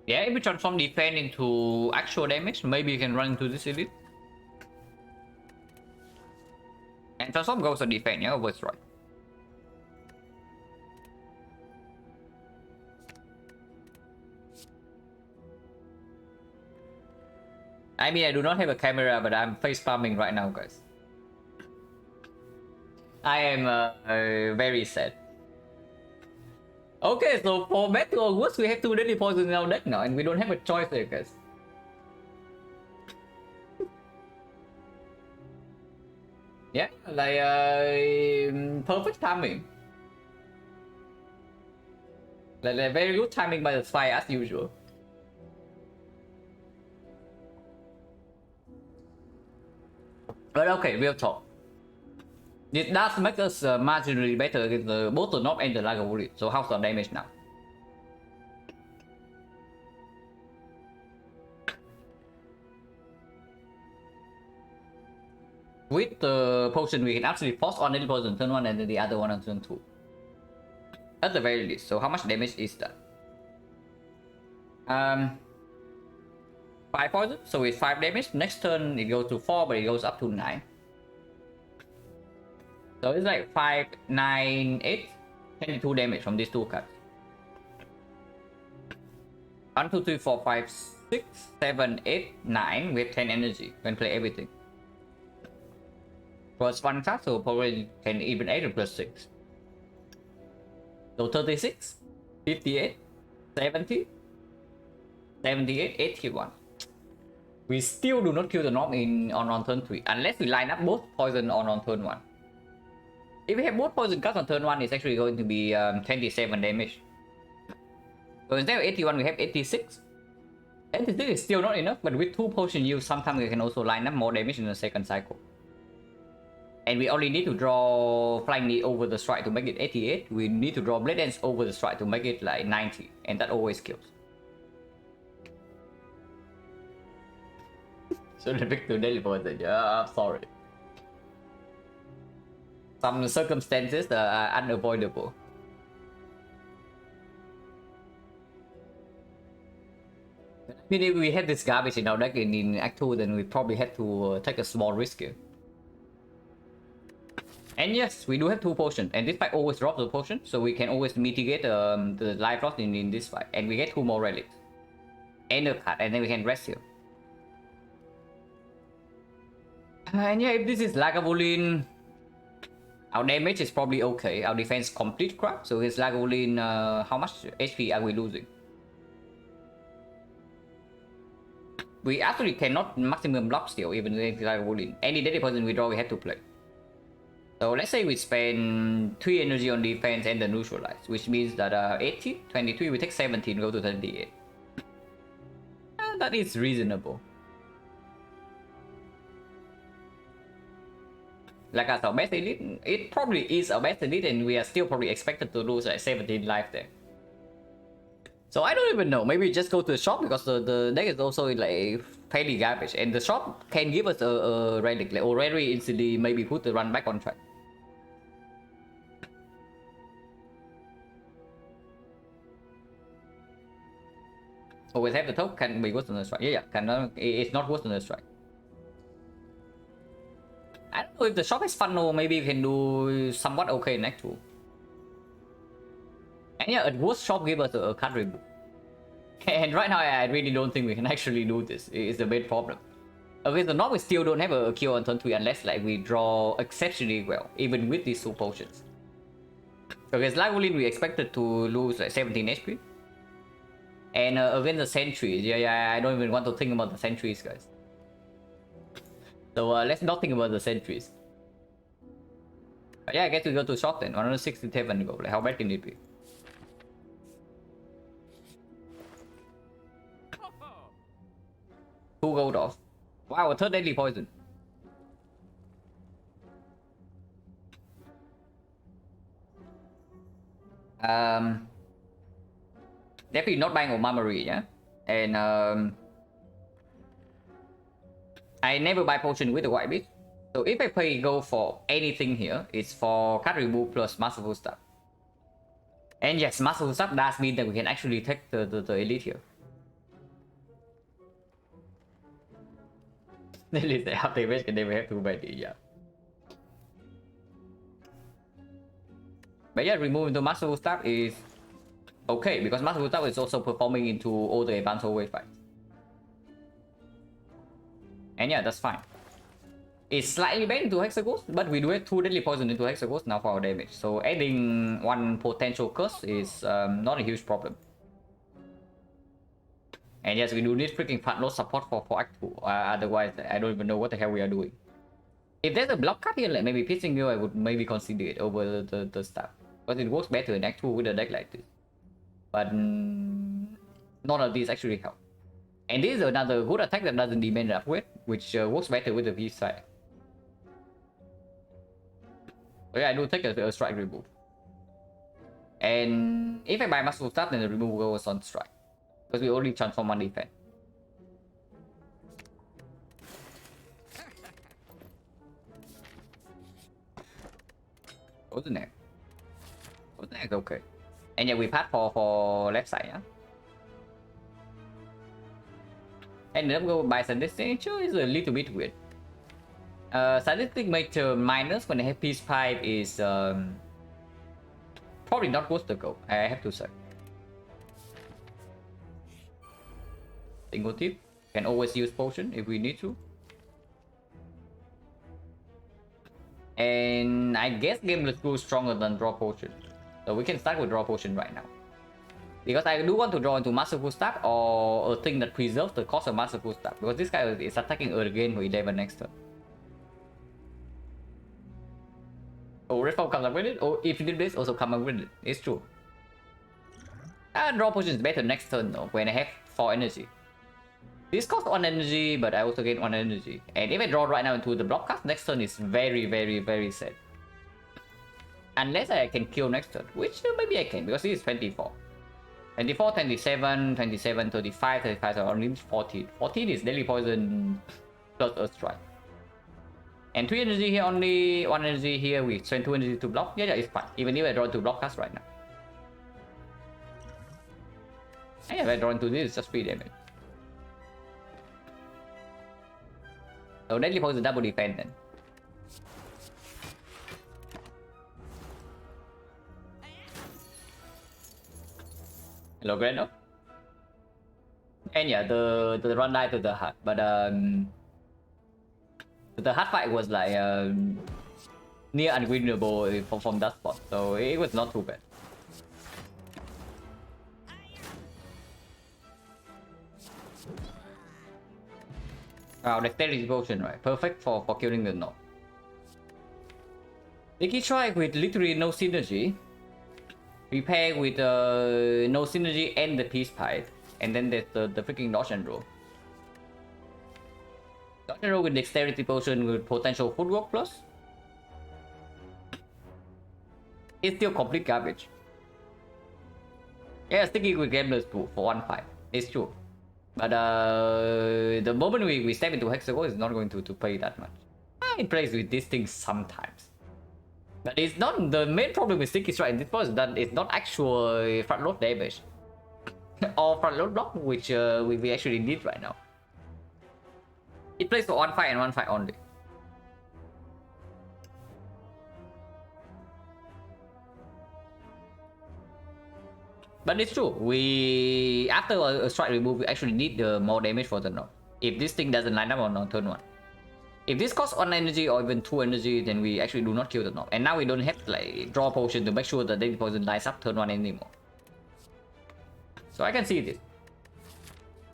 Yeah, if we transform defense into actual damage, maybe you can run into this elite. And transform goes on defense, yeah, was right. I mean, I do not have a camera, but I'm face palming right now, guys. I am very sad. Okay, so for Battle or Woods, we have 2 deadly poisons in our deck now, and we don't have a choice there, guys. Yeah, like perfect timing. Like very good timing by the spy as usual. But okay, real talk. This does make us marginally better against both the Knob and the Lagavulin. So how's our damage now? With the potion, we can actually force on any poison turn 1 and then the other one on turn 2. At the very least. So how much damage is that? 5 poison, so it's 5 damage. Next turn it goes to 4, but it goes up to 9. So it's like 5, 9, 8, 22 damage from these 2 cards. 1, 2, 3, 4, 5, 6, 7, 8, 9. We have 10 energy when play everything. Plus 1 card, so probably can even 8 plus 6. So 36, 58, 70, 78, 81. We still do not kill the Knob on turn 3 unless we line up both poison on turn 1. If we have both poison cards on turn 1, it's actually going to be 27 damage. So instead of 81, we have 86. 86 is still not enough, but with 2 potion use, sometimes we can also line up more damage in the second cycle. And we only need to draw Flying Knee over the strike to make it 88. We need to draw Blade Dance over the strike to make it like 90. And that always kills. Should have picked 2 daily poison. Yeah, I'm sorry. Some circumstances are unavoidable. I mean, if we had this garbage in our deck in Act 2, then we probably had to take a small risk here. And yes, we do have 2 potions, and this fight always drops the potion, so we can always mitigate the life loss in this fight. And we get 2 more relics. And a card, and then we can rest here. And yeah, if this is Lagavulin, our damage is probably okay. Our defense complete crap, so his Lagavulin, how much HP are we losing? We actually cannot maximum block still, even with Lagavulin. Any deadly poison we draw, we have to play. So let's say we spend 3 energy on defense and the neutralize, which means that 80, 23, we take 17, go to 38. That is reasonable. Like as our best elite, it probably is our best elite, and we are still probably expected to lose like 17 life there. So I don't even know, maybe just go to the shop because the deck is also like fairly garbage, and the shop can give us a relic, like already instantly maybe put the run back on track. Always have the top, can be worse than the strike. Yeah, cannot, it's not worse than the strike. I don't know if the shop is fun or maybe you can do somewhat okay in Act 2. And yeah, at worst shop give us a card reboot. And right now I really don't think we can actually do this. It's the main problem. Okay, so now we still don't have a cure on turn 3 unless like we draw exceptionally well, even with these 2 potions. Okay, Lagavulin we expected to lose like 17 HP. And against the sentries, yeah, I don't even want to think about the sentries, guys. So let's not think about the sentries. But yeah, I guess we go to short then. 167 gold. Like, how bad can it be? Two gold off. Wow, a third deadly poison. Definitely not buying Omamari, yeah? And I never buy potion with the white beast. So if I go for anything here, it's for card remove plus masterful stuff. And yes, masterful stuff does mean that we can actually take the elite here. At least the ultimate can never have too many, yeah. But yeah, removing the masterful stuff is okay, because masterful stuff is also performing into all the advanced wave fights. And yeah, that's fine. It's slightly bad into Hexaghost, but we do have 2 deadly poison into Hexaghost now for our damage. So adding 1 potential curse is not a huge problem. And yes, we do need freaking fat load support for Act 2. Otherwise, I don't even know what the hell we are doing. If there's a block card here, like maybe Piercing Veil, I would maybe consider it over the stuff. Because it works better in Act 2 with a deck like this. But none of these actually help. And this is another good attack that doesn't demand an upgrade, which works better with the V side. So yeah, I do take a strike remove. And if I buy muscle stuff, then the remove goes on strike. Because we only transform on defense. What's the next? What's the next? Okay. And yeah, we pass for left side, yeah? And then go by sadistic nature is a little bit weird. Sadistic nature minus when I have peace pipe is probably not worth the go, I have to say. Single tip, can always use potion if we need to. And I guess Gameless Glue is stronger than draw potion. So we can start with draw potion right now. Because I do want to draw into Masterful Staff or a thing that preserves the cost of Masterful Staff. Because this guy is attacking again for 11 next turn. Oh, Red Form comes up with it. Oh, Infinite Blaze also comes up with it. It's true. Draw potion is better next turn though, when I have 4 energy. This costs 1 energy, but I also get 1 energy. And if I draw right now into the block cast, next turn is very, very, very sad. Unless I can kill next turn, which maybe I can, because it is 24. 24, 27, 27, 35, 35, so only 14. 14 is Deadly Poison plus Earth Strike. And 3 energy here, only 1 energy here, we spend 2 energy to block. Yeah, it's fine. Even if I draw to block cast right now. And if I draw into this, it's just 3 damage. So Deadly Poison double defense then. Hello, Greno. And yeah, the run died to the heart, but the hard fight was like near unwinnable from that spot, so it was not too bad. Wow, dexterity potion, right? Perfect for killing the knob. Sticky Strike with literally no synergy. Repair with no synergy and the peace pipe. And then there's the freaking dodge and roll. Dodge and roll with dexterity potion with potential footwork plus. It's still complete garbage. Yeah, sticky with gamblers too for 1-5. It's true. But the moment we step into Hexaghost is not going to play that much. It plays with these things sometimes. But it's not the main problem with Sticky Strike in this point is that it's not actual front load damage. Or front load block, which we actually need right now. It plays for 1 fight and 1 fight only. But it's true, we after a strike remove, we actually need more damage for the knob. If this thing doesn't line up on turn 1. If this costs 1 energy or even 2 energy, then we actually do not kill the knob. And now we don't have to like draw potion to make sure that Deadly Poison lines up turn 1 anymore. So I can see this.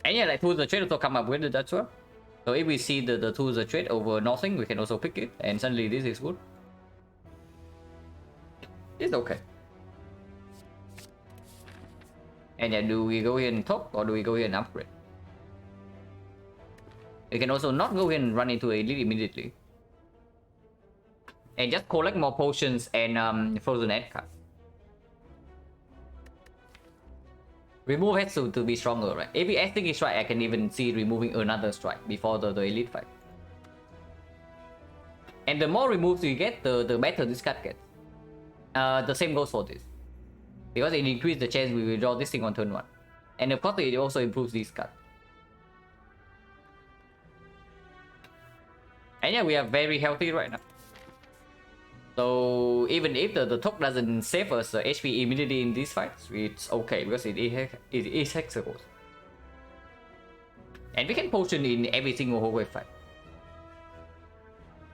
And yeah, like tools of trade also come up with it as well. So if we see the tools of trade over nothing, we can also pick it, and suddenly this is good. It's okay. And yeah, do we go here and top, or do we go here and upgrade? We can also not go here and run into elite immediately. And just collect more potions and frozen egg cards. Remove Hetsu to be stronger, right? If we Sticky Strike, I can even see removing another strike before the elite fight. And the more removes you get, the better this card gets. The same goes for this. Because it increases the chance we will draw this thing on turn 1. And of course it also improves this card. And yeah, we are very healthy right now. So even if the top doesn't save us HP immediately in these fights, it's okay because it is hexagons. And we can potion in every single hallway fight.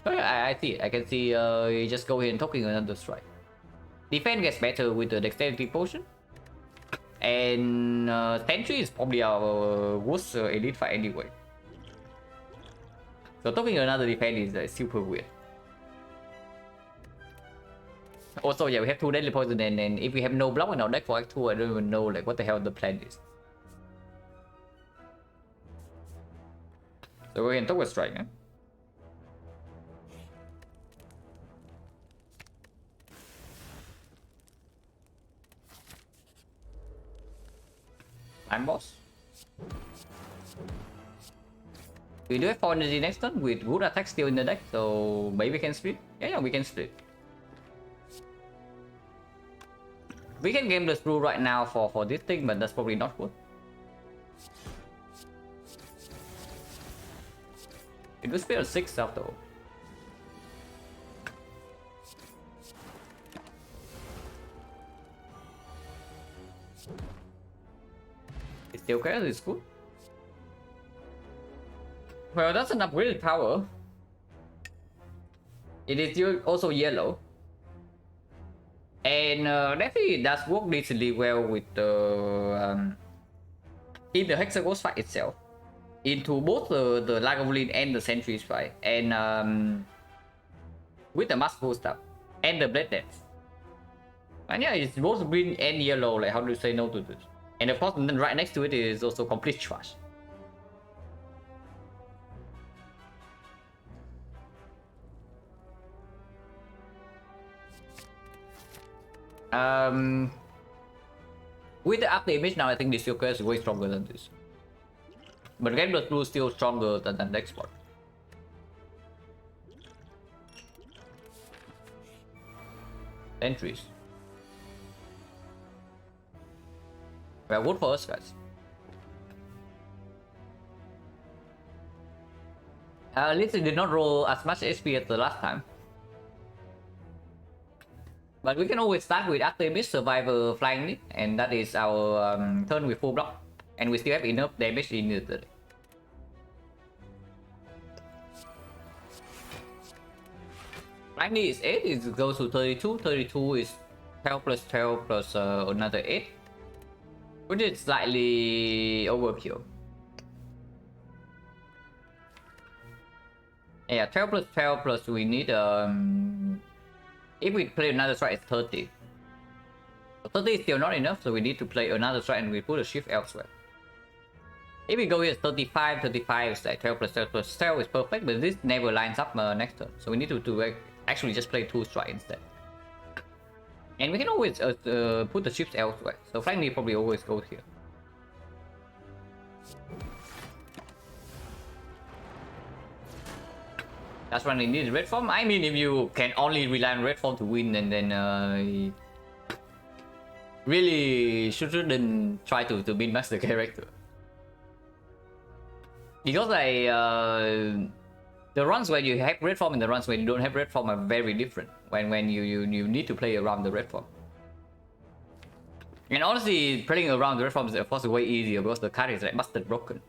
Oh yeah, I see it. I can see you just go here and talking another strike. Defense gets better with the dexterity potion. And Sentry is probably our worst elite fight anyway. So talking another defense is super weird. Also, yeah, we have 2 deadly poison, and if we have no block in our deck for Act 2, I don't even know like what the hell the plan is. So we can talk with strike, huh? I'm boss. We do have 4 energy next turn with good attack still in the deck, so maybe we can split. Yeah, we can split. We can game the screw right now for this thing, but that's probably not good. It will spare 6 after all. It still carries, it's good. Well, that's an upgraded power. It is also yellow. And definitely does work decently well with the in the Hexagons fight itself, into both the Lagavulin and the Sentries fight, and with the Masterful stuff and the Blade Dance. And yeah, it's both green and yellow. Like, how do you say no to this? And of course, then right next to it is also complete trash. With the up image now, I think this Yokai is way stronger than this. But Game Blood Blue is still stronger than the next one. Entries. Well, good for us, guys. At least it did not roll as much HP as the last time. But we can always start with Artemis Survivor flying it, and that is our turn with full block. And we still have enough damage in the Flying is 8, it goes to 32. 32 is 12 plus 12 plus another 8. Which is slightly overkill. Yeah, 12 plus 12 plus we need if we play another strike, it's 30. 30 is still not enough, so we need to play another strike and we put a shift elsewhere. If we go here, 35, 35 is like 12 plus 12 plus 12 is perfect, but this never lines up next turn. So we need to actually just play 2 strike instead. And we can always put the shifts elsewhere. So Flangy probably always goes here. That's when we need red form. I mean, if you can only rely on red form to win, and then really shouldn't try to min-max the character. Because the runs where you have red form and the runs where you don't have red form are very different. When you need to play around the red form. And honestly, playing around the red form is of course way easier because the card is like busted broken.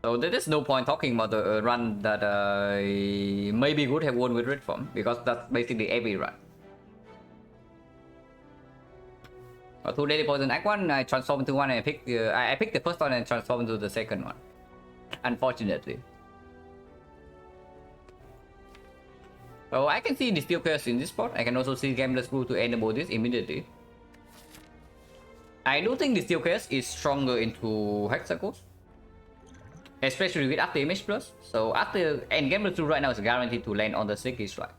So there's no point talking about the run that maybe would have won with red form, because that's basically every run. Got 2 deadly poison. Act 1, I transform into one and I pick the first one and transform into the second one. Unfortunately. So I can see the Steel Curse in this spot. I can also see Gambler's Brew to enable this immediately. I do think the Steel Curse is stronger into Hexagons, especially with after image plus. So and Gambler's Brew right now is guaranteed to land on the Sticky Strike.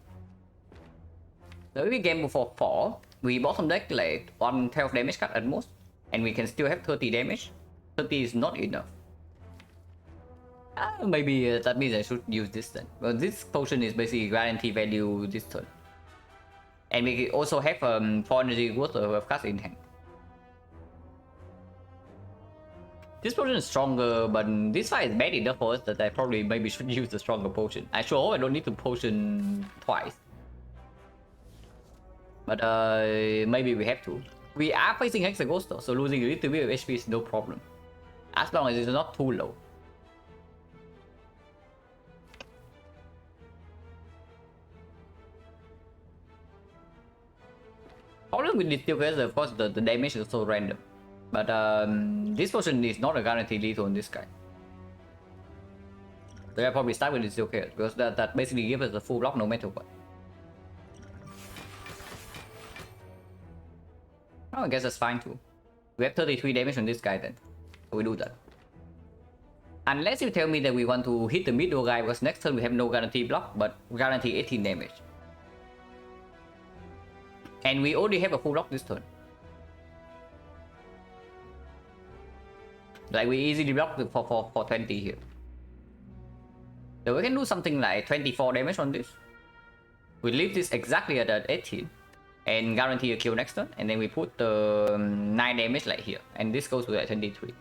So if we gamble for 4, we bottom deck like 1/12 damage cut at most, and we can still have 30 damage. 30 is not enough. Maybe that means I should use this then. Well, this potion is basically guarantee value this turn. And we also have 4 energy worth of cast in hand. This potion is stronger, but this fight is bad enough for us that I probably maybe should use the stronger potion. I sure hope I don't need to potion twice. But maybe we have to. We are facing Hexagons though, so losing a little bit of HP is no problem. As long as it's not too low. Problem with this Steel Curse, of course, the damage is so random. But this potion is not a guaranteed lethal on this guy. So I'll probably start with the Steel Curse, because that basically gives us a full block no matter what. Oh, I guess that's fine too. We have 33 damage on this guy then. So we do that. Unless you tell me that we want to hit the middle guy, because next turn we have no guarantee block, but guarantee 18 damage. And we already have a full block this turn. Like we easily block for 20 here. So we can do something like 24 damage on this. We leave this exactly at 18. And guarantee a kill next turn. And then we put the 9 damage like here. And this goes to like 23.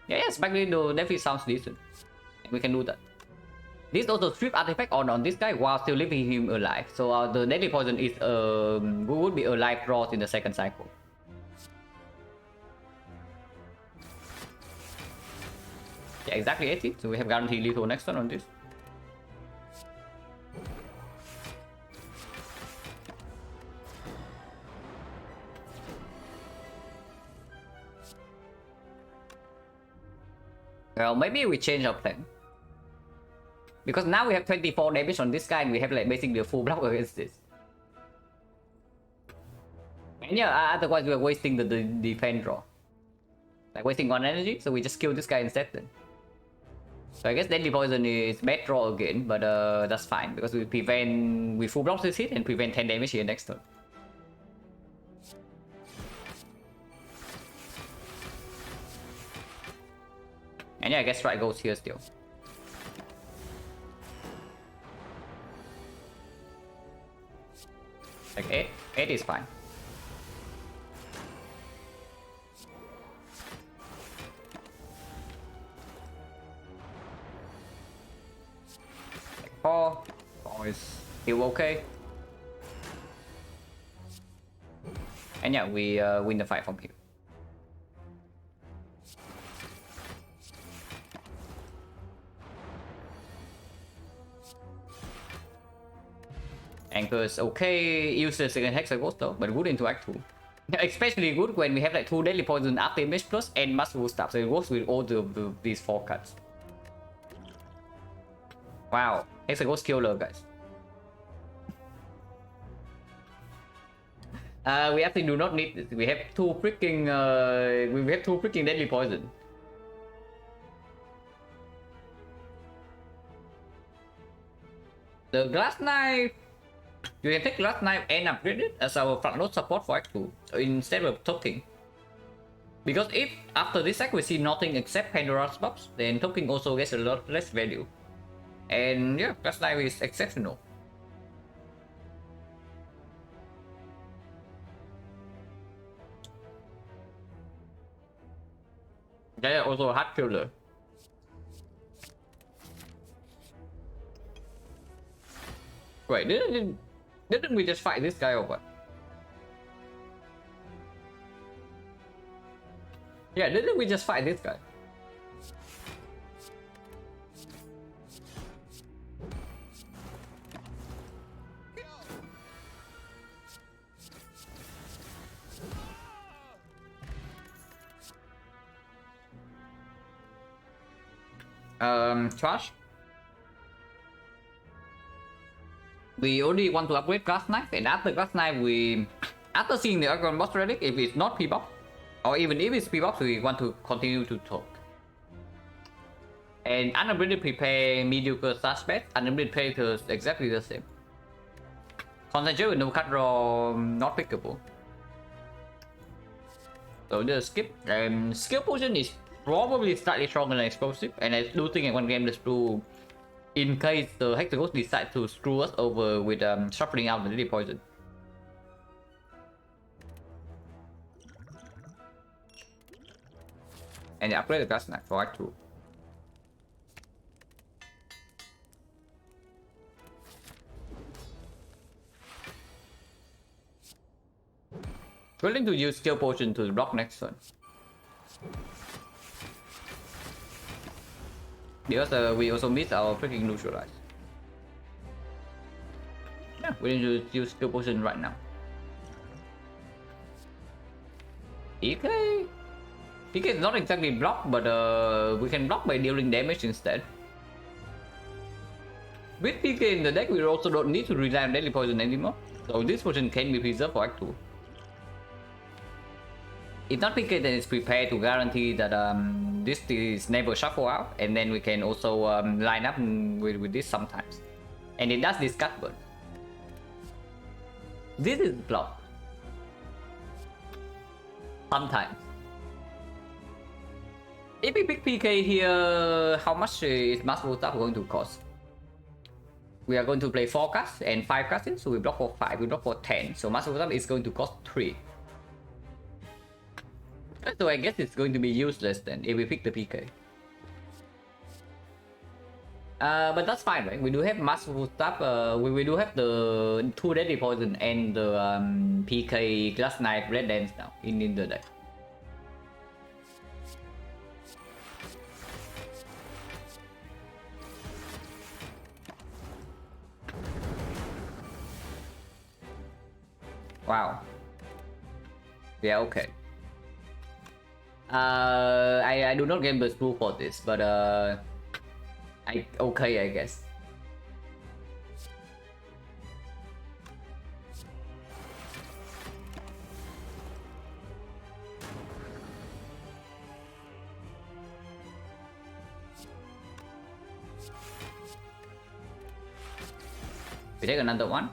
Yeah, Spike though definitely sounds decent. And we can do that. This also strip artifact on this guy while still leaving him alive. So the deadly poison is would be a life draw in the second cycle. Yeah, exactly 80. So we have guaranteed lethal next turn on this. Well, maybe we change our plan. Because now we have 24 damage on this guy and we have like basically a full block against this. And yeah, otherwise we are wasting the defense draw. Like wasting 1 energy, so we just kill this guy instead then. So I guess Deadly Poison is bad draw again, but that's fine because we full block this hit and prevent 10 damage here next turn. And yeah, I guess Strike goes here still. Like 8. 8 is fine. Like 4. 4 is still okay. And yeah, we win the fight from here. Anchor's okay, useless against Hexagons though, but good into Act 2. Especially good when we have like 2 Deadly Poison after image plus and Muscle Stab, so it works with all these 4 cuts. Wow, Hexagons killer, guys. We actually do not need this. We have 2 freaking Deadly Poison. The Glass Knife. You can take Glass Knife and upgrade it as our front load support for Act 2 instead of Toking. Because if after this act we see nothing except Pandora's Box, then Toking also gets a lot less value. And yeah, Glass Knife is exceptional. Yeah, also a hard killer. Wait, didn't we just fight this guy or what? Yeah, didn't we just fight this guy? Charge. We only want to upgrade Glass Knife, and after Glass Knife, after seeing the Argon Boss Relic, if it's not P-Box, or even if it's P-Box, we want to continue to talk. And Unabridged Prepare Mediocre Suspect, Unabridged Predators exactly the same. Concentrate with no cut draw, not pickable. So just skip. Skill Potion is probably slightly stronger than Explosive, and I do think in one game just to, in case the Hexer Ghost decide to screw us over with shuffling out the Deadly Poison. And they upgrade the Glass Knife for Act 2. Willing to use Skill Potion to block next turn. Because we also miss our freaking neutralize. Yeah, we need to use Skill Potion right now. PK is not exactly block, but we can block by dealing damage instead. With PK in the deck, we also don't need to rely on Deadly Poison anymore, so this potion can be preserved for Act 2. If not PK, then it's prepared to guarantee that this is never shuffle out, and then we can also line up with this sometimes. And it does discard burn. This is block. Sometimes. If we pick PK here, how much is Masterful Staff going to cost? We are going to play 4 cards and 5 cards in, so we block for 5, we block for 10. So Masterful Staff is going to cost 3. So I guess it's going to be useless then if we pick the PK. But that's fine, right? We do have Masterful Staff, we do have the 2 Deadly Poison and the PK Glass Knife Red Dance now in the deck. Wow. Yeah, okay. I do not get the screw for this, but okay, I guess. We take another one.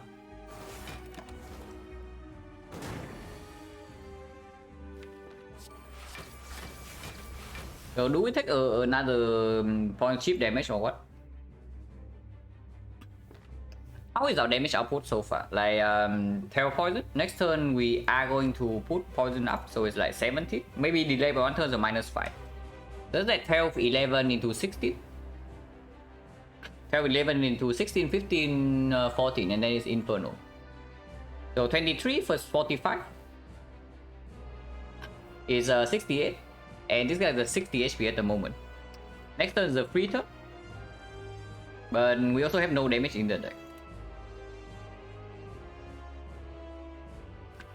So do we take another point chip damage or what? How is our damage output so far? Like 12 poison. Next turn we are going to put poison up, so it's like 70. Maybe delay by 1 turn, so -5. That's like 12, 11 into 16. 12, 11 into 16, 15, 14, and then it's Inferno. So 23 first 45 is 68. And this guy has a 60 HP at the moment. Next turn is a free turn. But we also have no damage in the deck.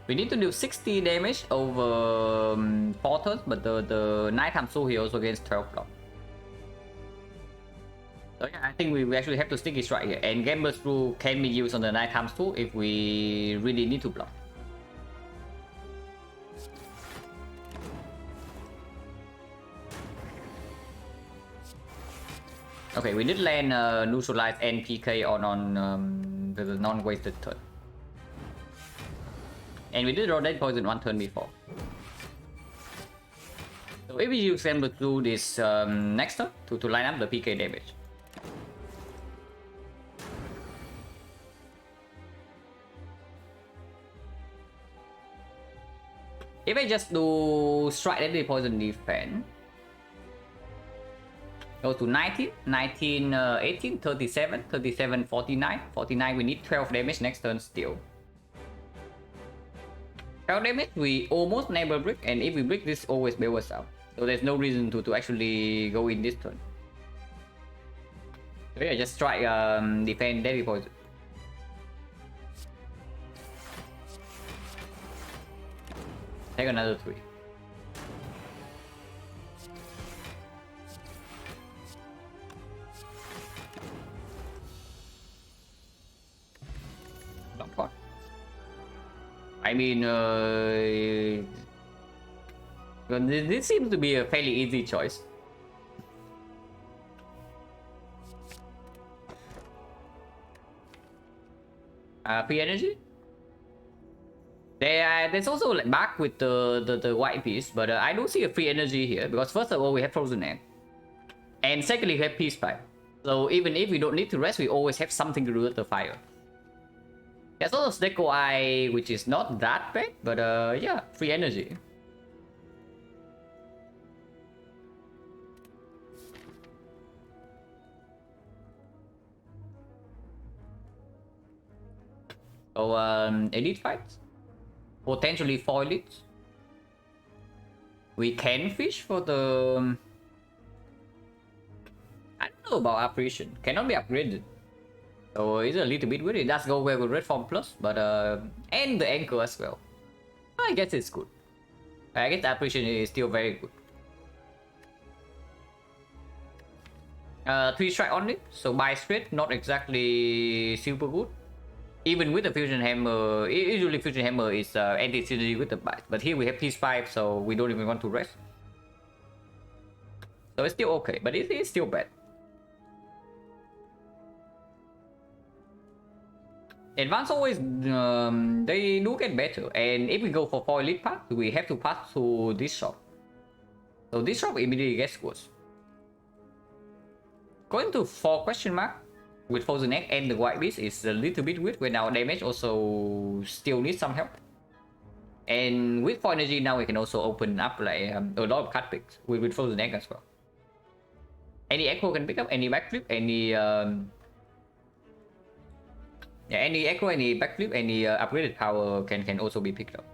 We need to do 60 damage over 4 turns, but the nighttime soul here also against 12 block. So yeah, I think we actually have to stick it right here. And Gambler's Rule can be used on the nighttime soul if we really need to block. Okay, we did land neutralize and PK on the non-wasted turn. And we did draw Dead Poison 1 turn before. So if we use them to do this next turn to line up the PK damage. If I just do strike Deadly Poison defense, go to 19, 19, 18, 37, 37, 49. 49, we need 12 damage next turn still. 12 damage, we almost never break, and if we break, this always bail us out. So there's no reason to actually go in this turn. So yeah, just try defend Deadly Poison. Take another 3. I mean, this seems to be a fairly easy choice. Free energy. There's also like back with the white piece, but I do see a free energy here because first of all we have frozen egg, and secondly we have peace pipe. So even if we don't need to rest, we always have something to do with the fire. There's also Snecko Eye, which is not that bad, but yeah, free energy. So elite fights, potentially 4 elites. We can fish for the. I don't know about apparition. Cannot be upgraded. So it's a little bit weird. It does go well with Red Form Plus, but and the anchor as well. I guess it's good. I guess the apparition is still very good. 3 strike only, so by straight, not exactly super good. Even with the fusion hammer, usually fusion hammer is anti-synergy with the bite, but here we have peace pipe, so we don't even want to rest. So it's still okay, but it's still bad. Advance always, they do get better, and if we go for 4 elite path, we have to pass through this shop. So this shop immediately gets worse. Going to 4 question mark with frozen egg and the white beast is a little bit weird when our damage also still needs some help. And with 4 energy now we can also open up like a lot of card picks with frozen egg as well. Any echo can pick up, any backflip, any any echo, any backflip, any upgraded power can also be picked up.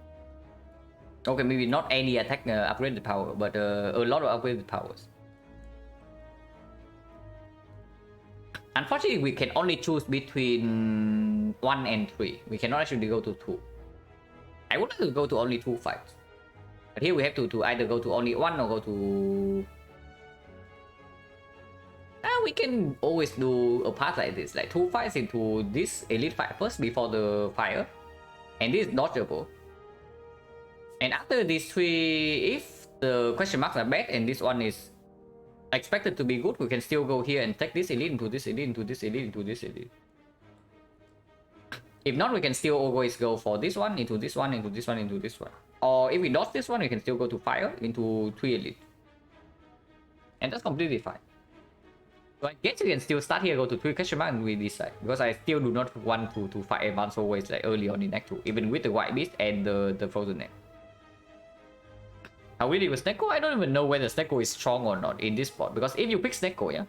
Okay, maybe not any attack upgraded power, but a lot of upgraded powers. Unfortunately, we can only choose between 1 and 3. We cannot actually go to 2. I would like to go to only 2 fights. But here we have to either go to only 1 or go to... we can always do a path like this. Like 2 fights into this elite fight first before the fire. And this is dodgeable. And after these 3, if the question marks are bad and this one is expected to be good, we can still go here and take this elite into this elite into this elite into this elite. If not, we can still always go for this one into this one into this one into this one. Or if we dodge this one, we can still go to fire into 3 elite. And that's completely fine. So I guess we can still start here, go to 3 question mark and we decide. Because I still do not want to fight advance always like early on in Act 2. Even with the white beast and the frozen egg. How really with Snecko? I don't even know whether Snecko is strong or not in this spot. Because if you pick Snecko, yeah,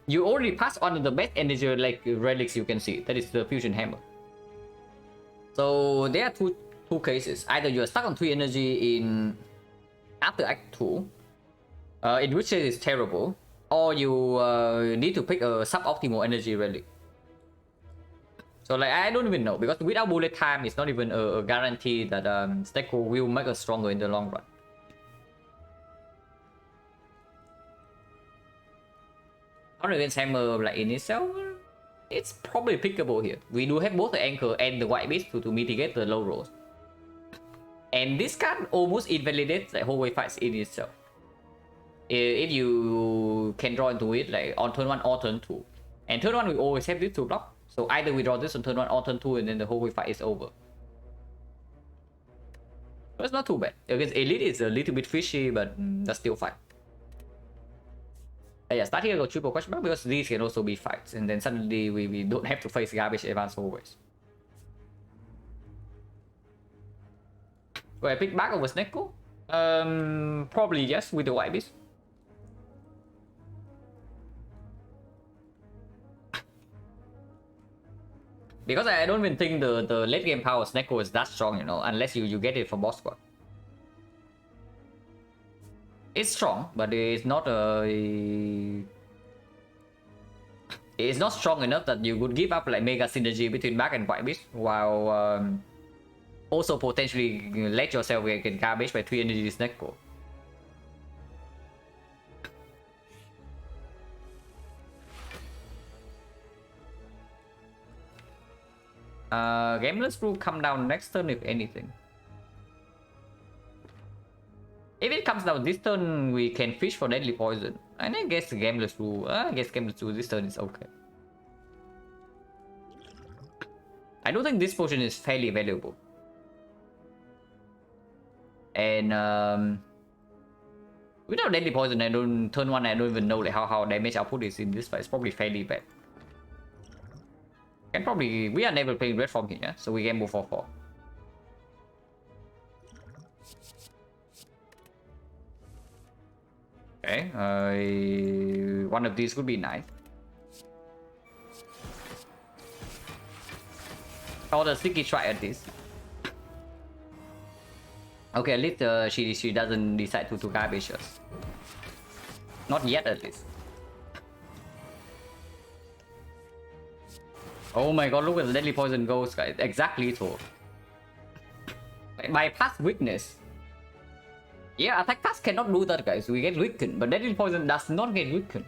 you already pass on the best energy like relics you can see. That is the fusion hammer. So there are two cases. Either you are stuck on 3 energy in after Act 2, in which case it's terrible, or you need to pick a suboptimal energy relic. So like I don't even know, because without bullet time, it's not even a guarantee that Snecko will make us stronger in the long run. Against hammer like in itself, it's probably pickable here. We do have both the anchor and the white beast to mitigate the low rolls. And this card almost invalidates the whole way fights in itself. If you can draw into it like on turn 1 or turn 2. And turn 1 we always have this to block. So either we draw this on turn 1 or turn 2 and then the whole way fight is over. But it's not too bad. Against elite it's a little bit fishy, but that's still fine. Yeah, start here, go triple question mark because these can also be fights, and then suddenly we don't have to face garbage advance always. Do I pick back over Snecko? Probably yes with the white beast. Because I don't even think the late game power of Snecko is that strong, you know, unless you get it from boss squad. It's strong, but it's not it's not strong enough that you would give up like mega synergy between back and white beast, while also potentially let yourself get garbage by 3 energy Snecko. Gameless Rule come down next turn if anything. If it comes down this turn, we can fish for Deadly Poison. And I guess Gameless Rule, Gameless Rule this turn is okay. I don't think this potion is fairly valuable. And without Deadly Poison, turn 1 I don't even know like how damage output is in this fight. It's probably fairly bad. And probably we are never playing red form here, yeah? So we can move 4/4. Okay, one of these would be nice. Or the sticky try at this. Okay, at least she doesn't decide to garbage us. Not yet, at least. Oh my god, look at the Deadly Poison goes, guys. Exactly so. Like, bypass weakness. Yeah, attack pass cannot do that, guys. We get weakened, but Deadly Poison does not get weakened.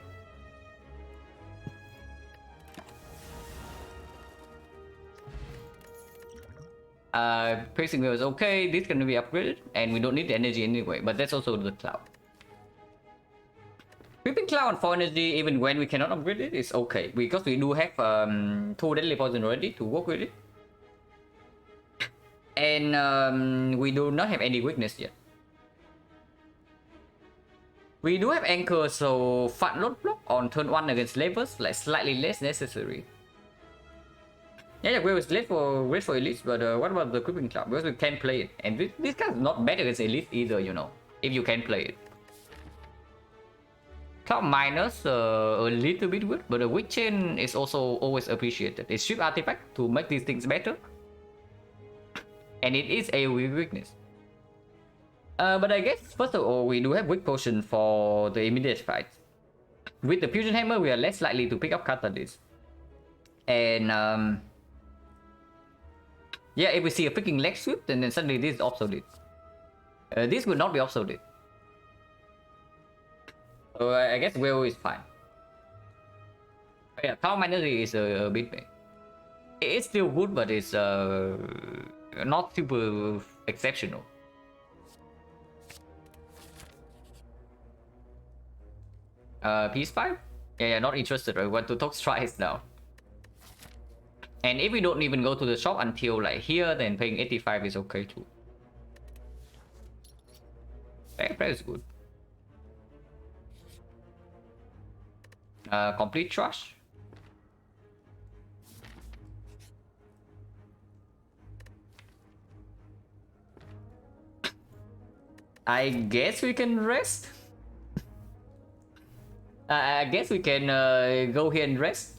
Piercing Wheel is okay. This can be upgraded, and we don't need the energy anyway. But that's also the cloud. Creeping Cloud for energy, even when we cannot upgrade it, is okay because we do have 2 Deadly Poison already to work with it, and we do not have any weakness yet. We do have Anchor, so Fat Load Block on turn 1 against levels, like slightly less necessary. Yeah, we was great for elites, but what about the Creeping Cloud? Because we can play it, and this card is not bad against elite either, you know, if you can play it. Cloud minus a little bit weird, but the Witch Chain is also always appreciated. It's strip artifact to make these things better, and it is a weakness. But I guess first of all we do have weak potion for the immediate fight. With the Fusion Hammer, we are less likely to pick up Catalyst, and yeah, if we see a freaking leg sweep, then suddenly this is obsolete. This will not be obsolete. So I guess Will is fine. But yeah, Power Minus is a bit big. It's still good, but it's not super exceptional. PS5? Yeah, not interested. I want to talk tries now. And if we don't even go to the shop until like here, then paying 85 is okay too. That is good. Complete trash. I guess we can rest. I guess we can go here and rest.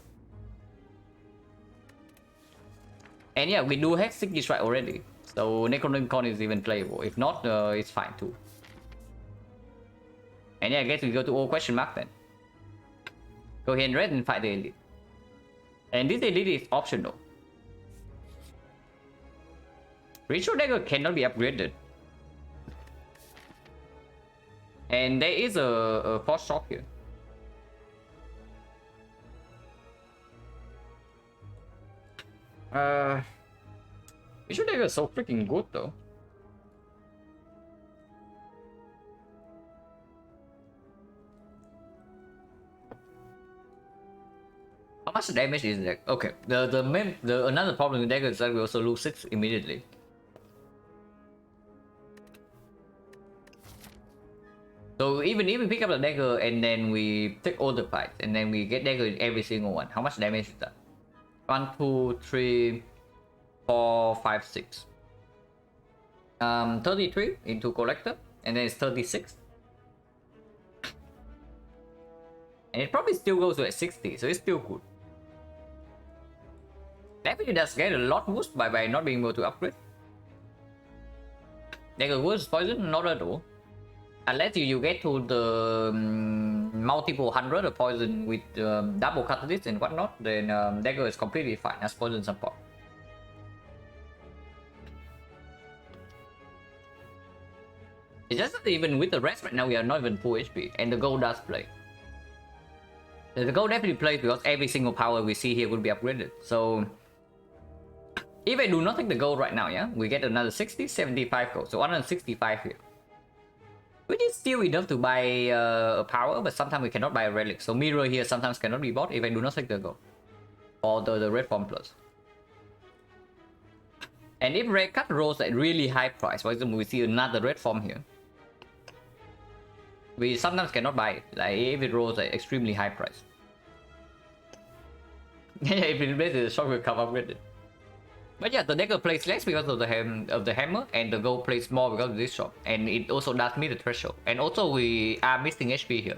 And yeah, we do have 60 strike already, so Necronomicon is even playable. If not, it's fine too. And yeah, I guess we go to all question mark then. Go ahead and rest and fight the elite. And this elite is optional. Ritual Dagger cannot be upgraded. And there is a force shock here. Ritual Dagger is so freaking good though. How much damage is that? Okay, the another problem with dagger is that we also lose 6 immediately. So even if we pick up the dagger and then we take all the fights and then we get dagger in every single one, how much damage is that? 1, 2, 3, 4, 5, 6. 33 into collector, and then it's 36. And it probably still goes to like 60, so it's still good. Definitely does get a lot boost by not being able to upgrade. Dagger worse poison? Not at all. Unless you get to the multiple 100 of poison with double catalyst and whatnot, then dagger is completely fine as poison support. It's just that even with the rest right now we are not even full HP, and the gold does play. The gold definitely plays because every single power we see here will be upgraded. So If I do not take the gold right now, yeah, we get another 60, 75 gold. So 165 here. Which is still enough to buy a power, but sometimes we cannot buy a relic. So mirror here sometimes cannot be bought if I do not take the gold. Or the red form plus. And if red card rolls at really high price, for example, we see another red form here. We sometimes cannot buy it, like if it rolls at extremely high price. If it plays the shot will come up with it. But yeah, the decker plays less because of the hammer, and the gold plays more because of this shot, and it also does meet the threshold. And also we are missing HP here.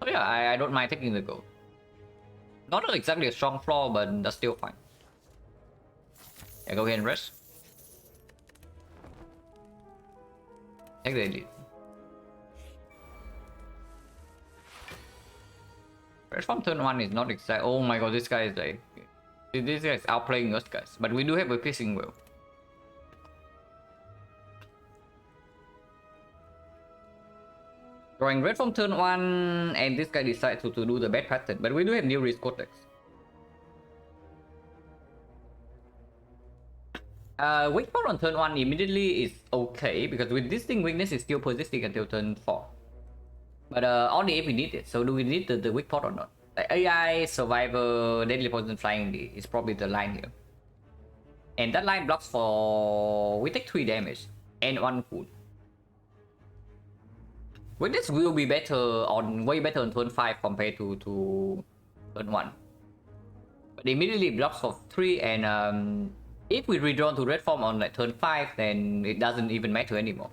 So yeah, I don't mind taking the gold. Not exactly a strong flaw, but that's still fine. Yeah, go ahead and rest. Take the elite. Rest from turn 1 is not exact. Oh my god, this guy is like... This guy is outplaying us, guys. But we do have a piercing will. Drawing red from turn 1, and this guy decides to do the bad pattern. But we do have new risk cortex. Weak part on turn 1 immediately is okay, because with this thing, weakness is still persisting until turn 4. But only if we need it. So do we need the weak part or not? Like AI, Survivor, Deadly Poison, Flying D is probably the line here. And that line blocks for... We take 3 damage and 1 wound. Weakness will be better on... way better on turn 5 compared to turn 1. But immediately blocks for 3, and if we redraw to red form on like turn 5, then it doesn't even matter anymore.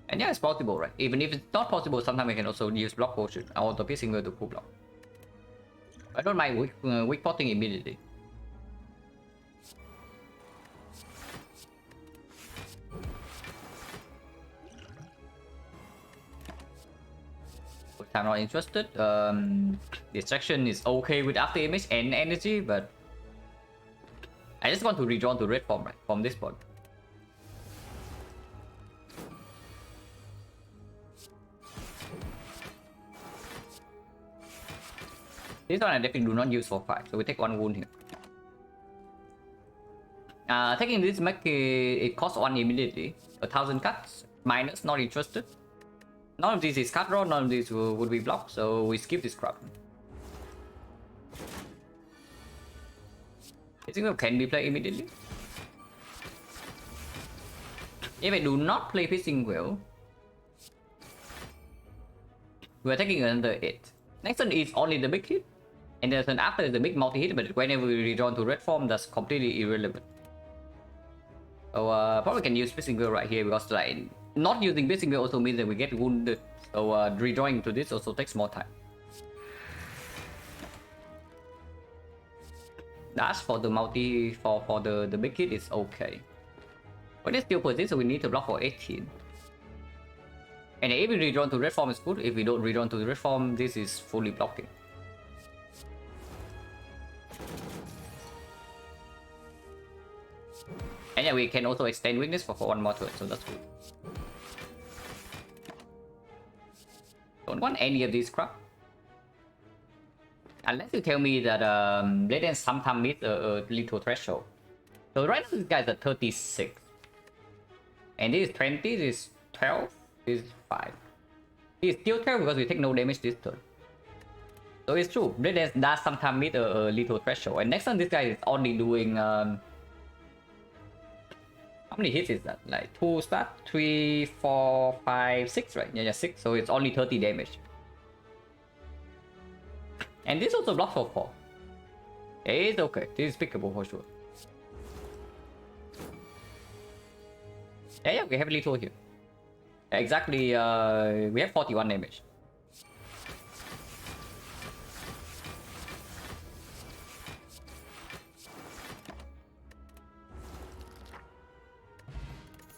And yeah, it's possible, right? Even if it's not possible, sometimes we can also use block potion or the piercing will to pull block. I don't mind weak potting immediately. Which I'm not interested. Distraction is okay with after image and energy, but I just want to redraw to red form, right? From this point. This one I definitely do not use for 5, so we take 1 wound here. Taking this mech, it costs 1 immediately. 1000 cuts, minus, not interested. None of this is cut draw, none of this would be blocked, so we skip this crap. I think can be played immediately. If I do not play Fishing Well, we are taking another 8. Next turn is only the big hit. And then after the big multi-hit, but whenever we redraw to red form, that's completely irrelevant. So probably can use Piercing Will right here, because like not using Piercing Will also means that we get wounded. So redrawing to this also takes more time. Dash for the multi for the big hit is okay. But it still persists, so we need to block for 18. And if we redraw to red form is good. If we don't redraw to the red form, this is fully blocking. And yeah, we can also extend weakness for 1 more turn, so that's good. Don't want any of these crap. Unless you tell me that Blade Dance sometimes meet a little threshold. So right now this guy's at 36. And this is 20, this is 12, this is 5. This is still 12 because we take no damage this turn. So it's true, Blade Dance does sometimes meet a little threshold. And next turn this guy is only doing... how many hits is that? Like 2 start, 3, 4, 5, 6, right? Yeah, 6. So it's only 30 damage. And this also blocks for 4. It's okay. This is pickable for sure. Yeah, we have little here. Exactly, we have 41 damage.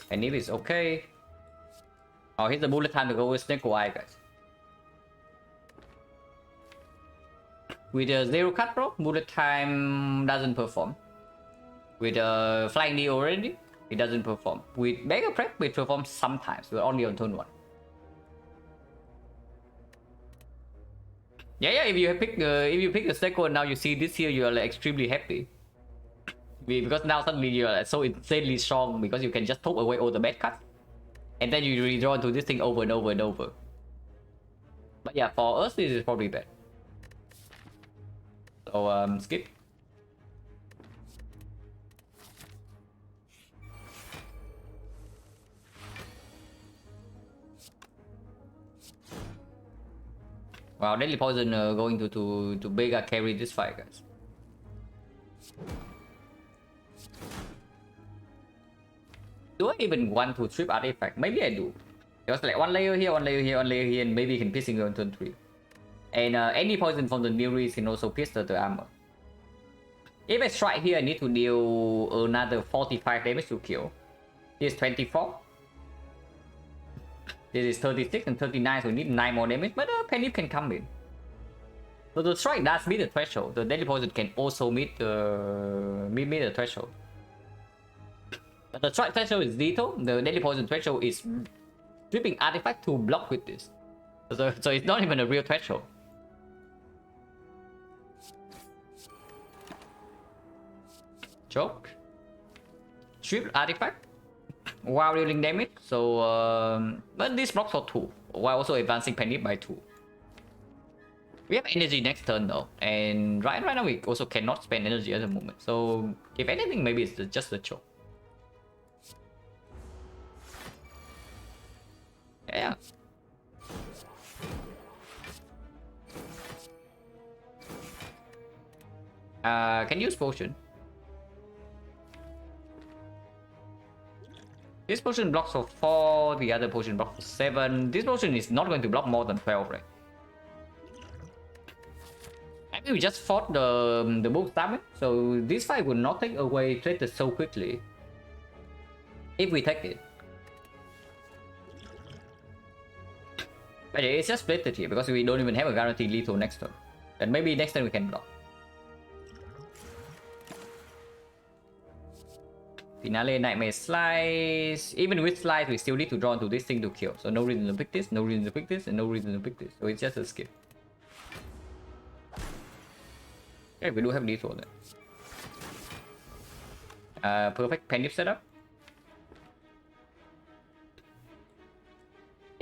And if it's okay... Oh, here's the bullet time to go with Snake Eye, guys. With a 0 cut, bro, bullet time doesn't perform. With a Flying D already, it doesn't perform. With Mega Prep, it performs sometimes, but only on turn 1. Yeah. If you pick the second, now you see this here, you are like extremely happy. Because now suddenly you are like so insanely strong because you can just top away all the bad cards, and then you redraw to this thing over and over and over. But yeah, for us this is probably bad. So skip. Wow, Deadly Poison going to Vega carry this fight, guys. Do I even want to trip artifact? Maybe I do. Just like one layer here, one layer here, one layer here, and maybe you can piercing on turn 3. And any poison from the Nereis can also pierce the armor. If I strike here, I need to deal another 45 damage to kill. This is 24. This is 36 and 39, so we need 9 more damage, but Penny can come in. So the strike does meet the threshold. The Deadly Poison can also meet the threshold. But the strike threshold is lethal. The Deadly Poison threshold is stripping artifact to block with this. So it's not even a real threshold. Choke. Strip artifact while dealing damage. So but this blocks for 2 while also advancing Penny by 2. We have energy next turn though, and right now we also cannot spend energy at the moment. So if anything, maybe it's just a choke. Yeah. Can use potion. This potion blocks for 4, the other potion blocks for 7. This potion is not going to block more than 12, right? I mean, we just fought the book stamina, so this fight will not take away Traitor so quickly. If we take it. But it's just split it here because we don't even have a guaranteed lethal next turn. And maybe next turn we can block. Finale, Nightmare Slice. Even with Slice, we still need to draw into this thing to kill. So no reason to pick this, no reason to pick this, and no reason to pick this. So it's just a skip. Okay, we do have lethal then. Perfect Penny setup.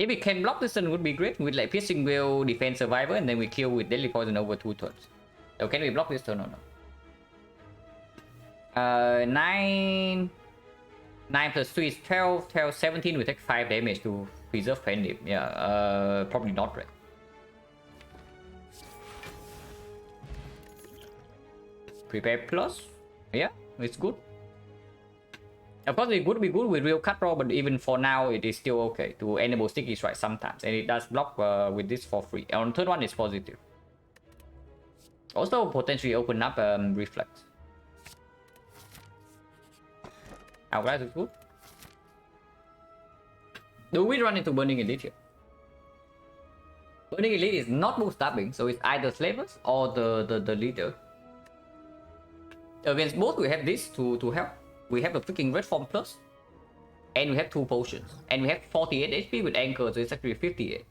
If we can block this turn, would be great. With like Piercing Will, Defense Survivor, and then we kill with Deadly Poison over 2 turns. So can we block this turn or not? 9 plus 3 is 12. 12, 17. We take 5 damage to preserve Penny. Yeah, probably not, right? Prepare plus. Yeah, it's good. Of course, it would be good with real cut draw, but even for now, it is still okay to enable Sticky Strike sometimes, and it does block with this for free. And on third one, it's positive. Also, potentially open up Reflex. Hourglass is good. Do we run into Burning Elite here? Burning Elite is not move stabbing, so it's either Slavers or the leader. Against both, we have this to help. We have a freaking Red Form Plus, and we have 2 potions, and we have 48 HP with Anchor, so it's actually 58.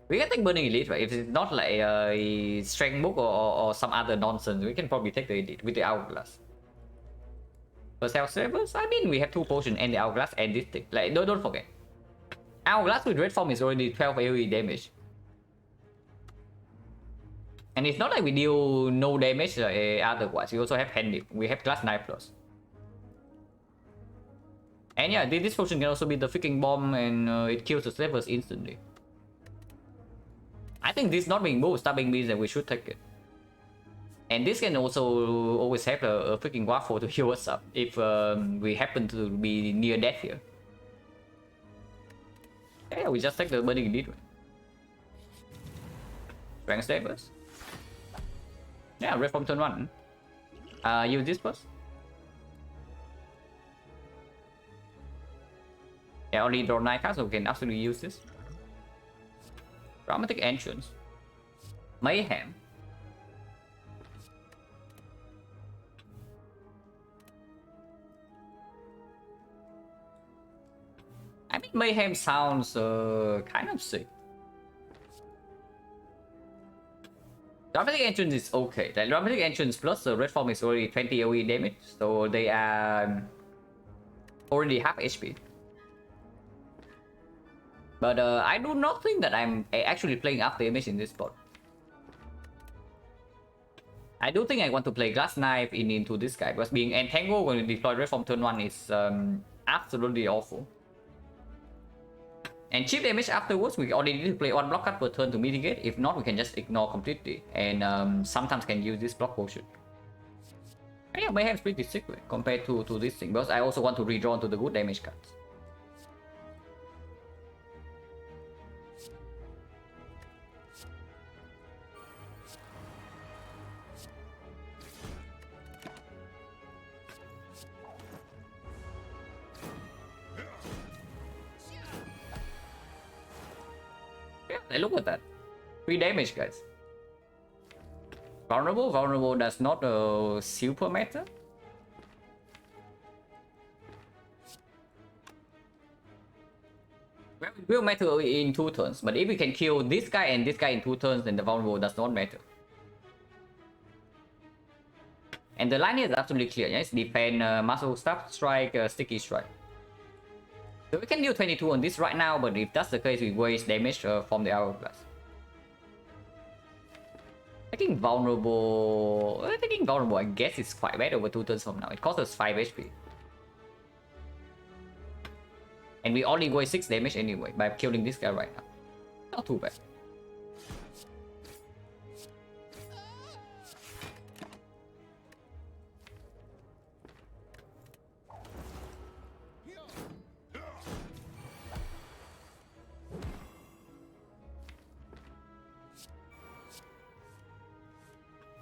We can take Burning Elite, right? If it's not like a Strength Book or some other nonsense, we can probably take the Elite with the Hourglass. For Self Servers, I mean, we have 2 potions and the Hourglass and this thing. Like, don't forget. Hourglass with Red Form is already 12 AoE damage. And it's not like we deal no damage otherwise. We also have Handy. We have class 9+. And yeah, this potion can also be the freaking bomb, and it kills the slavers instantly. I think this not being moved stabbing means that we should take it. And this can also always have a freaking waffle to heal us up if we happen to be near death here. Yeah, we just take the Burning Elite. Strength Slavers. Yeah, Red Form turn 1. Use this first. Yeah, only draw 9 cards, so we can absolutely use this. Dramatic Entrance. Mayhem. I mean, Mayhem sounds kind of sick. Dramatic Entrance is okay. The Dramatic Entrance plus the red form is already 20 AoE damage, so they are already half HP. But I do not think that I'm actually playing after image in this spot. I do think I want to play Glass Knife into this guy, because being entangled when you deploy red form turn 1 is absolutely awful. And cheap damage afterwards, we only need to play one block card per turn to mitigate. If not, we can just ignore completely. And sometimes can use this block potion. And yeah, Mayhem's pretty sick compared to this thing, because I also want to redraw into the good damage cards. Yeah, look at that. 3 damage, guys. Vulnerable does not super matter. Well, it will matter in 2 turns, but if we can kill this guy and this guy in 2 turns, then the vulnerable does not matter. And the line is absolutely clear, yes? Defend, muscle staff, strike, sticky strike. So we can deal 22 on this right now, but if that's the case, we waste damage from the hourglass. Taking vulnerable, I guess it's quite bad over 2 turns from now. It costs us 5 HP. And we only waste 6 damage anyway by killing this guy right now. Not too bad.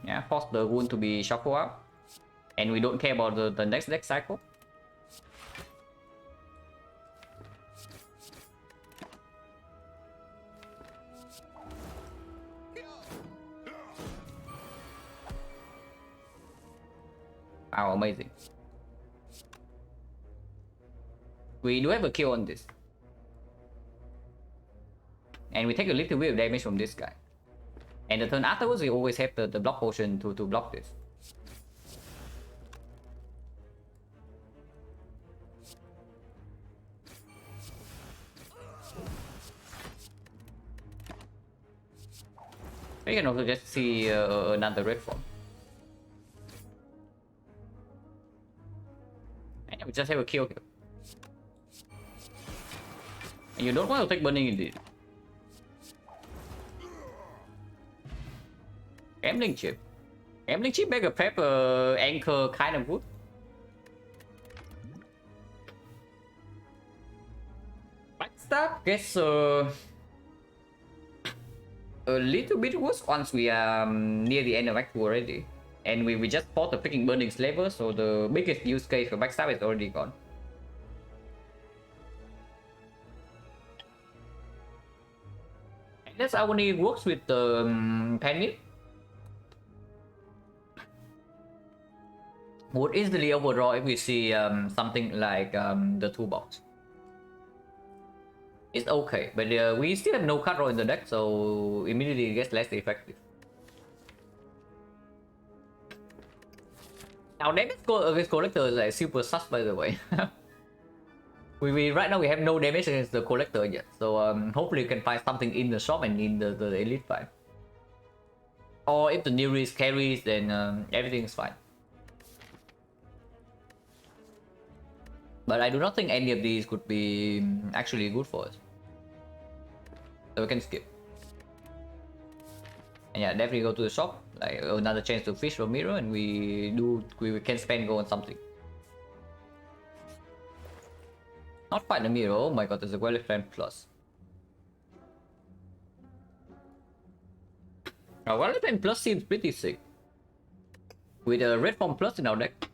Yeah, force the wound to be shuffled out. And we don't care about the next deck cycle. Wow, amazing. We do have a kill on this. And we take a little bit of damage from this guy. And the turn afterwards, we always have the block potion to block this. We can also just see another red form. And we just have a kill here. And you don't want to take burning indeed. Gambling chip. Gambling chip make a prep anchor kind of good. Backstab gets a little bit worse once we are near the end of Act 2 already. And we just fought the freaking burning slaver, so the biggest use case for backstab is already gone. And that's how only works with the Penny. Would easily overdraw if we see something like the toolbox. It's okay, but we still have no card draw in the deck, so immediately it gets less effective. Now damage against collector is like super sus, by the way. we right now we have no damage against the collector yet, so hopefully you can find something in the shop and in the elite fight. Or if the nearest carries, then everything is fine. But I do not think any of these could be actually good for us. So we can skip. And yeah, definitely go to the shop. Like another chance to fish for mirror, and we can spend go on something. Not quite a mirror. Oh my god, there's a Well-Friend Plus. Now Well-Friend Plus seems pretty sick. With a red form plus in our deck.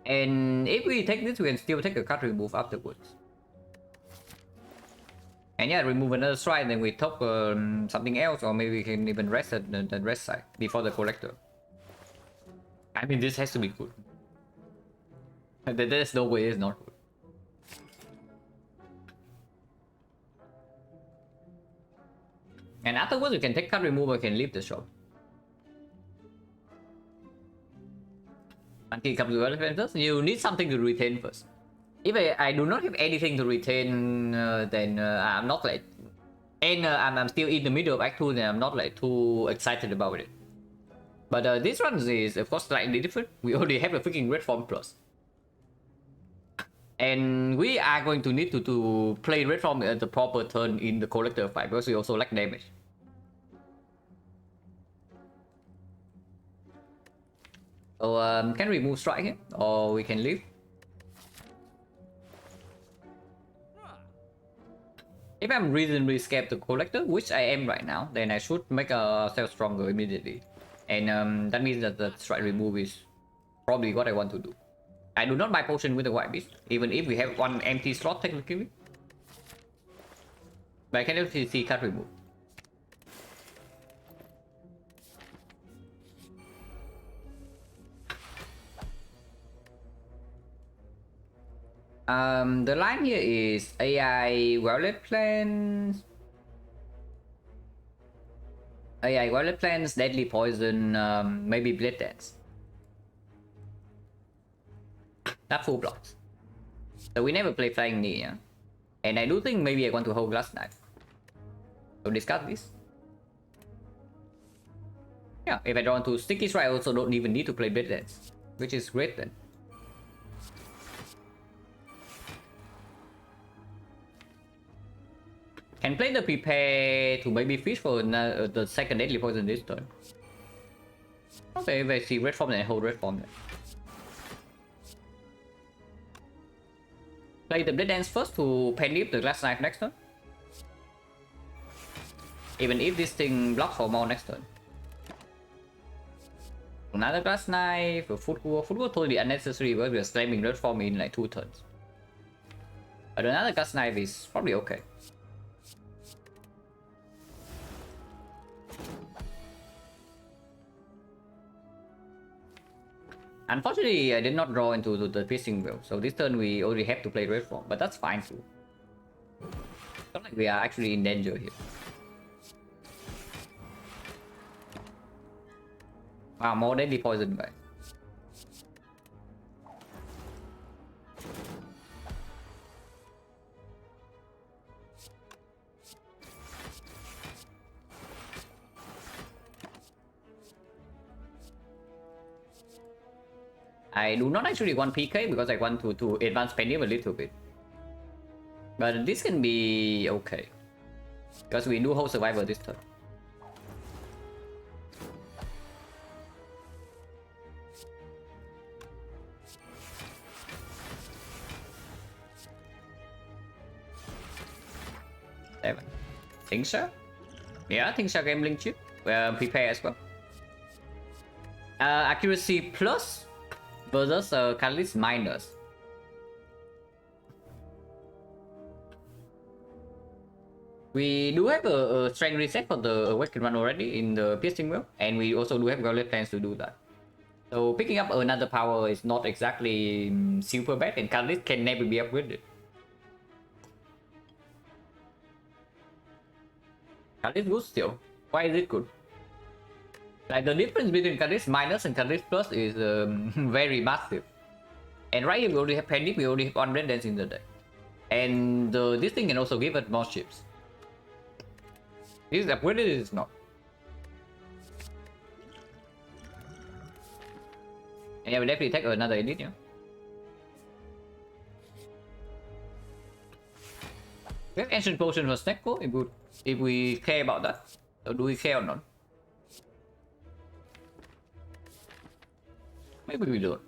And if we take this, we can still take a card remove afterwards. And yeah, remove another strike, then we top something else, or maybe we can even rest at the rest side before the collector. I mean, this has to be good. There's no way it's not good. And afterwards, you can take card removal, you can leave the shop. Until it comes to relevant first, you need something to retain first. If I do not have anything to retain, then I'm not like... And I'm still in the middle of Act 2, then I'm not like too excited about it. But this one is of course slightly different. We already have a freaking Red Form Plus. And we are going to need to play Red Form at the proper turn in the Collector fight, because we also lack damage. So can we remove strike here? Or we can leave? If I'm reasonably scared to Collector, which I am right now, then I should make a self stronger immediately. And that means that the strike remove is probably what I want to do. I do not buy potion with the white beast, even if we have one empty slot technically. But I can definitely see card remove. The line here is AI Violet Plants. AI Violet Plants, Deadly Poison, maybe Blade Dance. That full blocks. So we never play Flying Knee, yeah? And I do think maybe I want to hold Glass Knife. So discard this. Yeah, if I don't want to Sticky Strike, I also don't even need to play Blade Dance, which is great then. Can play the Prepare to maybe fish for the second Deadly Poison this turn. Okay, if I see Red Form, then I hold Red Form then. Play the Blade Dance first to pen the Glass Knife next turn. Even if this thing blocks for more next turn. Another Glass Knife, a Footwork. Footwork totally unnecessary because we are slamming Red Form in like 2 turns. But another Glass Knife is probably okay. Unfortunately, I did not draw into the Piercing Wheel, so this turn we already have to play Red Form, but that's fine too. It's not like we are actually in danger here. Wow, more Deadly Poison guys. I do not actually want PK because I want to advance Pendium a little bit. But this can be okay. Because we do hold Survivor this turn. Seven. Tingsha? Yeah, Tingsha Gambling Chip. Prepare as well. Accuracy plus versus Catalyst minus. We do have a strength reset for the Awakened one already in the Piercing Wheel, and we also do have Violet plans to do that. So picking up another power is not exactly super bad, and Catalyst can never be upgraded. Catalyst good still. Why is it good? Like the difference between Catalyst minus and Catalyst plus is very massive. And right here we already have Penny, we already have one Red Dance in the deck. And this thing can also give us more chips. This is upgraded, it is not. And yeah, we definitely take another edit, yeah. We have Ancient Potion for Snecko if we care about that. So do we care or not? Maybe we don't.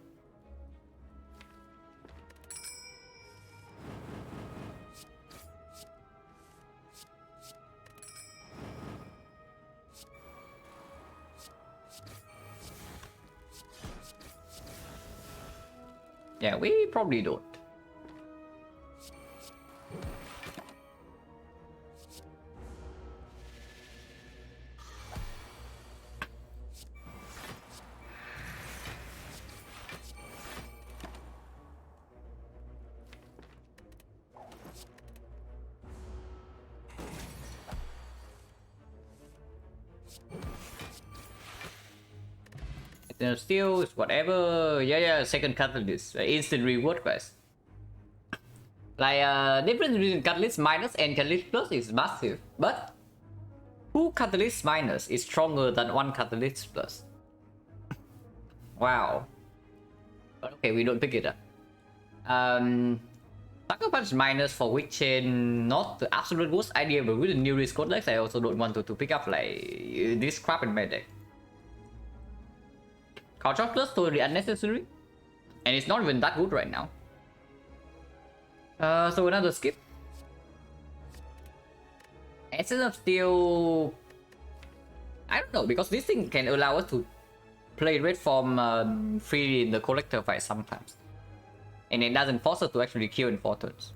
Yeah, we probably don't. Instant of Steel, whatever. Yeah, second catalyst. Instant reward quest. Like, difference between catalyst minus and catalyst plus is massive, but 2 catalyst minus is stronger than 1 catalyst plus. Wow. But okay, we don't pick it up. Sucker Punch minus for Weak Chain, not the absolute worst idea, but with the new risk codex, I also don't want to pick up like this crap in my deck. Culture plus totally unnecessary, and it's not even that good right now. So another skip. Essence of Steel, I don't know, because this thing can allow us to play red form freely in the collector fight sometimes. And it doesn't force us to actually kill in 4 turns.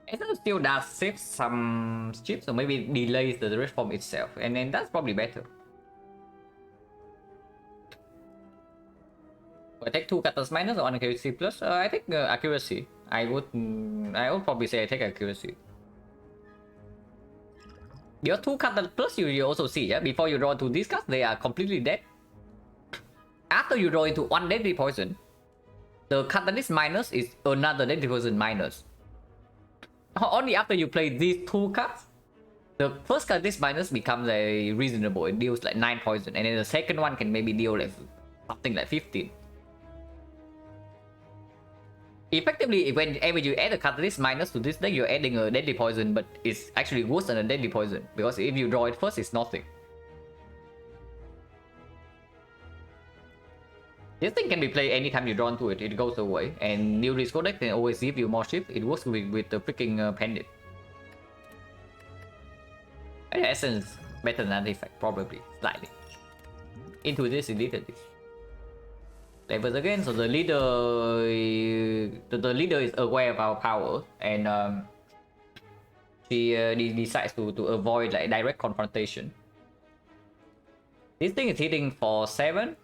Essence of Steel does save some chips, so maybe it delays the red form itself, and then that's probably better. I take 2 catalyst minus or 1 accuracy plus. I take accuracy. I would probably say I take accuracy. Your 2 catalyst plus you also see, yeah? Before you draw 2 these cards, they are completely dead. After you draw into 1 deadly poison, the catalyst minus is another deadly poison minus. Only after you play these 2 cards, the first catalyst minus becomes reasonable. It deals like 9 poison, and then the second one can maybe deal like something like 15. Effectively, whenever you add a catalyst minus to this deck, you're adding a deadly poison, but it's actually worse than a deadly poison, because if you draw it first, it's nothing. This thing can be played anytime you draw into it, it goes away, and new risk codex can always give you more shift. It works with the freaking pendant. Essence better than Artifact, probably, slightly. Into this, deleted this. Levels again, so the leader is aware of our power, and she decides to avoid like direct confrontation. This thing is hitting for 7,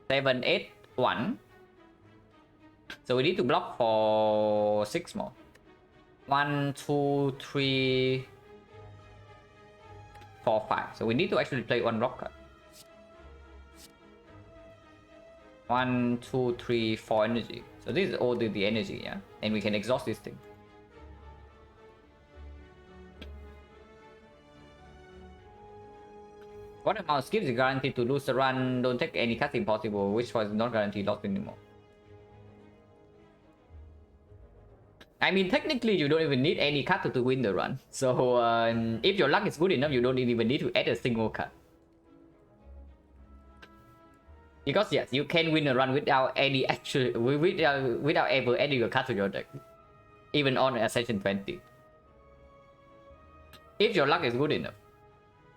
8, 1. So we need to block for 6 more. 1, 2, 3, 4, 5. So we need to actually play 1 block card. 1, 2, 3, 4 energy. So this is all the energy, yeah? And we can exhaust this thing. What amount of skips is guaranteed to lose the run? Don't take any cards impossible, which was not guaranteed lost anymore. I mean, technically you don't even need any card to win the run. So if your luck is good enough, you don't even need to add a single card. Because yes, you can win a run without any actual without ever adding a card to your deck, even on Ascension 20. If your luck is good enough,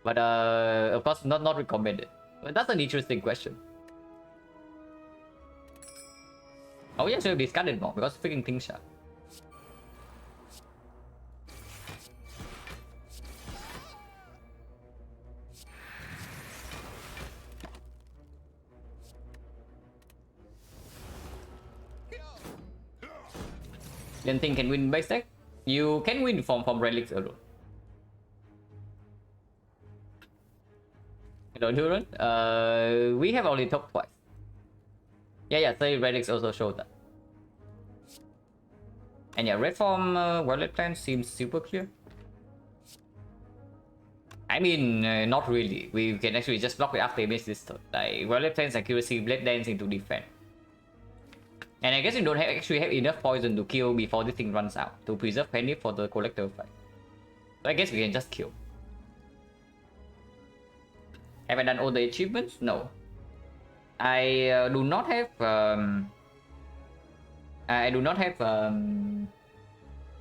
but of course not recommended. But that's an interesting question. Oh yeah, should have discarded more because freaking thing shot. Then thing can win base deck. You can win from relics alone. Hello, Duran. We have only talked twice. Yeah, 30 relics also show that. And yeah, red form wallet plan seems super clear. I mean, not really. We can actually just block it after it this turn. Like wallet plan's accuracy, blade dance into defense. And I guess you don't actually have enough poison to kill before this thing runs out, to preserve penny for the collector fight. So I guess we can just kill. Have I done all the achievements? No. I do not have the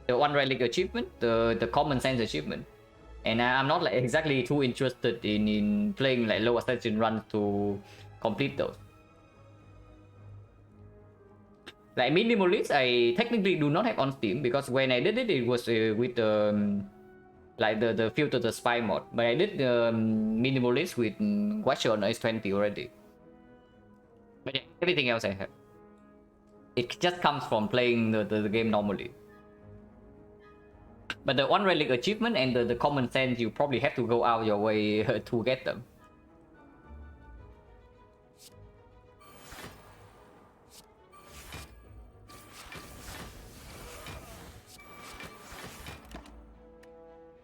1 relic achievement, the common sense achievement. And I'm not like exactly too interested in playing like low ascension runs to complete those. Like minimalist, I technically do not have on Steam because when I did it, it was with like the filter the spy mod. But I did minimalist with Watcher on S20 already. But yeah, everything else I have. It just comes from playing the game normally. But the 1 relic achievement and the common sense, you probably have to go out your way to get them.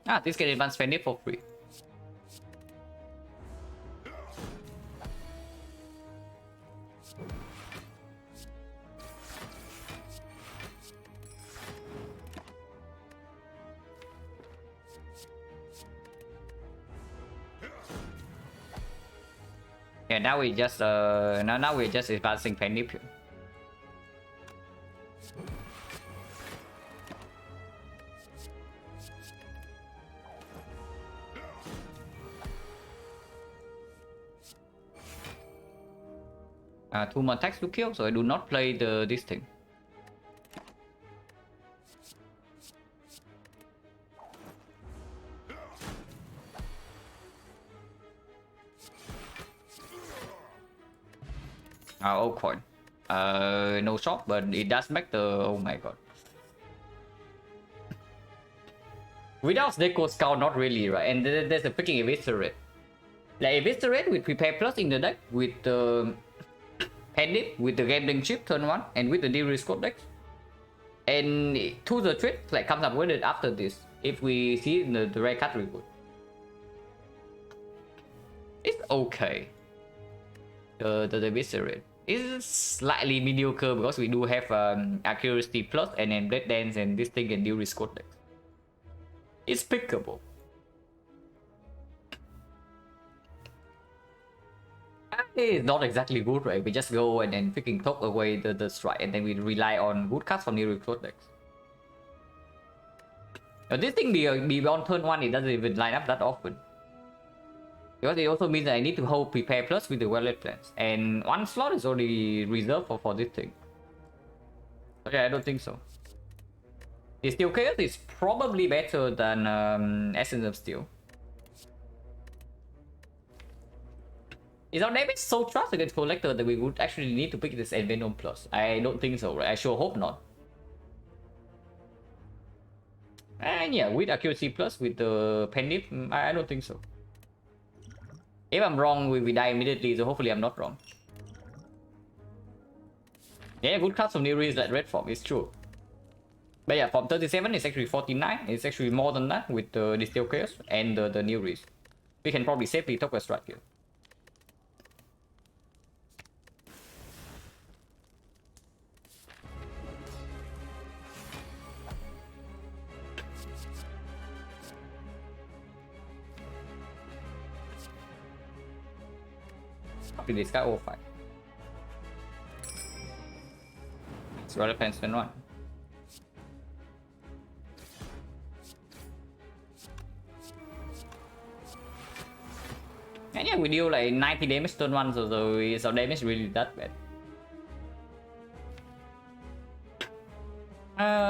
Ah, this can advance spend it for free. Yeah, now we just now we're just advancing Penny. 2 more attacks to kill, so I do not play this thing. Old coin. No shop, but it does make the... Oh my god. Without Deco Scout, not really, right? And there's a freaking Eviscerate. Like Eviscerate with Prepare Plus in the deck, with the Pendant, with the Gambling Chip turn 1, and with the De-Risk Code deck. And to the trick, like comes up with it after this, if we see the rare card reboot. It's okay. The Eviscerate is slightly mediocre because we do have accuracy plus and then Blade Dance and this thing can deal with Code deck. It's pickable. It's not exactly good, right? We just go and then freaking talk away the strike and then we rely on good cards from new Code decks. Now, this thing beyond turn 1, it doesn't even line up that often. Because it also means that I need to hold Prepare Plus with the Well-Laid Plans. And 1 slot is already reserved for this thing. Okay, I don't think so. The Steel Chaos is probably better than Essence of Steel. Is our damage so trust against Collector that we would actually need to pick this Venom Plus? I don't think so, right? I sure hope not. And yeah, with Accuracy Plus, with the Pendant, I don't think so. If I'm wrong, we die immediately, so hopefully I'm not wrong. Yeah, good cards from New Reese like Red Form, it's true. But yeah, from 37, it's actually 49. It's actually more than that with the Steel Chaos and the New Reese. We can probably safely talk a strike here. This guy all 5. It's rather pants than 1. And yeah, we deal like 90 damage turn 1, so our damage really that bad.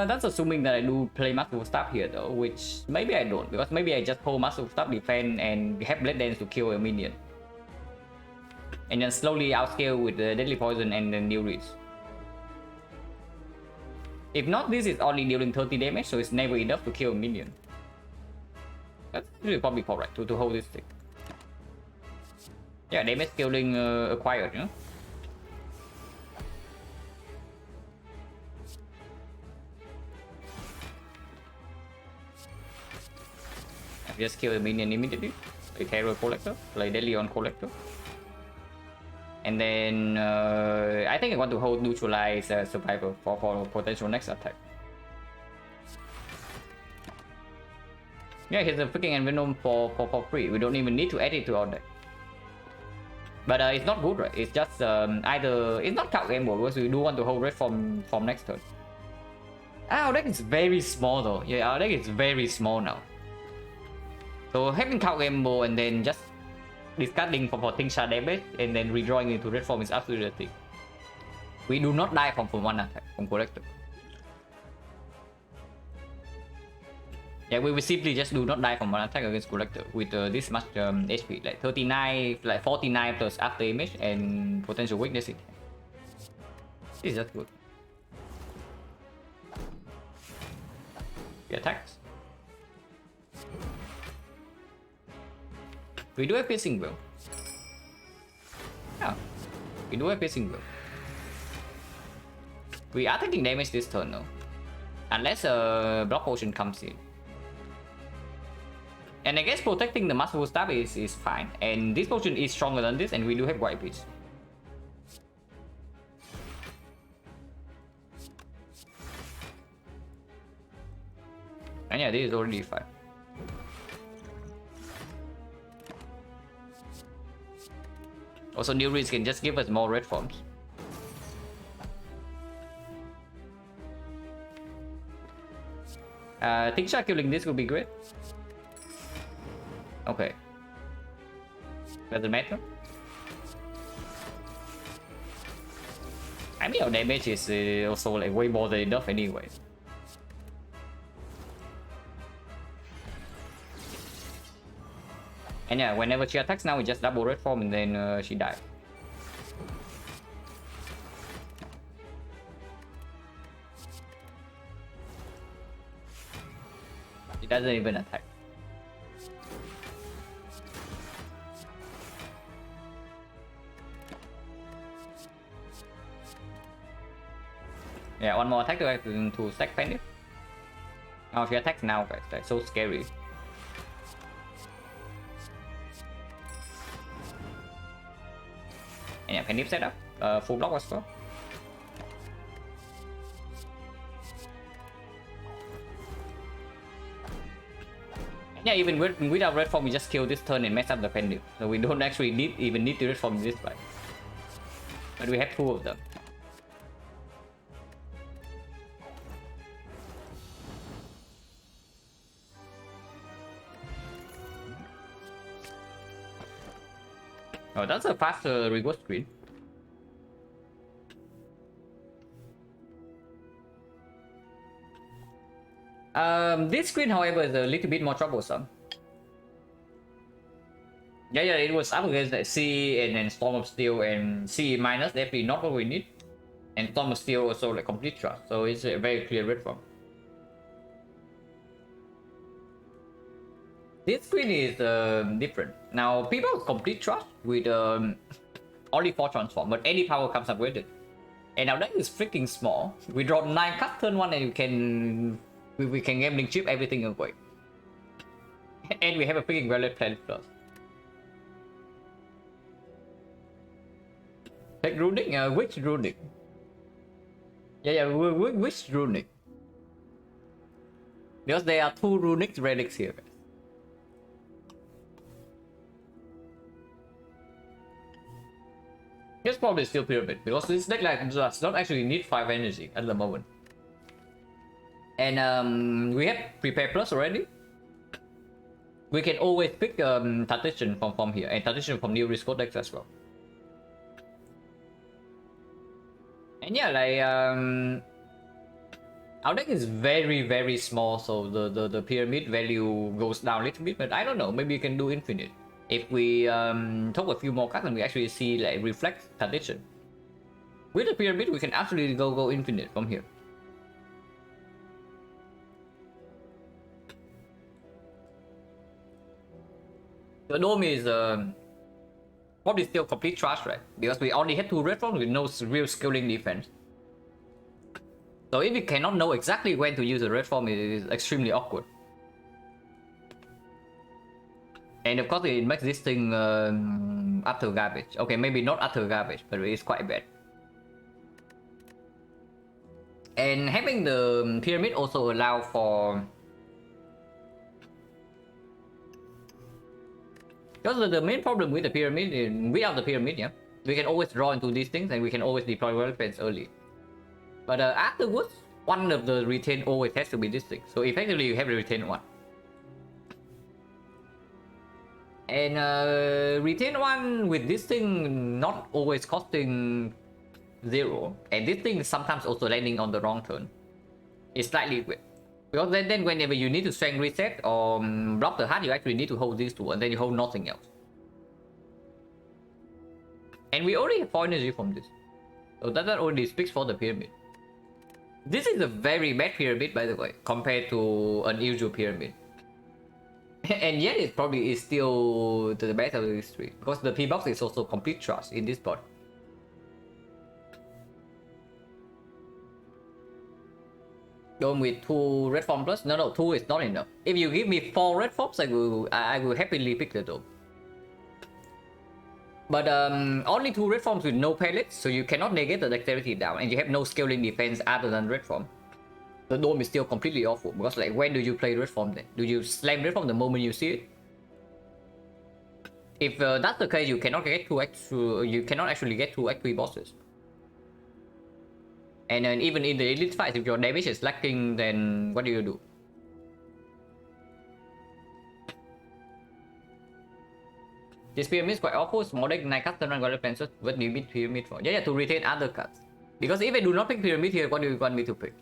That's assuming that I do play Massive Staff here though, which maybe I don't, because maybe I just hold Massive Staff defense and have Blade Dance to kill a minion. And then slowly outscale with the Deadly Poison and then New Reese. If not, this is only dealing 30 damage, so it's never enough to kill a minion. That's really probably correct to hold this thing. Yeah, damage scaling acquired, you know? Just kill a minion immediately. Play Terror Collector, play Deadly on Collector. And then I think I want to hold Neutralize Survivor for potential next attack. Yeah, here's a freaking Envenom for free. We don't even need to add it to our deck. But it's not good, right? It's just either... It's not card game mode because we do want to hold Red from next turn. Our deck is very small though. Yeah, our deck is very small now. So having card game mode and then just discarding for Ting Sha damage and then redrawing into red form is absolutely the thing. We do not die from 1 attack from Collector. Yeah, we simply just do not die from 1 attack against Collector with this much HP, like 39, like 49 plus after image and potential weakness. This is just good. He attacks. We do have Piercing Will. Yeah, we do have Piercing Will. We are taking damage this turn though. Unless a Block Potion comes in. And I guess protecting the Masterful Staff is fine. And this potion is stronger than this, and we do have White Beast. And yeah, this is already fine. Also, new reads can just give us more red forms. Tingsha killing this would be great. Okay. Doesn't matter. I mean, our damage is also like way more than enough anyway. And yeah, whenever she attacks now, we just double red form and then she dies. She doesn't even attack. Yeah, one more attack to stack Penny. Oh, she attacks now, guys. That's so scary. And yeah, Penny set up. Full block as well. Yeah, even without red form, we just kill this turn and mess up the Penny. So we don't actually even need to red form this fight. But we have two of them. Oh, that's a faster reverse screen. This screen, however, is a little bit more troublesome. Yeah, it was up against the C and then Storm of Steel and C minus, definitely not what we need. And Storm of Steel also like complete trust, so it's a very clear red form. This screen is different. Now, people complete trust with only 4 transform, but any power comes up with it. And our deck is freaking small. We draw 9 cards turn 1 and we can gambling chip everything away. And we have a freaking Violet Planet plus. Take Runic? Which Runic? Yeah, which Runic? Because there are 2 Runic relics here. It's probably still Pyramid, because this deck like does not actually need 5 energy at the moment. And we have Prepare Plus already. We can always pick Tactician from here, and Tactician from New Risco decks as well. And yeah, like our deck is very small, so the Pyramid value goes down a little bit, but I don't know, maybe you can do Infinite. If we talk a few more cards and we actually see like Reflect Tradition. With the Pyramid, we can absolutely go Infinite from here. The Dome is probably still complete trash, right? Because we only had 2 red forms with no real scaling defense. So if we cannot know exactly when to use a red form, it is extremely awkward. And of course, it makes this thing utter garbage. Okay, maybe not utter garbage, but it's quite bad. And having the Pyramid also allow for... Because the main problem with the Pyramid, without the Pyramid, yeah, we can always draw into these things and we can always deploy weapons early. But afterwards, one of the retain always has to be this thing. So effectively, you have to retain 1. And retain 1 with this thing not always costing 0, and this thing is sometimes also landing on the wrong turn. It's slightly weird. Because then whenever you need to strength reset or block the heart, you actually need to hold these 2 and then you hold nothing else. And we already have 4 energy from this. So that already speaks for the Pyramid. This is a very bad Pyramid, by the way, compared to an usual Pyramid. And yet it probably is still the best of these 3, because the P-Box is also complete trust in this board. Dome with 2 red form plus? No, 2 is not enough. If you give me 4 red forms, I will happily pick the dome. But only 2 red forms with no pellets, so you cannot negate the dexterity down, and you have no scaling defense other than red form. The dome is still completely awful, because like, when do you play red form then? Do you slam red form the moment you see it? If that's the case, you cannot get 2 you cannot actually get 2 X3 bosses. And then even in the elite fights, if your damage is lacking, then what do you do? This pyramid is quite awful. Small deck 9 cards, turn around got plans. What do you mean pyramid for? Yeah, to retain other cards. Because if I do not pick pyramid here, what do you want me to pick?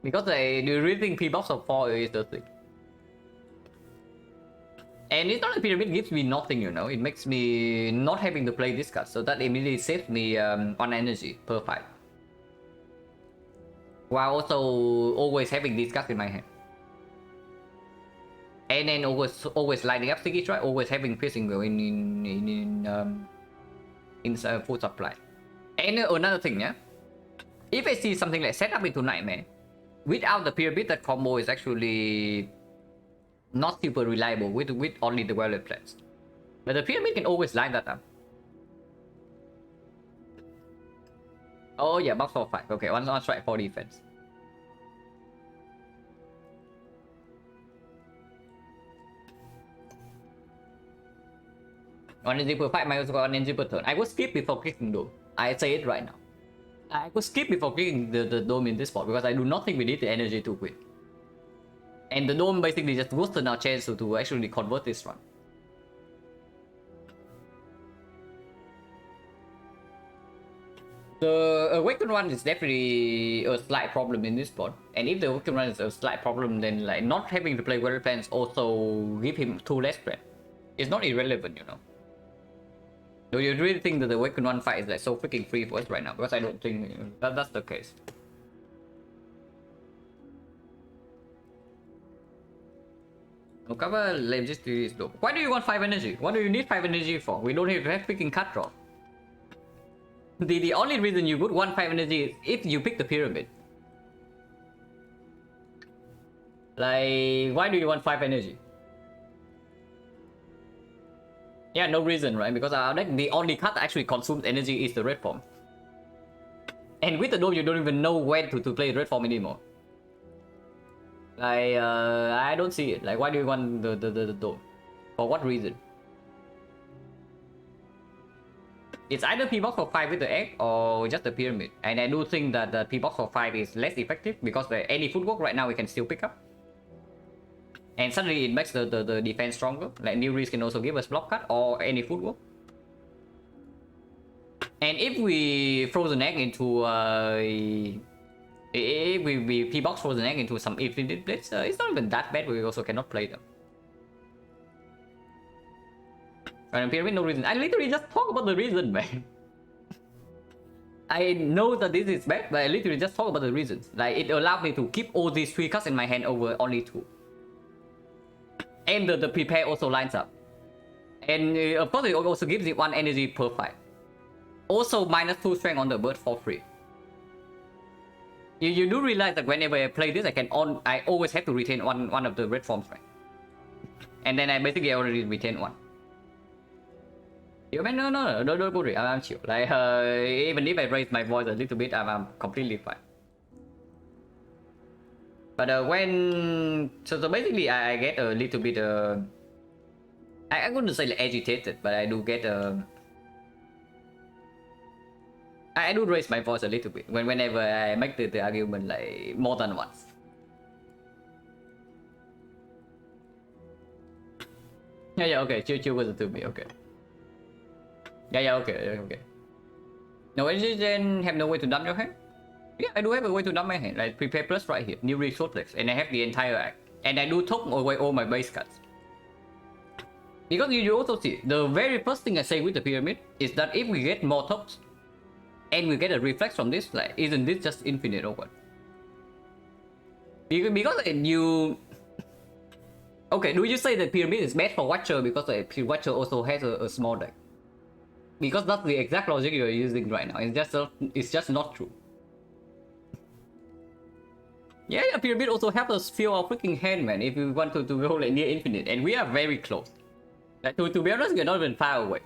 Because I do you really think P-box of 4 is the thing. And it's not like pyramid gives me nothing, you know. It makes me not having to play this card, so that immediately saves me 1 energy per fight. While also always having these cards in my hand. And then always lighting up sticky strike, always having piercing will in full supply. And another thing, yeah. If I see something like set up into nightmare, without the pyramid, that combo is actually not super reliable with only the well-lit plans. But the pyramid can always line that up. Oh yeah, box for 5. Okay, one strike for defense. One energy per fight, minus 1 energy per turn. I would skip before clicking dome. I say it right now. I would skip before clicking the dome in this spot because I do not think we need the energy to win. And the dome basically just boosted our chance to actually convert this run. The Awaken run is definitely a slight problem in this spot. And if the Awaken run is a slight problem, then like not having to play weather plans also give him 2 less spread. It's not irrelevant, you know. Do you really think that the Awaken run fight is like so freaking free for us right now? Because I don't think that's the case. No cover, logistically is low. Why do you want 5 energy? What do you need 5 energy for? We don't have to have freaking cut draw. The only reason you would want 5 energy is if you pick the pyramid. Like, why do you want 5 energy? Yeah, no reason, right? Because our deck, the only card that actually consumes energy is the red form. And with the dome, you don't even know when to play red form anymore. Like, I don't see it. Like, why do you want the dome? For what reason? It's either P-box for 5 with the egg or just the pyramid. And I do think that the P-box for 5 is less effective because any footwork right now we can still pick up. And suddenly it makes the defense stronger. Like new reach can also give us block cut or any footwork. And if we frozen egg into if we P-box frozen egg into some infinite blitz, it's not even that bad. We also cannot play them. And pyramid, no reason. I literally just talk about the reason, man. I know that this is bad, but I literally just talk about the reasons. Like it allowed me to keep all these 3 cards in my hand over only 2. And the prepare also lines up. And of course it also gives it 1 energy per fight. Also minus 2 strength on the bird for free. You do realize that whenever I play this, I always have to retain one of the red forms, right? And then I basically already retain 1. You mean no, don't worry, I'm chill. Like even if I raise my voice a little bit, I'm completely fine. But when so basically I get a little bit I wouldn't say like agitated, but I do get I do raise my voice a little bit whenever I make the argument like more than once. Yeah, okay, chill was to me, okay. Yeah, okay. No energy then have no way to dump your hand? Yeah, I do have a way to dump my hand, like prepare plus right here, new resource flex, and I have the entire act. And I do took away all my base cards. Because you also see, the very first thing I say with the pyramid is that if we get more tops, and we get a reflex from this, like, isn't this just infinite or what? Because you... Okay, do you say that pyramid is bad for Watcher because Watcher also has a small deck? Because that's the exact logic you're using right now. It's just not true. Yeah, pyramid also helps us fill our freaking hand, man. If we want to go like near infinite, and we are very close. Like, to be honest, we're not even far away.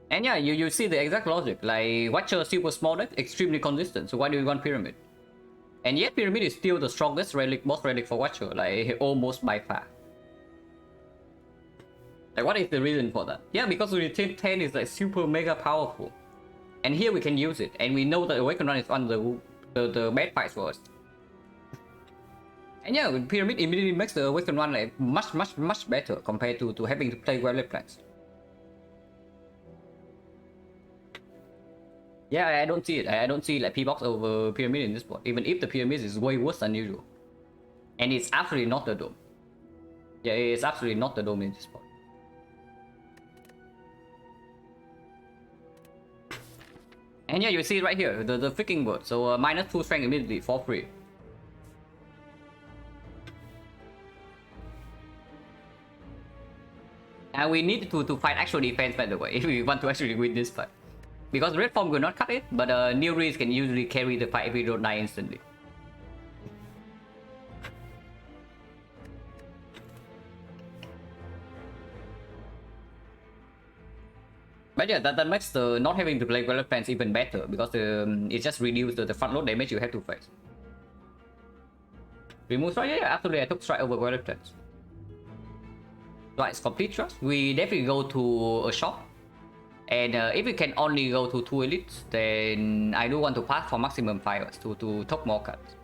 And yeah, you see the exact logic. Like, Watcher super small deck, extremely consistent. So why do we want pyramid? And yet pyramid is still the strongest relic, boss relic for Watcher, like almost by far. Like, what is the reason for that? Yeah, because Retain 10 is like super mega powerful. And here we can use it, and we know that Awaken Run is on the bad fights for us. And yeah, pyramid immediately makes the Awaken Run like much better compared to having to play Gauntlet plans. Yeah, I don't see it. I don't see like P-Box over pyramid in this spot, even if the pyramid is way worse than usual. And it's absolutely not the dome. Yeah, it's absolutely not the dome in this spot. And yeah, you see it right here, the freaking word. So -2 strength immediately for free. And we need to fight actual defense, by the way, if we want to actually win this fight. Because red form will not cut it, but new reads can usually carry the fight if we don't die instantly. But yeah, that makes the not having to play Gauntlet plans even better, because it just reduces the front load damage you have to face. Remove strike? Yeah, absolutely. I took strike over Gauntlet plans. Right, complete trust. We definitely go to a shop. And if we can only go to 2 elites, then I do want to pass for maximum fires to top more cards.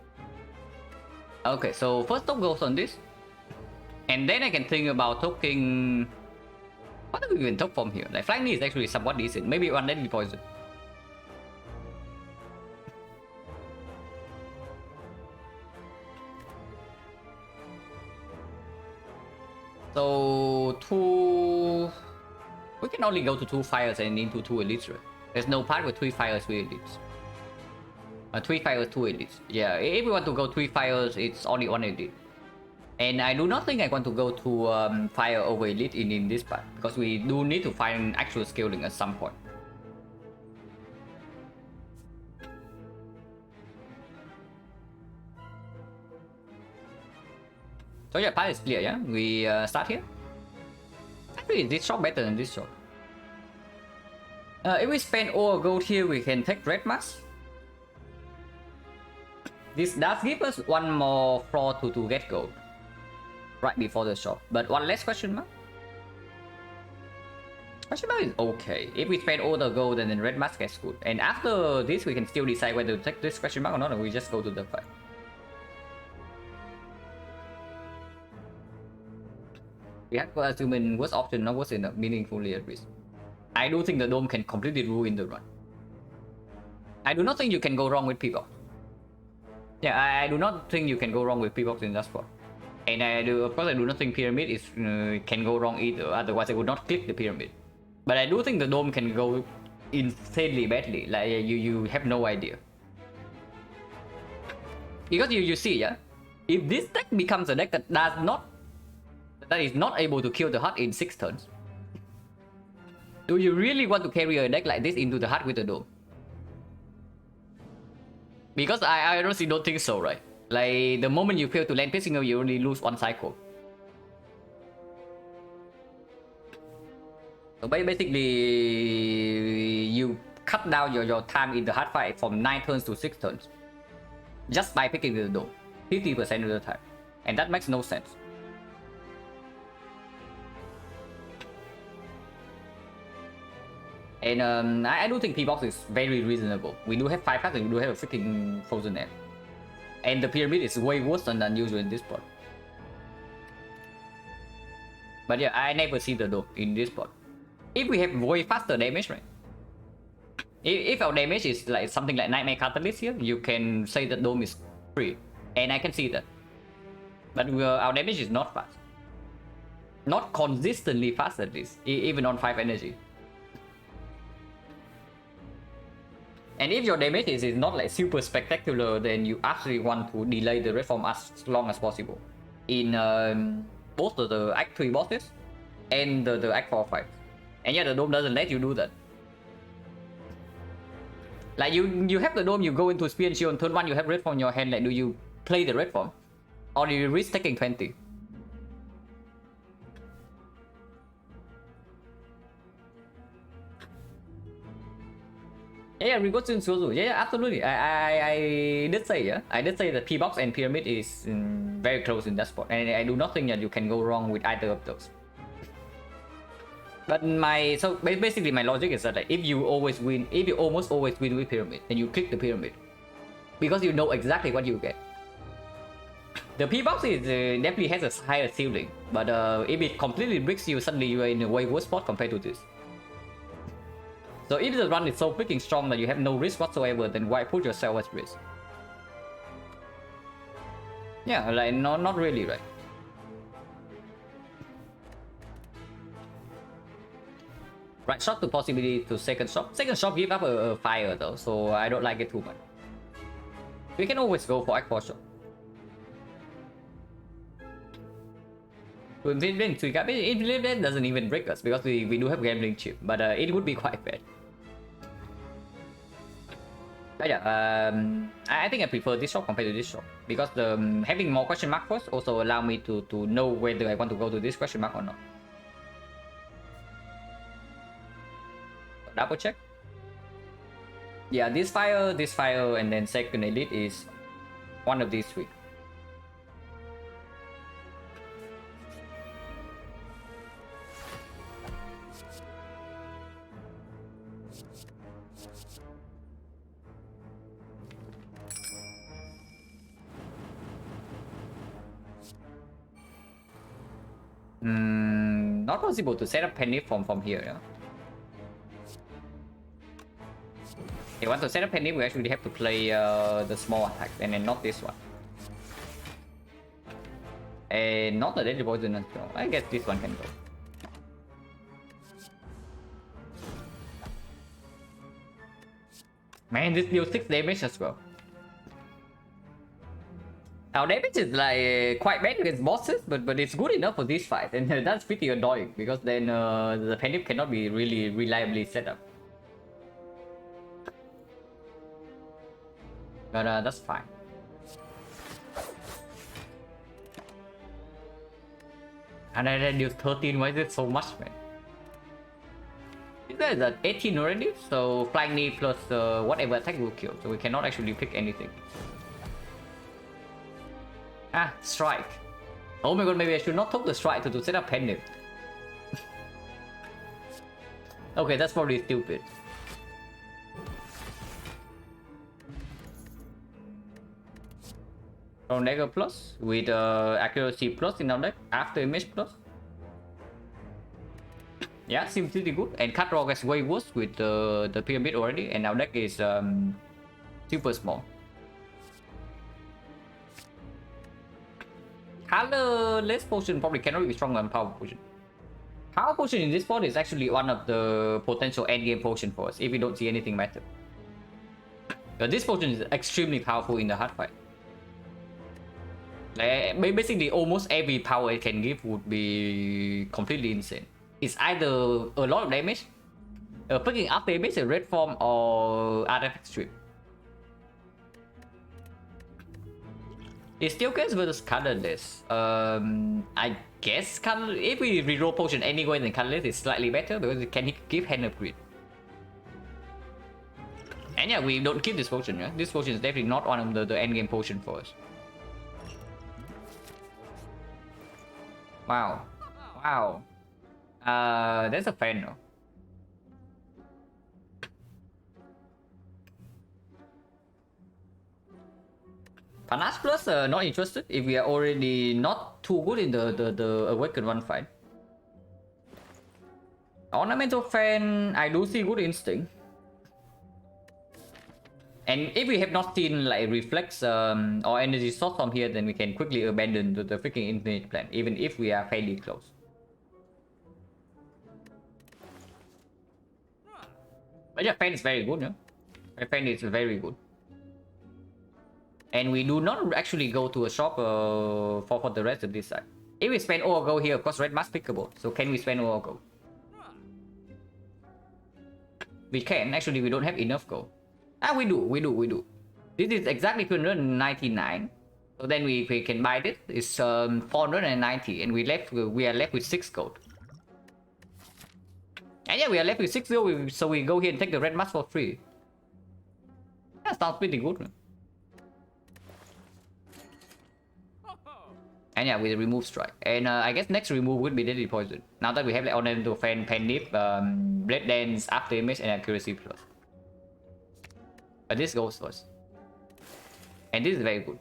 Okay, so first top goes on this. And then I can think about taking... What do we even top from here? Like, Flying Knee is actually somewhat decent. Maybe one deadly poison. So, 2... We can only go to 2 fires and into 2 elites, right? There's no part with 3 fires, 3 elites. 3 fires, 2 elites. Yeah, if we want to go 3 fires, it's only 1 elite. And I do not think I want to go to fire over elite in this part, because we do need to find actual scaling at some point. So yeah, path is clear, yeah? We start here. Actually, this shop better than this shop. If we spend all gold here, we can take red mask. This does give us one more floor to get gold right before the shop, but one less question mark. Question mark is okay. If we spend all the gold, then red mask gets good. And after this, we can still decide whether to take this question mark or not, or we just go to the fight. We have to assume worst option, not worst enough, meaningfully at risk. I do think the dome can completely ruin the run. I do not think you can go wrong with P-Box. Yeah, I do not think you can go wrong with P-Box in that spot. And of course, I do not think pyramid is can go wrong either. Otherwise, I would not click the pyramid. But I do think the dome can go insanely badly. Like you have no idea. Because you see, yeah, if this deck becomes a deck that is not able to kill the hut in 6 turns, do you really want to carry a deck like this into the hut with the dome? Because I honestly don't think so, right? Like, the moment you fail to land physical, you only lose 1 cycle. So basically, you cut down your time in the hard fight from 9 turns to 6 turns. Just by picking the dome. 50% of the time. And that makes no sense. And I do think P-Box is very reasonable. We do have 5 cards and we do have a freaking Frozen Air. And the pyramid is way worse than usual in this spot. But yeah, I never see the dome in this spot. If we have way faster damage, right? If our damage is like something like Nightmare Catalyst here, you can say that dome is free. And I can see that. But our damage is not fast. Not consistently fast at least, even on 5 energy. And if your damage is not like super spectacular, then you actually want to delay the reform as long as possible. In both the Act 3 bosses and the Act 4 fights. And yeah, the dome doesn't let you do that. Like you have the dome, you go into spear and shield on turn 1, you have red form in your hand. Like, do you play the red form, or do you risk taking 20? Yeah, we go to Suzu. Yeah, absolutely. I did say, yeah, I did say that P box and pyramid is very close in that spot, and I do not think that you can go wrong with either of those. But basically my logic is that, like, if you almost always win with pyramid, then you click the pyramid because you know exactly what you get. The P box is definitely has a higher ceiling, but if it completely bricks you, suddenly you are in a way worse spot compared to this. So if the run is so freaking strong that you have no risk whatsoever, then why put yourself at risk? Yeah, like, not really, right? Right shot to possibility to second shot. Second shot give up a fire though, so I don't like it too much. We can always go for Act 4 shot. Infinite doesn't even break us because we do have gambling chip, but it would be quite bad. But yeah, I think I prefer this shop compared to this shop because having more question mark first also allow me to know whether I want to go to this question mark or not. Double check. Yeah, this fire, and then second elite is one of these three. Not possible to set up penny from here, yeah? If you want to set up penny, we actually have to play the small attack and then not this one. And not the deadly poison as well. I guess this one can go. Man, this deals 6 damage as well. Our damage is like quite bad against bosses, but it's good enough for this fight, and that's pretty annoying because then the panic cannot be really reliably set up. But that's fine. And I deal 13. Why is it so much, man? This guy is at 18 already, so flying knee plus whatever attack will kill, so we cannot actually pick anything. Ah, strike. Oh my god, maybe I should not take the strike to set up pendant. Okay, that's probably stupid. From dagger plus with accuracy plus in our deck after image plus. Yeah, seems pretty good. And cut rock is way worse with the pyramid already, and our deck is super small. Colorless potion probably cannot be stronger than power potion. Power potion in this spot is actually one of the potential endgame potion for us if we don't see anything matter. But this potion is extremely powerful in the hard fight. Basically, almost every power it can give would be completely insane. It's either a lot of damage, picking up damage, a red form, or artifact strip. It's still gets versus colorless. I guess if we reroll potion anyway, then colorless is slightly better because it can give hand upgrade. And yeah, we don't keep this potion. Yeah, this potion is definitely not one of the endgame potion for us. Wow, wow. That's a fan though. Panache plus, not interested if we are already not too good in the Awakened one fight. Ornamental fan, I do see good instinct. And if we have not seen like reflex or energy source from here, then we can quickly abandon the freaking infinite plan, even if we are fairly close. But yeah, fan is very good, yeah? Fan is very good. And we do not actually go to a shop for the rest of this side. If we spend all gold here, of course red must pickable. So can we spend all gold? We can, actually we don't have enough gold. Ah, we do. This is exactly 299. So then we can buy this. It's 490, and we are left with 6 gold. And yeah, we are left with 6 gold. So we go here and take the red mask for free. That sounds pretty good. And yeah, we remove strike. And I guess next remove would be deadly poison. Now that we have like ornamental fan, nip, blade dance, after image, and accuracy plus. But this goes first. And this is very good.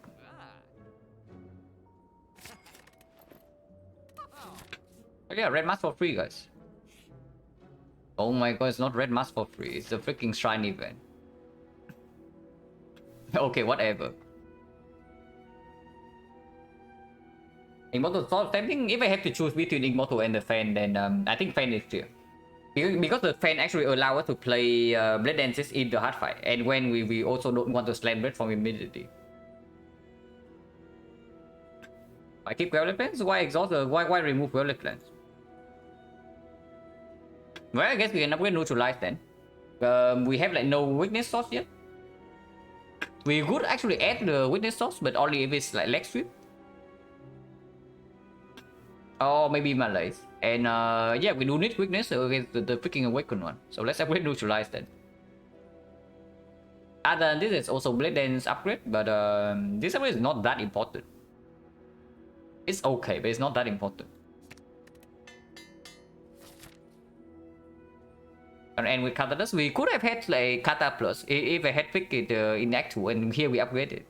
Okay, yeah, red mask for free, guys. Oh my god, it's not red mask for free. It's a freaking shrine event. Okay, whatever. Immortal Sword, I think if I have to choose between Immortal and the Fan, then I think Fan is clear. Because the Fan actually allow us to play Blade Dances in the hard fight. And when we also don't want to slam Blade from immediately. I keep Violet Plans? Why exhaust? Why remove Violet Plans? Well, I guess we can upgrade Neutralize then. We have like no weakness source yet. We could actually add the weakness source, but only if it's like leg sweep. Or maybe Malays. And yeah, we do need weakness against the freaking awakened one. So let's upgrade Neutralize then. Other than this, is also Blade Dance upgrade, but this upgrade is not that important. It's okay, but it's not that important. And with Katadas, we could have had like Kata Plus if I had picked it in Act 2, and here we upgrade it.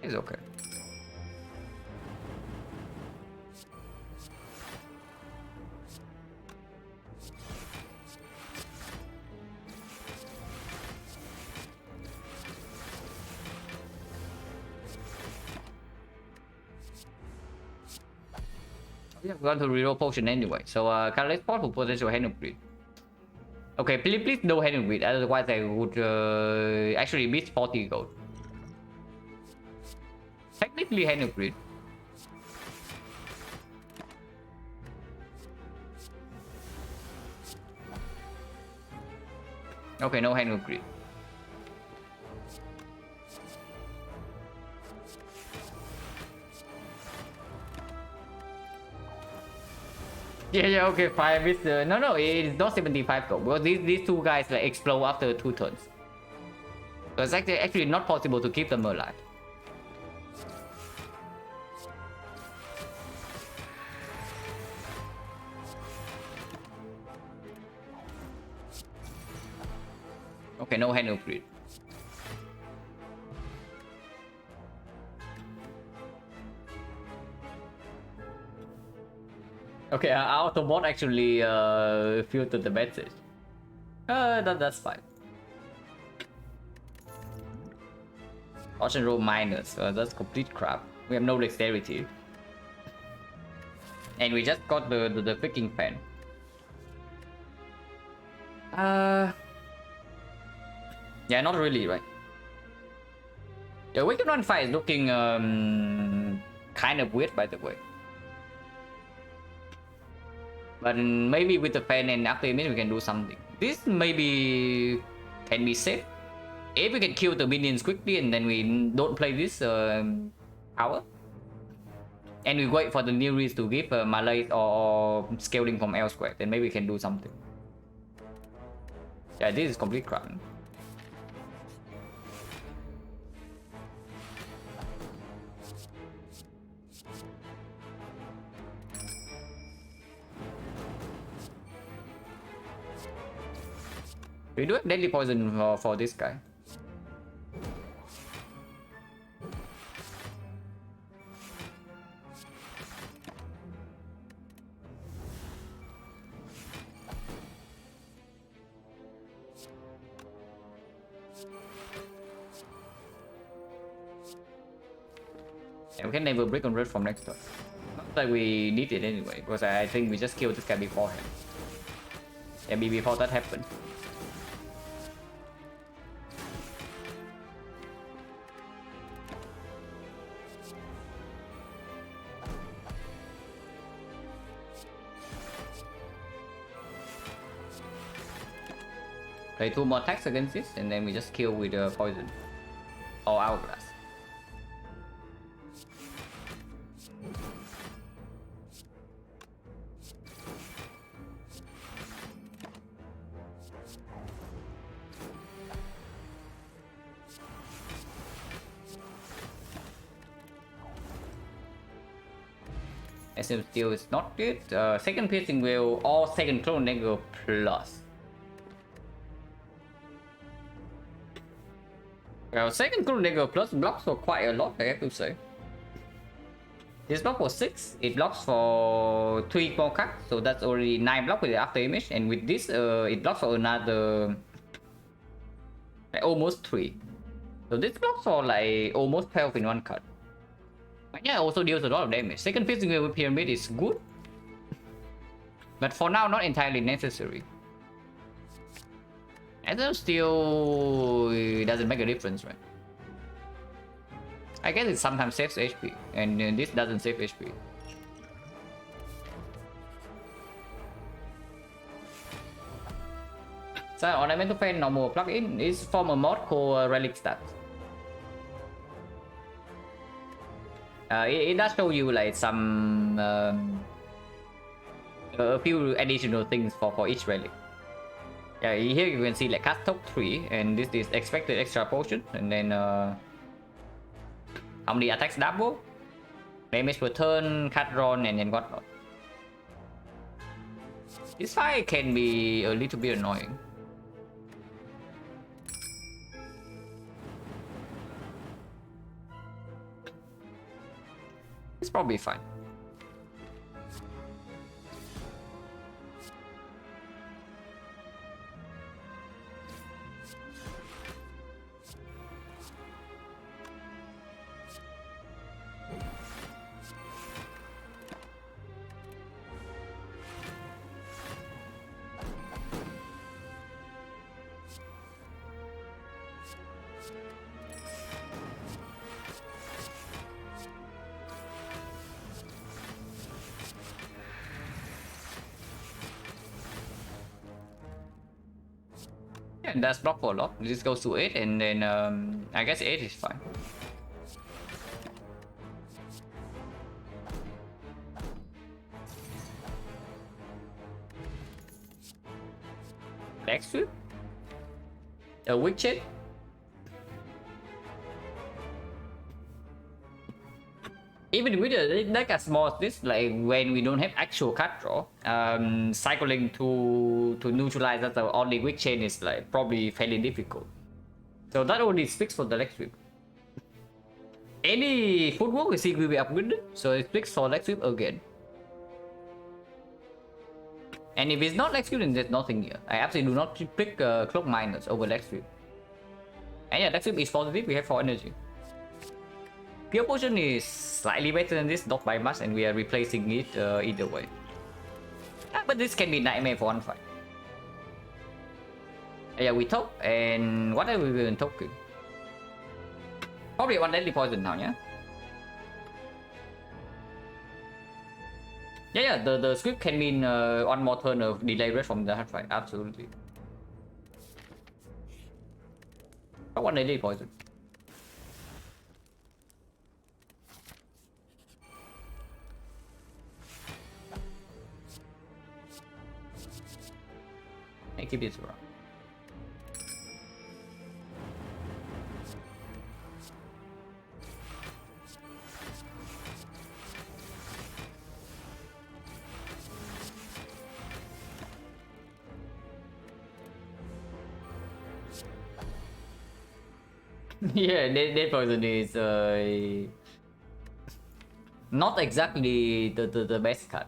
It's okay. Yeah, we're going to reroll potion anyway. So Catalyst Pot for potential hand upgrade. Okay, please no hand upgrade, otherwise I would actually miss 40 gold. Technically hand upgrade. Okay, no hand upgrade. Yeah, okay, fine. With no, it's not 75 gold. Because these two guys like explode after 2 turns. So it's actually not possible to keep them alive. Okay, no hand upgrade. Okay, Autobot actually filtered the message. That's fine. Ocean roll minus. That's complete crap. We have no dexterity. And we just got the freaking fan. Yeah, not really, right? The Wicked Run fight is looking kind of weird, by the way. But maybe with the fan and after image we can do something. This maybe can be safe. If we can kill the minions quickly and then we don't play this power. And we wait for the new reads to give Malay or scaling from elsewhere, then maybe we can do something. Yeah, this is complete crap. We do have deadly poison for this guy. Yeah, we can never break on red from next turn. Not that we need it anyway, because I think we just killed this guy beforehand. Yeah, before that happened. Play 2 more attacks against this, and then we just kill with poison or hourglass. SM Steel is not good. Second piercing will or second clone negro plus. Well, second clone negro plus blocks for quite a lot, I have to say. This block for 6, it blocks for 3 more cards, so that's already 9 blocks with the after image, and with this it blocks for another like almost 3. So this blocks for like almost 12 in one card. But yeah, also deals a lot of damage. Second piercing with pyramid is good, but for now not entirely necessary. And then still it doesn't make a difference, right? I guess it sometimes saves HP, and this doesn't save HP. So Ornamental Fan normal plugin is from a mod called Relic Stats. It does show you like some a few additional things for each relic. Yeah, here you can see like cast top 3, and this is expected extra potion, and then how many attacks double, damage per turn, card drawn, and then whatnot. This fight can be a little bit annoying. It's probably fine. Yeah, that's block for a lot. This goes to 8, and then I guess 8 is fine. Leg sweep, a weak chain. Even with a deck as small as this, like when we don't have actual card draw, cycling to neutralize that only weak chain is like probably fairly difficult. So that only speaks for the leg sweep. Any footwork we see will be upgraded, so it speaks for leg sweep again. And if it's not leg sweep, then there's nothing here. I absolutely do not pick cloak minus over leg sweep. And yeah, leg sweep is positive. We have 4 energy. Pure Potion is slightly better than this, not by much, and we are replacing it either way. But this can be nightmare for one fight. Yeah, we talk, and what are we even talking? Probably 1 deadly poison now, yeah? Yeah, the script can mean 1 more turn of delay rate from the hard fight, absolutely. But 1 deadly poison. I keep this around. Yeah, that poison is not exactly the best card.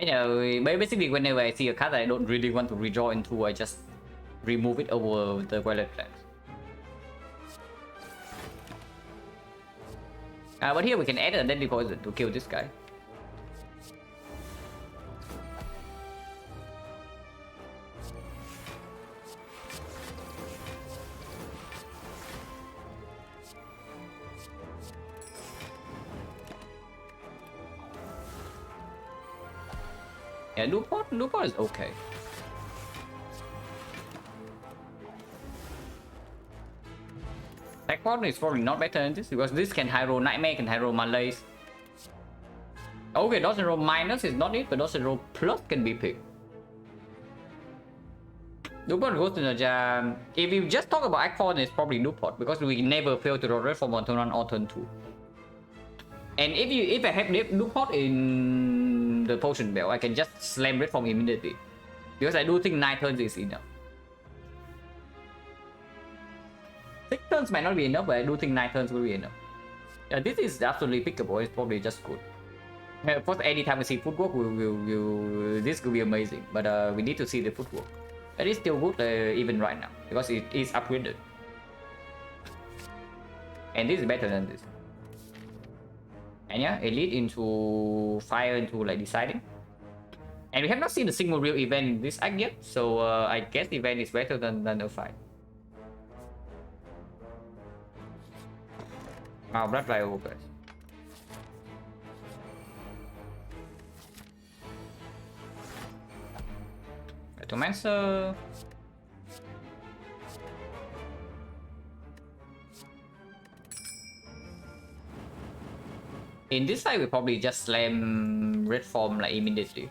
You know, basically whenever I see a card that I don't really want to redraw into, I just remove it over the Violet Flames. But here we can add a deadly poison to kill this guy. Yeah, Newport is okay. Techport is probably not better than this because this can high roll Nightmare, can high roll Malaise. Okay, Dodge and Roll minus is not it, but Dodge and Roll plus can be picked. Newport goes to the jam. If you just talk about Act 4, then it's probably Newport because we never fail to roll red from on turn 1 or turn 2. And if I have Newport in the potion belt, I can just slam red from immediately. Because I do think 9 turns is enough. 6 turns might not be enough, but I do think 9 turns will be enough. Yeah, this is absolutely pickable. It's probably just good. Of course, anytime we see footwork, this could be amazing. But we need to see the footwork. It is still good even right now because it is upgraded. And this is better than this. And yeah, elite into fire into like deciding. And we have not seen a single real event in this act yet, so I guess event is better than a fight. Wow, blood fly over guys. Atomancer. In this side, we probably just slam red form like immediately.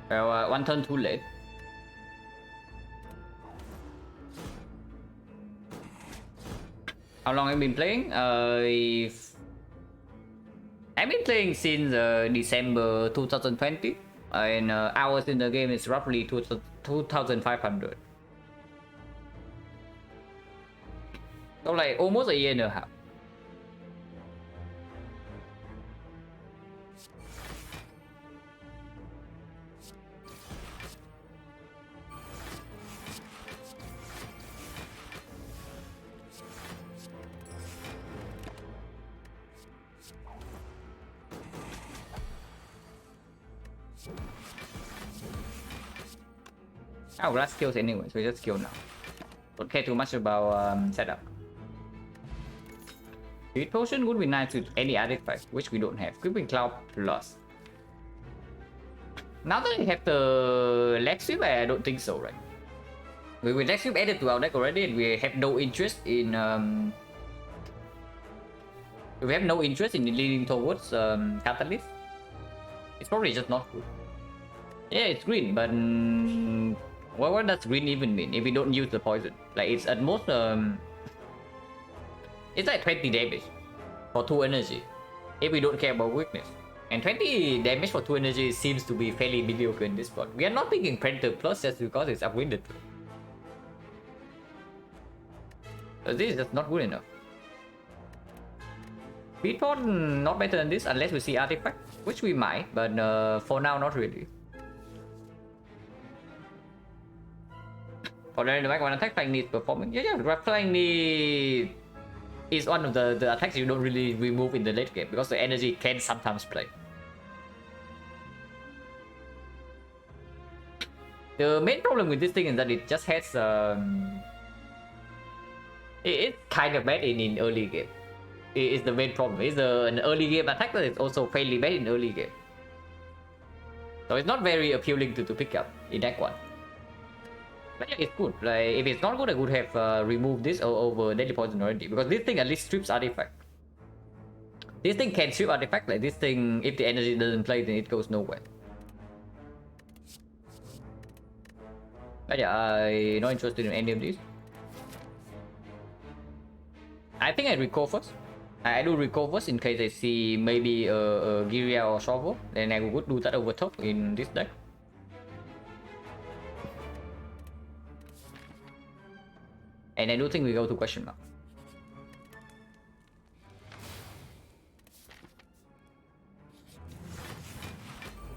Well, 1 turn too late. How long have I been playing? I've been playing since December 2020, and hours in the game is roughly 2,500. So like almost a year and a half. Oh, that's skills anyway, so we just skill now. Don't care too much about setup. Speed potion would be nice with any artifact, which we don't have. Creeping Cloud plus. Now that we have the leg sweep, I don't think so, right? With leg sweep added to our deck already, and we have no interest in leaning towards Catalyst. It's probably just not good. Yeah, it's green, but what does green even mean if we don't use the poison? Like it's at most it's like 20 damage for 2 energy if we don't care about weakness. And 20 damage for 2 energy seems to be fairly mediocre in this spot. We are not picking Predator Plus just because it's upgraded. So this is just not good enough. Speedport not better than this unless we see artifact, which we might, but for now not really. For the back one attack, flying needs performing. Yeah, flying need is one of the attacks you don't really remove in the late game because the energy can sometimes play. The main problem with this thing is that it just has it's kind of bad in early game. It is the main problem. It's an early game attack that is also fairly bad in early game. So it's not very appealing to pick up in that one. But yeah, it's good. Like if it's not good, I would have removed this over Deadly Poison already because this thing at least strips artifact. This thing can strip artifact. Like this thing, if the energy doesn't play, then it goes nowhere. But yeah, I'm not interested in any of these. I think I recall first. I do recall first in case I see maybe a Giria or Shovel. Then I would do that over top in this deck. And I do think we go to question mark.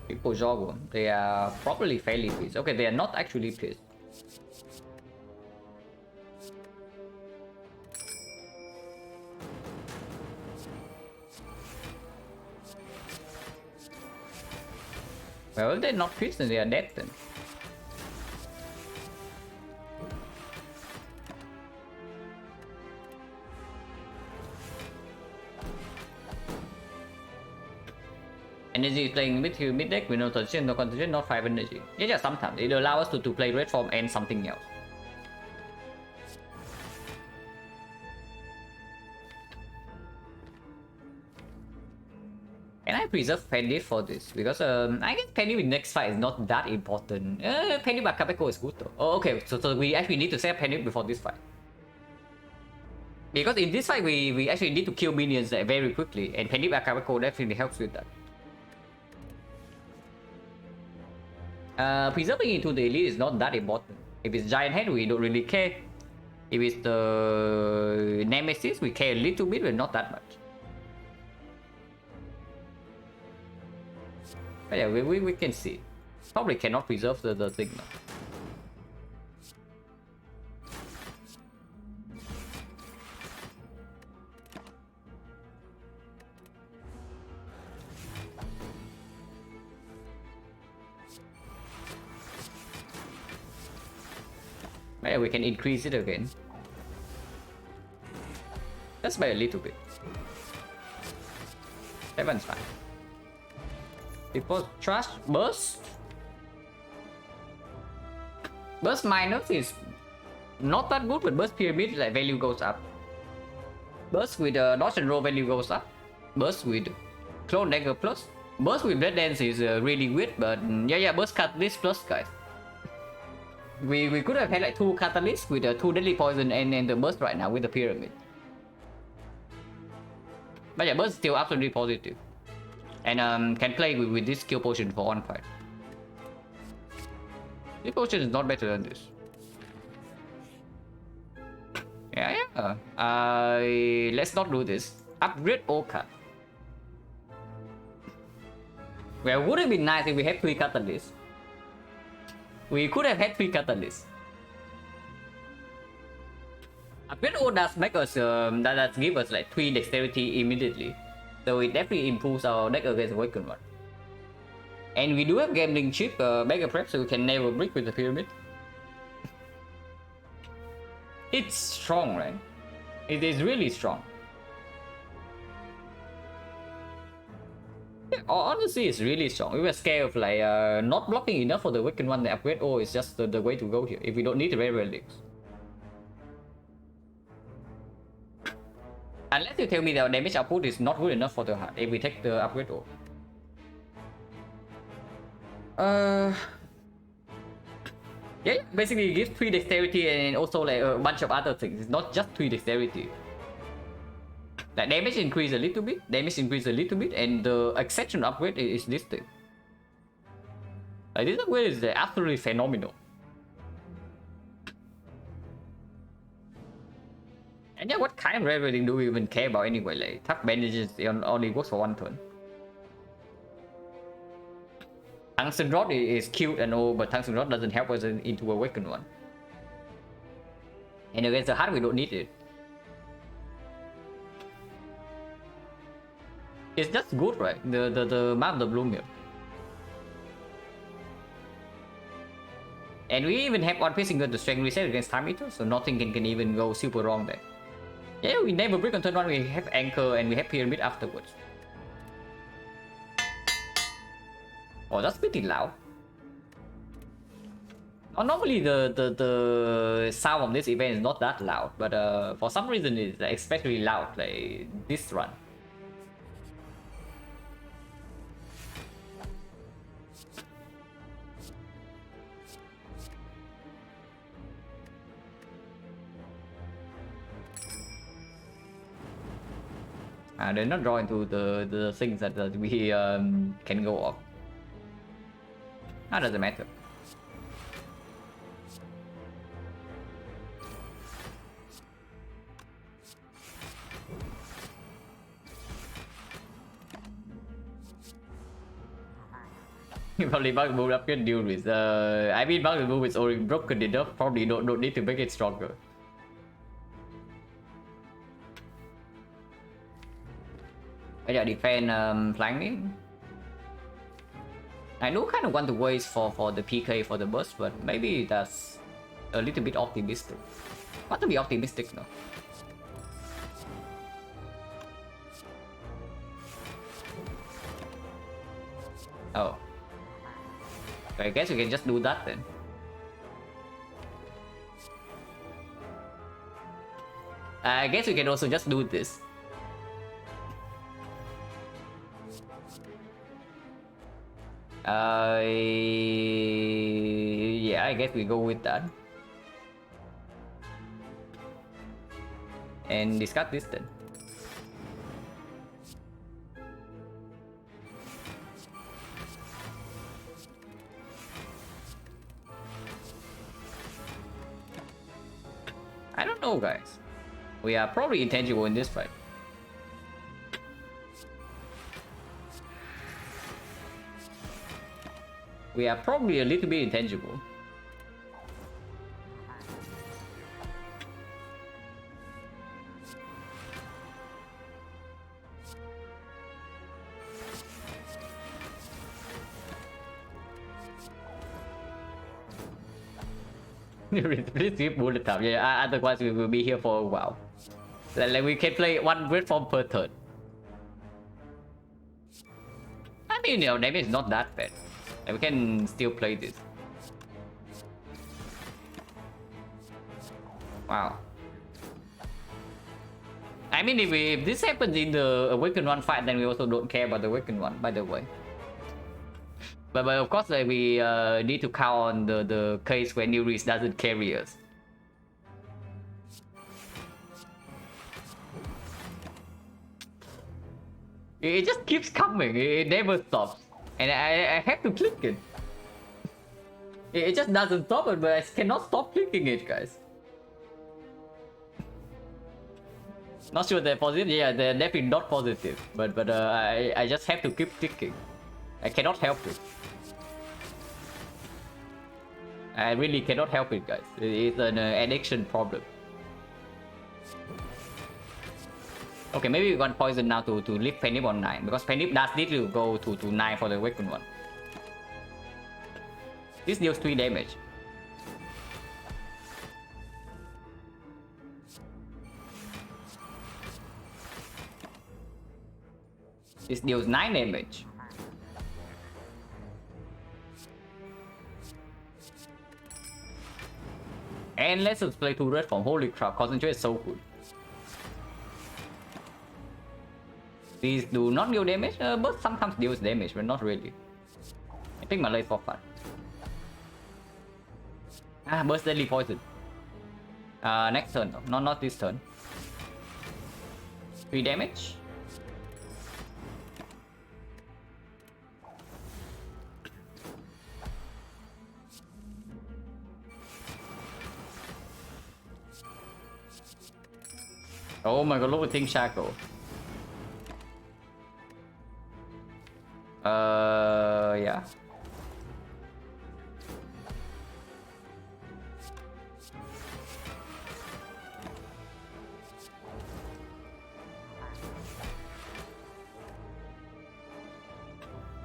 People joggle. They are probably fairly pissed. Okay, they are not actually pissed. Well, if they're not pissed, then they are dead then. Energy is playing mid deck with no transition, no concentration, not 5 energy. Yeah, sometimes it allows us to play red form and something else. Can I preserve Penny for this? Because I guess Penny with next fight is not that important. Penny by Kabeko is good though. Oh, okay, so we actually need to set Penny before this fight. Because in this fight we actually need to kill minions very quickly, and Penny by Kabeko definitely helps with that. Preserving into the elite is not that important. If it's giant head, we don't really care. If it's the nemesis, we care a little bit, but not that much. But yeah, we can see. Probably cannot preserve the thing now. Yeah, we can increase it again. Just by a little bit. 7's fine. People trash burst. Burst minus is not that good, but burst pyramid like value goes up. Burst with dodge and roll value goes up. Burst with clone dagger plus. Burst with red dance is really weird, but yeah, burst catalyst plus, guys. We could have had like 2 catalysts with 2 deadly poison and the burst right now with the pyramid. But yeah, burst still absolutely positive. And can play with this skill potion for one fight. This potion is not better than this. Yeah. Let's not do this. Upgrade Oka. Well, would have been nice if we had 3 catalysts. We could have had 3 catalysts. Upgrade O does make us that give us like 3 dexterity immediately. So it definitely improves our deck against Awakened One. And we do have gambling chip, mega prep, so we can never break with the pyramid. It's strong, right? It is really strong. Yeah, honestly, it's really strong. We were scared of like not blocking enough for the Awakened One. The upgrade O is just the way to go here. If we don't need the rare relics. Unless you tell me the damage output is not good enough for the heart if we take the upgrade O. Yeah, basically it gives 3 dexterity and also like a bunch of other things. It's not just 3 dexterity. Like damage increase a little bit, and the exception upgrade is this thing. Like this upgrade is absolutely phenomenal. And yeah, what kind of rare rating do we even care about anyway? Like tough bandages only works for 1 turn. Tungsten Rod is cute and all, but Tungsten Rod doesn't help us into Awakened One. And against the heart, we don't need it. It's just good, right? The amount of the bloom here. And we even have one piercing gun to strength reset against Time Eater, so nothing can even go super wrong there. Yeah, we never break on turn 1, we have Anchor and we have Pyramid afterwards. Oh, that's pretty loud. Normally the sound of this event is not that loud, but for some reason it's especially loud, like this run. They're not drawing to the things that we can go off. That doesn't matter. Probably bug move upgrade deal with. I mean, bug move is already broken enough. Probably don't need to make it stronger. Bây giờ defend flanking. I do kind of want to wait for the PK for the burst, but maybe that's a little bit optimistic. Not to be optimistic, no. Oh. I guess we can just do that then. I guess we can also just do this. Yeah, I guess we go with that. And discard this then. I don't know, guys. We are probably intangible in this fight. We are probably a little bit intangible. Please skip bullet time. Yeah, otherwise we will be here for a while. Like we can play one red form per turn. I mean, you know, damage is not that bad. Like, we can still play this. Wow. I mean, if this happens in the Awakened One fight, then we also don't care about the Awakened One, by the way. But of course, like, we need to count on the case where New Reese doesn't carry us. It just keeps coming, it never stops. And I have to click it. It just doesn't stop it, but I cannot stop clicking it, guys. Not sure they're positive. Yeah, they're definitely not positive. But I just have to keep clicking. I cannot help it. I really cannot help it, guys. It's an addiction problem. Okay, maybe we want poison now to lift Penip on 9, because Penip does need to go to 9 for the Awakened One. This deals 3 damage. This deals 9 damage. And let's just play 2 red form. Holy crap, concentrate is so good. These do not deal damage, but sometimes deals damage, but not really. I think my late for fun. Burst deadly poison. Next turn though, not this turn. 3 damage. Oh my god, look at Think Shackle. Yeah.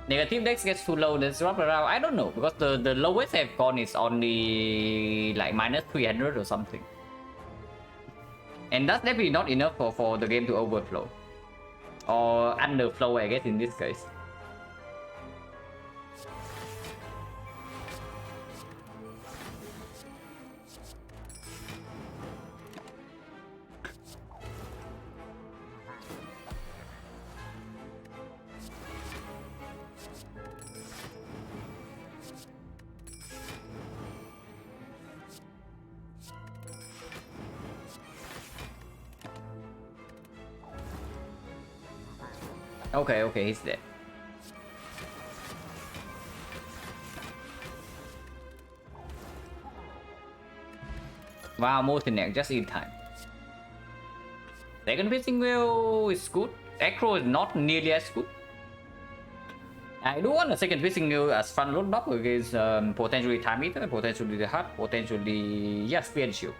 Negative dex gets too low, let's drop around. I don't know, because the lowest I've gone is only like minus 300 or something. And that's definitely not enough for the game to overflow. Or underflow, I guess, in this case. Okay, he's dead. Wow, multi-neck just in time. Second fishing wheel is good. Acro is not nearly as good. I do want a second fishing new as front load block against potentially time eater, potentially the hut, potentially yes, spear and shield.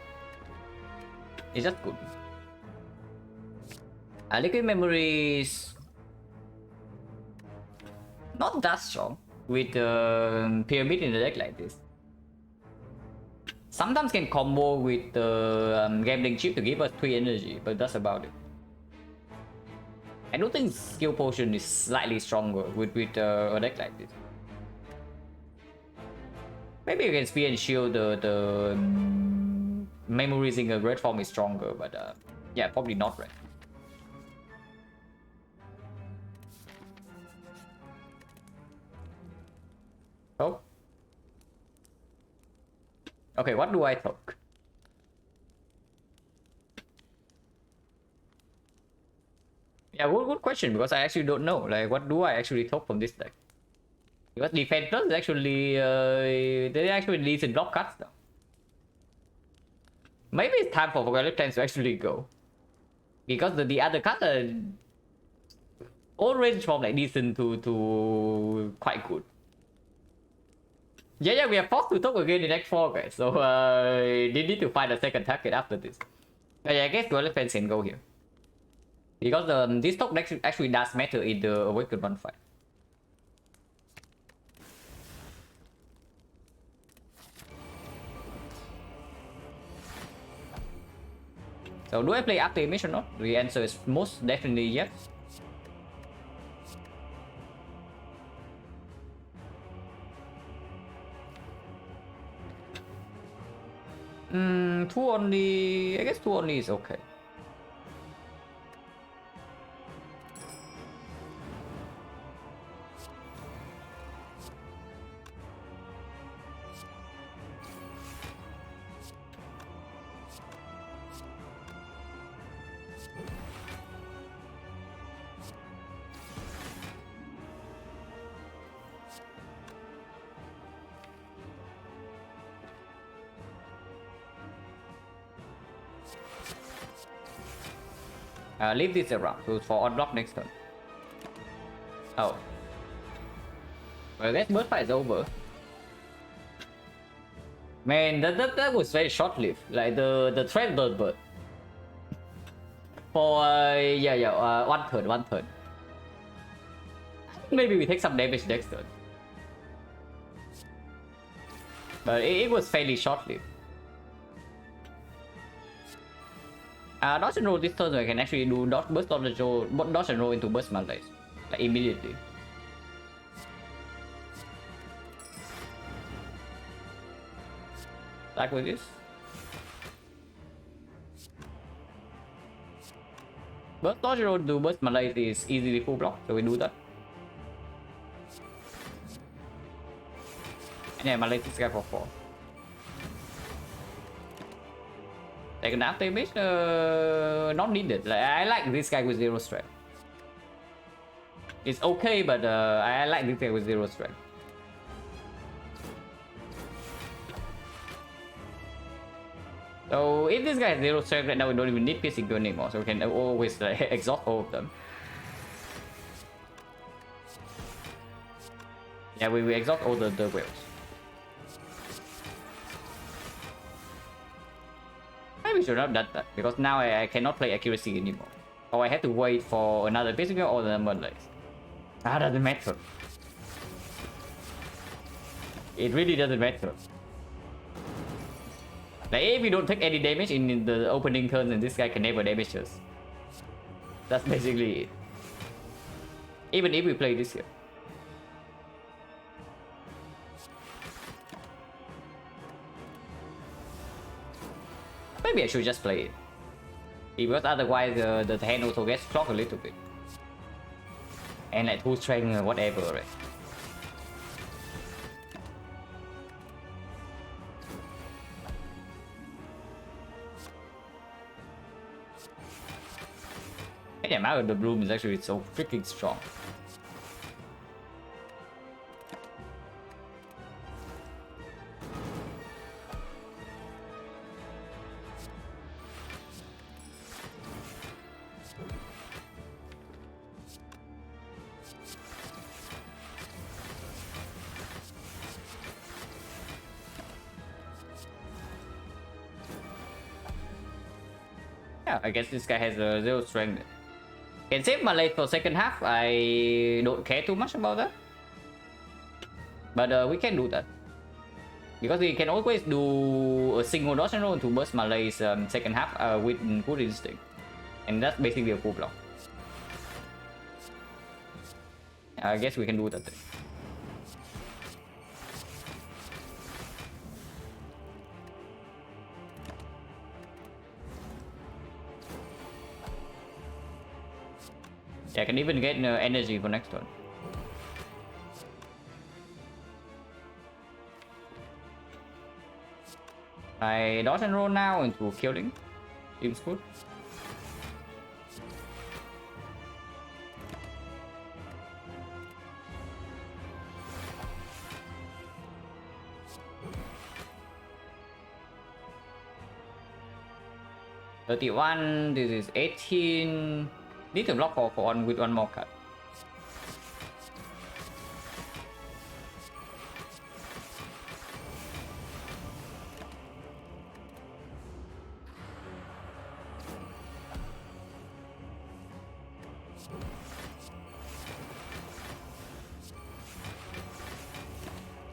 It's just good. Liquid memories not that strong with pyramid in the deck like this. Sometimes can combo with the gambling chip to give us 3 energy, but that's about it. I don't think skill potion is slightly stronger with a deck like this. Maybe you can spear and shield the memories in a red form is stronger, but yeah, probably not red. Oh. Okay, what do I talk? Yeah, good question, because I actually don't know. Like, what do I actually talk from this deck? Because defense plus is actually they actually decent block cuts though. Maybe it's time for Forgotten Plans to actually go, because the other cards are all range from like decent to quite good. Yeah, we are forced to talk again in Act 4, guys. So they need to find a second target after this. Yeah, I guess Forgotten Plans can go here, because this talk actually does matter in the Awakened 1 fight. So do I play after image or not? The answer is most definitely yes. Two only. I guess two only is okay. Leave this around for unblock next turn. Oh. Well, I guess bird fight is over. Man, that was very short-lived. Like the trend bird. For one turn. Maybe we take some damage next turn. But it was fairly short-lived. Dodge and roll this turn, so I can actually do dodge and roll into burst malaise, like immediately. Like with this. Burst dodge and roll to burst malaise is easily full block, so we do that. And yeah, malaise this guy for 4. Like an after image, not needed. Like, I like this guy with 0 strength. It's okay, but I like this guy with 0 strength. So if this guy has 0 strength right now, we don't even need piercing to anymore, so we can always like, exhaust all of them. Yeah, we exhaust all the whales. We should not have done that, because now I cannot play accuracy anymore. Or I have to wait for another physical or the malaise. Doesn't matter. It really doesn't matter. Like, if we don't take any damage in the opening turn, then this guy can never damage us. That's basically it. Even if we play this here. Maybe I should just play it. Because otherwise the hand also gets clocked a little bit. And like 2 strength or whatever, right? And the amount of the bloom is actually so freaking strong. Yeah, I guess this guy has a 0 strength. Can save my late for second half. I don't care too much about that. But we can do that. Because we can always do a single dodge and roll to burst Malay's second half with good instinct. And that's basically a full block. I guess we can do that thing. Yeah, I can even get energy for next turn. I dodge and roll now into killing. Seems good. $31, this is 18. Need to block for one with one more card.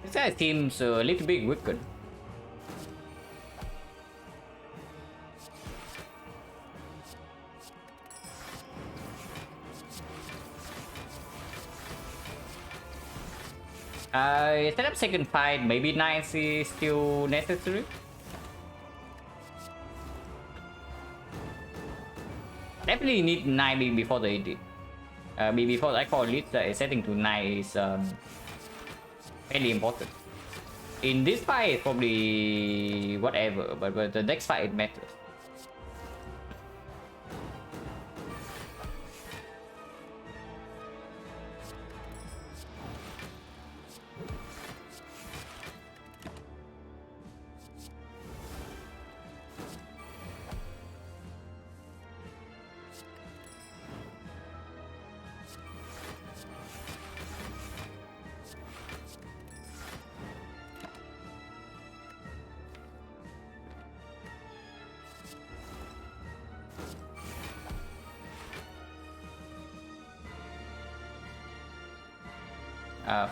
This guy seems a little bit wicked. Set up second fight, maybe 9 is still necessary. Definitely need 9 before the 80. Before I call lead setting to 9 is very important. In this fight, it's probably whatever, but the next fight it matters.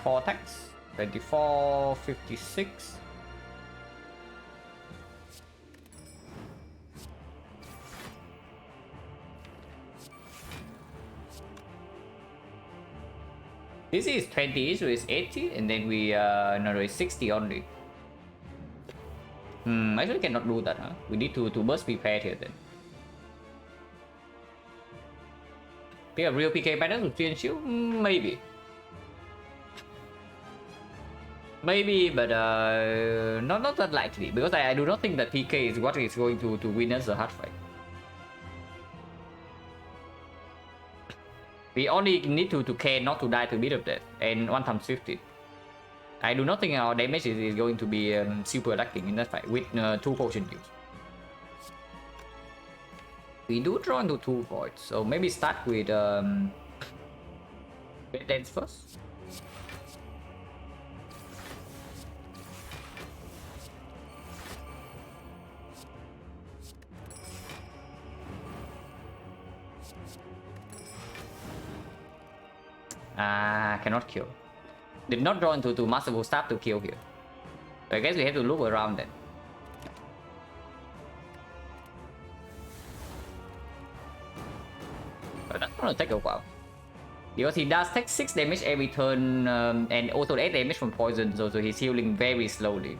Four attacks, 24, 56. This is 20, so it's 80, and then we no, it's 60 only. Actually cannot do that, huh? We need to burst prepared here then. Pick a real PK pattern with 3 and shield? Maybe. Maybe, but not that likely, because I do not think that PK is what is going to win us a hard fight. We only need to care not to die to beat of that, and 1 times 50. I do not think our damage is going to be super lacking in that fight with 2 potion use. We do draw into 2 voids, so maybe start with Red Dance first. Cannot kill. Did not draw into Masterful Staff to kill here. So I guess we have to look around then. But that's gonna take a while. Because he does take 6 damage every turn and also 8 damage from poison, so he's healing very slowly.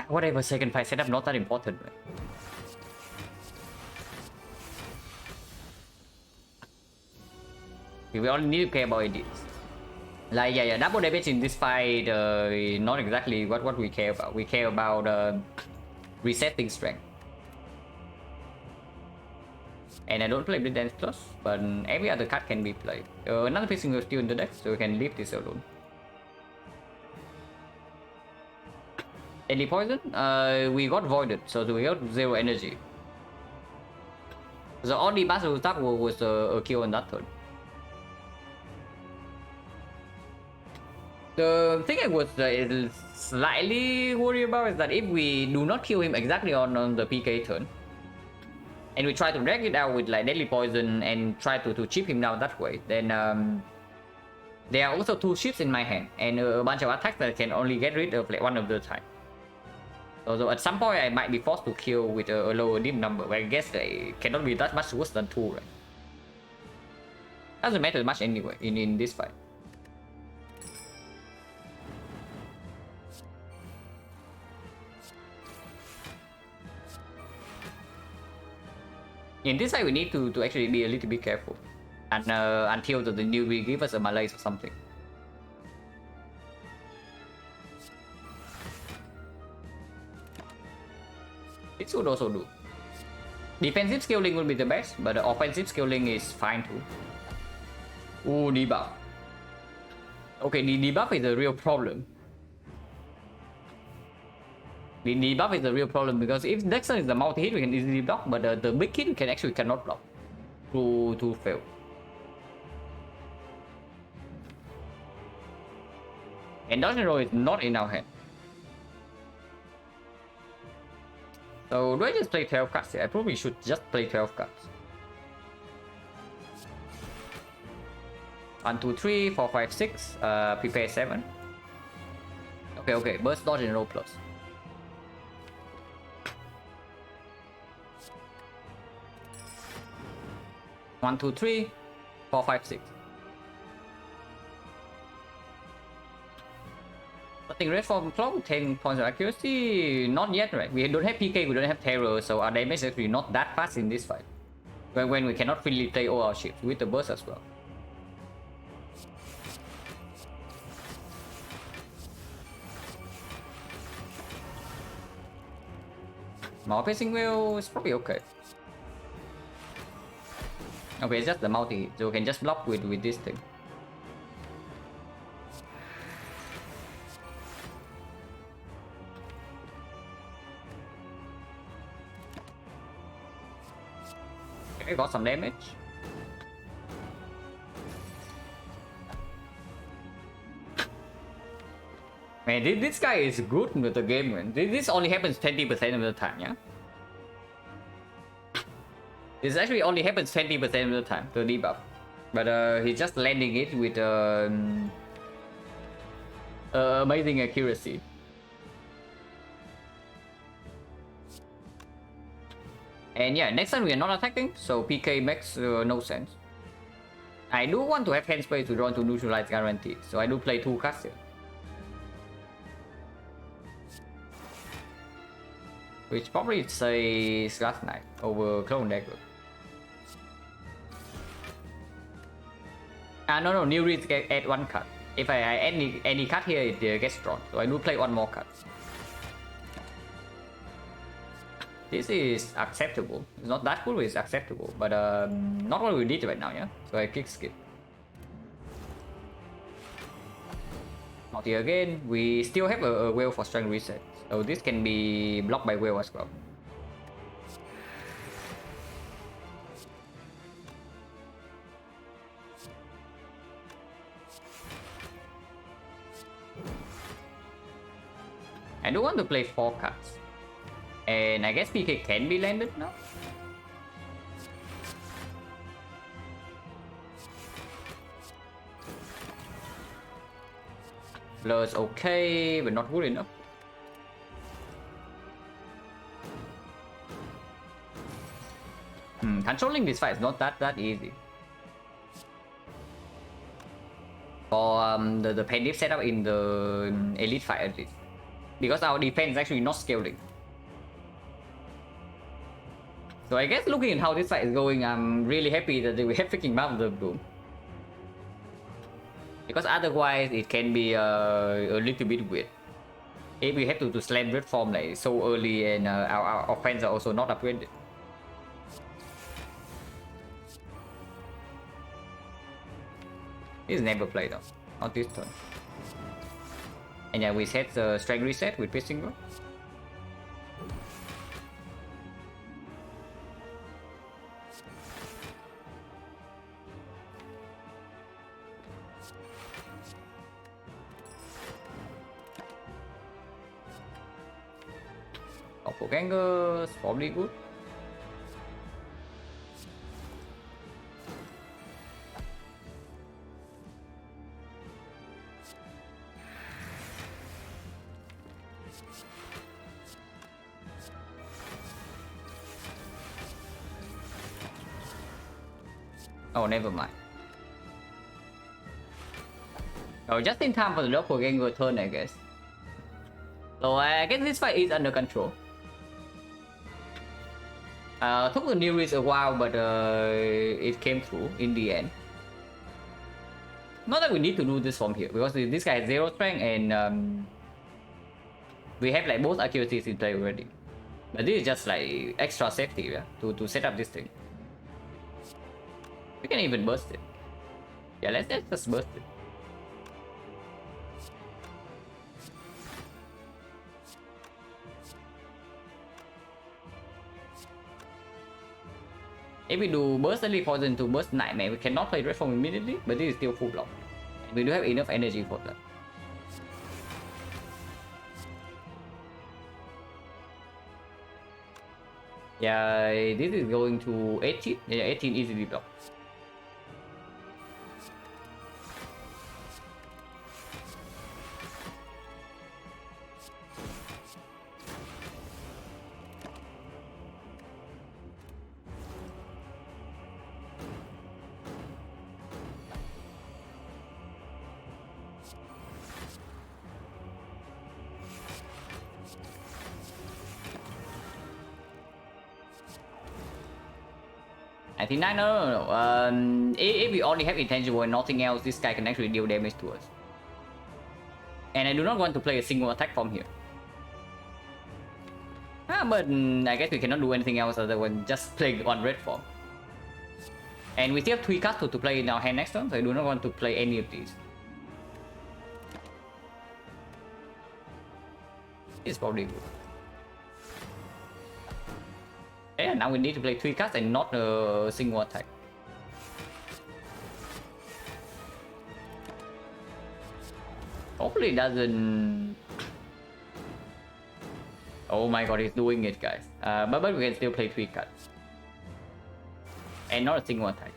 Whatever second fight setup, not that important. Right? We only need to care about it. Like, yeah, double damage in this fight, not exactly what we care about. We care about resetting strength. And I don't play Blade Dance Plus, but every other card can be played. Another piece is still in the deck, so we can leave this alone. Any poison? We got voided, so we got 0 energy. The only battle attack was a kill on that turn. The thing I was slightly worried about is that if we do not kill him exactly on the PK turn, and we try to drag it out with like deadly poison and try to chip him down that way, then there are also 2 ships in my hand and a bunch of attacks that I can only get rid of like one of the time. So at some point I might be forced to kill with a lower dim number, but I guess they cannot be that much worse than 2, right? Doesn't matter much anyway in this fight. In this side, we need to actually be a little bit careful, and until the newbie give us a malaise or something. This would also do. Defensive scaling will be the best, but the offensive scaling is fine too. Ooh, debuff. Okay, the debuff is a real problem. The debuff is a real problem because if next turn is the multi-hit, we can easily block, but the big hit we can actually cannot block to fail. And dodge and roll is not in our hand. So do I just play 12 cards here? I probably should just play 12 cards. 1, 2, 3, 4, 5, 6. Prepare 7. Okay. Burst, dodge, and roll plus. One, two, three, 4, 5, 6. Nothing red for clock, 10 points of accuracy. Not yet, right? We don't have PK, we don't have terror, so our damage is actually not that fast in this fight. When we cannot really play all our ships with the burst as well. More pacing wheel is probably okay. Okay, it's just the multi, so we can just block with this thing. Okay, got some damage. Man, this guy is good with the game, man. This only happens 20% of the time, yeah? This actually only happens 20% of the time, the debuff. But he's just landing it with amazing accuracy. And yeah, next time we are not attacking, so PK makes no sense. I do want to have hand space to draw to neutralize guarantee, so I do play 2 cards here. Which probably says Last Night over Clone Dagger. No, new reads add 1 card. If I add any card here, it gets drawn. So I do play 1 more card. This is acceptable. It's not that cool, it's acceptable. But not what we did right now, yeah? So I kick skip. Not here again. We still have a whale for strength reset. So this can be blocked by whale as well. I do want to play 4 cards. And I guess PK can be landed now. Blur is okay, but not good enough. Controlling this fight is not that easy. For the Pendip setup in the elite fight at least. Because our defense is actually not scaling. So I guess looking at how this fight is going, I'm really happy that we have freaking Mouth of Doom. Because otherwise it can be a little bit weird. If we have to slam red form like so early and our offense are also not upgraded. This is never played though, not this turn. And yeah, we set the strength reset with Piercing Rod. Doppelganger is probably good. Oh, never mind. Oh, just in time for the doppelganger turn, I guess. So I guess this fight is under control. Took the new risk a while, but it came through in the end. Not that we need to do this from here, because this guy has 0 strength and we have like both accuracies in play already. But this is just like extra safety, yeah, to set up this thing. We can even burst it. Yeah, let's just burst it. If we do burst early poison to burst nightmare, we cannot play red form immediately, but this is still full block. We do have enough energy for that. Yeah, this is going to 18. Yeah, 18 easily blocked. I think no. If we only have intangible and nothing else, this guy can actually deal damage to us. And I do not want to play a single attack from here. But I guess we cannot do anything else other than just play on red form. And we still have 3 cards to play in our hand next turn, so I do not want to play any of these. It's probably good. Yeah, now we need to play 3 cards and not a single attack. Hopefully it doesn't... Oh my god, he's doing it, guys. But we can still play 3 cards. And not a single attack.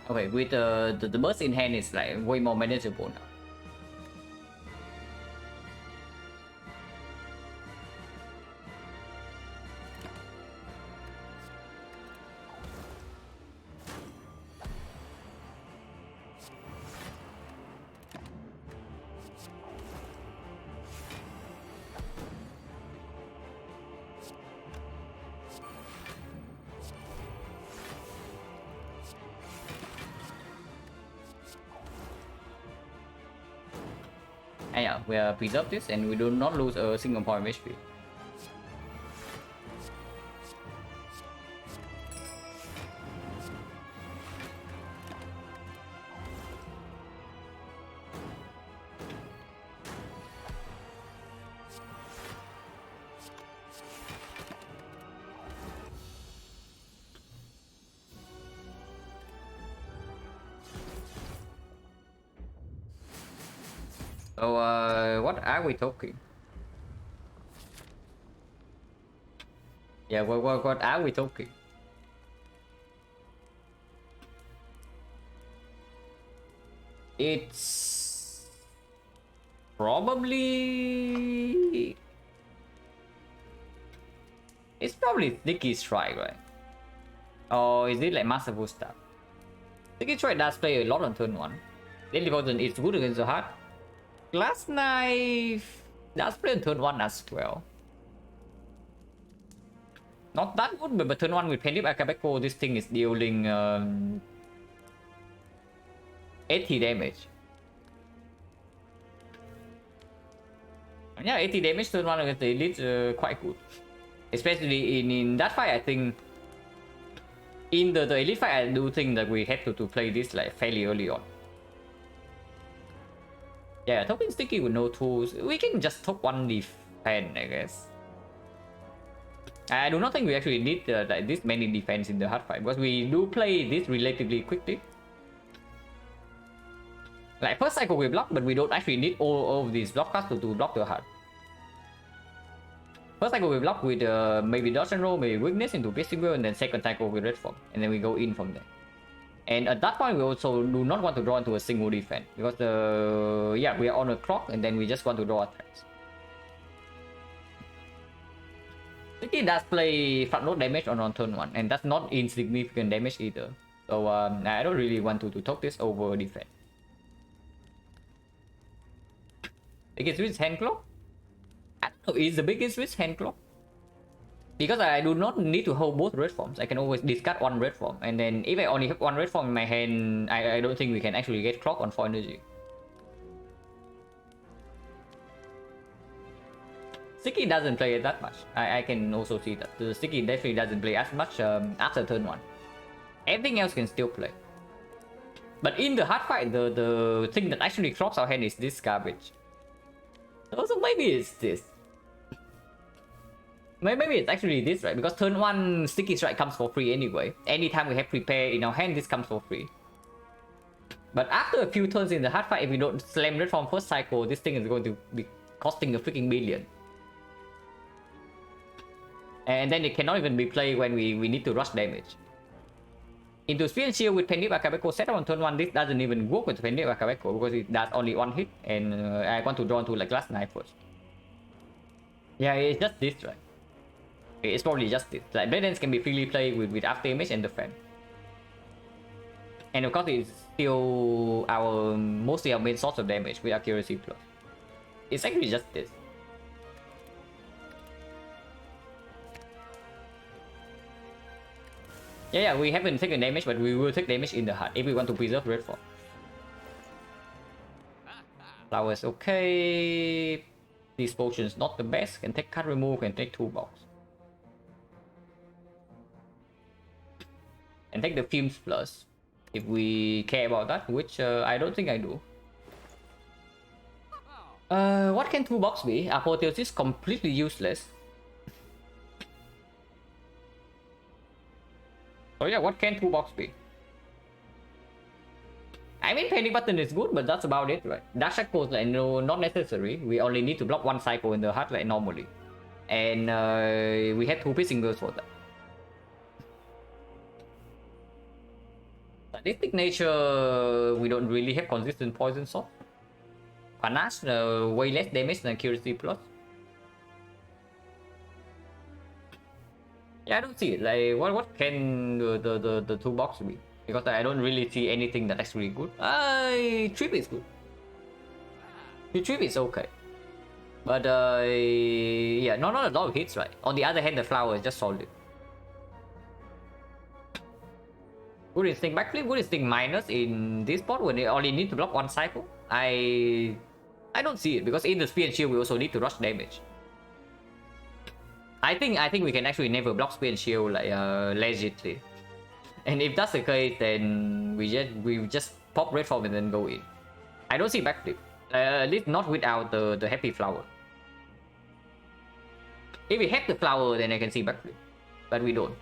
Okay, with the burst in hand is like way more manageable now. And yeah, we preserve this and we do not lose a single point of HP. So what are we talking? Yeah, what are we talking? It's probably Sticky Strike, right? Or is it like Masterful Staff? Sticky Strike does play a lot on turn 1. Deadly Poison is good against the heart. Glass Knife does play on turn 1 as well. Not that good, but turn 1 with Pendiv Akabeko, this thing is dealing 80 damage. Yeah, 80 damage turn 1 against the elite quite good. Especially in that fight, I think. In the elite fight, I do think that we have to play this like fairly early on. Yeah, talking Sticky with no tools. We can just top 1 defend, I guess. I do not think we actually need like this many defense in the hard fight because we do play this relatively quickly. Like first cycle we block, but we don't actually need all of these block cards to block the hard. First cycle we block with maybe dodge and roll, maybe weakness into piercing will, and then second cycle with red form, and then we go in from there. And at that point we also do not want to draw into a single defense because yeah, we are on a clock and then we just want to draw attacks. Sticky does play front load damage on turn 1, and that's not insignificant damage either. So I don't really want to talk this over defense. Biggest risk hand clock? I don't know, is the biggest risk hand clock? Because I do not need to hold both red forms. I can always discard one red form, and then if I only have one red form in my hand, I don't think we can actually get clock on 4 energy. Sticky doesn't play it that much. I can also see that. The Sticky definitely doesn't play as much after turn 1. Everything else can still play. But in the hard fight, the thing that actually clocks our hand is this garbage. So maybe it's this. Maybe it's actually this, right? Because turn 1 Sticky Strike comes for free anyway. Anytime we have Prepare in our hand, this comes for free. But after a few turns in the hard fight, if we don't slam red from first cycle, this thing is going to be costing a freaking billion. And then it cannot even be played when we need to rush damage. Into Spear and Shield with Pendant Akabeko setup on turn 1, this doesn't even work with Pendant Akabeko because it does only 1 hit, and I want to draw into like last knife first. Yeah, it's just this, right? It's probably just this. Like Blade Dance can be freely played with after image and defense. And of course it's still mostly our main source of damage with accuracy plus. It's actually just this. Yeah, we haven't taken damage, but we will take damage in the heart if we want to preserve red form. Flowers okay. These potions not the best. Can take card remove, can take toolbox. And take the Fumes Plus if we care about that, which I don't think I do. What can toolbox be? Apotheosis completely useless. Oh yeah, what can toolbox be? I mean, Panic Button is good, but that's about it, right? Dash Echoes, like, no, not necessary. We only need to block 1 cycle in the heart like normally. And we had 2 Piercing Girls for that. Sadistic Nature, we don't really have consistent poison source. Panache, way less damage than Accuracy Plus. Yeah, I don't see it. Like, what can the toolbox be? Because I don't really see anything that's actually good. Trip is good. The trip is okay. But yeah, not a lot of hits, right? On the other hand, the flower is just solid. Good Instinct backflip, Good Instinct minus in this spot when they only need to block 1 cycle. I don't see it because in the Spear and Shield we also need to rush damage. I think we can actually never block Spear and Shield like legitly. And if that's the case, then we just pop red form and then go in. I don't see backflip. At least not without the happy flower. If we have the flower, then I can see backflip. But we don't.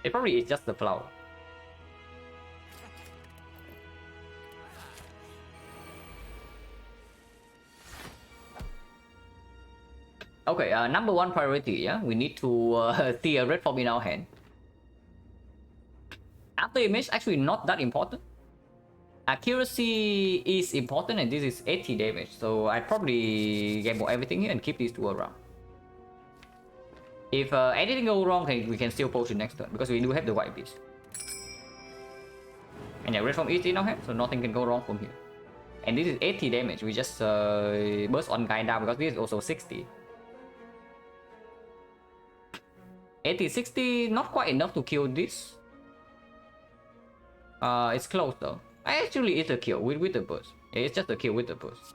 It probably is just the flower. Okay, number 1 priority, yeah? We need to see a red form in our hand. After image, actually not that important. Accuracy is important and this is 80 damage. So I probably gamble everything here and keep these 2 around. If anything goes wrong, we can still potion next turn because we do have the white beast. And yeah, red form is in our hand, so nothing can go wrong from here. And this is 80 damage. We just burst on guy down because this is also 60. 80, 60, not quite enough to kill this. It's close though. Actually, it's a kill with the burst. It's just a kill with the burst.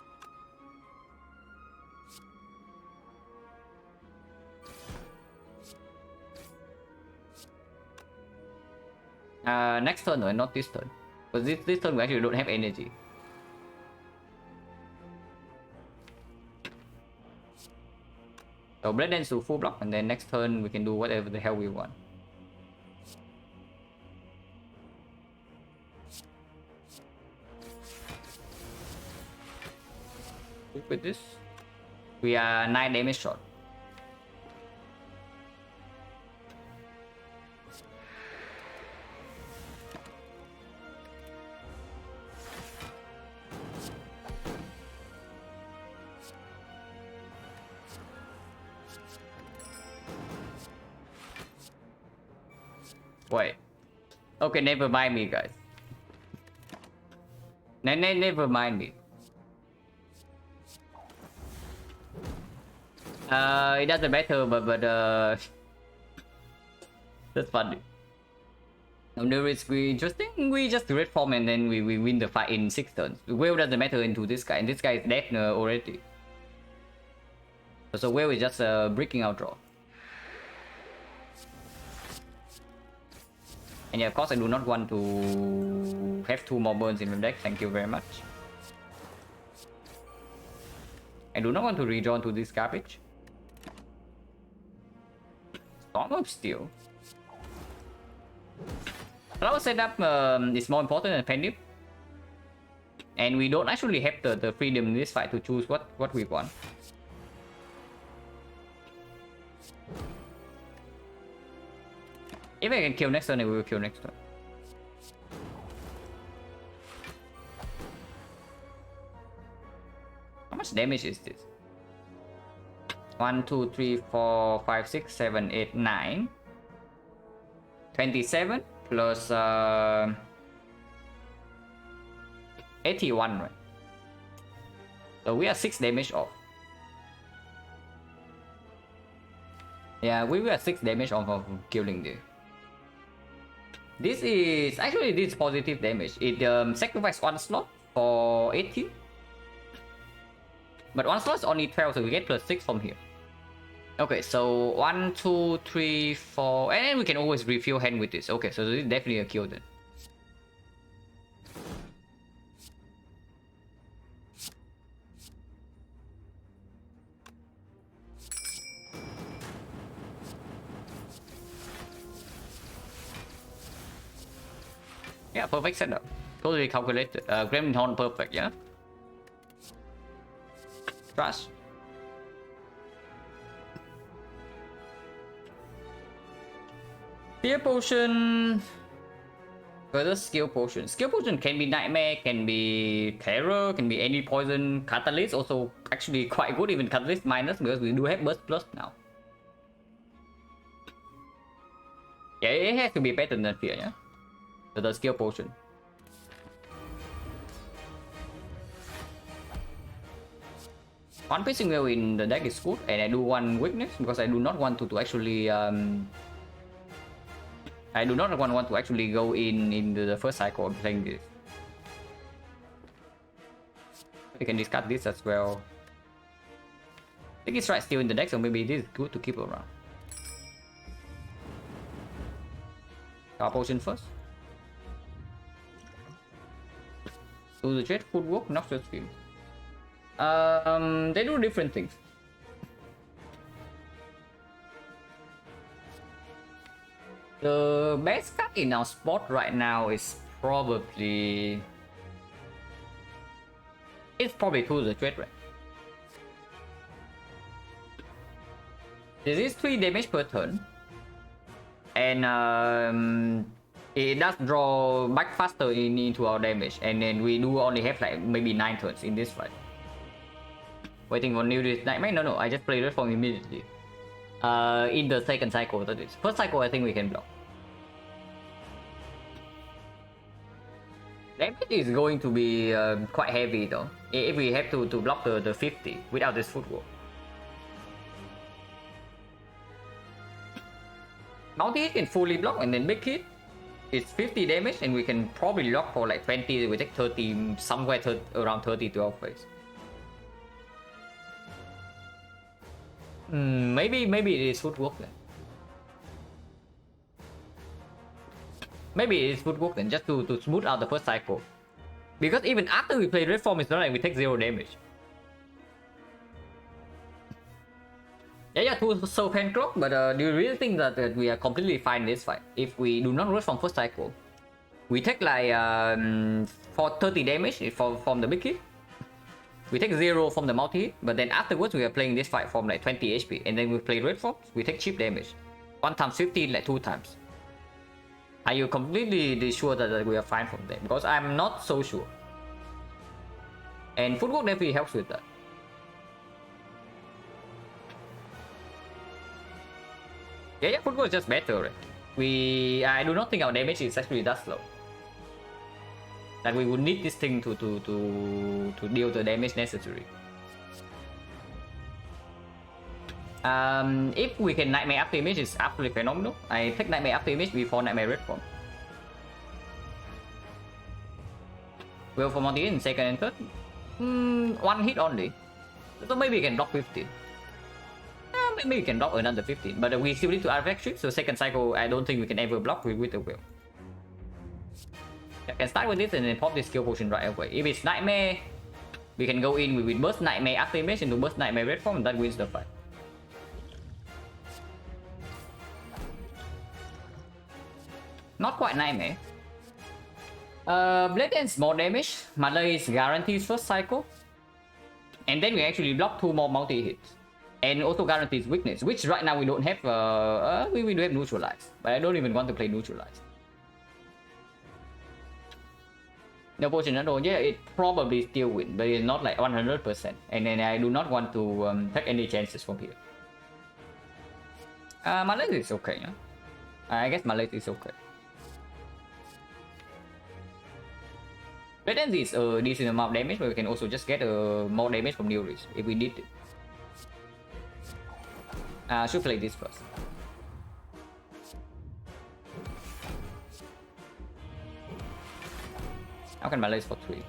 Next turn though, not this turn. But this turn we actually don't have energy. So Blade Dance to full block, and then next turn we can do whatever the hell we want. With this, we are 9 damage short. Wait. Okay, never mind me, guys. Never mind me. It doesn't matter, but that's funny. No risk. We just think we just red form and then we win the fight in 6 turns. Well doesn't matter into this guy, and this guy is dead already. So well is just breaking our draw. And yeah, of course I do not want to have 2 more burns in my deck. Thank you very much. I do not want to redraw to this garbage. Storm of Steel. Our setup is more important than Pendim. And we don't actually have the freedom in this fight to choose what we want. If I can kill next turn, I will kill next turn. How much damage is this? 1, 2, 3, 4, 5, 6, 7, 8, 9. 27 plus 81, right? So we are 6 damage off. Yeah, we were 6 damage off of killing this. This is actually this positive damage. It sacrificed 1 slot for 18. But 1 slot is only 12, so we get plus 6 from here. Okay, so 1, 2, 3, 4, and then we can always refill hand with this. Okay, so this is definitely a kill then. Yeah, perfect setup. Totally calculated. Gremlin Horn perfect, yeah. Trash. Fear Potion. Further Skill Potion. Skill Potion can be Nightmare, can be Terror, can be any poison. Catalyst also actually quite good, even Catalyst minus, because we do have Burst Plus now. Yeah, it has to be better than Fear, yeah. So the Skill Potion. One Piercing Whale in the deck is good, and I do one Weakness because I do not want to actually I do not want to actually go in the first cycle of playing this. We can discard this as well. I think it's right still in the deck, so maybe this is good to keep around. Our potion first. Do the trade footwork, not just skill. They do different things. The best card in our spot right now is probably... It's probably to the trade, right? This is 3 damage per turn. And it does draw back faster into our damage. And then we do only have like maybe 9 turns in this fight. Waiting for new Nightmare? No, I just played it from immediately. In the second cycle, that is. First cycle, I think we can block. Damage is going to be quite heavy though. If we have to block the 50 without this footwork. Multi-hit can fully block, and then big hit it's 50 damage, and we can probably lock for like 20. We take 30, somewhere around 30 to our face. Maybe it is footwork then. Maybe it is footwork then, just to smooth out the first cycle. Because even after we play red form, it's not like we take 0 damage. Yeah, two so pen clock, but do you really think that we are completely fine in this fight? If we do not rush from first cycle, we take like for 30 damage from the big hit. We take 0 from the multi hit, but then afterwards we are playing this fight from like 20 HP, and then we play red forms, we take cheap damage. 1 times 15, like 2 times. Are you completely sure that we are fine from them? Because I'm not so sure. And footwork definitely helps with that. Yeah, footwork is just better, right? I do not think our damage is actually that low. That we would need this thing to deal the damage necessary. If we can Nightmare after image, it's absolutely phenomenal. I take Nightmare after image before Nightmare red form. Well, for multi in second and third, 1 hit only. So maybe we can block 15. Maybe we can block another 15, but we still need to artifact strip. So second cycle, I don't think we can ever block with the will. I can start with this and then pop this skill potion right away. If it's Nightmare, we can go in with burst Nightmare after image into burst Nightmare red form, and that wins the fight. Not quite Nightmare. Blade Dance more damage. Melee is guarantees first cycle, and then we actually block 2 more multi hits, and also guarantees weakness, which right now we don't have. We do have neutralize, but I don't even want to play neutralize. No potion at all. Yeah, it probably still win, but it's not like 100%. And then I do not want to take any chances from here. My leg is okay. Yeah? I guess my leg is okay. Red is a decent amount of damage, but we can also just get more damage from new risk if we need it. I should play this first. How can my legs for 3?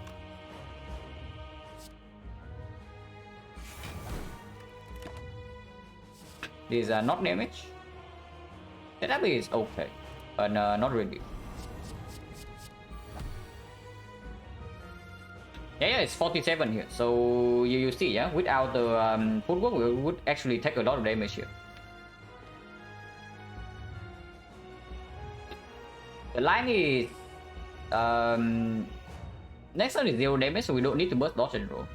These are not damage. The damage is okay, but not really. Yeah, it's 47 here. So you see, yeah, without the footwork, we would actually take a lot of damage here. The line is next one is 0 damage, so we don't need to burst dodge and roll.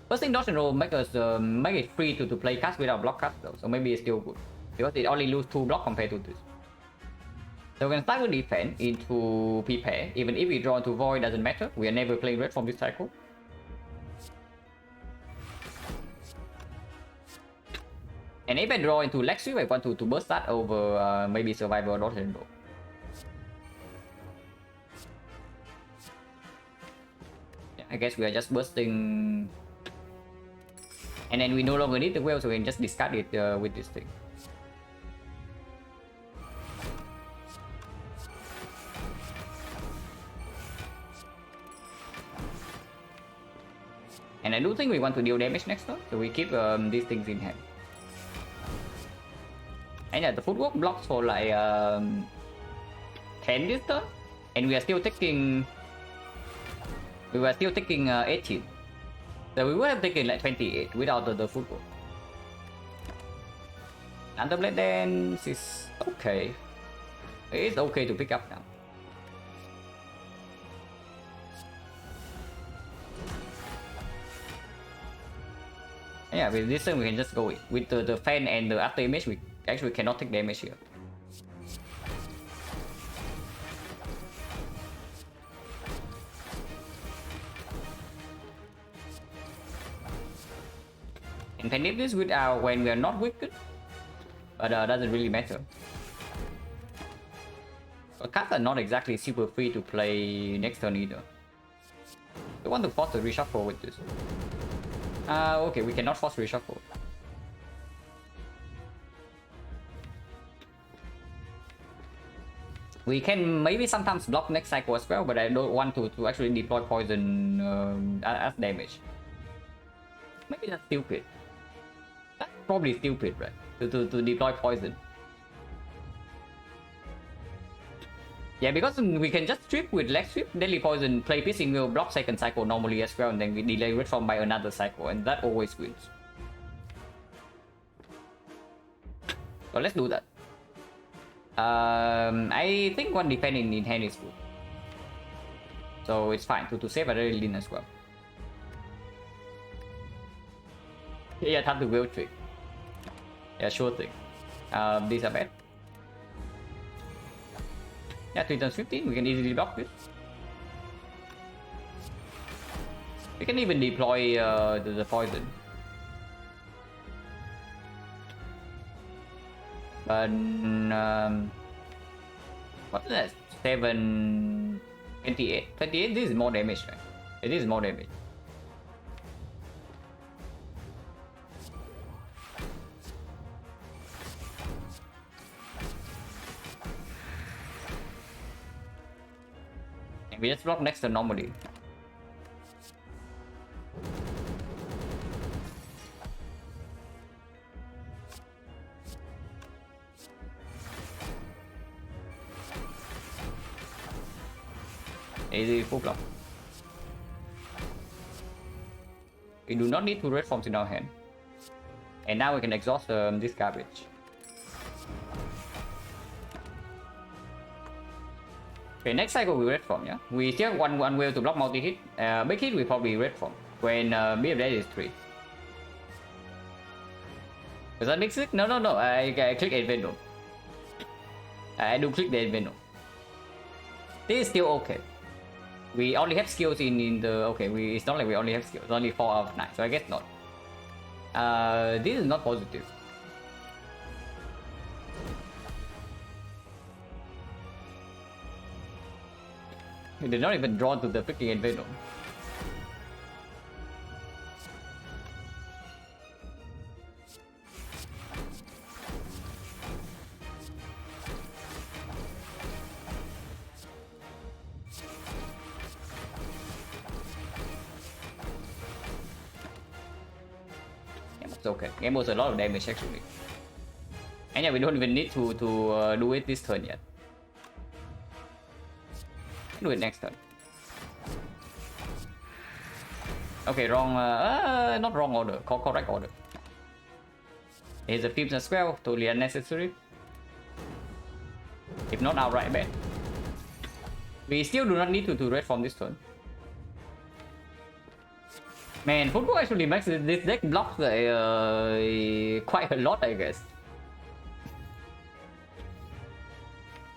Bursting dodge and roll make us make it free to play cast without block cast though, so maybe it's still good because it only lose 2 block compared to this. So we can start with defense into prepare. Even if we draw into void, doesn't matter. We are never playing red from this cycle. And if I draw into leg sweep, I want to burst that over maybe survivor or dodge and roll. I guess we are just bursting, and then we no longer need the well, so we can just discard it with this thing. And I do think we want to deal damage next turn, so we keep these things in hand. And yeah, the footwork blocks for like 10 this turn, and we are still taking. We were still taking 18. So we would have taken like 28 without the footwork. Underblade Dance is okay. It's okay to pick up now. Yeah, with this turn we can just go in. With the fan and the after image, we actually cannot take damage here. And can nip this without when we are not wicked, but doesn't really matter. But cards are not exactly super free to play next turn either. We want to force the reshuffle with this. Okay, we cannot force reshuffle. We can maybe sometimes block next cycle as well, but I don't want to actually deploy poison as damage. Maybe that's stupid. That's probably stupid, right? To deploy poison. Yeah, because we can just strip with leg sweep, deadly poison, play piercing will block second cycle normally as well, and then we delay red form by another cycle, and that always wins. So let's do that. I think one defending in hand is good. So it's fine to save a really lean as well. Yeah, time to will trick. Yeah, sure thing. These are bad. Yeah, 3 turns 15, we can easily block this. We can even deploy the poison. But what's that? 7 28. 28, this is more damage, right? It is more damage. And we just block next to normally. Easy full block. We do not need 2 red forms in our hand. And now we can exhaust this garbage. Okay, next cycle we red form, yeah? We still have one way to block multi-hit. Big hit we probably red form when BF is 3. Does that make sense? No. I click Advento. I do click the Advento. This is still okay. We only have skills in the... Okay, it's not like we only have skills. It's only 4 out of 9, so I guess not. This is not positive. They're not even drawn to the freaking Advento. It's okay. Game was a lot of damage actually. And yeah, we don't even need to do it this turn yet. Do it next turn. Okay, wrong. Not wrong order. Correct order. Here's a Pips as well. Totally unnecessary. If not outright bad. We still do not need to red from this turn. Man, football actually makes this deck block quite a lot, I guess.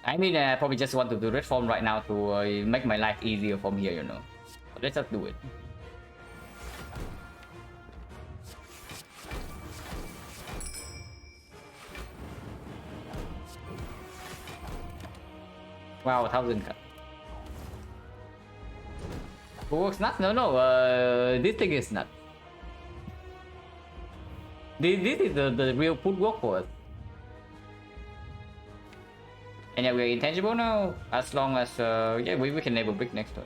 I mean, I probably just want to do red form right now to make my life easier from here, you know. But let's just do it. Wow, 1000 cut. Who works nuts? No. This thing is nuts. This is the real footwork for us. And yeah, we're intangible now, as long as, yeah, we can enable brick next turn.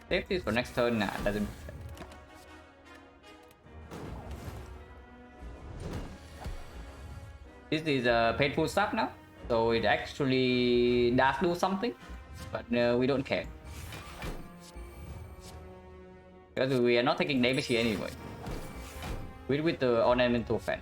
Save this for next turn. Nah, doesn't. This is painful stuff now, so it actually does do something, but we don't care because we are not taking damage here anyway. With the ornamental fan.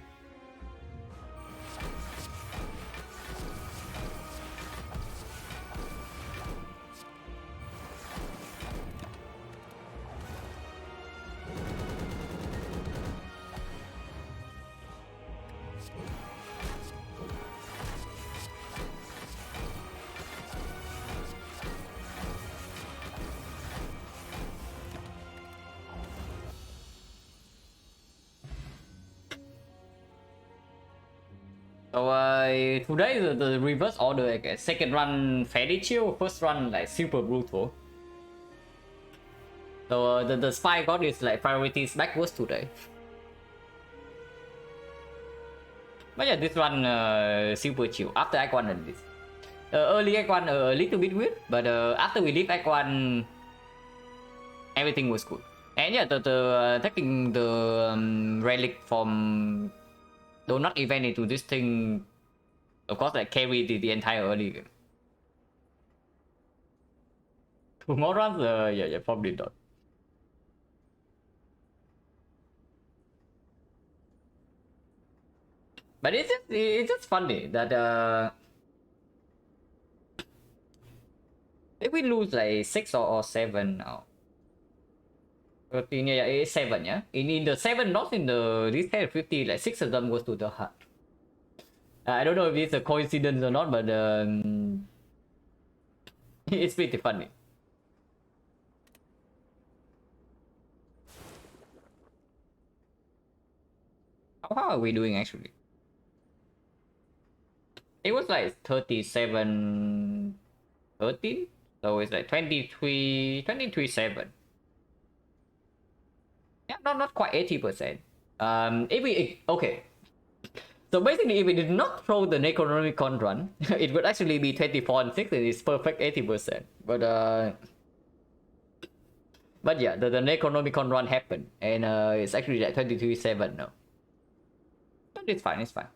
So today the reverse order, I guess. Second run fairly chill, first run like super brutal. So the spy got is like priorities backwards today. But yeah, this one super chill. After Act 1 and this. Early Act 1 a little bit weird, but after we leave Act 1, everything was good. And yeah, the taking the relic from Donut event into this thing, of course, like carried the entire early game. 2 more runs? Yeah, probably not. But it's just funny that if we lose like 6 or 7 now. 13, yeah, it's 7, yeah. In the 7, not in the this 50, like 6 of them goes to the heart. I don't know if it's a coincidence or not, but it's pretty funny. How are we doing actually? It was like 37 13, so it's like 23 7. Yeah, not quite 80%. If we okay, so basically if we did not throw the Necronomicon run, it would actually be 24 and 6 and it's perfect 80%. But yeah, the Necronomicon run happened and it's actually like 23 7 now. But it's fine, it's fine.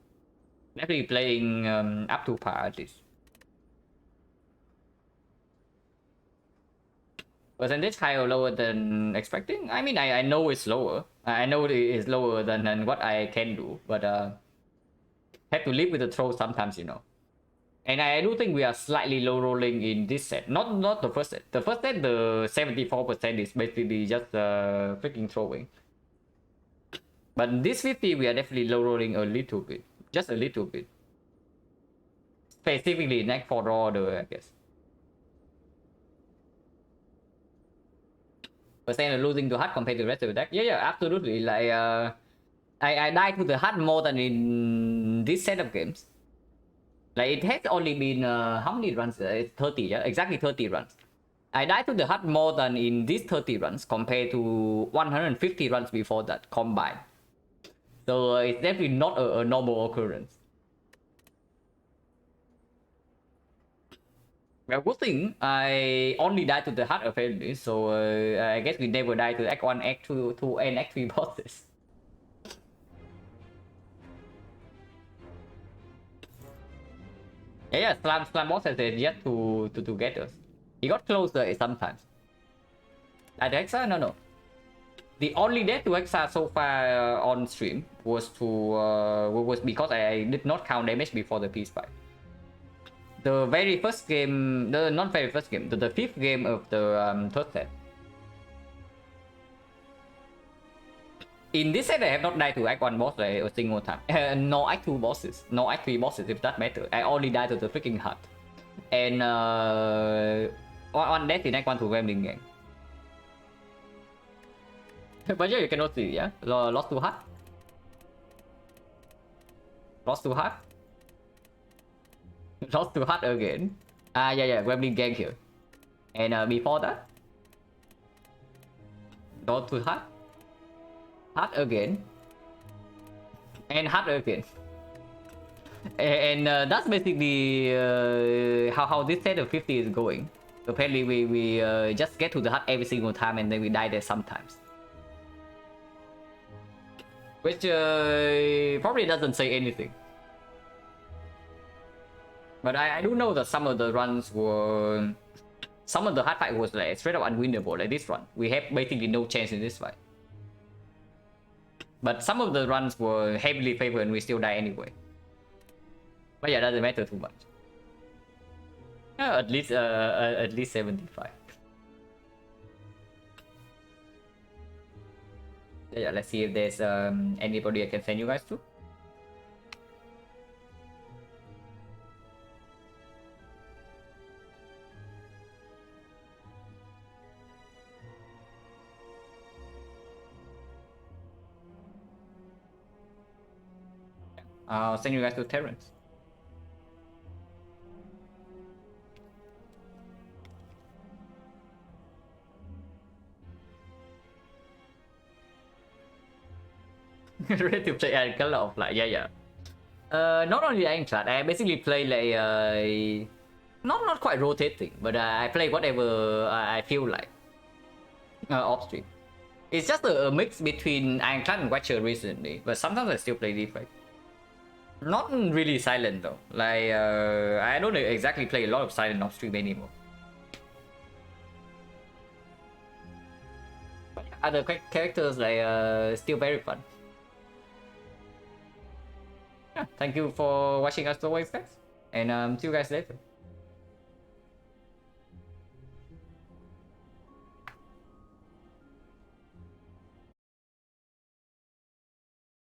Definitely playing up to par at least. Percentage higher or lower than expecting? I mean, I know it's lower. I know it is lower than what I can do, but have to live with the throw sometimes, you know. And I do think we are slightly low rolling in this set. Not the first set. The first set, the 74% is basically just freaking throwing. But this 50, we are definitely low rolling a little bit. Just a little bit. Specifically in Act 4 order, I guess. Percent of losing to HUD compared to the rest of the deck? Yeah, absolutely. Like, I died to the HUD more than in this set of games. Like, it has only been, how many runs? It's 30, yeah? Exactly 30 runs. I died to the HUD more than in these 30 runs compared to 150 runs before that combined. So it's definitely not a normal occurrence. Well, good thing I only died to the HUD apparently, so I guess we never died to Act 1, Act 2, and Act 3 bosses. Yeah, Slam boss has yet to get us. He got closer sometimes. At Hexa? No. The only death to Hexa so far on stream was because I did not count damage before the peace fight. The very first game, not very first game, the fifth game of the third set. In this set, I have not died to Act 1 boss like a single time. No Act 2 bosses, no Act 3 bosses if that matters. I only died to the freaking HUD. And one death in Act 1 to Gremlin Gang. But yeah, you cannot see, yeah? Lost to HUD. Lost to HUD. Lost to HUD again. Yeah, Gremlin Gang here. And before that, lost to HUD. HUD again. And HUD again. And that's basically how this set of 50 is going. Apparently we just get to the HUD every single time and then we die there sometimes. Which probably doesn't say anything. But I do know that some of the runs were... Some of the hard fight was like straight up unwinnable, like this run. We have basically no chance in this fight. But some of the runs were heavily favored and we still die anyway. But yeah, doesn't matter too much. At least 75. Yeah, let's see if there's anybody I can send you guys to. I'll send you guys to Terrence. Ready to play a color of like, yeah. Not only Ironclad, I basically play like not quite rotating, but I play whatever I feel like off stream. It's just a mix between Ironclad and Watcher recently, but sometimes I still play Defect. Not really Silent though. Like I don't exactly play a lot of Silent off stream anymore. But yeah, other characters like still very fun. Yeah, thank you for watching us always, guys, and see you guys later.